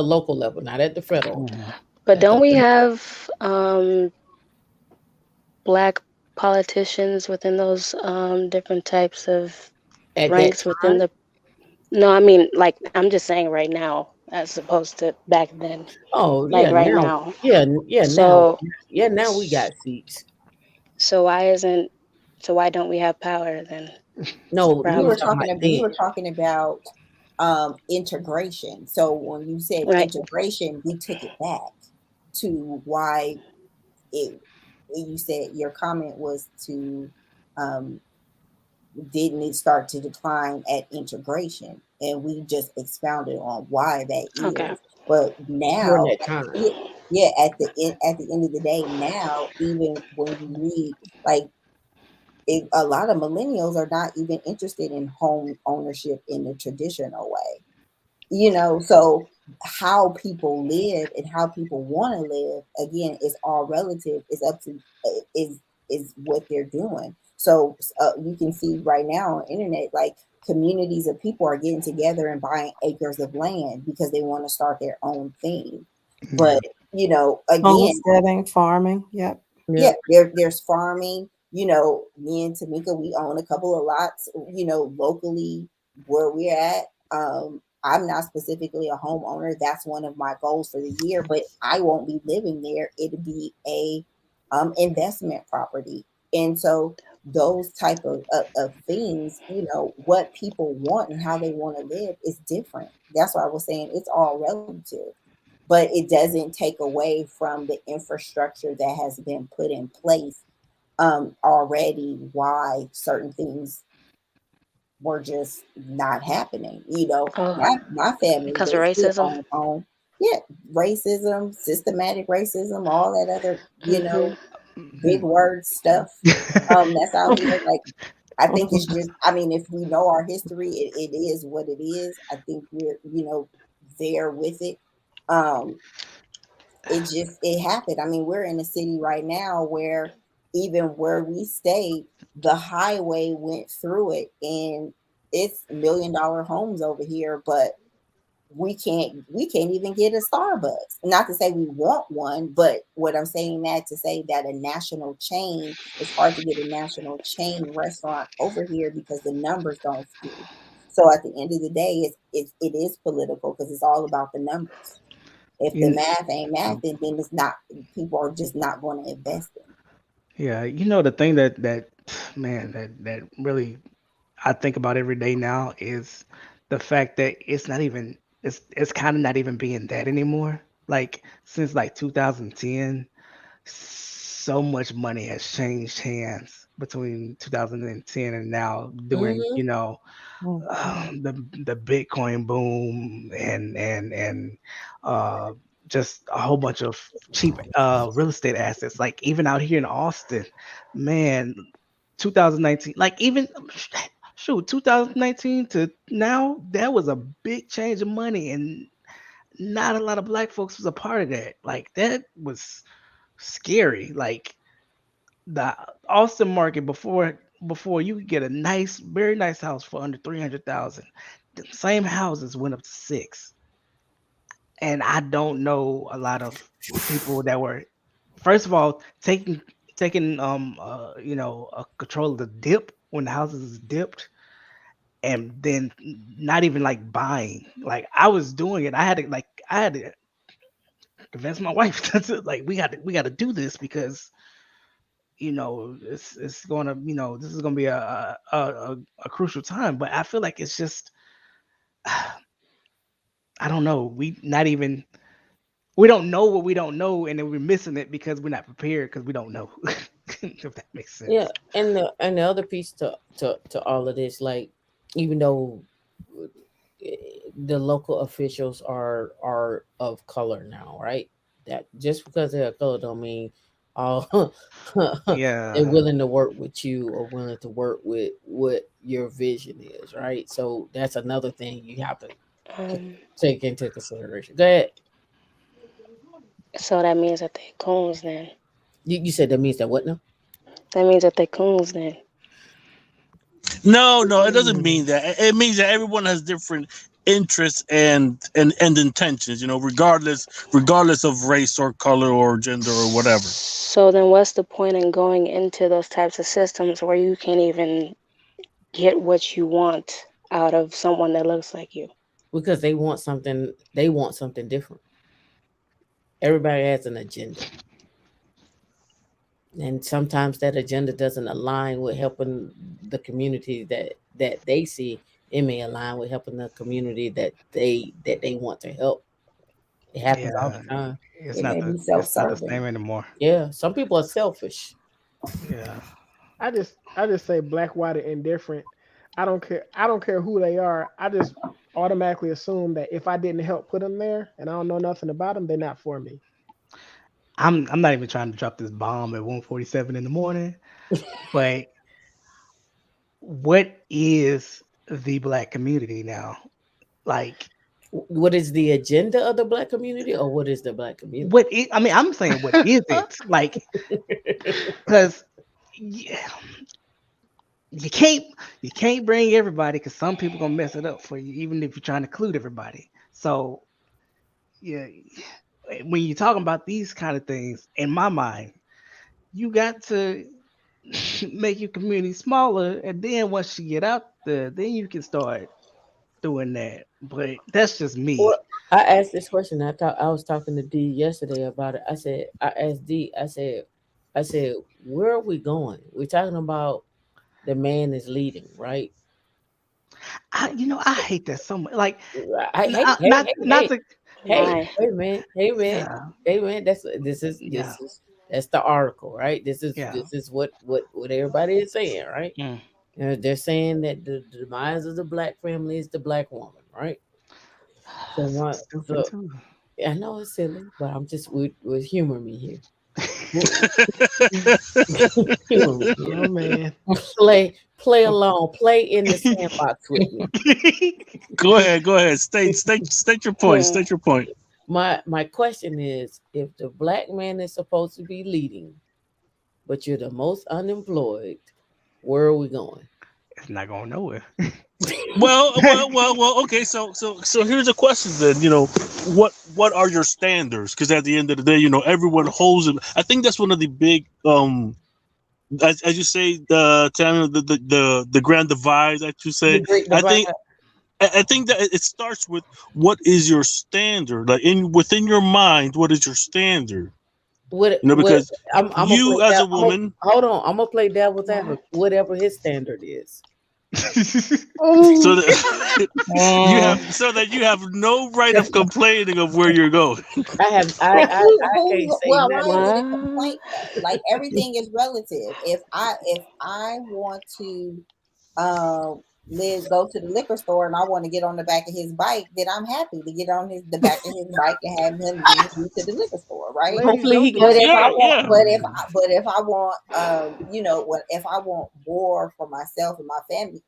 local level, not at the federal, Mhm. But at the don't we local. have black politicians within those different types of At that ranks within time. the? No, I mean, like I'm just saying right now, as opposed to back then. Oh Like yeah, right now, now. yeah, now, So, yeah, now we got seats. so why isn't, so why don't we have power then? It's the No, we was problem, talking about We then. were talking about integration. So when you said right? integration, we took it back to why it. You said your comment was to um, didn't it start to decline at integration, and we just expounded on why that Okay. is. But During now, that time. yeah, yeah, at the end of the day, now even when you read like a lot of millennials are not even interested in home ownership in the traditional way. So how people live and how people want to live, again, is all relative. It's up to is what they're doing. So you can see right now on the internet, like communities of people are getting together and buying acres of land because they want to start their own thing. Yeah. But again, Homesteading, farming. Yep. yeah, Yeah. there's farming. Me and Tamika, we own a couple of lots, locally where we're at. I'm not specifically a homeowner. That's one of my goals for the year, but I won't be living there. It'd be a investment property. And so those type of things, what people want and how they want to live is different. That's why I was saying it's all relative, but it doesn't take away from the infrastructure that has been put in place already, why certain things were just not happening. Oh, My family, because of they still racism. own home. Yeah, racism, systematic racism, all that other, Hmm. big word stuff that's out here. Like, I think it's just, I mean, if we know our history, it is what it is. I think we're, there with it. Um, it happened. I mean, we're in a city right now where even where we stay, the highway went through it, and it's $1 million homes over here, but we can't even get a Starbucks. Not to say we want one, but what I'm saying that to say that a national chain, it's hard to get a national chain restaurant over here because the numbers don't skew. So at the end of the day, it is political because it's all about the numbers. If the You, math ain't math, then it's not. People are just not going to invest in it. yeah, the thing that man that really I think about every day now is the fact that it's not even it's kind of not even being that anymore. Like since like 2010, so much money has changed hands between 2010 and now during, Mm-hmm. Mhm. the Bitcoin boom and uh, just a whole bunch of cheap real estate assets. Like even out here in Austin, man, 2019, like even shoot 2019 to now, that was a big change of money, and not a lot of black folks was a part of that. Like that was scary. Like the Austin market before you could get a nice, very nice house for under 300,000. The same houses went up to six, and I don't know a lot of people that were, first of all, taking control of the dip when the houses is dipped, and then not even like buying. Like I was doing it, I had to convince my wife to, like we got to do this because it's going to, this is going to be a crucial time. But I feel like it's just, I don't know, we don't know what we don't know, and then we're missing it because we're not prepared because we don't know. If that makes Yeah, sense. and the other piece to all of this, like, even though eh, the local officials are of color now, right? That just because they're of color don't mean all they're Yeah, willing to work with you or willing to work with what your vision is, right? So that's another thing you have to c- Um, take into consideration. Go ahead. so that means that they coons then. You said that means that what now? That means that they coons then. No, no, it doesn't Mm. mean that. It means that everyone has different interests and intentions. You know, regardless of race or color or gender or whatever. So then what's the point in going into those types of systems where you can't even get what you want out of someone that looks like you? Because they want something different. Everybody has an agenda, and sometimes that agenda doesn't align with helping the community that they see. It may align with helping the community that they want to help. It happens all yeah, the time. it's It not may the be it's not the self-serving. same anymore. Yeah, some people are selfish. Yeah, I just say black, white, or indifferent. I don't care who they are. I just automatically assume that if I didn't help put them there and I don't know nothing about them, they're not for me. I'm not even trying to drop this bomb at 1:47 in the morning, but what is the black community now? Like, What is the agenda of the black community, or what is the black community? I mean, I'm saying, what is it? Like, because you can't you can't bring everybody because some people gonna mess it up for you, even if you're trying to include everybody. So yeah, when you're talking about these kind of things, in my mind, you got to make your community smaller, and then once you get out there, then you can start doing that. But that's just me. Well, I asked this question. I was talking to D yesterday about it. I asked D. I said, where are we going? We're talking about the man is leading, right? I hate that so much. Like, Hey, hey, not hey, not hey, to, hey, Why? hey, man, hey, man, yeah, hey, man. yeah, That's the article, right? This is yeah. this is what everybody is saying, right? Mm. They're saying that the demise of the black family is the black woman, right? So So what? stupid So too. I know it's silly, but I'm just would humor me here. Well, humor me here. Oh man. Play along, play in the sandbox with me. Go ahead. State your point. Hmm. State your point. My question is, if the black man is supposed to be leading, but you're the most unemployed, where are we going? It's not going nowhere. Well. Okay, so here's a question then. You know, what are your standards? Because at the end of the day, you know, everyone holds it. I think that's one of the big as you say, the grand divide that you The say. great I divide. think I think that it starts with what is your standard, like in within your mind, what is your standard? You know, What because I'm gonna play you as that. a woman, Hold on, I'm gonna play devil's advocate. Whatever his standard is. So that you have no right of That's not- complaining of where you're going. I have But I can't say well, why is nothing. it a Wow. complaint though? Like everything is relative. If I want to live go to the liquor store and I want to get on the back of his bike, then I'm happy to get on the back of his bike and have him lead me to the liquor store, right? Ladies, Hopefully he don't do gets But if that. I Yeah, want, yeah. but if I want, if I want more for myself and my family,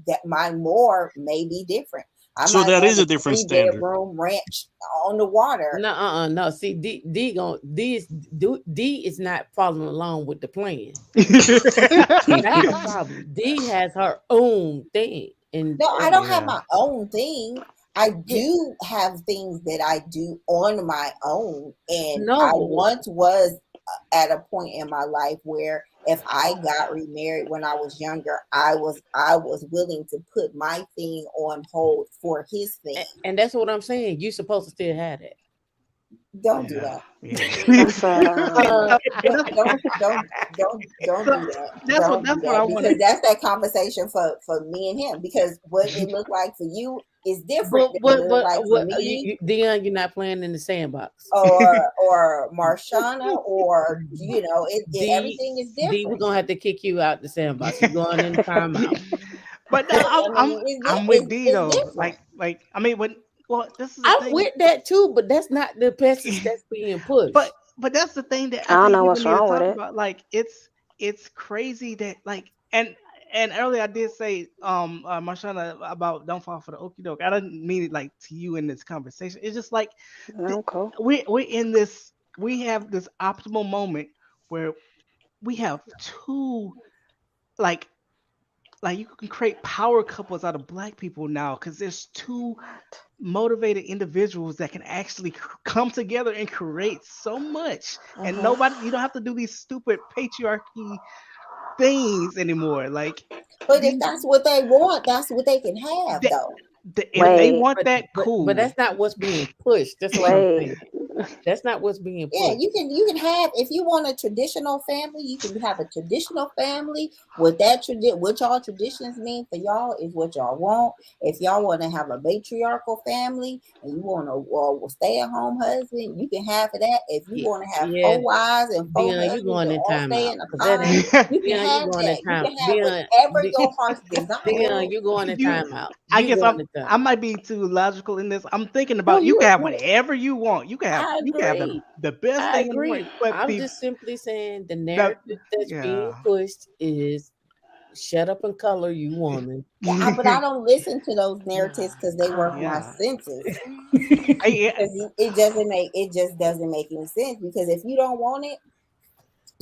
that my more may be different. I So might that is want a a different three standard. bedroom ranch on the water. No, no. See, D is not following along with the plan. That's the problem. D has her own thing, No, I and don't have Yeah. my own thing. I yeah, do have things that I do on my own, and no, I but once was at a point in my life where if I got remarried when I was younger, I was willing to put my thing on hold for his thing. and that's what I'm saying. You supposed to still have that. Don't do Yeah. that. Yeah. That's And that's, Don't so do that. what Don't do that's what that I want to. because that's that conversation for me and him. Because what it looked like for you is different But than what it looked like for what me Dion, you're not playing in the sandbox. or Marshana or D everything is D, we're different. gonna have to kick you out the sandbox. You're going in the timeout. But no, I I'm mean, I'm with it's D it's though. different. I mean, when well, this is the I'm thing. with that too, but that's not the message that's being pushed. But that's the thing that I I don't think know people what's need to wrong with talk it. about. Like it's crazy that like and earlier I did say Marshana about don't fall for the okie doke. I didn't mean it like to you in this conversation. It's just like th- No, cool. we're in this we have this optimal moment where we have two like you can create power couples out of black people now because there's two What? motivated individuals that can actually come together and create so much and Uh-huh. nobody you don't have to do these stupid patriarchy things anymore like But if these that's what they want, that's what they can have, the, though. if they Wait, want that But cool that's not what's being pushed. That's what I'm wait. saying. That's not what's being Yeah, pushed. you can have if you want a traditional family, you can have a traditional family. What that what y'all traditions mean for y'all is what y'all want. If y'all want to have a matriarchal family and you want a stay at home husband, you can have that. If you Yeah, want to have yeah. four wives and four Dion, you husbands going that in all stay timeout in the because that car, ain't you can Dion. You have going in that. You time. can have whatever your heart's desire. Dion, you going in you timeout. I You guess going in I timeout. might be too logical in this. I'm thinking No, about you can have you. whatever you want. I You can have agree. the best I thing in the world. agree. But I'm just simply saying the the narrative that's being yeah. pushed is shut up and color, you woman. Yeah, but I don't listen to those narratives because they work my Yeah. senses. Yeah. Because it just doesn't make any sense. Because if you don't want it,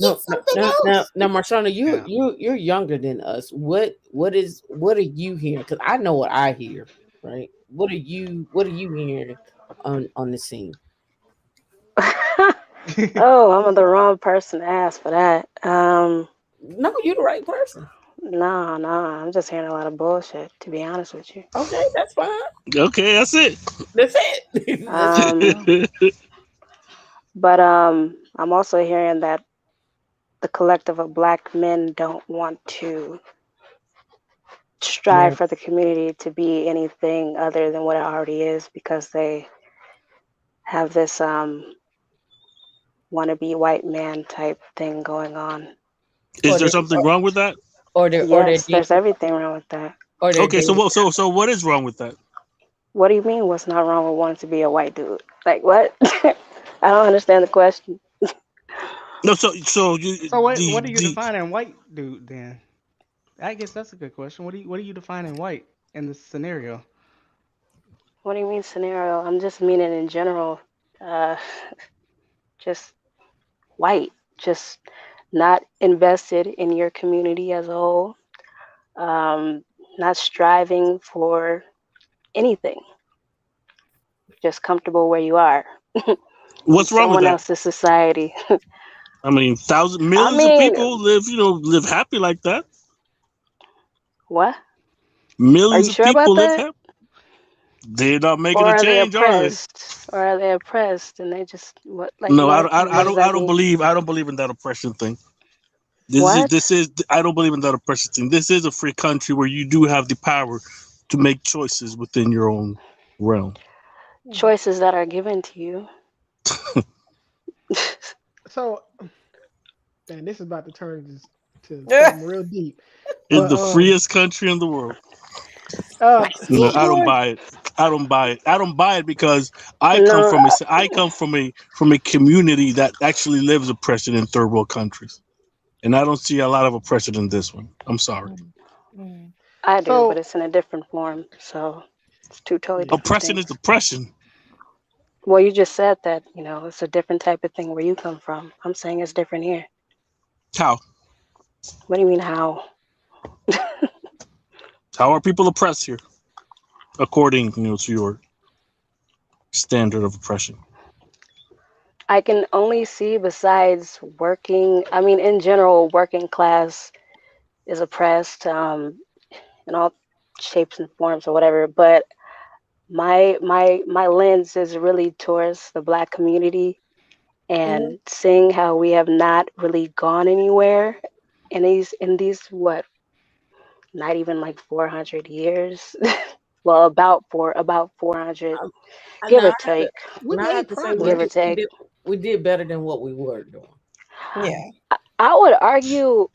get No, no, something no, no, else. no, Marshana, Yeah. you're younger than us. What are you hearing? Because I know what I hear, right? What are you hearing on the scene? Oh, I'm the wrong person to ask for that. No, you're the right person. No, I'm just hearing a lot of bullshit, to be honest with you. Okay, that's fine. Okay, that's it. That's it. That's it. Um, but I'm also hearing that the collective of black men don't want to strive No, for the community to be anything other than what it already is because they have this wannabe white man type thing going on. Is or there they something wrong with that? or they're Yes, there's dating everything wrong with that. or they're Okay, dating. so what is wrong with that? What do you mean what's not wrong with wanting to be a white dude? Like what? I don't understand the question. No, so you So what are you the defining white dude then? I guess that's a good question. What are you defining white in this scenario? What do you mean scenario? I'm just meaning in general. Uh, just white. Just not invested in your community as a whole. Um, not striving for anything. Just comfortable where you are in what's wrong with someone that? else's society. I mean, thousands, I millions of mean, people live happy like that. what? Are Millions you of sure about people live that? happy. They're not making Or a are they change, are they? oppressed? Or are they oppressed and they just what like No, what does that I mean? don't believe in that oppression thing. What? This is I don't believe in that oppression thing. This is a free country where you do have the power to make choices within your own realm. Choices that are given to you. So, man, this is about to turn to Yeah. something real deep. It's But the freest country in the world. uh, Like a No, I don't skateboard. buy it. I don't buy it. I don't buy it because I come No, from a community that actually lives oppression in third world countries, and I don't see a lot of oppression in this one. I'm sorry. Mm, mm. I do, but so it's in a different form. So it's two totally yeah. different Oppression is things. oppression. Well, you just said that, it's a different type of thing where you come from. I'm saying it's different here. How? What do you mean, how? How are people oppressed here, according to your standard of oppression? I can only see besides working, I mean, in general, working class is oppressed in all shapes and forms or whatever. But my lens is really towards the Black community Mhm. and seeing how we have not really gone anywhere in these what, not even like 400 years. Well, about 400, Um, I give now or I have to take, We now I made have to say give or progress. take. we did better than what we were doing. Yeah. I would argue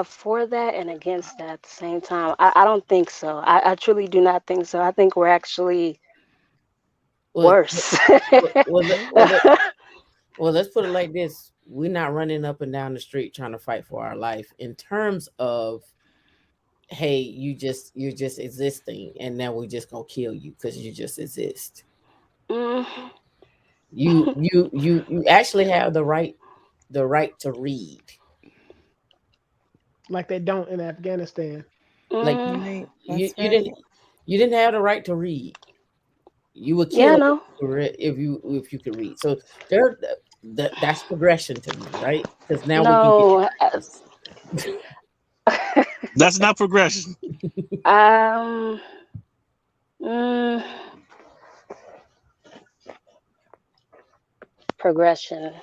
for that and against that at the same time. I don't think so. I truly do not think so. I think we're actually Was worse. well, let's put it like this: we're not running up and down the street trying to fight for our life. In terms of, hey, you're just existing, and now we're just gonna kill you because you just exist. Mm, You actually have the right to read. Like they don't in Afghanistan. Like mm, Right. you That's you right. didn't you didn't have the right to read. You were yeah, killed no. if you could read. So there, that's progression to me, right? Because now we can get No. jobs. That's not progression. um. mm, Progression.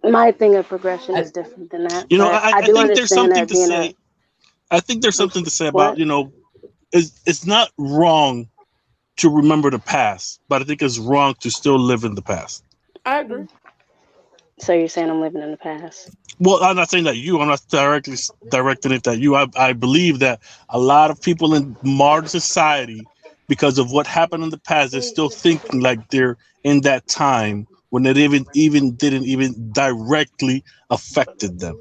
My thing of progression I, is different than that, You know, but I I do think there's understand something that to being a say. I think there's something to say about what? it's not wrong to remember the past, but I think it's wrong to still live in the past. I agree. So you're saying I'm living in the past? Well, I'm not saying that you. I'm not directly directing it at you. I believe that a lot of people in modern society, because of what happened in the past, they're still thinking like they're in that time when it even didn't even directly affected them.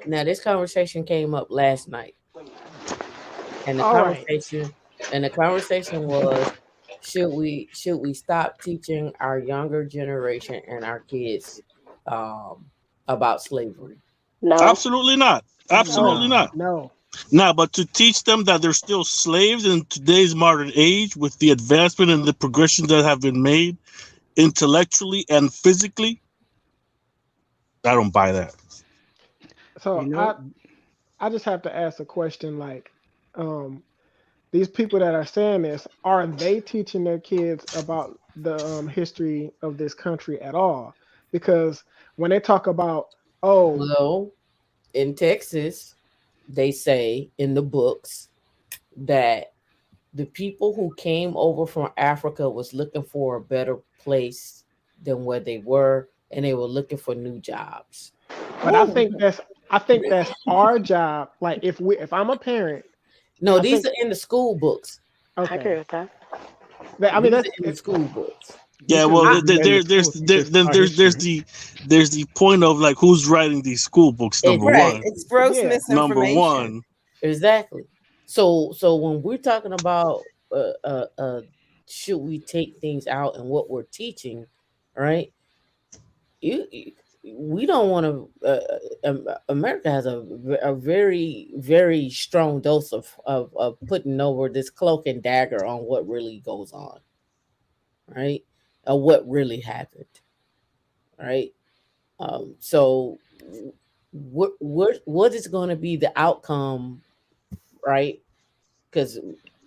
Now this conversation came up last night, and All right. the conversation was, should we stop teaching our younger generation and our kids um, about slavery? No. Absolutely not. Absolutely No. not. No. Now, but to teach them that they're still slaves in today's modern age with the advancement and the progression that have been made intellectually and physically, I don't buy that. So You know, I just have to ask a question like, um, these people that are saying this, are they teaching their kids about the history of this country at all? Because when they talk about, oh, Well, in Texas, they say in the books that the people who came over from Africa was looking for a better place than where they were, and they were looking for new jobs. but I think that's our job. Like if I'm a parent, No, I these think are in the school books. I agree okay. with that. I mean These that's are in the school books. Yeah, because well, I, we read in the schools teachers our history. there's the point of like who's writing these school books. Number Right. Exactly. one, It's gross yeah. number misinformation. one. Exactly. So when we're talking about should we take things out and what we're teaching, right? you we don't want to. America has a very very strong dose of putting over this cloak and dagger on what really goes on, right? What really happened, right? So what is going to be the outcome, right? Because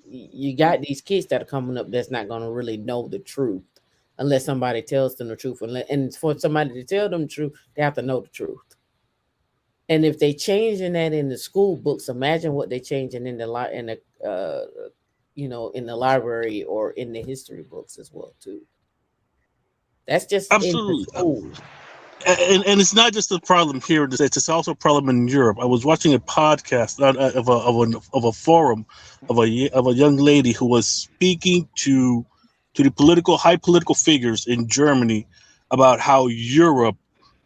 you got these kids that are coming up that's not going to really know the truth unless somebody tells them the truth, and for somebody to tell them the truth, they have to know the truth. And if they changing that in the school books, imagine what they changing in the in the library or in the history books as well too. That's just in the Absolutely. schools. And it's not just a problem here in the States, it's also a problem in Europe. I was watching a podcast of a forum of a young lady who was speaking to the high political figures in Germany about how Europe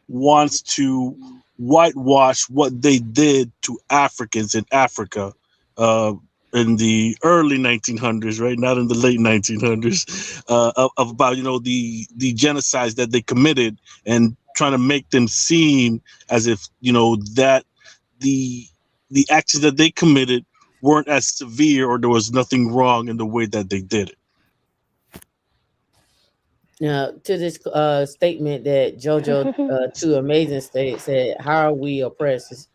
wants to whitewash what they did to Africans in Africa uh, in the early 1900s, right? Not in the late 1900s, of about the genocides that they committed and trying to make them seem as if that the the actions that they committed weren't as severe or there was nothing wrong in the way that they did it. Now, to this statement that JoJo Two Amazing State said, "How are we oppressed?"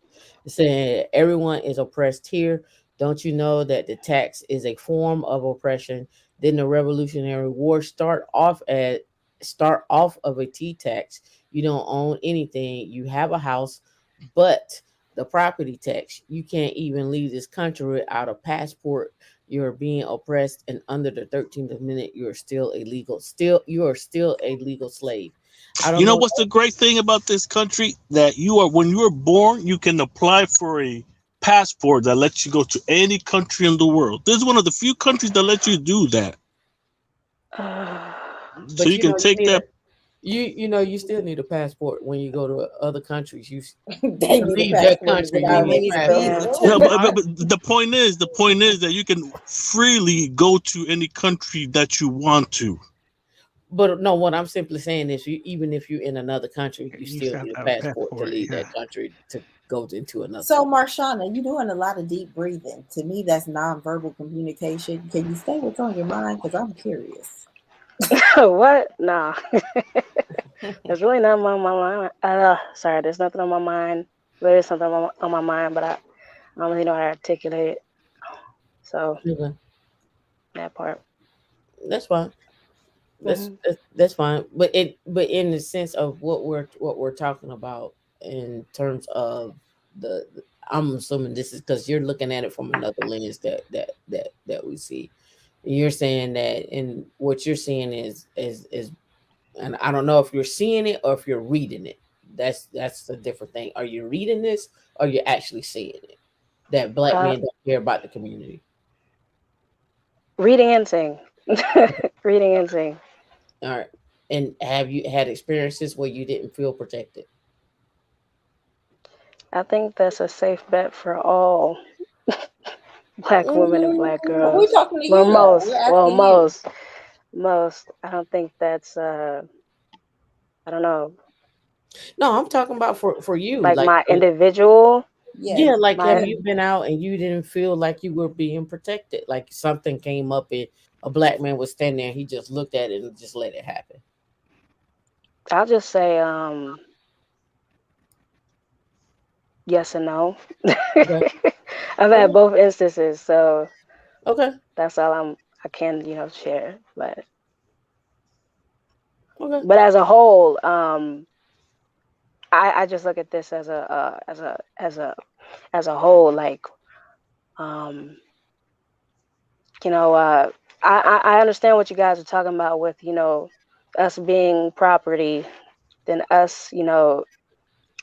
It's saying everyone is oppressed here. Don't you know that the tax is a form of oppression? Didn't the Revolutionary War start off of a tea tax? You don't own anything. You have a house, but the property tax. You can't even leave this country without a passport. You're being oppressed, and under the 13th Amendment, you are still a legal slave. I You don't know know. what's the great thing about this country? That when you are born, you can apply for a passport that lets you go to any country in the world. This is one of the few countries that let you do that. So But you can take that. you still need a passport when you go to other countries. They To need a leave that passport to country, get you out Yeah. of need here. a Visa passport. No, too. but the point is that you can freely go to any country that you want to. But no, what I'm simply saying is, even if you're in another country, you You still just have need to a have a passport to passport. leave Yeah. that country to go into another So, country. Marshana, you're doing a lot of deep breathing. To me, that's nonverbal communication. Can you say what's on your mind? Because I'm curious. What? Nah. There's really nothing on my mind. Sorry, there's nothing on my mind. There is something on my mind, but I don't really know how to articulate it. So Okay, that part. that's fine. Hmm. That's fine. But in the sense of what we're talking about in terms of I'm assuming this is because you're looking at it from another lens that we see. You're saying that, and what you're seeing is, and I don't know if you're seeing it or if you're reading it. That's a different thing. Are you reading this or you're actually seeing it? That black Uh, men don't care about the community. reading and sing. Reading and sing. All right. And have you had experiences where you didn't feel protected? I think that's a safe bet for all black women and black We're girls. talking to Well, you, though. We're most. Well, asking you. most. I don't think that's. I don't know. No, I'm talking about for you. Like Like, my individual. Yes. yeah, like have My you been out and you didn't feel like you were being protected? Like something came up and a black man was standing there, he just looked at it and just let it happen. I'll just say yes and no. Okay. I've had Okay. both instances, so Okay. that's all I can share. Okay. But as a whole, I just look at this as a whole, like um you know I understand what you guys are talking about with us being property, then us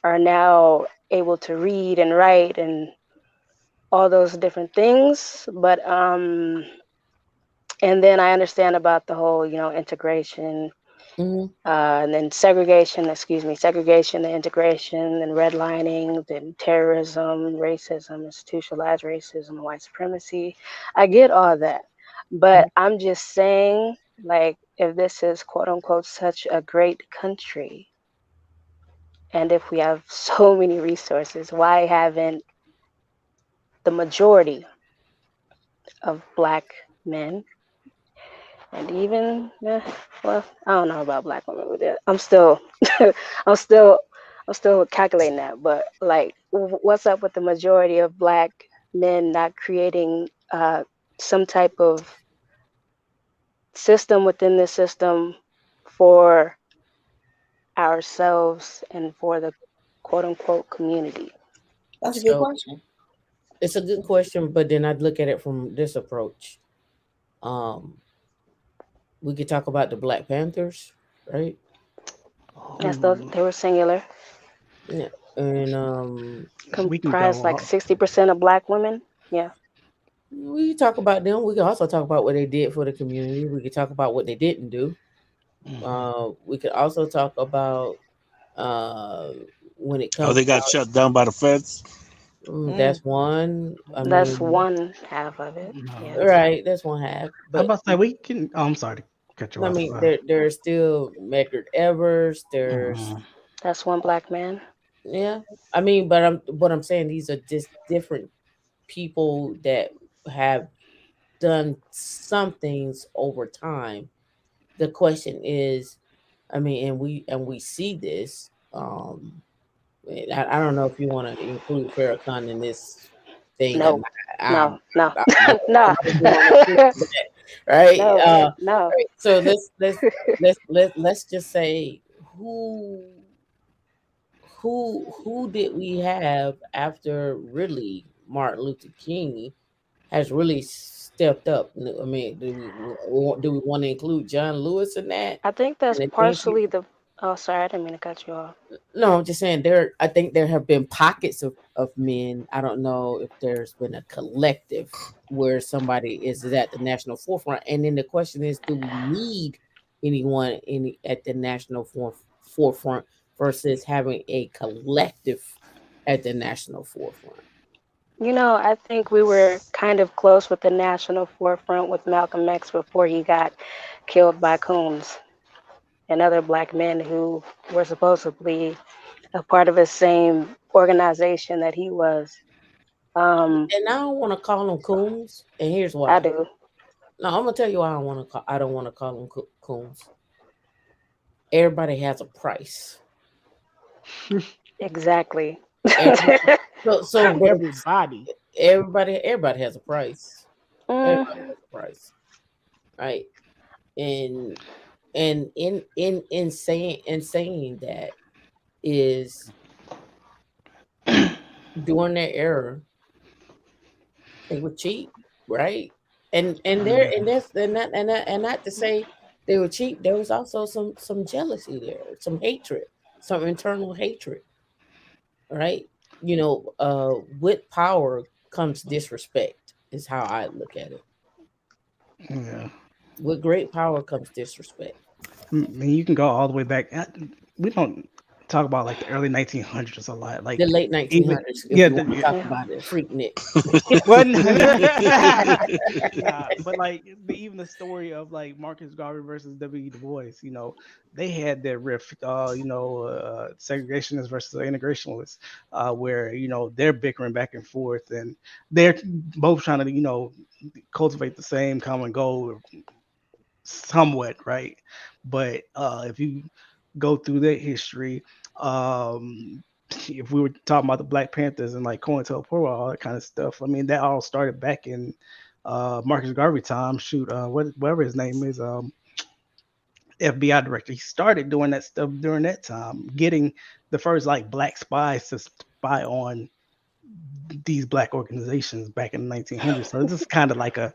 are now able to read and write and all those different things, but and then I understand about the whole integration, Hmm. and then segregation and integration and redlining, then terrorism, racism, institutionalized racism, white supremacy. I get all that. But I'm just saying, like, if this is quote unquote such a great country, and if we have so many resources, why haven't the majority of black men and even well, I don't know about black women with it. I'm still I'm still I'm still calculating that, but like what's up with the majority of black men not creating some type of system within the system for ourselves and for the quote unquote community? That's a good So question. it's a good question, but then I'd look at it from this approach. Um, we could talk about the Black Panthers, right? Yes, those Oh, they were singular, Yeah, and we can go comprised like off. 60% of black women. Yeah, we could talk about them. We could also talk about what they did for the community. We could talk about what they didn't do. Mhm. We could also talk about uh, when it Oh, comes they got out. shut down by the feds. Mm. That's one. I that's mean, one half of it. No. Yeah, right. That's one half. I'm But about to say we can. Oh, I'm sorry to cut you I off. mean, there's still Medgar Evers. There's Mhm. that's one black man. yeah. I mean, but I'm saying these are just different people that have done some things over time. The question is, I mean, and we see this. I don't know if you want to include Farrakhan in this thing or No, not. Um, no, no, I no, don't even want to include that, right? no, no. Right. So let's just say who who did we have after really Martin Luther King has really stepped up? I mean, do we want to include John Lewis in that? I think that's And the things he partially the. Oh, sorry, I didn't mean to cut you off. No, I'm just saying there. I think there have been pockets of men. I don't know if there's been a collective where somebody is at the national forefront. And then the question is, do we need anyone at the national forefront versus having a collective at the national forefront? I think we were kind of close with the national forefront with Malcolm X before he got killed by Coons and other black men who were supposedly a part of the same organization that he was. Um, And I don't want to call them coons. And here's I why. do. No, I'm gonna tell you why I want to call. I don't want to call them coons. Everybody has a price. Exactly. Everybody, so Not but everybody. everybody has a price. Mm, Everybody has a price, right? And in saying that is during their era they were cheap, right? And there Yeah. and that's and not to say they were cheap. There was also some jealousy there, some hatred, some internal hatred, right? With power comes disrespect. Is how I look at it. Yeah. With great power comes disrespect. I mean, you can go all the way back. We don't talk about like the early 1900s a lot. The Like late even 1900s, if yeah, you want to yeah. talk yeah. about it, Freaknik. Well, nah, but like even the story of like Marcus Garvey versus W. Du Bois, they had their rift, segregationists versus integrationists, where they're bickering back and forth, and they're both trying to cultivate the same common goal, somewhat, right? But if you go through their history, um, if we were talking about the Black Panthers and like COINTELPRO, all that kind of stuff, I mean, that all started back in Marcus Garvey time. Shoot, whatever his name is, FBI director. He started doing that stuff during that time, getting the first like black spies to spy on these black organizations back in the 1900s. So this is kind of like a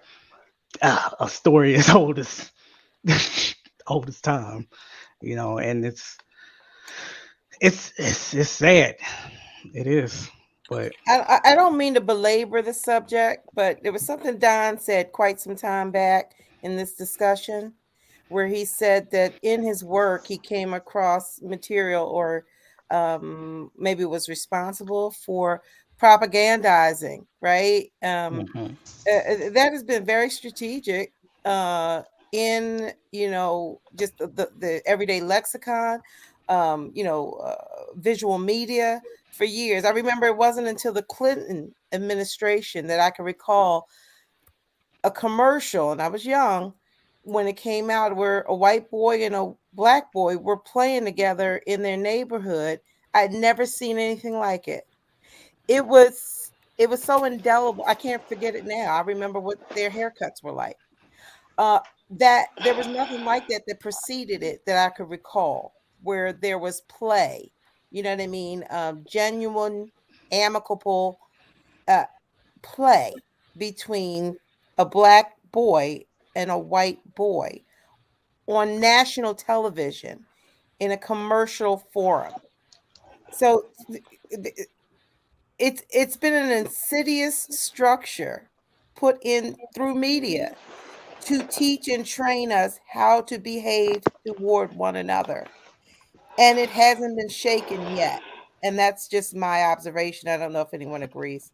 story as old as oldest time, and it's sad. It is, but I don't mean to belabor the subject, but there was something Don said quite some time back in this discussion where he said that in his work he came across material or maybe was responsible for propagandizing, right? mhm, That has been very strategic uh, in just the everyday lexicon, visual media for years. I remember it wasn't until the Clinton administration that I can recall a commercial, and I was young when it came out, where a white boy and a black boy were playing together in their neighborhood. I'd never seen anything like it. It was so indelible. I can't forget it now. I remember what their haircuts were like. Uh, that there was nothing like that that preceded it that I could recall, where there was play. You know what I mean? Genuine. amicable uh, play between a black boy and a white boy on national television in a commercial forum. So it's been an insidious structure put in through media to teach and train us how to behave toward one another. And it hasn't been shaken yet. And that's just my observation. I don't know if anyone agrees.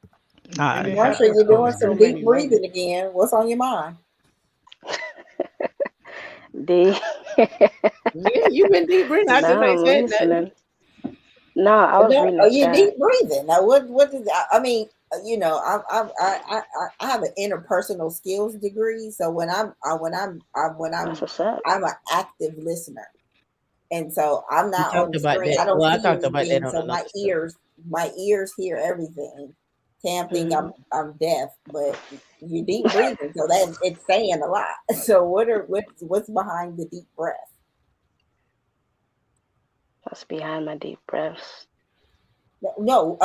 I And it Marsha, happens you're totally in doing agree. so some deep many ways. breathing again. What's on your mind? D. Yeah, you've been deep breathing. I just No, ain't I'm said nothing. listening. No, I was No, reading are the you chat. deep breathing? Now, what is that? I mean, I have an interpersonal skills degree, so That's what's up. I'm an active listener, and so I'm We not on talked the about screen. that. I don't Well, I see talked about that anything, on so another show. my ears hear everything. Tam think Hmm. I'm deaf, but you deep breathing, so that it's saying a lot. So what's behind the deep breath? That's behind my deep breaths. No,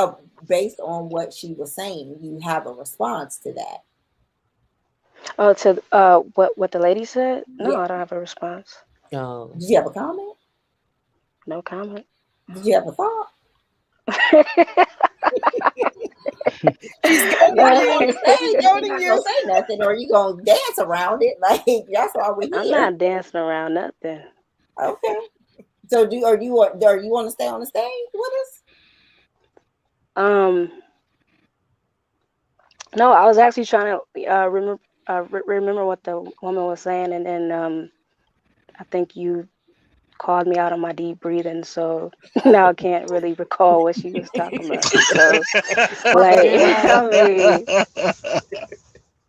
based on what she was saying, you have a response to that. Oh, to what the lady said? No, Yeah. I don't have a response. Um, Did you have a comment? No comment. Did you have a thought? She's You goading gotta go you. on the She's stage if you're goading not gonna you. say nothing, or you gonna dance around it. Like that's why we're I'm here. not dancing around nothing. Okay. So are you want to stay on the stage with us? Um, no, I was actually trying to remember what the woman was saying, and then I think you called me out on my deep breathing, so now I can't really recall what she was talking about. So, like, Propaganda. I mean,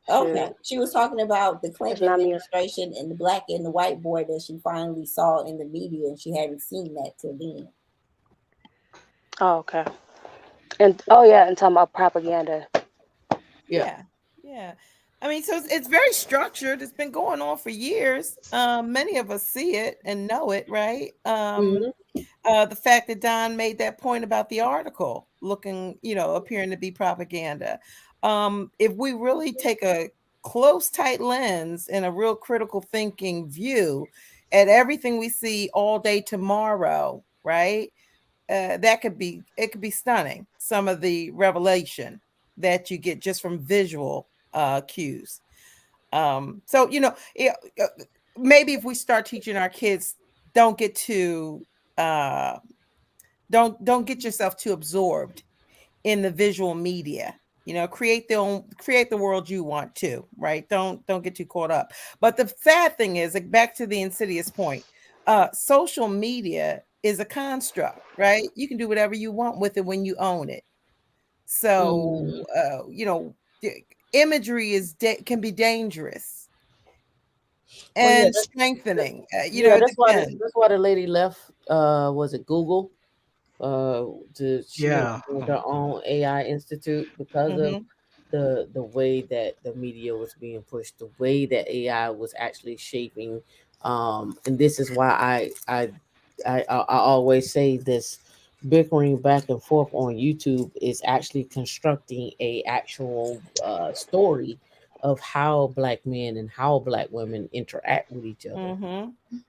Okay. shoot, She was talking about the it's Clinton not me. administration and the black and the white boy that she finally saw in the media, and she hadn't seen that till then. Oh, okay. And oh yeah, and talking about propaganda. yeah. Yeah, yeah. I mean, so it's very structured. It's been going on for years. Many of us see it and know it, right? Mhm. The fact that Don made that point about the article looking, appearing to be propaganda. If we really take a close, tight lens and a real critical thinking view at everything we see all day tomorrow, right? It could be stunning. Some of the revelation that you get just from visual cues. So maybe if we start teaching our kids, don't get too uh, don't get yourself too absorbed in the visual media. Create the world you want to, right? Don't get too caught up. But the sad thing is, like, back to the insidious point, social media is a construct, right? You can do whatever you want with it when you own it. So Mhm. imagery can be dangerous Well, yeah, and strengthening. yeah. It depends. That's why the lady left. Was it Google? She went Yeah. with her own AI institute because of Hmm. the way that the media was being pushed, the way that AI was actually shaping. And this is why I always say this: bickering back and forth on YouTube is actually constructing a actual story of how black men and how black women interact with each other.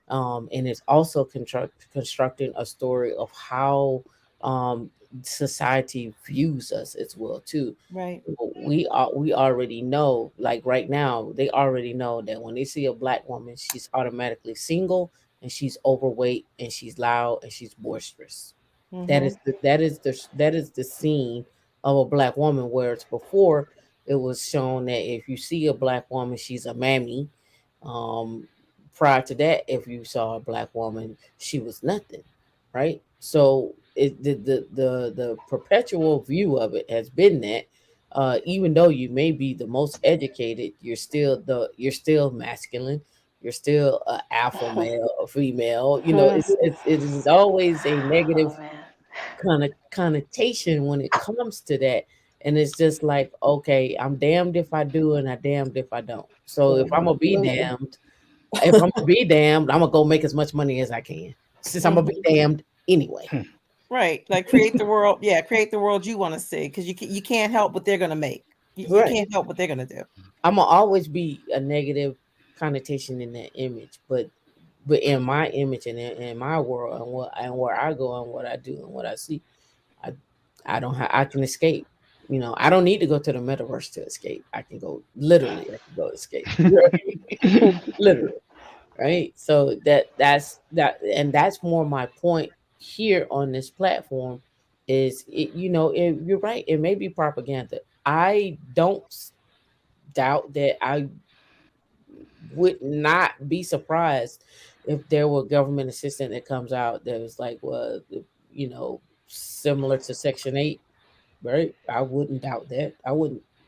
Hmm. And it's also constructing a story of how um, society views us as well too. Right. We already know, like right now, they already know that when they see a black woman, she's automatically single and she's overweight and she's loud and she's boisterous. Hmm. That is the scene of a black woman. Whereas before, it was shown that if you see a black woman, she's a mammy. Um, Prior to that, if you saw a black woman, she was nothing, right? So the perpetual view of it has been that even though you may be the most educated, you're still masculine. You're still a alpha male or female. You know, it is always a Oh negative man. kind of connotation when it comes to that. And it's just like, okay, I'm damned if I do and I damned if I don't. So if I'm Mhm. gonna be Listen, damned, I'm gonna go make as much money as I can. Since I'm gonna be Hmm. damned anyway. Right. Like create the world. Yeah, create the world you want to see because you can't help what they're gonna make. You Right. can't help what they're gonna do. I'm gonna always be a negative connotation in that image, but in my image and in my world and what and where I go and what I do and what I see, I I don't have I can escape. You know, I don't need to go to the metaverse to escape. I can go literally. I can go escape. Literally, right? So and that's more my point here on this platform. Is it, you're right. It may be propaganda. I don't doubt that. I would not be surprised if there were government assistance that comes out that was like, well, you know, similar to Section 8, right? I wouldn't doubt that.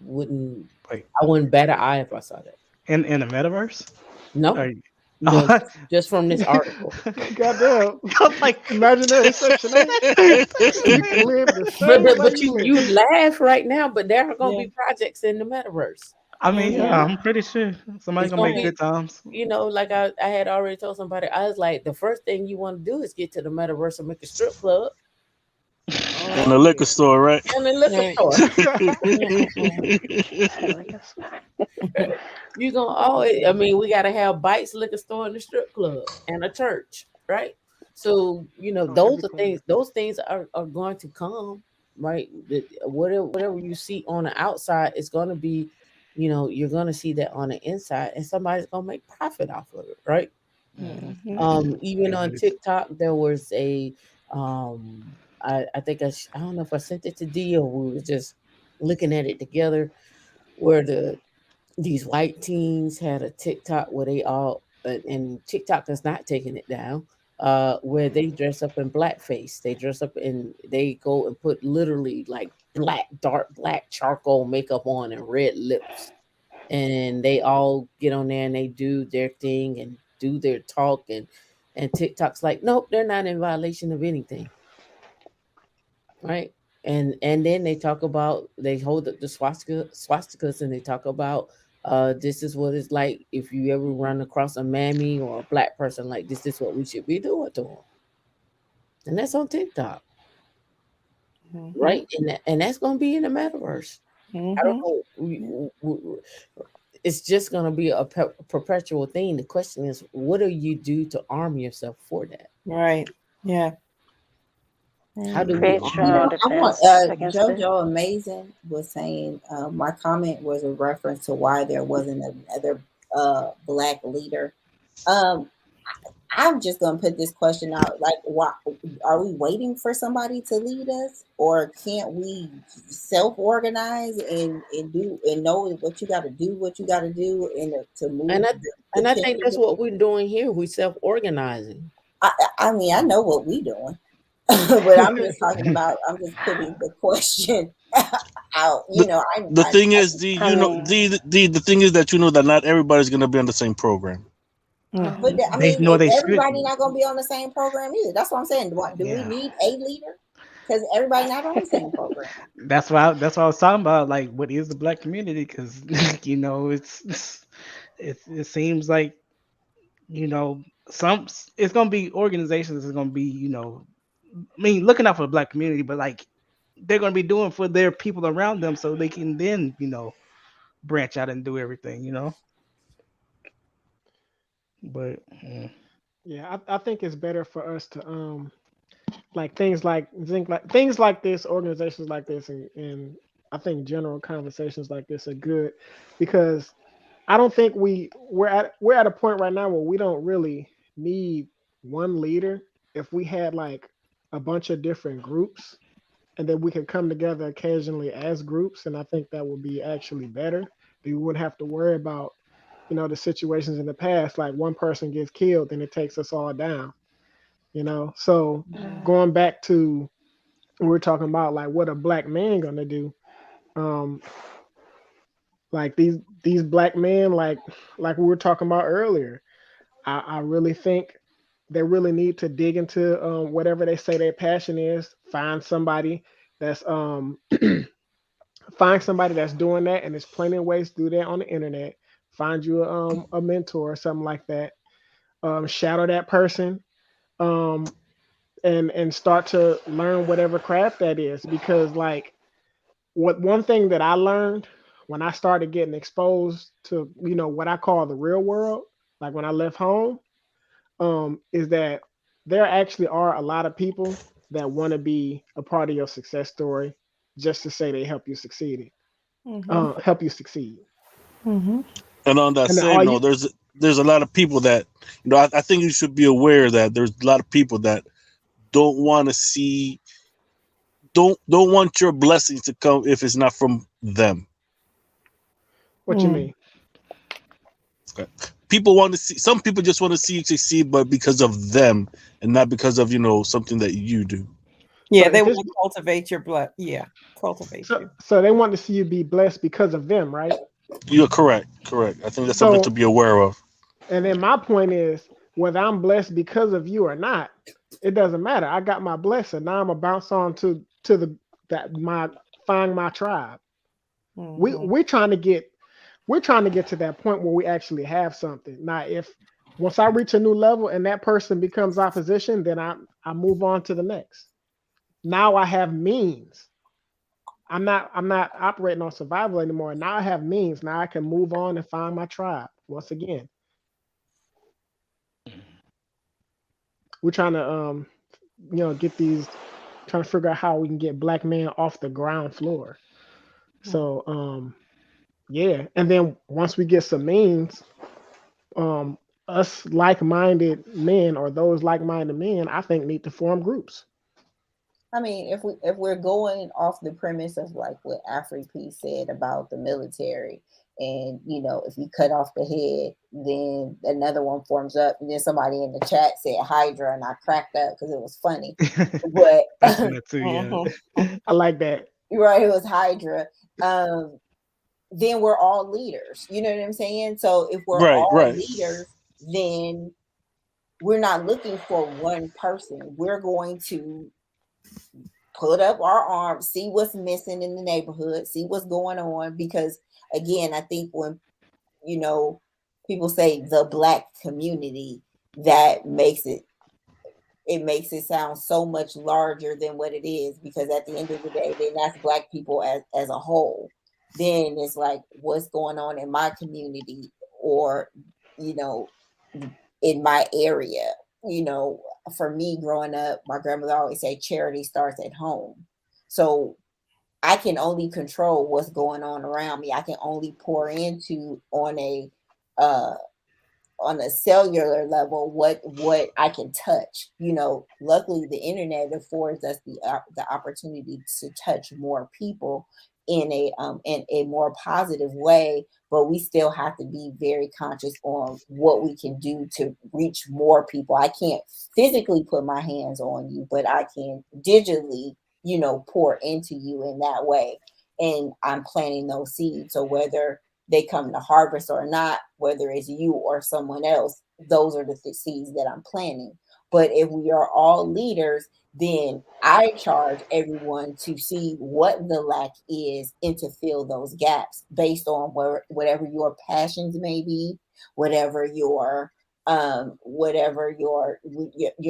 Wouldn't Wait, I wouldn't bat an eye if I saw that. in the metaverse? Are No, you, no, oh, just from this article. Goddamn. I was like, Imaginary Section 8. You can live the But same way you you live. laugh right now, but there are gonna Yeah. be projects in the metaverse. I mean, yeah, Mm-hmm. Yeah, I'm pretty sure somebody it's gonna gonna make be, good times. like I had already told somebody. I was like, the first thing you want to do is get to the metaverse and make a strip club In Oh the liquor yeah. store, right? and a liquor Right. store. Mm-mm-mm. You gonna always, I mean, we gotta have Bites liquor store and a strip club and a church, right? So, On every corner. those things are going to come, right? Whatever you see on the outside is gonna be, you're gonna see that on the inside, and somebody's gonna make profit off of it, right? Mhm. Mm-hmm. Even Yeah, on but it's TikTok, there was um, I think I don't know if I sent it to D or we were just looking at it together, where these white teens had a TikTok where they all and TikTok is not taking it down. Where they dress up in blackface, they dress up and they go and put literally like dark black charcoal makeup on and red lips, and they all get on there and they do their thing and do their talk, and TikTok's like, nope, they're not in violation of anything, right? And then they talk about, they hold up the swastikas and they talk about, this is what it's like if you ever run across a mammy or a black person, like this is what we should be doing to them, and that's on TikTok, Mm-hmm. right? And that's gonna be in the metaverse. I don't Mm-hmm. know. It's just going to be a perpetual thing. The question is, what do you do to arm yourself for that? Right. Yeah. How Right. do we Create arm strong ourselves? I want defense against it. JoJo Amazing was saying my comment was a reference to why there wasn't another black leader. Um, I'm just gonna put this question out: like, why are we waiting for somebody to lead us, or can't we self-organize and do and know what you got to do, what you got to do, and to And move I the and I think that's picture? what we're doing here. We self-organizing. I mean, I know what we doing, but I'm just talking about. I'm just putting the question out. the the thing I is, the I you know mean, the thing is that that not everybody's gonna be on the same program. but Mm-hmm. I they mean, know they everybody shouldn't. not gonna be on the same program either. That's what I'm saying. Do we Yeah, need a leader? Because everybody not on the same program. that's what I was talking about. Like, what is the black community? Because it seems like you know some it's gonna be organizations that's gonna be I mean looking out for the black community, but like they're gonna be doing for their people around them so they can then branch out and do everything. But Yeah, I think it's better for us to like things like this, organizations like this, and I think general conversations like this are good because I don't think we're at a point right now where we don't really need one leader. If we had like a bunch of different groups and then we could come together occasionally as groups, and I think that would be actually better. We wouldn't have to worry about the situations in the past, like one person gets killed and it takes us all down. So going back to we're talking about like what a black man gonna do. um like these black men, like we were talking about earlier, I really think they really need to dig into whatever they say their passion is, that's find somebody that's doing that, and there's plenty of ways to do that on the internet. Find you a mentor or something like that. Shadow that person, um and start to learn whatever craft that is. Because like what one thing that I learned when I started getting exposed to, what I call the real world, like when I left home, is that there actually are a lot of people that want to be a part of your success story just to say they Mm-hmm. help you succeed. Mm-hmm. And on that And then same all you note, there's a lot of people that I think you should be aware that there's a lot of people that don't want to see don't want your blessings to come if it's not from them. what you mean? Okay. People want to see some people just want to see you succeed, but because of them and not because of something that you do. So Yeah, they if want it's to cultivate your blood. Yeah, cultivate so you. so they want to see you be blessed because of them, right? You're correct. Correct. I think that's something to So be aware of. and then my point is whether I'm blessed because of you or not, it doesn't matter. I got my blessing. Now I'm gonna bounce on to the that my find my tribe. We Mm-hmm. we're trying to get to that point where we actually have something. Now, if once I reach a new level and that person becomes opposition, then I move on to the next. Now I have means. I'm not operating on survival anymore. Now I have means. Now I can move on and find my tribe. Once again, we're trying to get these trying to figure out how we can get black men off the ground floor. So yeah, and then once we get some means, um, us like-minded men or those like-minded men, I think, need to form groups. I mean, if we're going off the premise of like what Afri said about the military, and if you cut off the head, then another one forms up, and then somebody in the chat said Hydra, and I cracked up because it was funny. But I seen that too. Yeah. Mm-hmm. I like that. right, it was Hydra. Um, then we're all leaders. You know what I'm saying? So if we're Right. all Right. leaders, then we're not looking for one person. We're going to put up our arms, see what's missing in the neighborhood, see what's going on. Because again, I think when people say the black community, that makes it sound so much larger than what it is. Because at the end of the day, then that's black people as a whole. Then it's like what's going on in my community, or you know in my area. For me growing up, my grandmother always say charity starts at home. So I can only control what's going on around me. I can only pour into uh on a cellular level what I can touch. Luckily the internet affords us the opportunity to touch more people in a more positive way, but we still have to be very conscious on what we can do to reach more people. I can't physically put my hands on you, but I can digitally, pour into you in that way. And I'm planting those seeds. So whether they come to harvest or not, whether it's you or someone else, those are the seeds that I'm planting. But if we are all leaders, then I charge everyone to see what the lack is and to fill those gaps based on whatever your passions may be, whatever your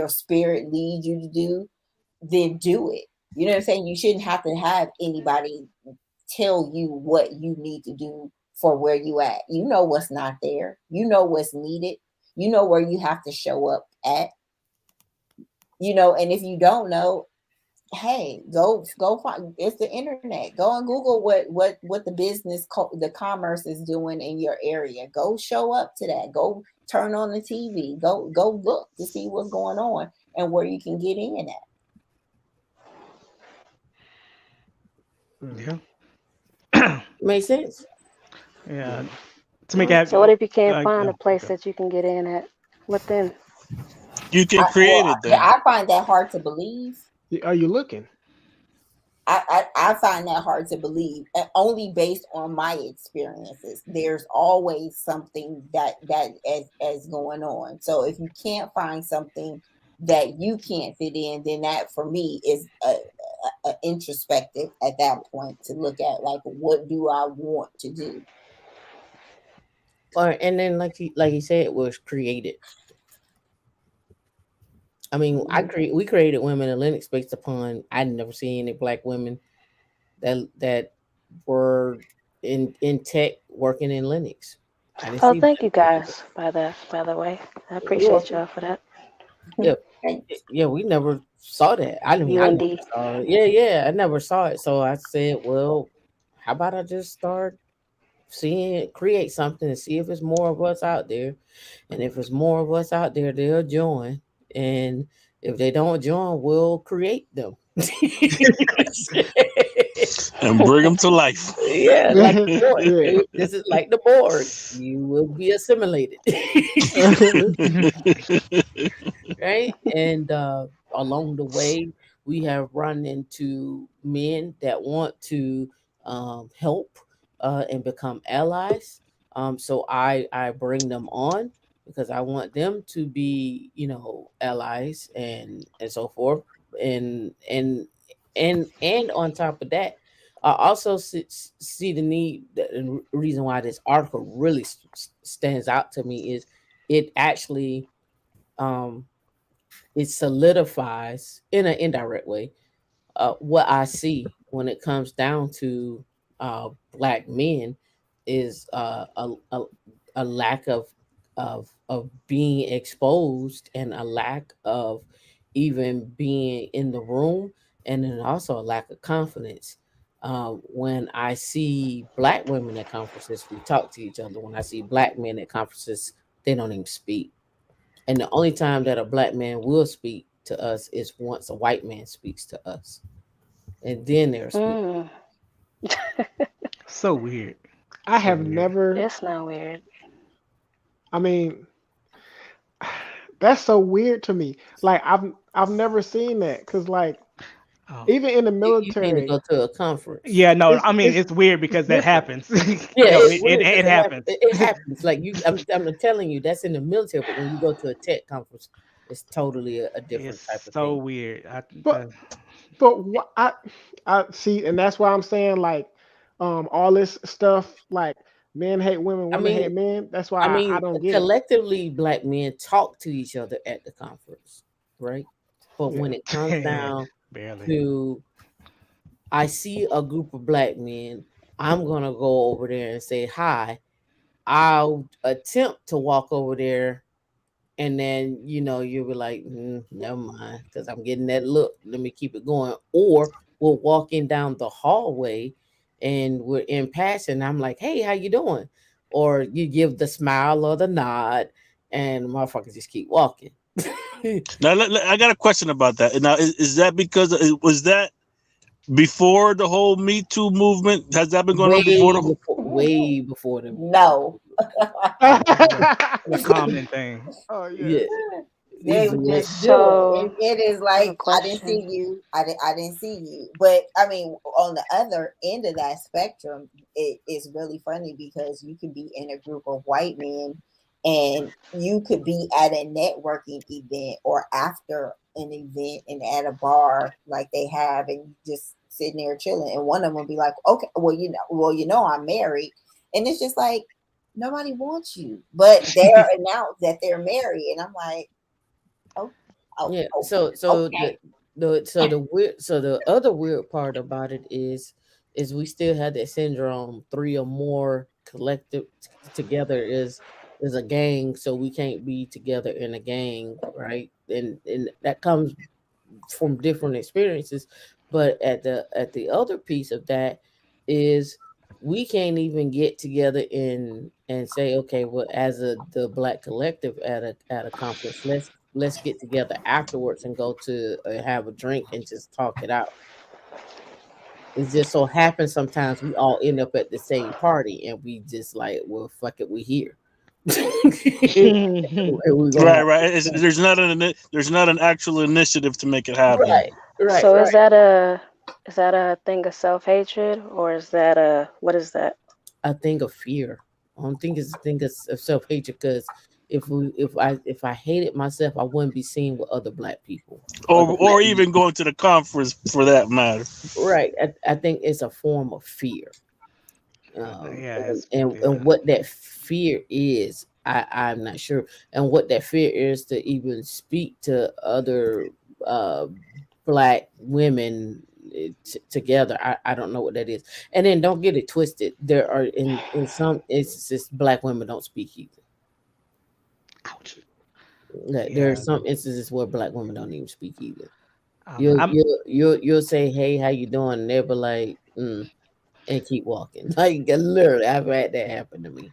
spirit leads you to do, then do it. You know what I'm saying? You shouldn't have to have anybody tell you what you need to do for where you at. You know what's not there. You know what's needed. You know where you have to show up at. And if you don't know, hey, go find, it's the internet. Go and Google what the the commerce is doing in your area. Go show up to that. Go turn on the TV. Go look to see what's going on and where you can get in at. Yeah. Makes sense. Yeah. Yeah. To make it. So what if you can't find Yeah. a place Okay. that you can get in at? What then? You can I, create well, it yeah, then. I find that hard to believe. Are you looking? I find that hard to believe, only based on my experiences. There's always something that is going on. So if you can't find something that you can't fit in, then that for me is a introspective at that point to look at, like, what do I want to do? Or and then like he said, it was created. I mean, we created women in Linux based upon I never seen any black women that were in tech working in Linux. I didn't Oh, see thank black you women. guys by the way. I Well, appreciate y'all for that. yeah, Thanks. yeah, we never saw that. I never UND. saw it. Yeah, yeah, I never saw it. So I said, well, how about I just start seeing create something and see if it's more of us out there. And if it's more of us out there, they'll join. And if they don't join, we'll create them. And bring them to life. Yeah, like the board. Yeah. This is like the board. You will be assimilated. Right? And along the way, we have run into men that want to help and become allies. So I bring them on because I want them to be, allies and so forth. And on top of that, I also see the need. The reason why this article really stands out to me is it actually um, it solidifies in an indirect way what I see when it comes down to black men is a lack of being exposed and a lack of even being in the room, and then also a lack of confidence. When I see black women at conferences, we talk to each other. When I see black men at conferences, they don't even speak. And the only time that a black man will speak to us is once a white man speaks to us. And then they'll speak. Mm, So weird. I So have weird. never. it's not weird. I mean, that's so weird to me. Like I've never seen that because like Oh. even in the You need to military, go to a conference. Yeah, no, it's I mean it's it's weird it's because that different. happens. Yeah, No, it's it weird because it happens. it happens. Like I'm telling you, that's in the military. But when you go to a tech conference, it's totally a different type It's of so thing. weird. But but what I see, and that's why I'm saying like all this stuff like men hate women, I women hate mean, men. That's I why I mean, don't get it. collectively, black men talk to each other at the conference, right? But Yeah. when it comes down Barely. to I see a group of black men, I'm gonna go over there and say hi. I'll attempt to walk over there, and then you'll be like, never mind, because I'm getting that look. Let me keep it going. Or we're walking down the hallway, and we're in passing. I'm like, hey, how you doing? Or you give the smile or the nod, and motherfuckers just keep walking. Now, I got a question about that. Now, is that because was that before the whole Me Too movement? Has that been going on before way the whole? before, way before the No, A common thing. Oh yeah. yes. they These would men, just do it. So It is I have a like I didn't see question. you. I didn't see you. But I mean, on the other end of that spectrum, it is really funny because you could be in a group of white men, and you could be at a networking event or after an event and at a bar like they have, and you just sitting there chilling, and one of them will be like, "Okay, I'm married," and it's just like nobody wants you, but they're announced that they're married, and I'm like, oh, oh, yeah. oh, So okay. the other weird part about it is we still have that syndrome. Three or more collective together is a gang, so we can't be together in a gang, right? And that comes from different experiences. But at the other piece of that is we can't even get together and say, okay, well, as the black collective at a conference, let's get together afterwards and go to have a drink and just talk it out. It just so happens sometimes we all end up at the same party and we just like, well, fuck it, we here. And we're gonna Right, have right. There's not an actual initiative to make it happen. right, right, So right. is that a thing of self hatred, or is that a what is that? A thing of fear. I don't think it's a thing of self hatred because if I hated myself, I wouldn't be seen with other black people, other black Or men. even going to the conference for that matter. Right. I think it's a form of fear. Yeah, And, it's and yeah. and what that fear is I'm not sure. And what that fear is to even speak to other uh, black women together. I don't know what that is. And then don't get it twisted. There are in some instances black women don't speak either. Ouch. Like, there are Yeah. some instances where black women don't even speak either. I don't know. You'll say, "Hey, how you doing?" And they'll be like, and keep walking. Like, literally, I've had that happen to me.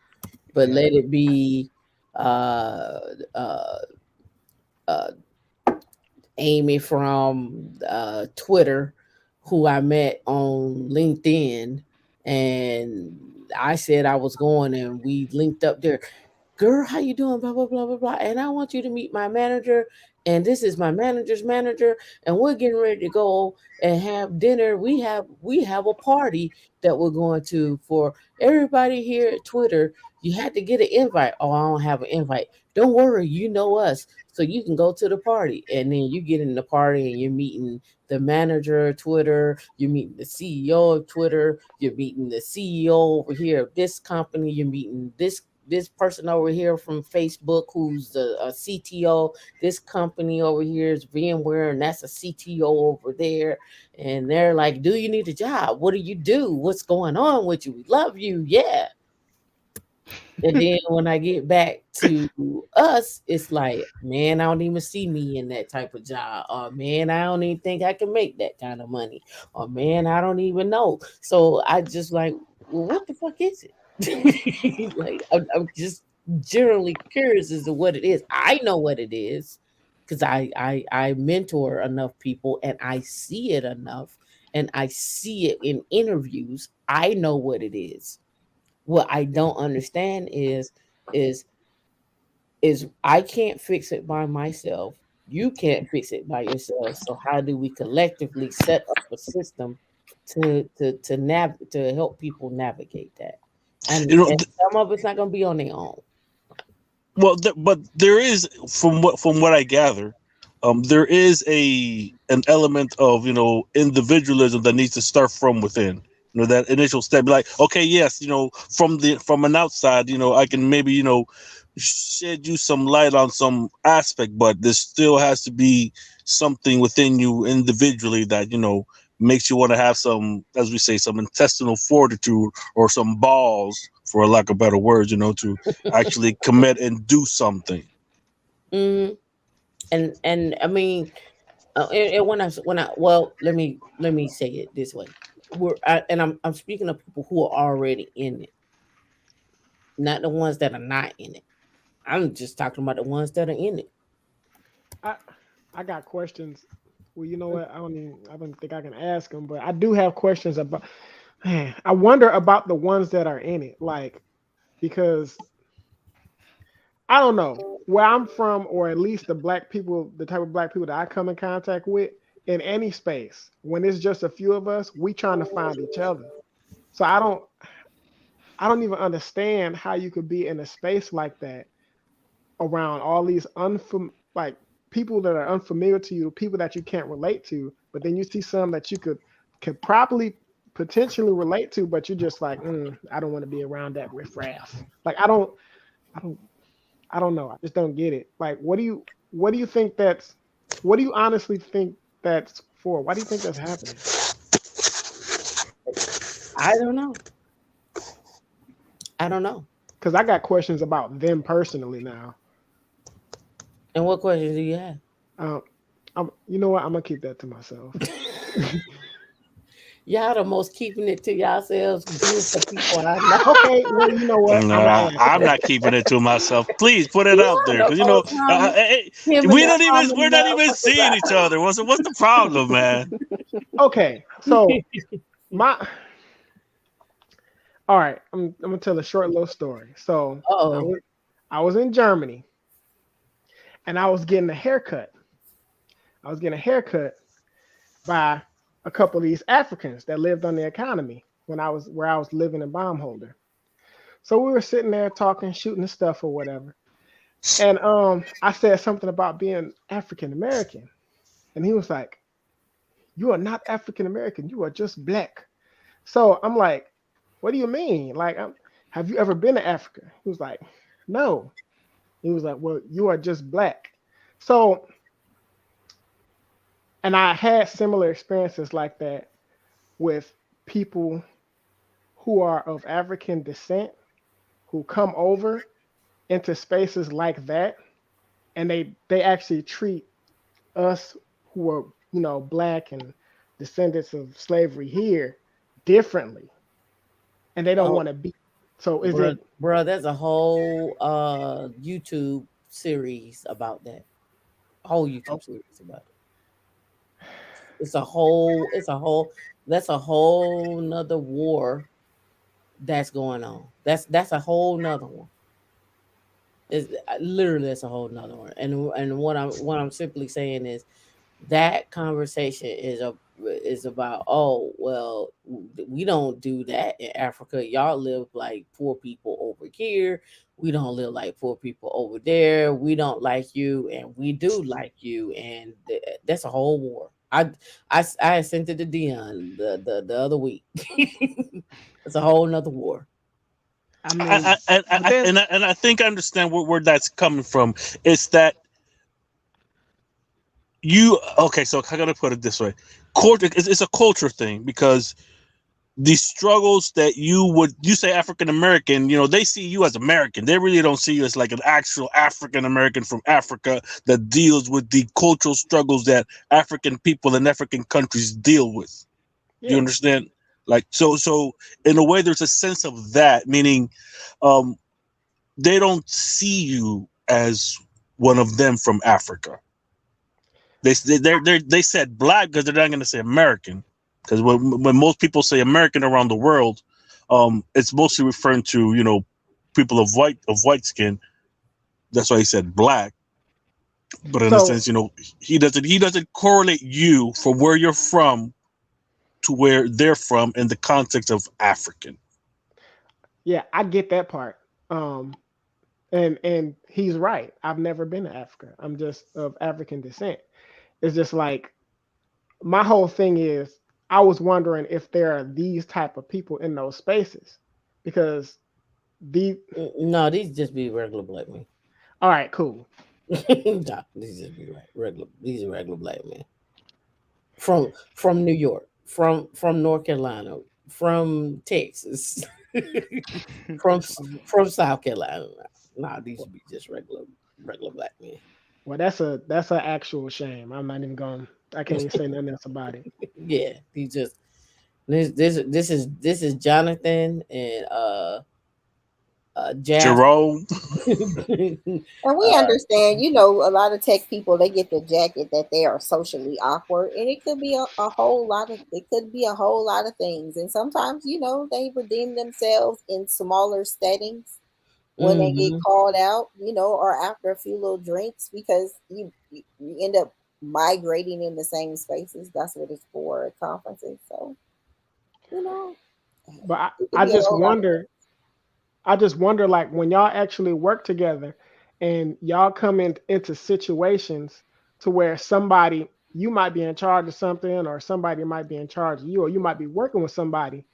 But Yeah. let it be uh uh uh Amy from Twitter, who I met on LinkedIn, and I said I was going, and we linked up there. Girl, how you doing? Blah blah blah blah blah. And I want you to meet my manager, and this is my manager's manager, and we're getting ready to go and have dinner. We have a party that we're going to for everybody here at Twitter. You had to get an invite. Oh, I don't have an invite. Don't worry, you know us, so you can go to the party. And then you get in the party and you're meeting the manager of Twitter, you're meeting the CEO of Twitter, you're meeting the CEO over here of this company, you're meeting this person over here from Facebook who's the CTO. This company over here is VMware, and that's a CTO over there. And they're like, "Do you need a job? What do you do? What's going on with you? We love you, yeah." And then when I get back to us, it's like, man, I don't even see me in that type of job. Or man, I don't even think I can make that kind of money. Or man, I don't even know. So I just like, well, what the fuck is it? Like, I'm just generally curious as to what it is. I know what it is because I mentor enough people and I see it enough and I see it in interviews. I know what it is. What I don't understand is is I can't fix it by myself. You can't fix it by yourself. So how do we collectively set up a system to help people navigate that? You know, And some of it's not going to be on their own. well, but there is, from what I gather, there is an element of, individualism that needs to start from within. That initial step, like, okay, yes, from an outside, I can maybe, shed you some light on some aspect, but there still has to be something within you individually that, makes you want to have some, as we say, some intestinal fortitude or some balls, for a lack of better words, to actually commit and do something. Hmm. And I mean, and when I well, let me say it this way. I'm speaking of people who are already in it, not the ones that are not in it. I'm just talking about the ones that are in it. I I got questions. Well, you know what? I don't think I can ask them, but I do have questions about. Man, I wonder about the ones that are in it, like because I don't know where I'm from, or at least the black people, the type of black people that I come in contact with in any space. When it's just a few of us, we trying to find each other. So I don't even understand how you could be in a space like that around all these like people that are unfamiliar to you, people that you can't relate to, but then you see some that you could probably potentially relate to, but you're just like, I don't want to be around that riffraff. Like I don't, I don't know. I just don't get it. Like, what do you think what do you honestly think that's for? Why do you think that's happening? I don't know. I don't know. Because I got questions about them personally now. And what questions do you have? Um, you know what? I'm gonna keep that to myself. Y'all the most keeping it to yourselves group of people I know. Okay, well, you know what? I'm Nah, gonna ask I'm it. not keeping it to myself. Please put it out Y'all there, the because most him and the we're common not even motherfuckers seeing each other. What's the problem, man? Okay, so my all right, I'm gonna tell a short little story. So I Oh, was I was in Germany and I was getting a haircut. I was getting a haircut by a couple of these Africans that lived on the economy when I was living in Baumholder. So we were sitting there talking, shooting the stuff or whatever. And I said something about being African American. And he was like, "You are not African American, you are just black." So I'm like, "What do you mean? Like, have you ever been to Africa?" He was like, No. He was like, well, you are just black. So, and I had similar experiences like that with people who are of African descent who come over into spaces like that, and they actually treat us who are, black and descendants of slavery here differently, and they don't Oh, want to be. So is bro, it? bro, there's a whole YouTube series about that. Whole YouTube Oh, series about it. It's a whole that's a whole nother war that's going on. That's a whole nother one. It's literally that's a whole nother one. And what I'm simply saying is that conversation is about, oh well, we don't do that in Africa. Y'all live like poor people over here. We don't live like poor people over there. We don't like you and we do like you, and that's a whole war. I sent it to Dion the other week. It's a whole nother war. I mean, but then And I think I understand where that's coming from. It's that you okay. So I gotta put it this way: culture. It's a culture thing because the struggles that you say African American, they see you as American. They really don't see you as like an actual African American from Africa that deals with the cultural struggles that African people in African countries deal with. Do you yeah. understand? Like so in a way there's a sense of that, meaning um they don't see you as one of them from Africa. They said black because they're not going to say American, because when most people say American around the world, it's mostly referring to people of white skin. That's why he said black. But in a So sense, he doesn't correlate you from where you're from to where they're from in the context of African. yeah, I get that part. Um, and he's right. I've never been to Africa. I'm just of African descent. It's just like my whole thing is I was wondering if there are these type of people in those spaces because the No, these just be regular black men. all right, cool. Nah, these just be regular. These are regular black men from New York, from North Carolina, from Texas, from from South Carolina. Nah, these should be just regular black men. Well, that's a actual shame. I'm not even going. I can't even say nothing else about it. Yeah, these just this is Jonathan and Jasper. Jerome. And we understand, a lot of tech people, they get the jacket that they are socially awkward, and it could be a whole lot of it could be a whole lot of things. And sometimes, they redeem themselves in smaller settings when they get Hmm. called out, or after a few little drinks, because you end up migrating in the same spaces. That's what it's for at conferences. So, you know, But I, it could I be a just whole lot of wonder. I just wonder, like when y'all actually work together, and y'all come into situations to where somebody you might be in charge of something, or somebody might be in charge of you, or you might be working with somebody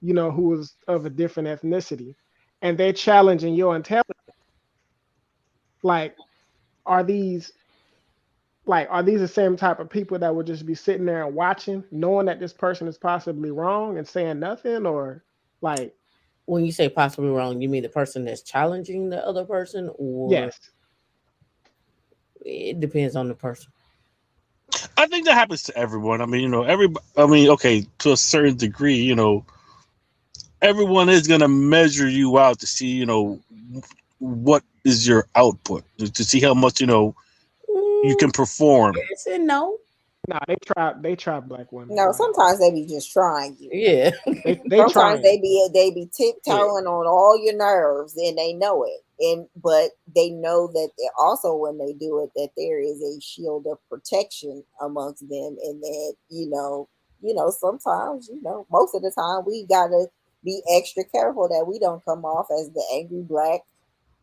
who is of a different ethnicity, and they're challenging your intelligence. Like, are these are these the same type of people that would just be sitting there and watching, knowing that this person is possibly wrong and saying nothing, or like, When you say possibly wrong, you mean the person that's challenging the other person, or yes, it depends on the person. I think that happens to everyone. I mean, I mean, okay, to a certain degree, everyone is gonna measure you out to see, what is your output, to see how much you Mm, can perform. yes and no. no, they try black women. no, Like sometimes they be just trying you. Yeah. they Sometimes trying. they be Yeah. tiptoeing on all your nerves, and they know it. But they know that also when they do it, that there is a shield of protection amongst them, and that sometimes, most of the time we gotta be extra careful that we don't come off as the angry black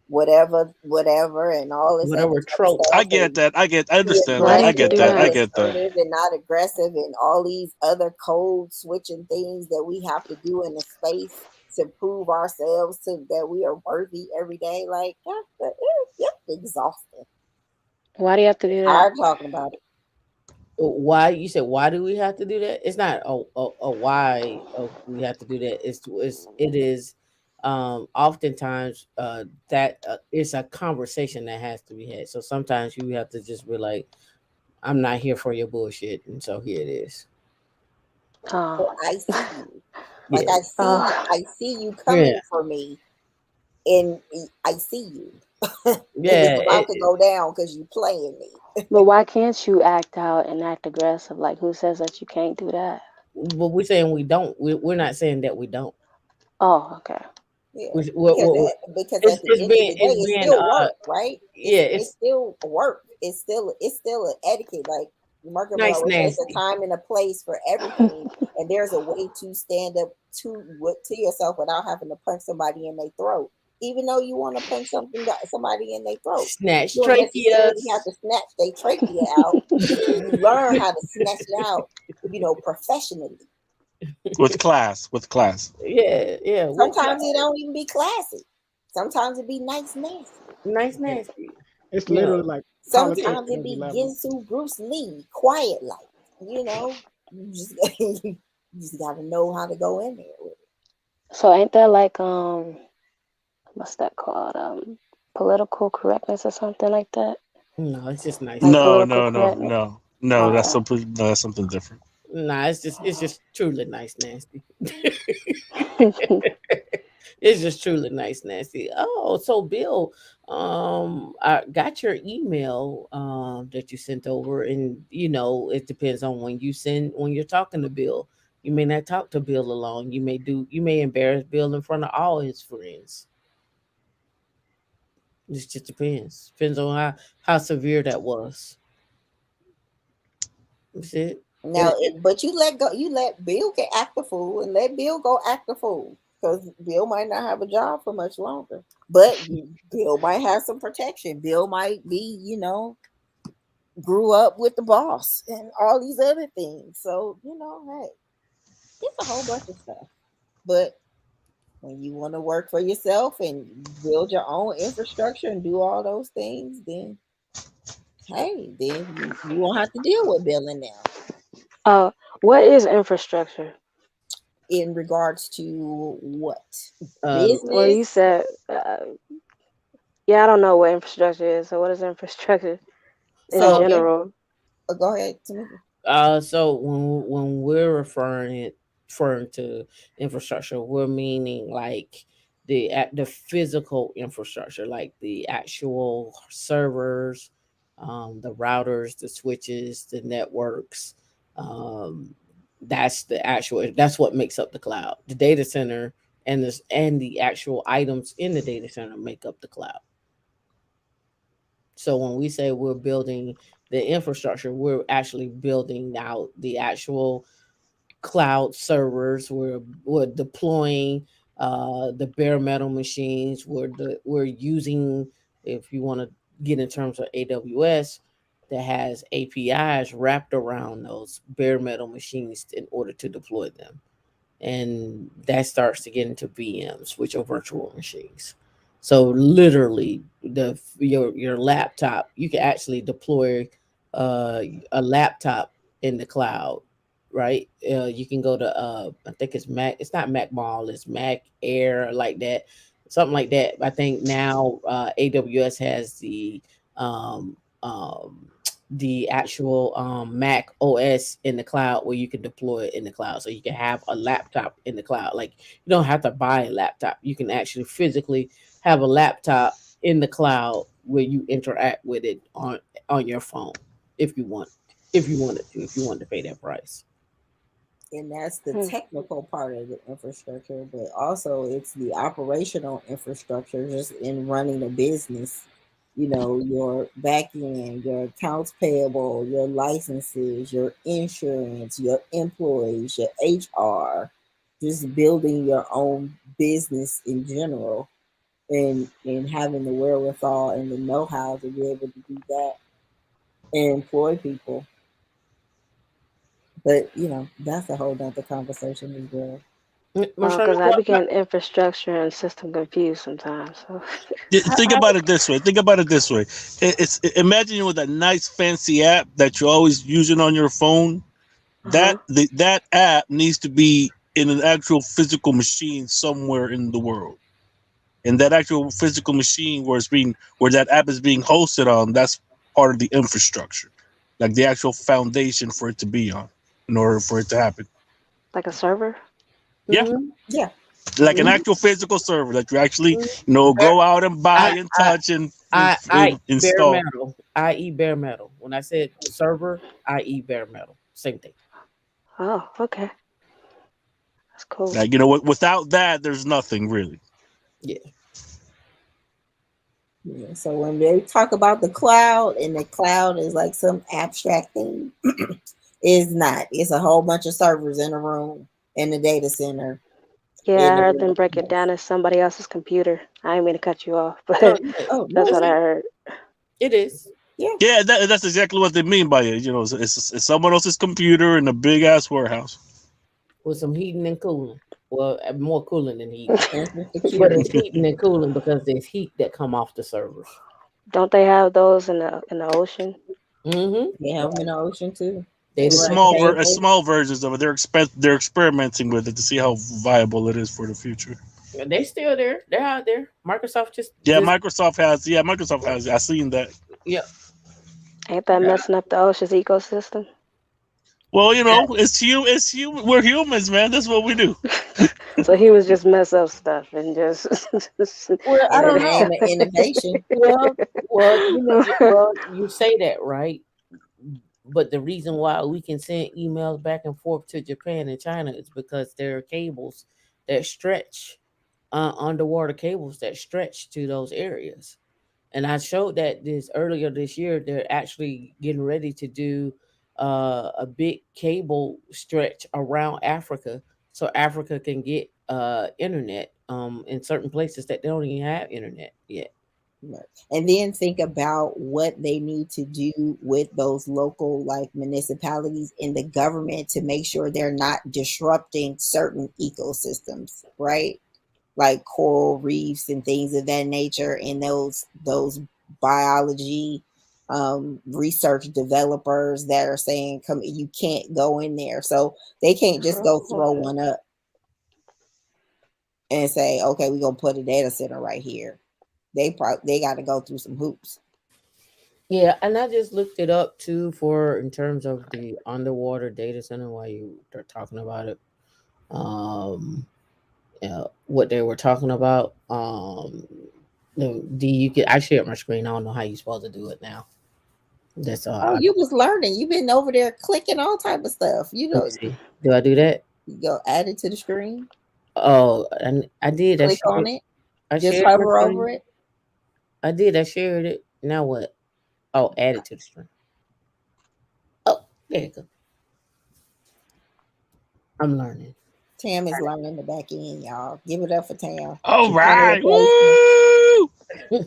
whatever and all this other Whatever type of trope. I stuff, get and that. I be understand Why that. do I you aggressive, get do that. not I that? get that. assertive, and not aggressive, and all these other code switching things that we have to do in the space. to prove ourselves to that we are worthy every day. Like that's exhausting. Why do you have to do that? Tired talking about it. Why you said why do we have to do that? It's not a why we have to do that. It is oftentimes that it's a conversation that has to be had. So sometimes you have to just be like, I'm not here for your bullshit, and so here it is. Oh, So I see you. Like Yeah, oh. I see you yeah, coming for me, and I see you, and it's yeah. about to go down because you playing me. But why can't you act out and act aggressive? Like, who says that you can't do that? But we're saying we don't. We're not saying that we don't. Oh, okay. Yeah, We because at the end of the day, it's it's being still work, right? yeah, It's it's still work. It's still an etiquette. Like Mark Evan nice always says, a nasty. time and a place for everything, and there's a way to stand up to yourself without having to punch somebody in their throat. Even though you want to punch somebody in their throat, Snatch you don't necessarily have tracheas. to snatch their trachea out, but you learn how to snatch it out, professionally. With class, with class. Yeah, yeah. With Sometimes it don't even be classy. Sometimes it be nice nasty. nice Yeah, nasty. it's You know, literally like yeah. politics Sometimes at it every be level. Ginsu Bruce Lee, quiet like, you just you just gotta know how to go in there with it. So ain't that like what's that called? Political correctness or something like that? No, it's just nice. Like No, political no, no, correctness. no, no. Okay. That's something different. Nah, it's just truly nice nasty. It's just truly nice nasty. Oh, so Bill, I got your email that you sent over, and it depends on when you're talking to Bill. You may not talk to Bill alone. You may embarrass Bill in front of all his friends. It just depends. Depends on how severe that was. That's it. Now, but you let Bill get act the fool and let Bill go act the fool because Bill might not have a job for much longer. But Bill might have some protection. Bill might be, grew up with the boss and all these other things. So, hey, it's a whole bunch of stuff. But when you want to work for yourself and build your own infrastructure and do all those things, then hey, then you won't have to deal with Bill and them uh, what is infrastructure? in regards to what Well, business. you said, yeah, I don't know what infrastructure is. So what is infrastructure in So, general? go ahead, Tamika. So when we're referring to infrastructure, we're meaning like the physical infrastructure, like the actual servers, the routers, the switches, the networks. Um, that's what makes up the cloud. The data center and the actual items in the data center make up the cloud. So when we say we're building the infrastructure, we're actually building out the actual cloud servers. We're deploying the bare metal machines. We're using, if you want to get in terms of AWS, that has APIs wrapped around those bare metal machines in order to deploy them, and that starts to get into VMs, which are virtual machines. So literally, your laptop, you can actually deploy uh, a laptop in the cloud, right? You can go to I think it's Mac. It's not Mac Mall. It's Mac Air, like that, something like that. I think now AWS has um, um, the actual Mac OS in the cloud where you can deploy it in the cloud. So you can have a laptop in the cloud. Like you don't have to buy a laptop. You can actually physically have a laptop in the cloud where you interact with it on your phone if you want if you want to pay that price. And that's the Hmm. technical part of the infrastructure, but also it's the operational infrastructure just in running a business. Your back end, your accounts payable, your licenses, your insurance, your employees, your HR, just building your own business in general and having the wherewithal and the know-how to be able to do that and employ people. But that's a whole nother conversation as well. Marshawn, Because you I brought be getting infrastructure and system confused sometimes. So. Think about it this way. Think about it this way. Imagine you with a nice fancy app that you're always using on your phone. Uh-huh. That app needs to be in an actual physical machine somewhere in the world. And that actual physical machine where that app is being hosted on, that's part of the infrastructure. Like the actual foundation for it to be on in order for it to happen. Like a server? Yeah. Mm-hmm. Yeah. Like an Mm-hmm. actual physical server that you actually, Bare, go out and buy I, and I, touch and, I eat bare install. metal. I eat bare metal. When I said server, I eat bare metal. Same thing. Oh, okay. That's cool. Like, without that, there's nothing really. Yeah. Yeah. So when they talk about the cloud, and the cloud is like some abstract thing, it's not. It's a whole bunch of servers in a room in the data center Yeah, in I the heard them break it warehouse. down as somebody else's computer. I didn't mean to cut you off, No, but yeah, Oh that's no, what I it's, heard. it is. yeah. Yeah, that's exactly what they mean by it. It's someone else's computer in a big ass warehouse. With some heating and cooling. Well, more cooling than heating. And some But it's security. heating and cooling because there's heat that come off the servers. Don't they have those in the ocean? Mm-hmm. They have them in the ocean too. They Data run center. cables. Small versions of it. They're experimenting with it to see how viable it is for the future. They still there. They're out there. Microsoft Yeah, just Microsoft has. Yeah, Microsoft has. I seen that. yeah. Ain't that messing up the ocean's ecosystem? Well, it's human. We're humans, man. That's what we do. So he was just mess up stuff and just Well, I In the don't name know. of innovation. Well, you say that right, but the reason why we can send emails back and forth to Japan and China is because there are cables that stretch, underwater cables that stretch to those areas. And I showed that this earlier this year. They're actually getting ready to do a big cable stretch around Africa, so Africa can get internet in certain places that they don't even have internet yet. Right. And then think about what they need to do with those local like municipalities in the government to make sure they're not disrupting certain ecosystems, right? Like coral reefs and things of that nature, and those biology research developers that are saying come you can't go in there. So they can't just go oh, throw one up and say, okay, we're gonna put a data center right here. They got to go through some hoops. Yeah, and I just looked it up too for in terms of the underwater data center while you are talking about it. Um, what they were talking about. The you can I shared my screen. I don't know how you're supposed to do it now. That's Oh, you was learning. You've been over there clicking all type of stuff. You let know, me see. Do I do that? you go add it to the screen, Oh, and I did. click on it, I just shared my hover over screen. it. I did. I shared it. Now what? Oh, add it to the screen. Oh, there you go. I'm learning. Tam is learning the back end, y'all. Give it up for Tam. All She's trying to right. replace Woo! me.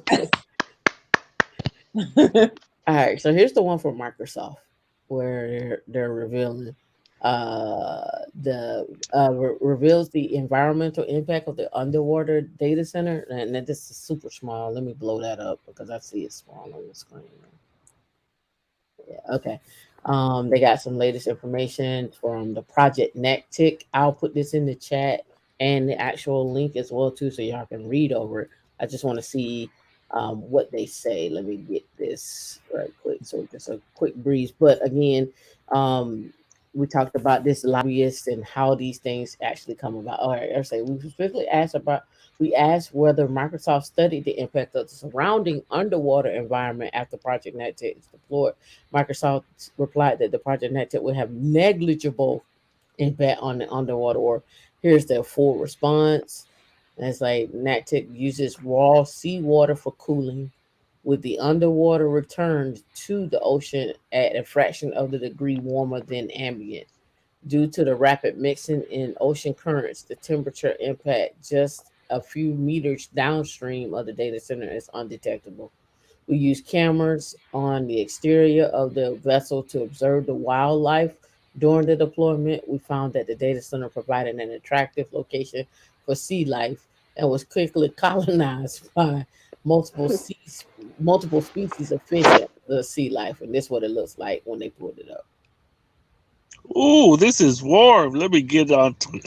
All right, so here's the one for Microsoft where they're revealing reveals the environmental impact of the underwater data center, and this is super small. Let me blow that up because I see it small on the screen. Yeah, okay. They got some latest information from the Project NetTick. I'll put this in the chat and the actual link as well too, so y'all can read over it. I just want to see what they say. Let me get this right quick. So just a quick breeze. But again, um, we talked about this lobbyists and how these things actually come about. All right, I say we specifically asked whether Microsoft studied the impact of the surrounding underwater environment after Project NetTick is deployed. Microsoft replied that the Project NetTick would have negligible impact on the underwater world. Here's their full response. And it's like NetTick uses raw seawater for cooling, with the underwater returned to the ocean at a fraction of the degree warmer than ambient. Due to the rapid mixing in ocean currents, the temperature impact just a few meters downstream of the data center is undetectable. We use cameras on the exterior of the vessel to observe the wildlife During the deployment, we found that the data center provided an attractive location for sea life and was quickly colonized by multiple sea, multiple species of fish and the sea life. And this is what it looks like when they pulled it up. Ooh, this is warm. Let me get on to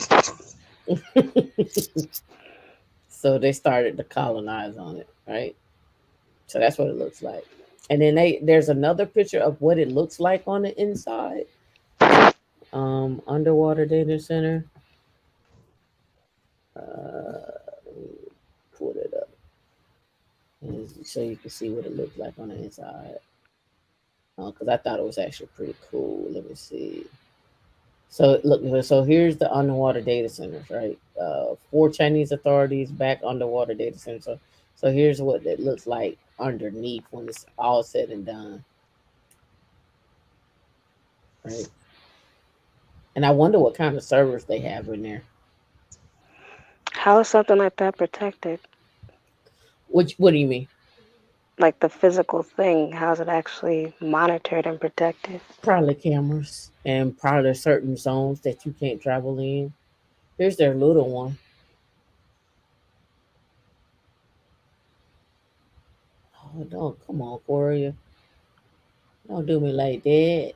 it. So they started to colonize on it, right? So that's what it looks like. And then there's another picture of what it looks like on the inside. Underwater data center. Let me pull it up and so you can see what it looks like on the inside. Because I thought it was actually pretty cool. Let me see. So look, so here's the underwater data centers, right? Four Chinese authorities back underwater data centers. So here's what it looks like underneath when it's all said and done, right? And I wonder what kind of servers they have in there. How is something like that protected? What do you mean? Like the physical thing, how is it actually monitored and protected? Probably cameras and probably certain zones that you can't travel in. Here's their little one. Oh no, come on, Corey. Don't do me like that.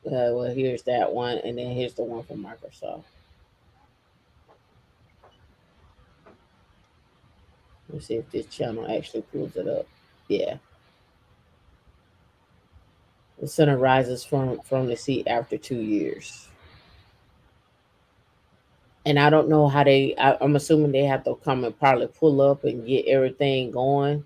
Well, here's that one, and then here's the one from Microsoft. Let's see if this channel actually pulls it up. Yeah. The center rises from the sea after 2 years. And I don't know how I'm assuming they have to come and probably pull up and get everything going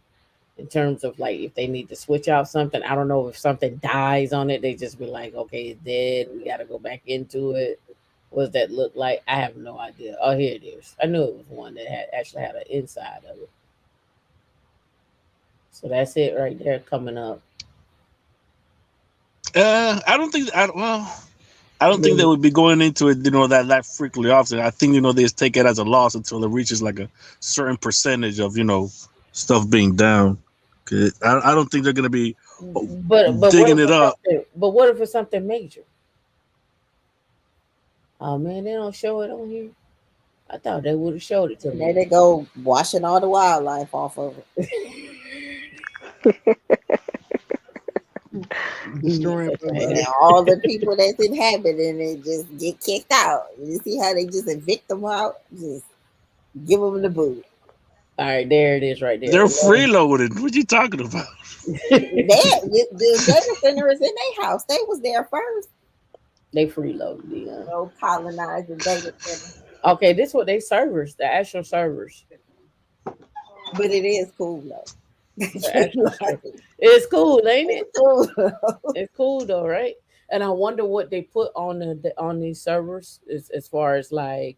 in terms of like if they need to switch out something. I don't know if something dies on it, they just be like, okay, it's dead. We got to go back into it. What does that look like? I have no idea. Oh, here it is. I knew it was one that had actually had an inside of it. So that's it right there coming up. I don't think. I don't think they Maybe. would be going into it, that frequently often. I think, they just take it as a loss until it reaches like a certain percentage of, stuff being down. 'Cause I don't think they're going to be But what digging if it it's up. something? But what if it's something major? Oh man, they don't show it on here. I thought they would have showed it to And there me. they go washing all the wildlife off of it. Destroying And wildlife. all the people that's inhabiting it just get kicked out. You see how they just evict them out? Just give them the boot. All right, there it is, right there. They're freeloaded. What you talking about? The data center is in their house. They was there first. They freeloaded. Yeah. No colonizing data center. Okay, this what they servers, the actual servers. But it is cool though. The actual servers. It's cool, ain't it? It's cool. It's cool though, right? And I wonder what they put on on these servers as far as like,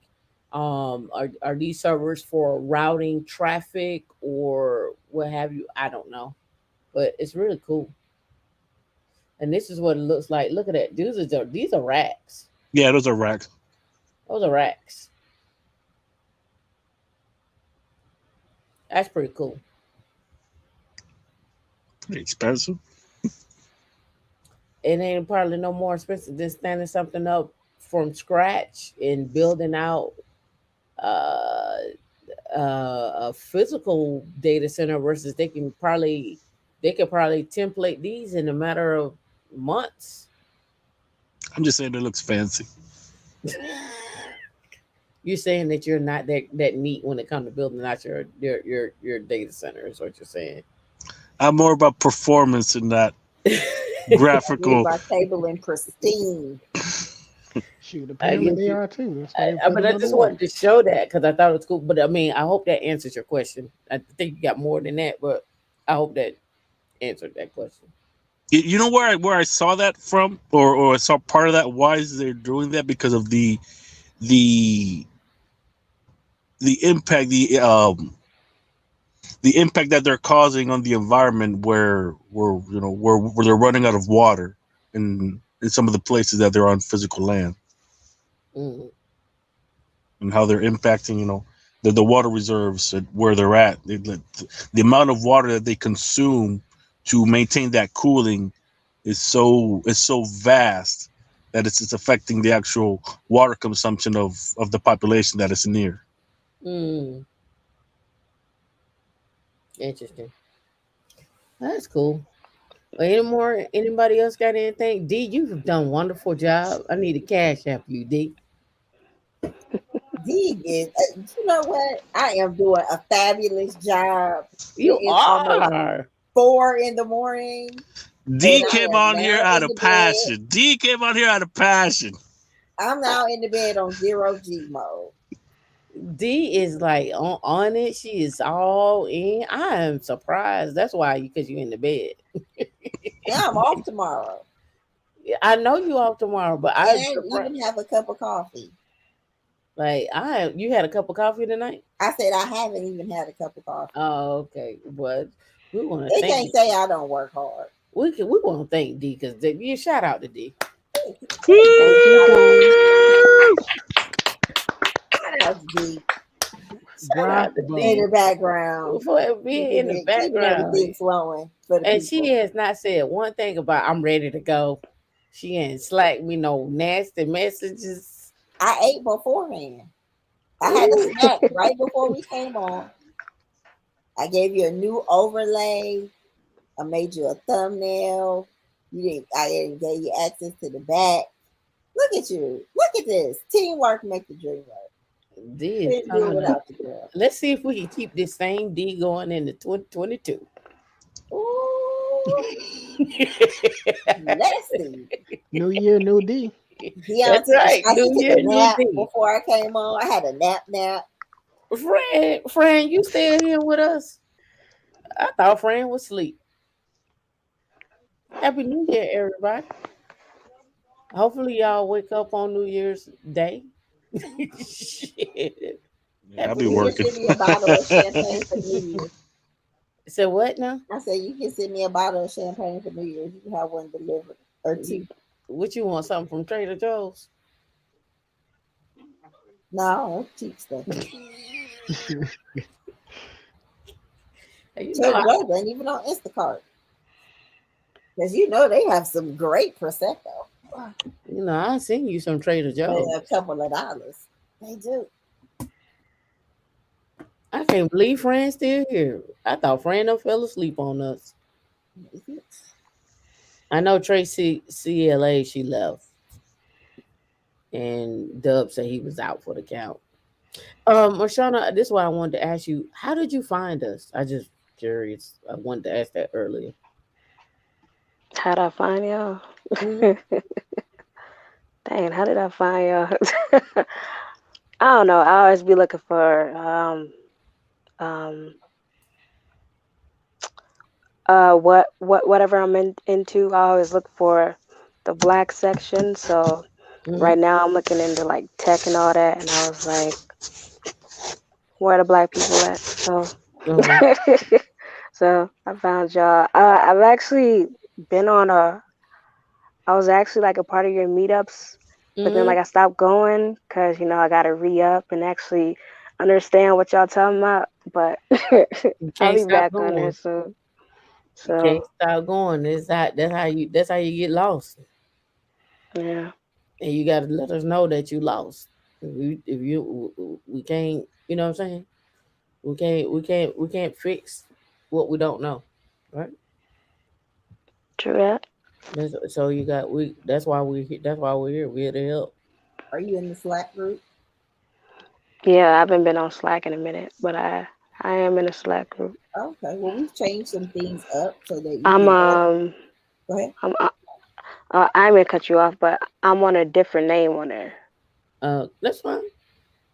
are these servers for routing traffic or what have you? I don't know, but it's really cool. And this is what it looks like. Look at that. These are racks. Yeah, those are racks. Those are racks. That's pretty cool. Pretty expensive. It ain't probably no more expensive than standing something up from scratch and building out uh, a physical data center versus they could probably template these in a matter of months. I'm just saying it looks fancy. You're saying that you're not that neat when it comes to building out your data center is what you're saying. I'm more about performance than that Get graphical. my table in pristine. Shoot, I apparently get they you. are too. That's why they put But them I just underwater. wanted to show that because I thought it was cool. But I mean, I hope that answers your question. I think you got more than that, but I hope that answered that question. You know where I saw that from, or I saw part of that. Why is they're doing that? Because of the the impact the impact that they're causing on the environment where they're running out of water in some of the places that they're on physical land, Mm. and how they're impacting the water reserves at where they're at. The amount of water that they consume to maintain that cooling is so vast that it's affecting the actual water consumption of the population that is near. Mm, interesting. That's cool. Well, any more? Anybody else got anything? D, you've done a wonderful job. I need a cash app you, D. Dig it. You know what? I am doing a fabulous job. It You is almost are. 4 in the morning, and D I came am on here now out in of the bed. passion. D came on here out of passion. I'm now in the bed on zero G mode. D is like on it. She is all in. I am surprised. That's why because you're in the bed. Now I'm off tomorrow, I know you off tomorrow, but and I'm I didn't surprised. even have a cup of coffee. Like you had a cup of coffee tonight. I said I haven't even had a cup of coffee. Oh, okay. But we want to They thank can't say I don't work hard. we want to thank D because you shout out to D. Thank you, D. Shout out to D Shout out to in D Bravo. the background, for being in the keeping background. everything flowing for the And she people. has not said one thing about I'm ready to go. She ain't slacked me no nasty messages. I ate beforehand. I had a Ooh, snack right before we came on. I gave you a new overlay. I made you a thumbnail. You didn't. I didn't give you access to the back. Look at you. Look at this. Teamwork make the dream work. D is Couldn't do it coming up. without the girl. Let's see if we can keep this same D going into 2022. Ooh, let's see. New year, new D. Dion That's right. she New took year, a new nap D. before I came on. I had a nap. Fran, you still here with us? I thought Fran was asleep. Happy New Year, everybody. Hopefully y'all wake up on New Year's Day. Shit. Yeah, I'll Happy be You New can working. send me a bottle of champagne for New Year's. So what now? I said you can send me a bottle of champagne for New Year's. You can have one delivered or two. What you want? Something from Trader Joe's? No, cheap stuff. You know, Trader Joe's ain't even on Instacart. Because you know they have some great Prosecco. I seen you some Trader Joe's. A couple of dollars. They do. I can't believe Fran still here. I thought Fran done fell asleep on us. I know Tracy CLA she left, and Dub said he was out for the count. Marshana, this is why I wanted to ask you. How did you find us? I just curious. I wanted to ask that earlier. How'd I find y'all? Mhm. Dang, how did I find y'all? I don't know. I always be looking for um whatever I'm into. I always look for the black section. So Mhm. right now I'm looking into like tech and all that, and I was like, where are the black people at? So Okay. so I found y'all. I've actually been on I was actually like a part of your meetups, but then Mhm. like I stopped going because I got to re up and actually understand what y'all talking about. But You I'll can't be stop back on there going. soon. You can't So stop going. That's how you get lost. yeah, And you got to let us know that you lost. If you we can't. You know what I'm saying? We can't fix what we don't know, right? true that. So you got we. That's why we're here. We're here to help. Are you in the Slack group? Yeah, I haven't been on Slack in a minute, but I am in a Slack group. Okay. Well, we've changed some things up so that you I'm can go ahead. I'm I'm gonna cut you off, but I'm on a different name on there. That's fine.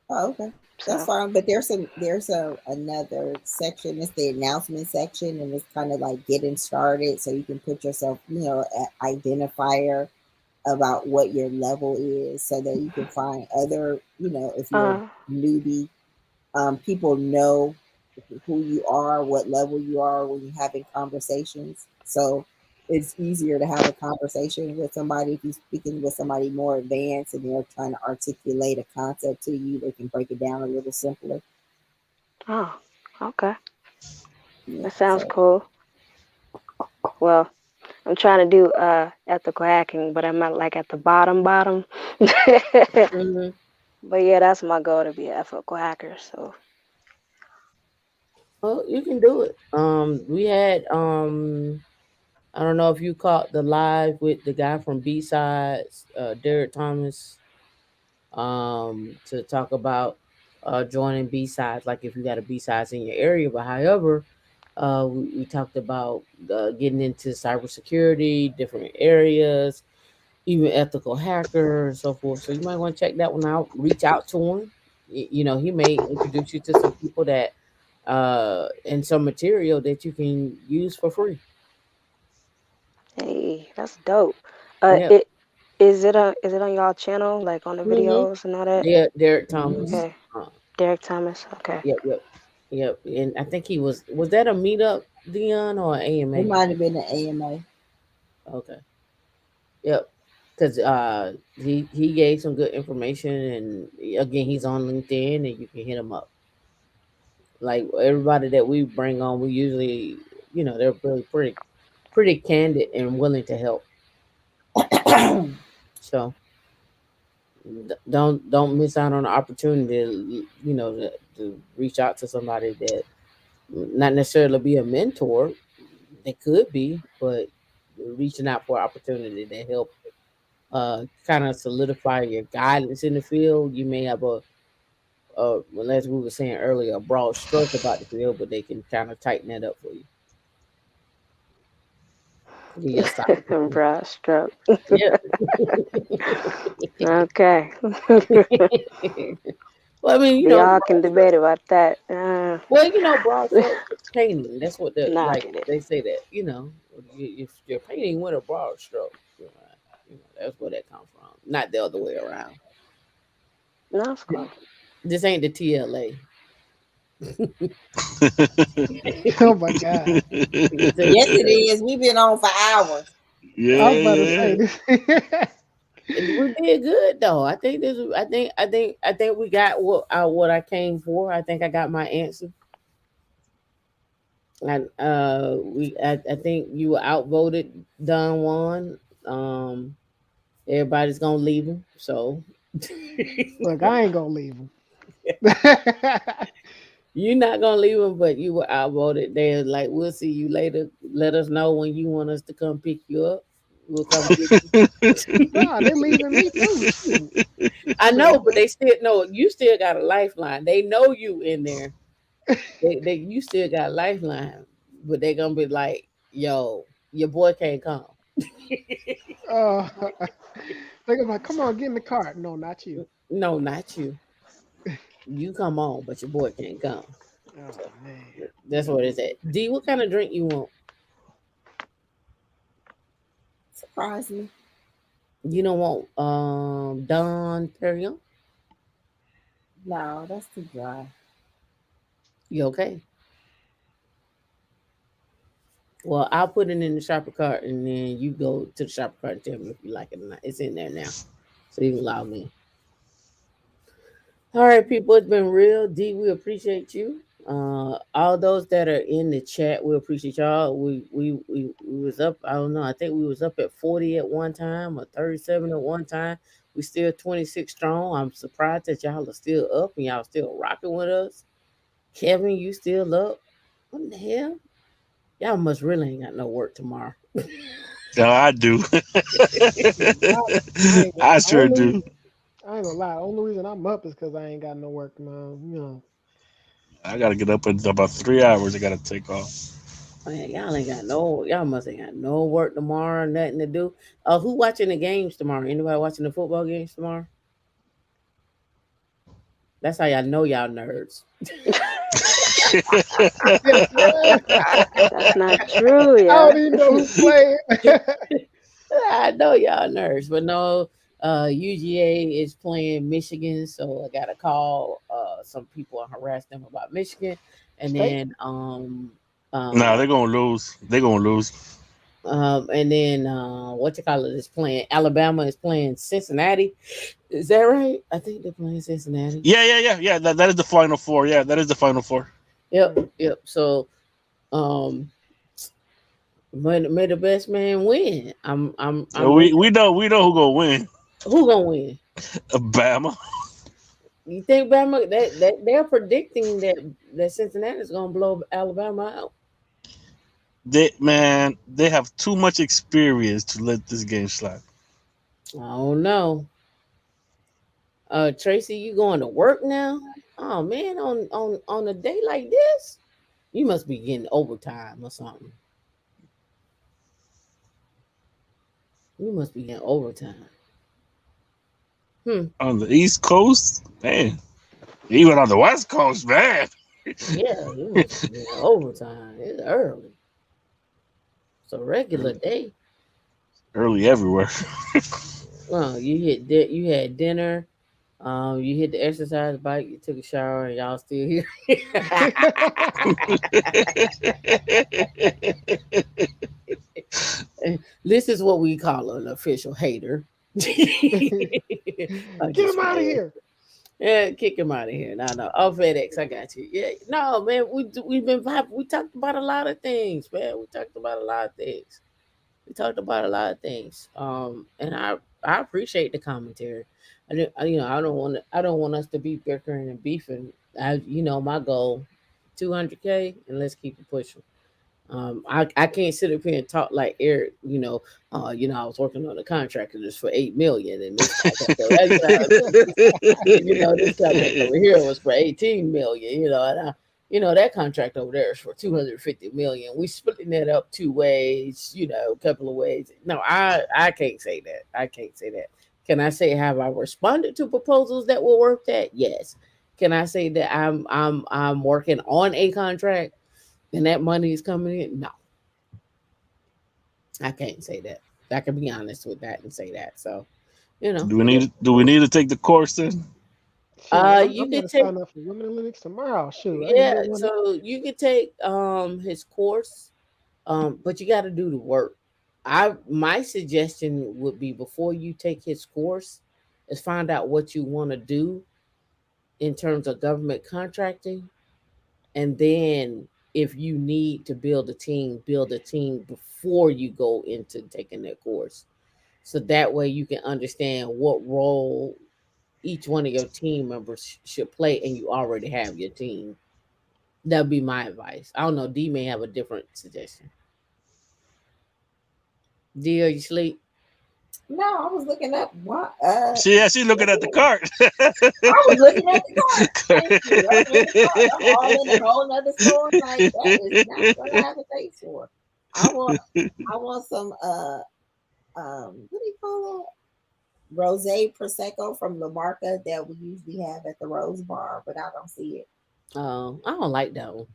Oh, okay. That's So fine. But there's another section. It's the announcement section, and it's kind of like getting started, so you can put yourself, identifier about what your level is, so that you can find other, if you're a uh newbie, people know who you are, what level you are when you're having conversations. So it's easier to have a conversation with somebody if you're speaking with somebody more advanced and they're trying to articulate a concept to you. They can break it down a little simpler. oh, okay. Yeah. That sounds So cool. Well, I'm trying to do ethical hacking, but I'm at the bottom. Hmm. But yeah, that's my goal to be an ethical hacker. So Well, you can do it. We had I don't know if you caught the live with the guy from B Sides, Derek Thomas, to talk about joining B Sides, like if you got a B Sides in your area. But however, we talked about getting into cybersecurity, different areas, even ethical hacker and so forth. So you might want to check that one out. Reach out to him. You know, he may introduce you to some people that and some material that you can use for free. hey, that's dope. Yeah. It is it on y'all channel, like on the Mm-hmm. videos and all that? Yeah, Derek Mhm. Thomas. Okay, Derek Thomas. Okay. Yep, yep, yep. And I think he was that a meetup, Dion, or an It AMA? might have been an AMA. Okay. Yep. Because he gave some good information, and again, he's on LinkedIn, and you can hit him up. Like everybody that we bring on, we usually, they're really pretty candid and willing to help. So don't miss out on the opportunity, to reach out to somebody that not necessarily be a mentor. They could be, but reaching out for opportunity to help kind of solidify your guidance in the field. You may have well, as we were saying earlier, a broad stroke about the field, but they can kind of tighten that up for you. Give you a solid picture. Bruh, stroke. Yep. Okay. Well, I mean, We all broad can stroke. debate about that. Well, broad stroke painting. That's what Nah, I like get it. they say that. If you're painting with a broad stroke, that's where that comes from. Not the other way around. No, it's cool. This ain't the TLA. Oh my God. This ain't Yes, it TLA. is. We've been on for hours. I was about to say Yeah. this. We did good though. I think this. I think we got what I came for. I think I got my answer. I think you were outvoted. Don Juan. Everybody's gonna leave him. So Look, I ain't gonna leave him. you're not gonna leave him, but you were outvoted. They're like, we'll see you later. Let us know when you want us to come pick you up. We'll come get No, they you. leaving me too. Shoot. I Shit. know, but they still no. You still got a lifeline. They know you in there. They you still got a lifeline, but they gonna be like, yo, your boy can't come. Uh, they gonna be like, come on, get in the car. No, not you. No, not you. You come on, but your boy can't come. Oh So man. that's what it's at. D, what kind of drink you want? Surprise me. You don't want Don Perignon? No, that's too dry. You okay? Well, I'll put it in the shopper cart, and then you go to the shopper cart and tell me if you like it or not. It's in there now, so you can log me. All right, people, it's been real. D, we appreciate you. All those that are in the chat, we appreciate y'all. We was up. I don't know. I think we was up at 40 at one time or 37 at one time. We still 26 strong. I'm surprised that y'all are still up and y'all still rocking with us. Kevin, you still up? What the hell? Y'all must really ain't got no work tomorrow. No, I do. I ain't I gonna, sure only do. I ain't gonna lie. The only reason I'm up is because I ain't got no work tomorrow. I gotta get up in about 3 hours. I gotta take off. Man, y'all must ain't got no work tomorrow, nothing to do. Who watching the games tomorrow? Anybody watching the football games tomorrow? That's how y'all know y'all nerds. That's not true, I don't yeah. even know who's playing. I know y'all nerds, but no, UGA is playing Michigan, so I gotta call some people and harass them about Michigan, and State. then Nah, um they're gonna lose. They're gonna lose. what you call it is playing Alabama is playing Cincinnati. Is that right? I think they're playing Cincinnati. Yeah. That is the final four. Yeah, that is the final four. Yep, yep. So um May the best man win. I'm We know who gonna win. who gonna win? Obama. You think Bama that they're predicting that Cincinnati's gonna blow Alabama out? They have too much experience to let this game slide. I don't know. Tracy, you going to work now? Oh man, on a day like this, you must be getting overtime or something. You must be getting overtime. Hmm. On the East Coast, man. Even on the West Coast, man. Yeah, you must be getting overtime. It's early. It's a regular day. Early everywhere. Well, you had dinner. You hit the exercise bike. You took a shower, and y'all still here. This is what we call an official hater. I'm Get just him out of playing. here. Yeah, kick him out of here. No, no. Oh, FedEx, I got you. Yeah, no, man. We've been we talked about a lot of things, man. We talked about a lot of things. We talked about a lot of things. And I appreciate the commentary. I don't want us to be bickering and beefing. My goal, 200K, and let's keep it pushing. I can't sit up here and talk like Eric. I was working on a contract just for 8 million, and this contract, this contract over here was for 18 million. That contract over there is for 250 million. We splitting that up two ways. A couple of ways. No, I can't say that. I can't say that. Can I say have I responded to proposals that will work that? Yes. Can I say that I'm working on a contract and that money is coming in? No, I can't say that. I can be honest with that and say that. So, Do we need to take the course then? Shoot, I'm you going could to take sign up for Women in Linux tomorrow. Shoot, I ain't yeah. doing one. So you could take his course, but you got to do the work. My suggestion would be before you take his course, is find out what you want to do in terms of government contracting, and then if you need to build a team before you go into taking that course, so that way you can understand what role each one of your team members should play, and you already have your team. That'd be my advice. I don't know, D may have a different suggestion. D, are you sleep? No, I was looking up what She's looking at the card. I was looking at the card. Thank you. I'm in the card. I'm all in a whole nother story. Like that is not what I have a face for. I want some what do you call it? Rose Prosecco from La Marca that we usually have at the Rose Bar, but I don't see it. I don't like that one.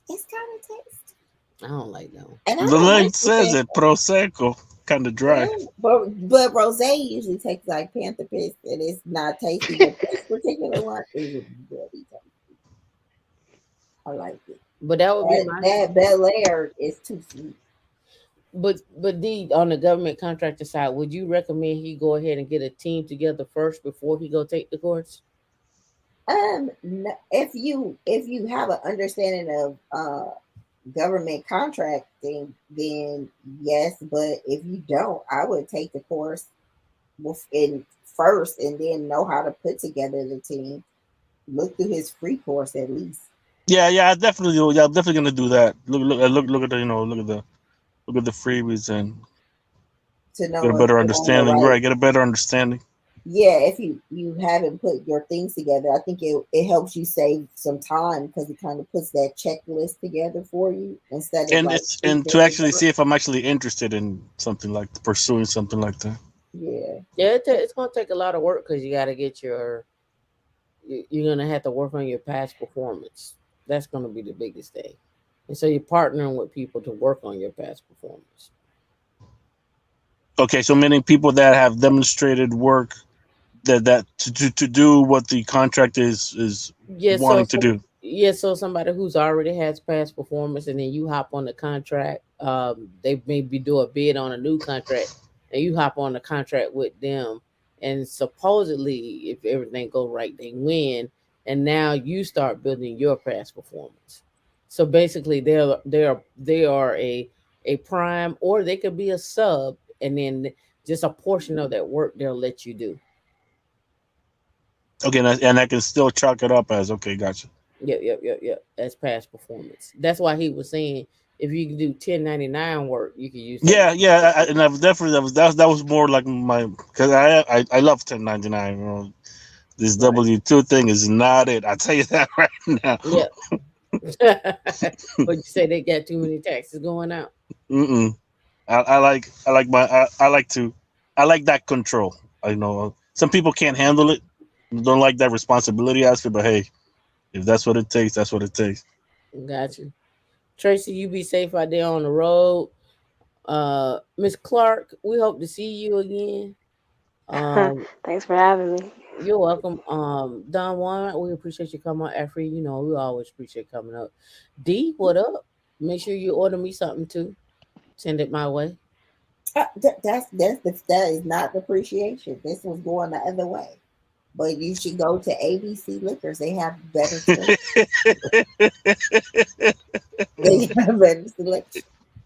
It's kind of tasty. I don't like that one. And I The don't like line says it, prosecco, kind of dry. yeah, but rose usually tastes like panther piss and it's not tasty. But this particular one is really tasty. I like it. But that would be That Bel Air is too sweet. but D, on the government contractor side, would you recommend he go ahead and get a team together first before he go take the course? If you have an understanding of government contracting, then yes. But if you don't, I would take the course in first, and then know how to put together the team. Look through his free course at least Yeah, I definitely do. Yeah, I'm definitely gonna do that. Look at the look at the freebies and to get a know if better you're on the understanding. right. Right, get a better understanding. Yeah, if you haven't put your things together, I think it helps you save some time because it kind of puts that checklist together for you instead of And like and to actually see if I'm actually interested in something like pursuing something like that. yeah. Yeah, it's gonna take a lot of work because you got to get you're gonna have to work on your past performance. That's gonna be the biggest thing. And so you're partnering with people to work on your past performance. Okay, so many people that have demonstrated work that to do what the contract is Yeah, wanting to do. so somebody who's already has past performance, and then you hop on the contract. They maybe do a bid on a new contract, and you hop on the contract with them, and supposedly, if everything go right, they win, and now you start building your past performance. So basically, they are a a prime, or they could be a sub, and then just a portion of that work they'll let you do. Okay, and I can still chalk it up as okay. Gotcha. Yep. That's past performance. That's why he was saying if you can do 1099 work, you can use that. Yeah. And I've definitely that was more like my because I love 1099. This Right. W-2 thing is not it. I tell you that right now. Yep. But you say they got too many taxes going out. Mm-mm. I like that control. I know some people can't handle it, don't like that responsibility aspect. But hey, if that's what it takes, that's what it takes. Got you. Tracy, you be safe out there on the road. Miss Clark, we hope to see you again. Um, Thanks for having me. you're welcome. Don Juan, we appreciate you coming up. Afri, we always appreciate coming up. D, what up? Make sure you order me something too. Send it my way. That is not depreciation. This was going the other way. But you should go to ABC Liquors. They have better choice. They have better selection.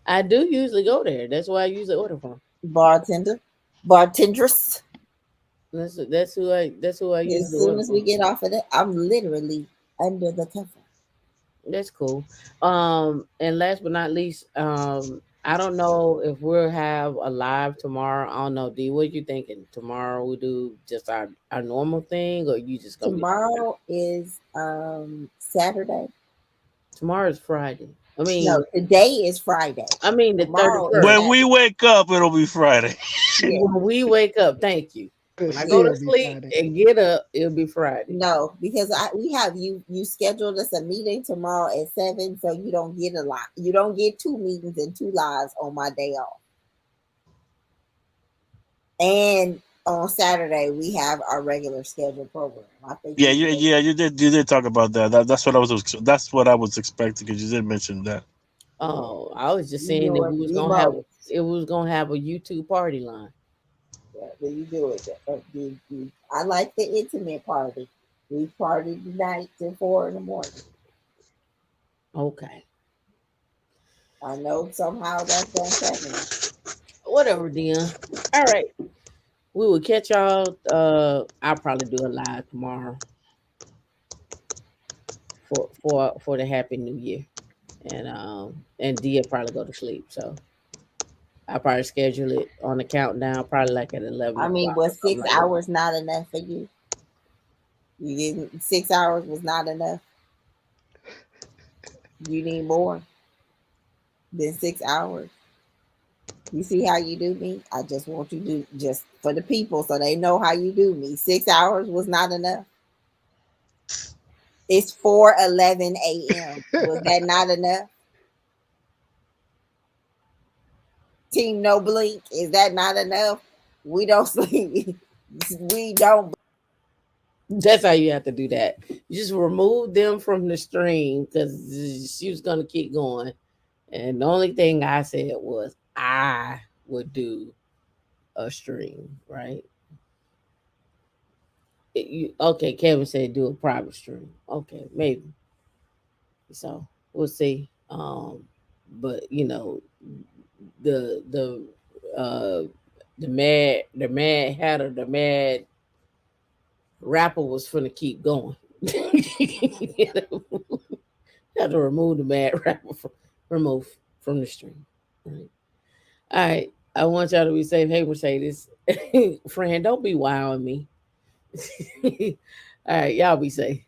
I do usually go there. That's why I usually order from. Bartender, bartendress. That's who I As usually soon order as we from. get off of it, I'm literally under the cover. That's cool. And last but not least, I don't know if we'll have a live tomorrow. I don't know, D. What you thinking? Tomorrow we do just our normal thing, or you just gonna be Tomorrow is Saturday. tomorrow is Friday. I No, mean, today is Friday. the thirty Tomorrow is When first. we Saturday. wake up, it'll be Friday. Yeah, When we wake up, thank you. It'll When I go to still be sleep Friday. and get up, it'll be Friday. no, because we have you scheduled us a meeting tomorrow at 7, so you don't get a lot. You don't get two meetings and two lives on my day off. And on Saturday we have our regular scheduled program. I think Yeah, we said you did talk about that. That's what I was expecting because you did mention that. Oh, I was just you saying do that it. we was You gonna have know it. a YouTube party line. Yeah, but you do it. I like the intimate party. We party tonight till 4 in the morning. Okay. I know somehow that's gonna happen. Whatever, Dion. All right. We will catch y'all. I'll probably do a live tomorrow for the Happy New Year, and Dia probably go to sleep. So I'll probably schedule it on the countdown, probably like at 11 o'clock or Was something six like that. hours not enough for you? You didn't. 6 hours was not enough. You need more than 6 hours. You see how you do me? I just want you to just for the people so they know how you do me. 6 hours was not enough. It's 4:11 a.m. Was that not enough? Team No Blink, is that not enough? We don't sleep. We don't. That's how you have to do that. You just remove them from the stream because she was gonna keep going. And the only thing I said was I would do a stream, right? Okay, Kevin said do a private stream. Okay, maybe. So we'll see. But the uh the mad rapper was finna keep going. Had to remove the mad rapper remove from the stream. Right. All right. I want y'all to be safe. Hey, Mercedes. Friend, don't be wilding me. All right, y'all be safe.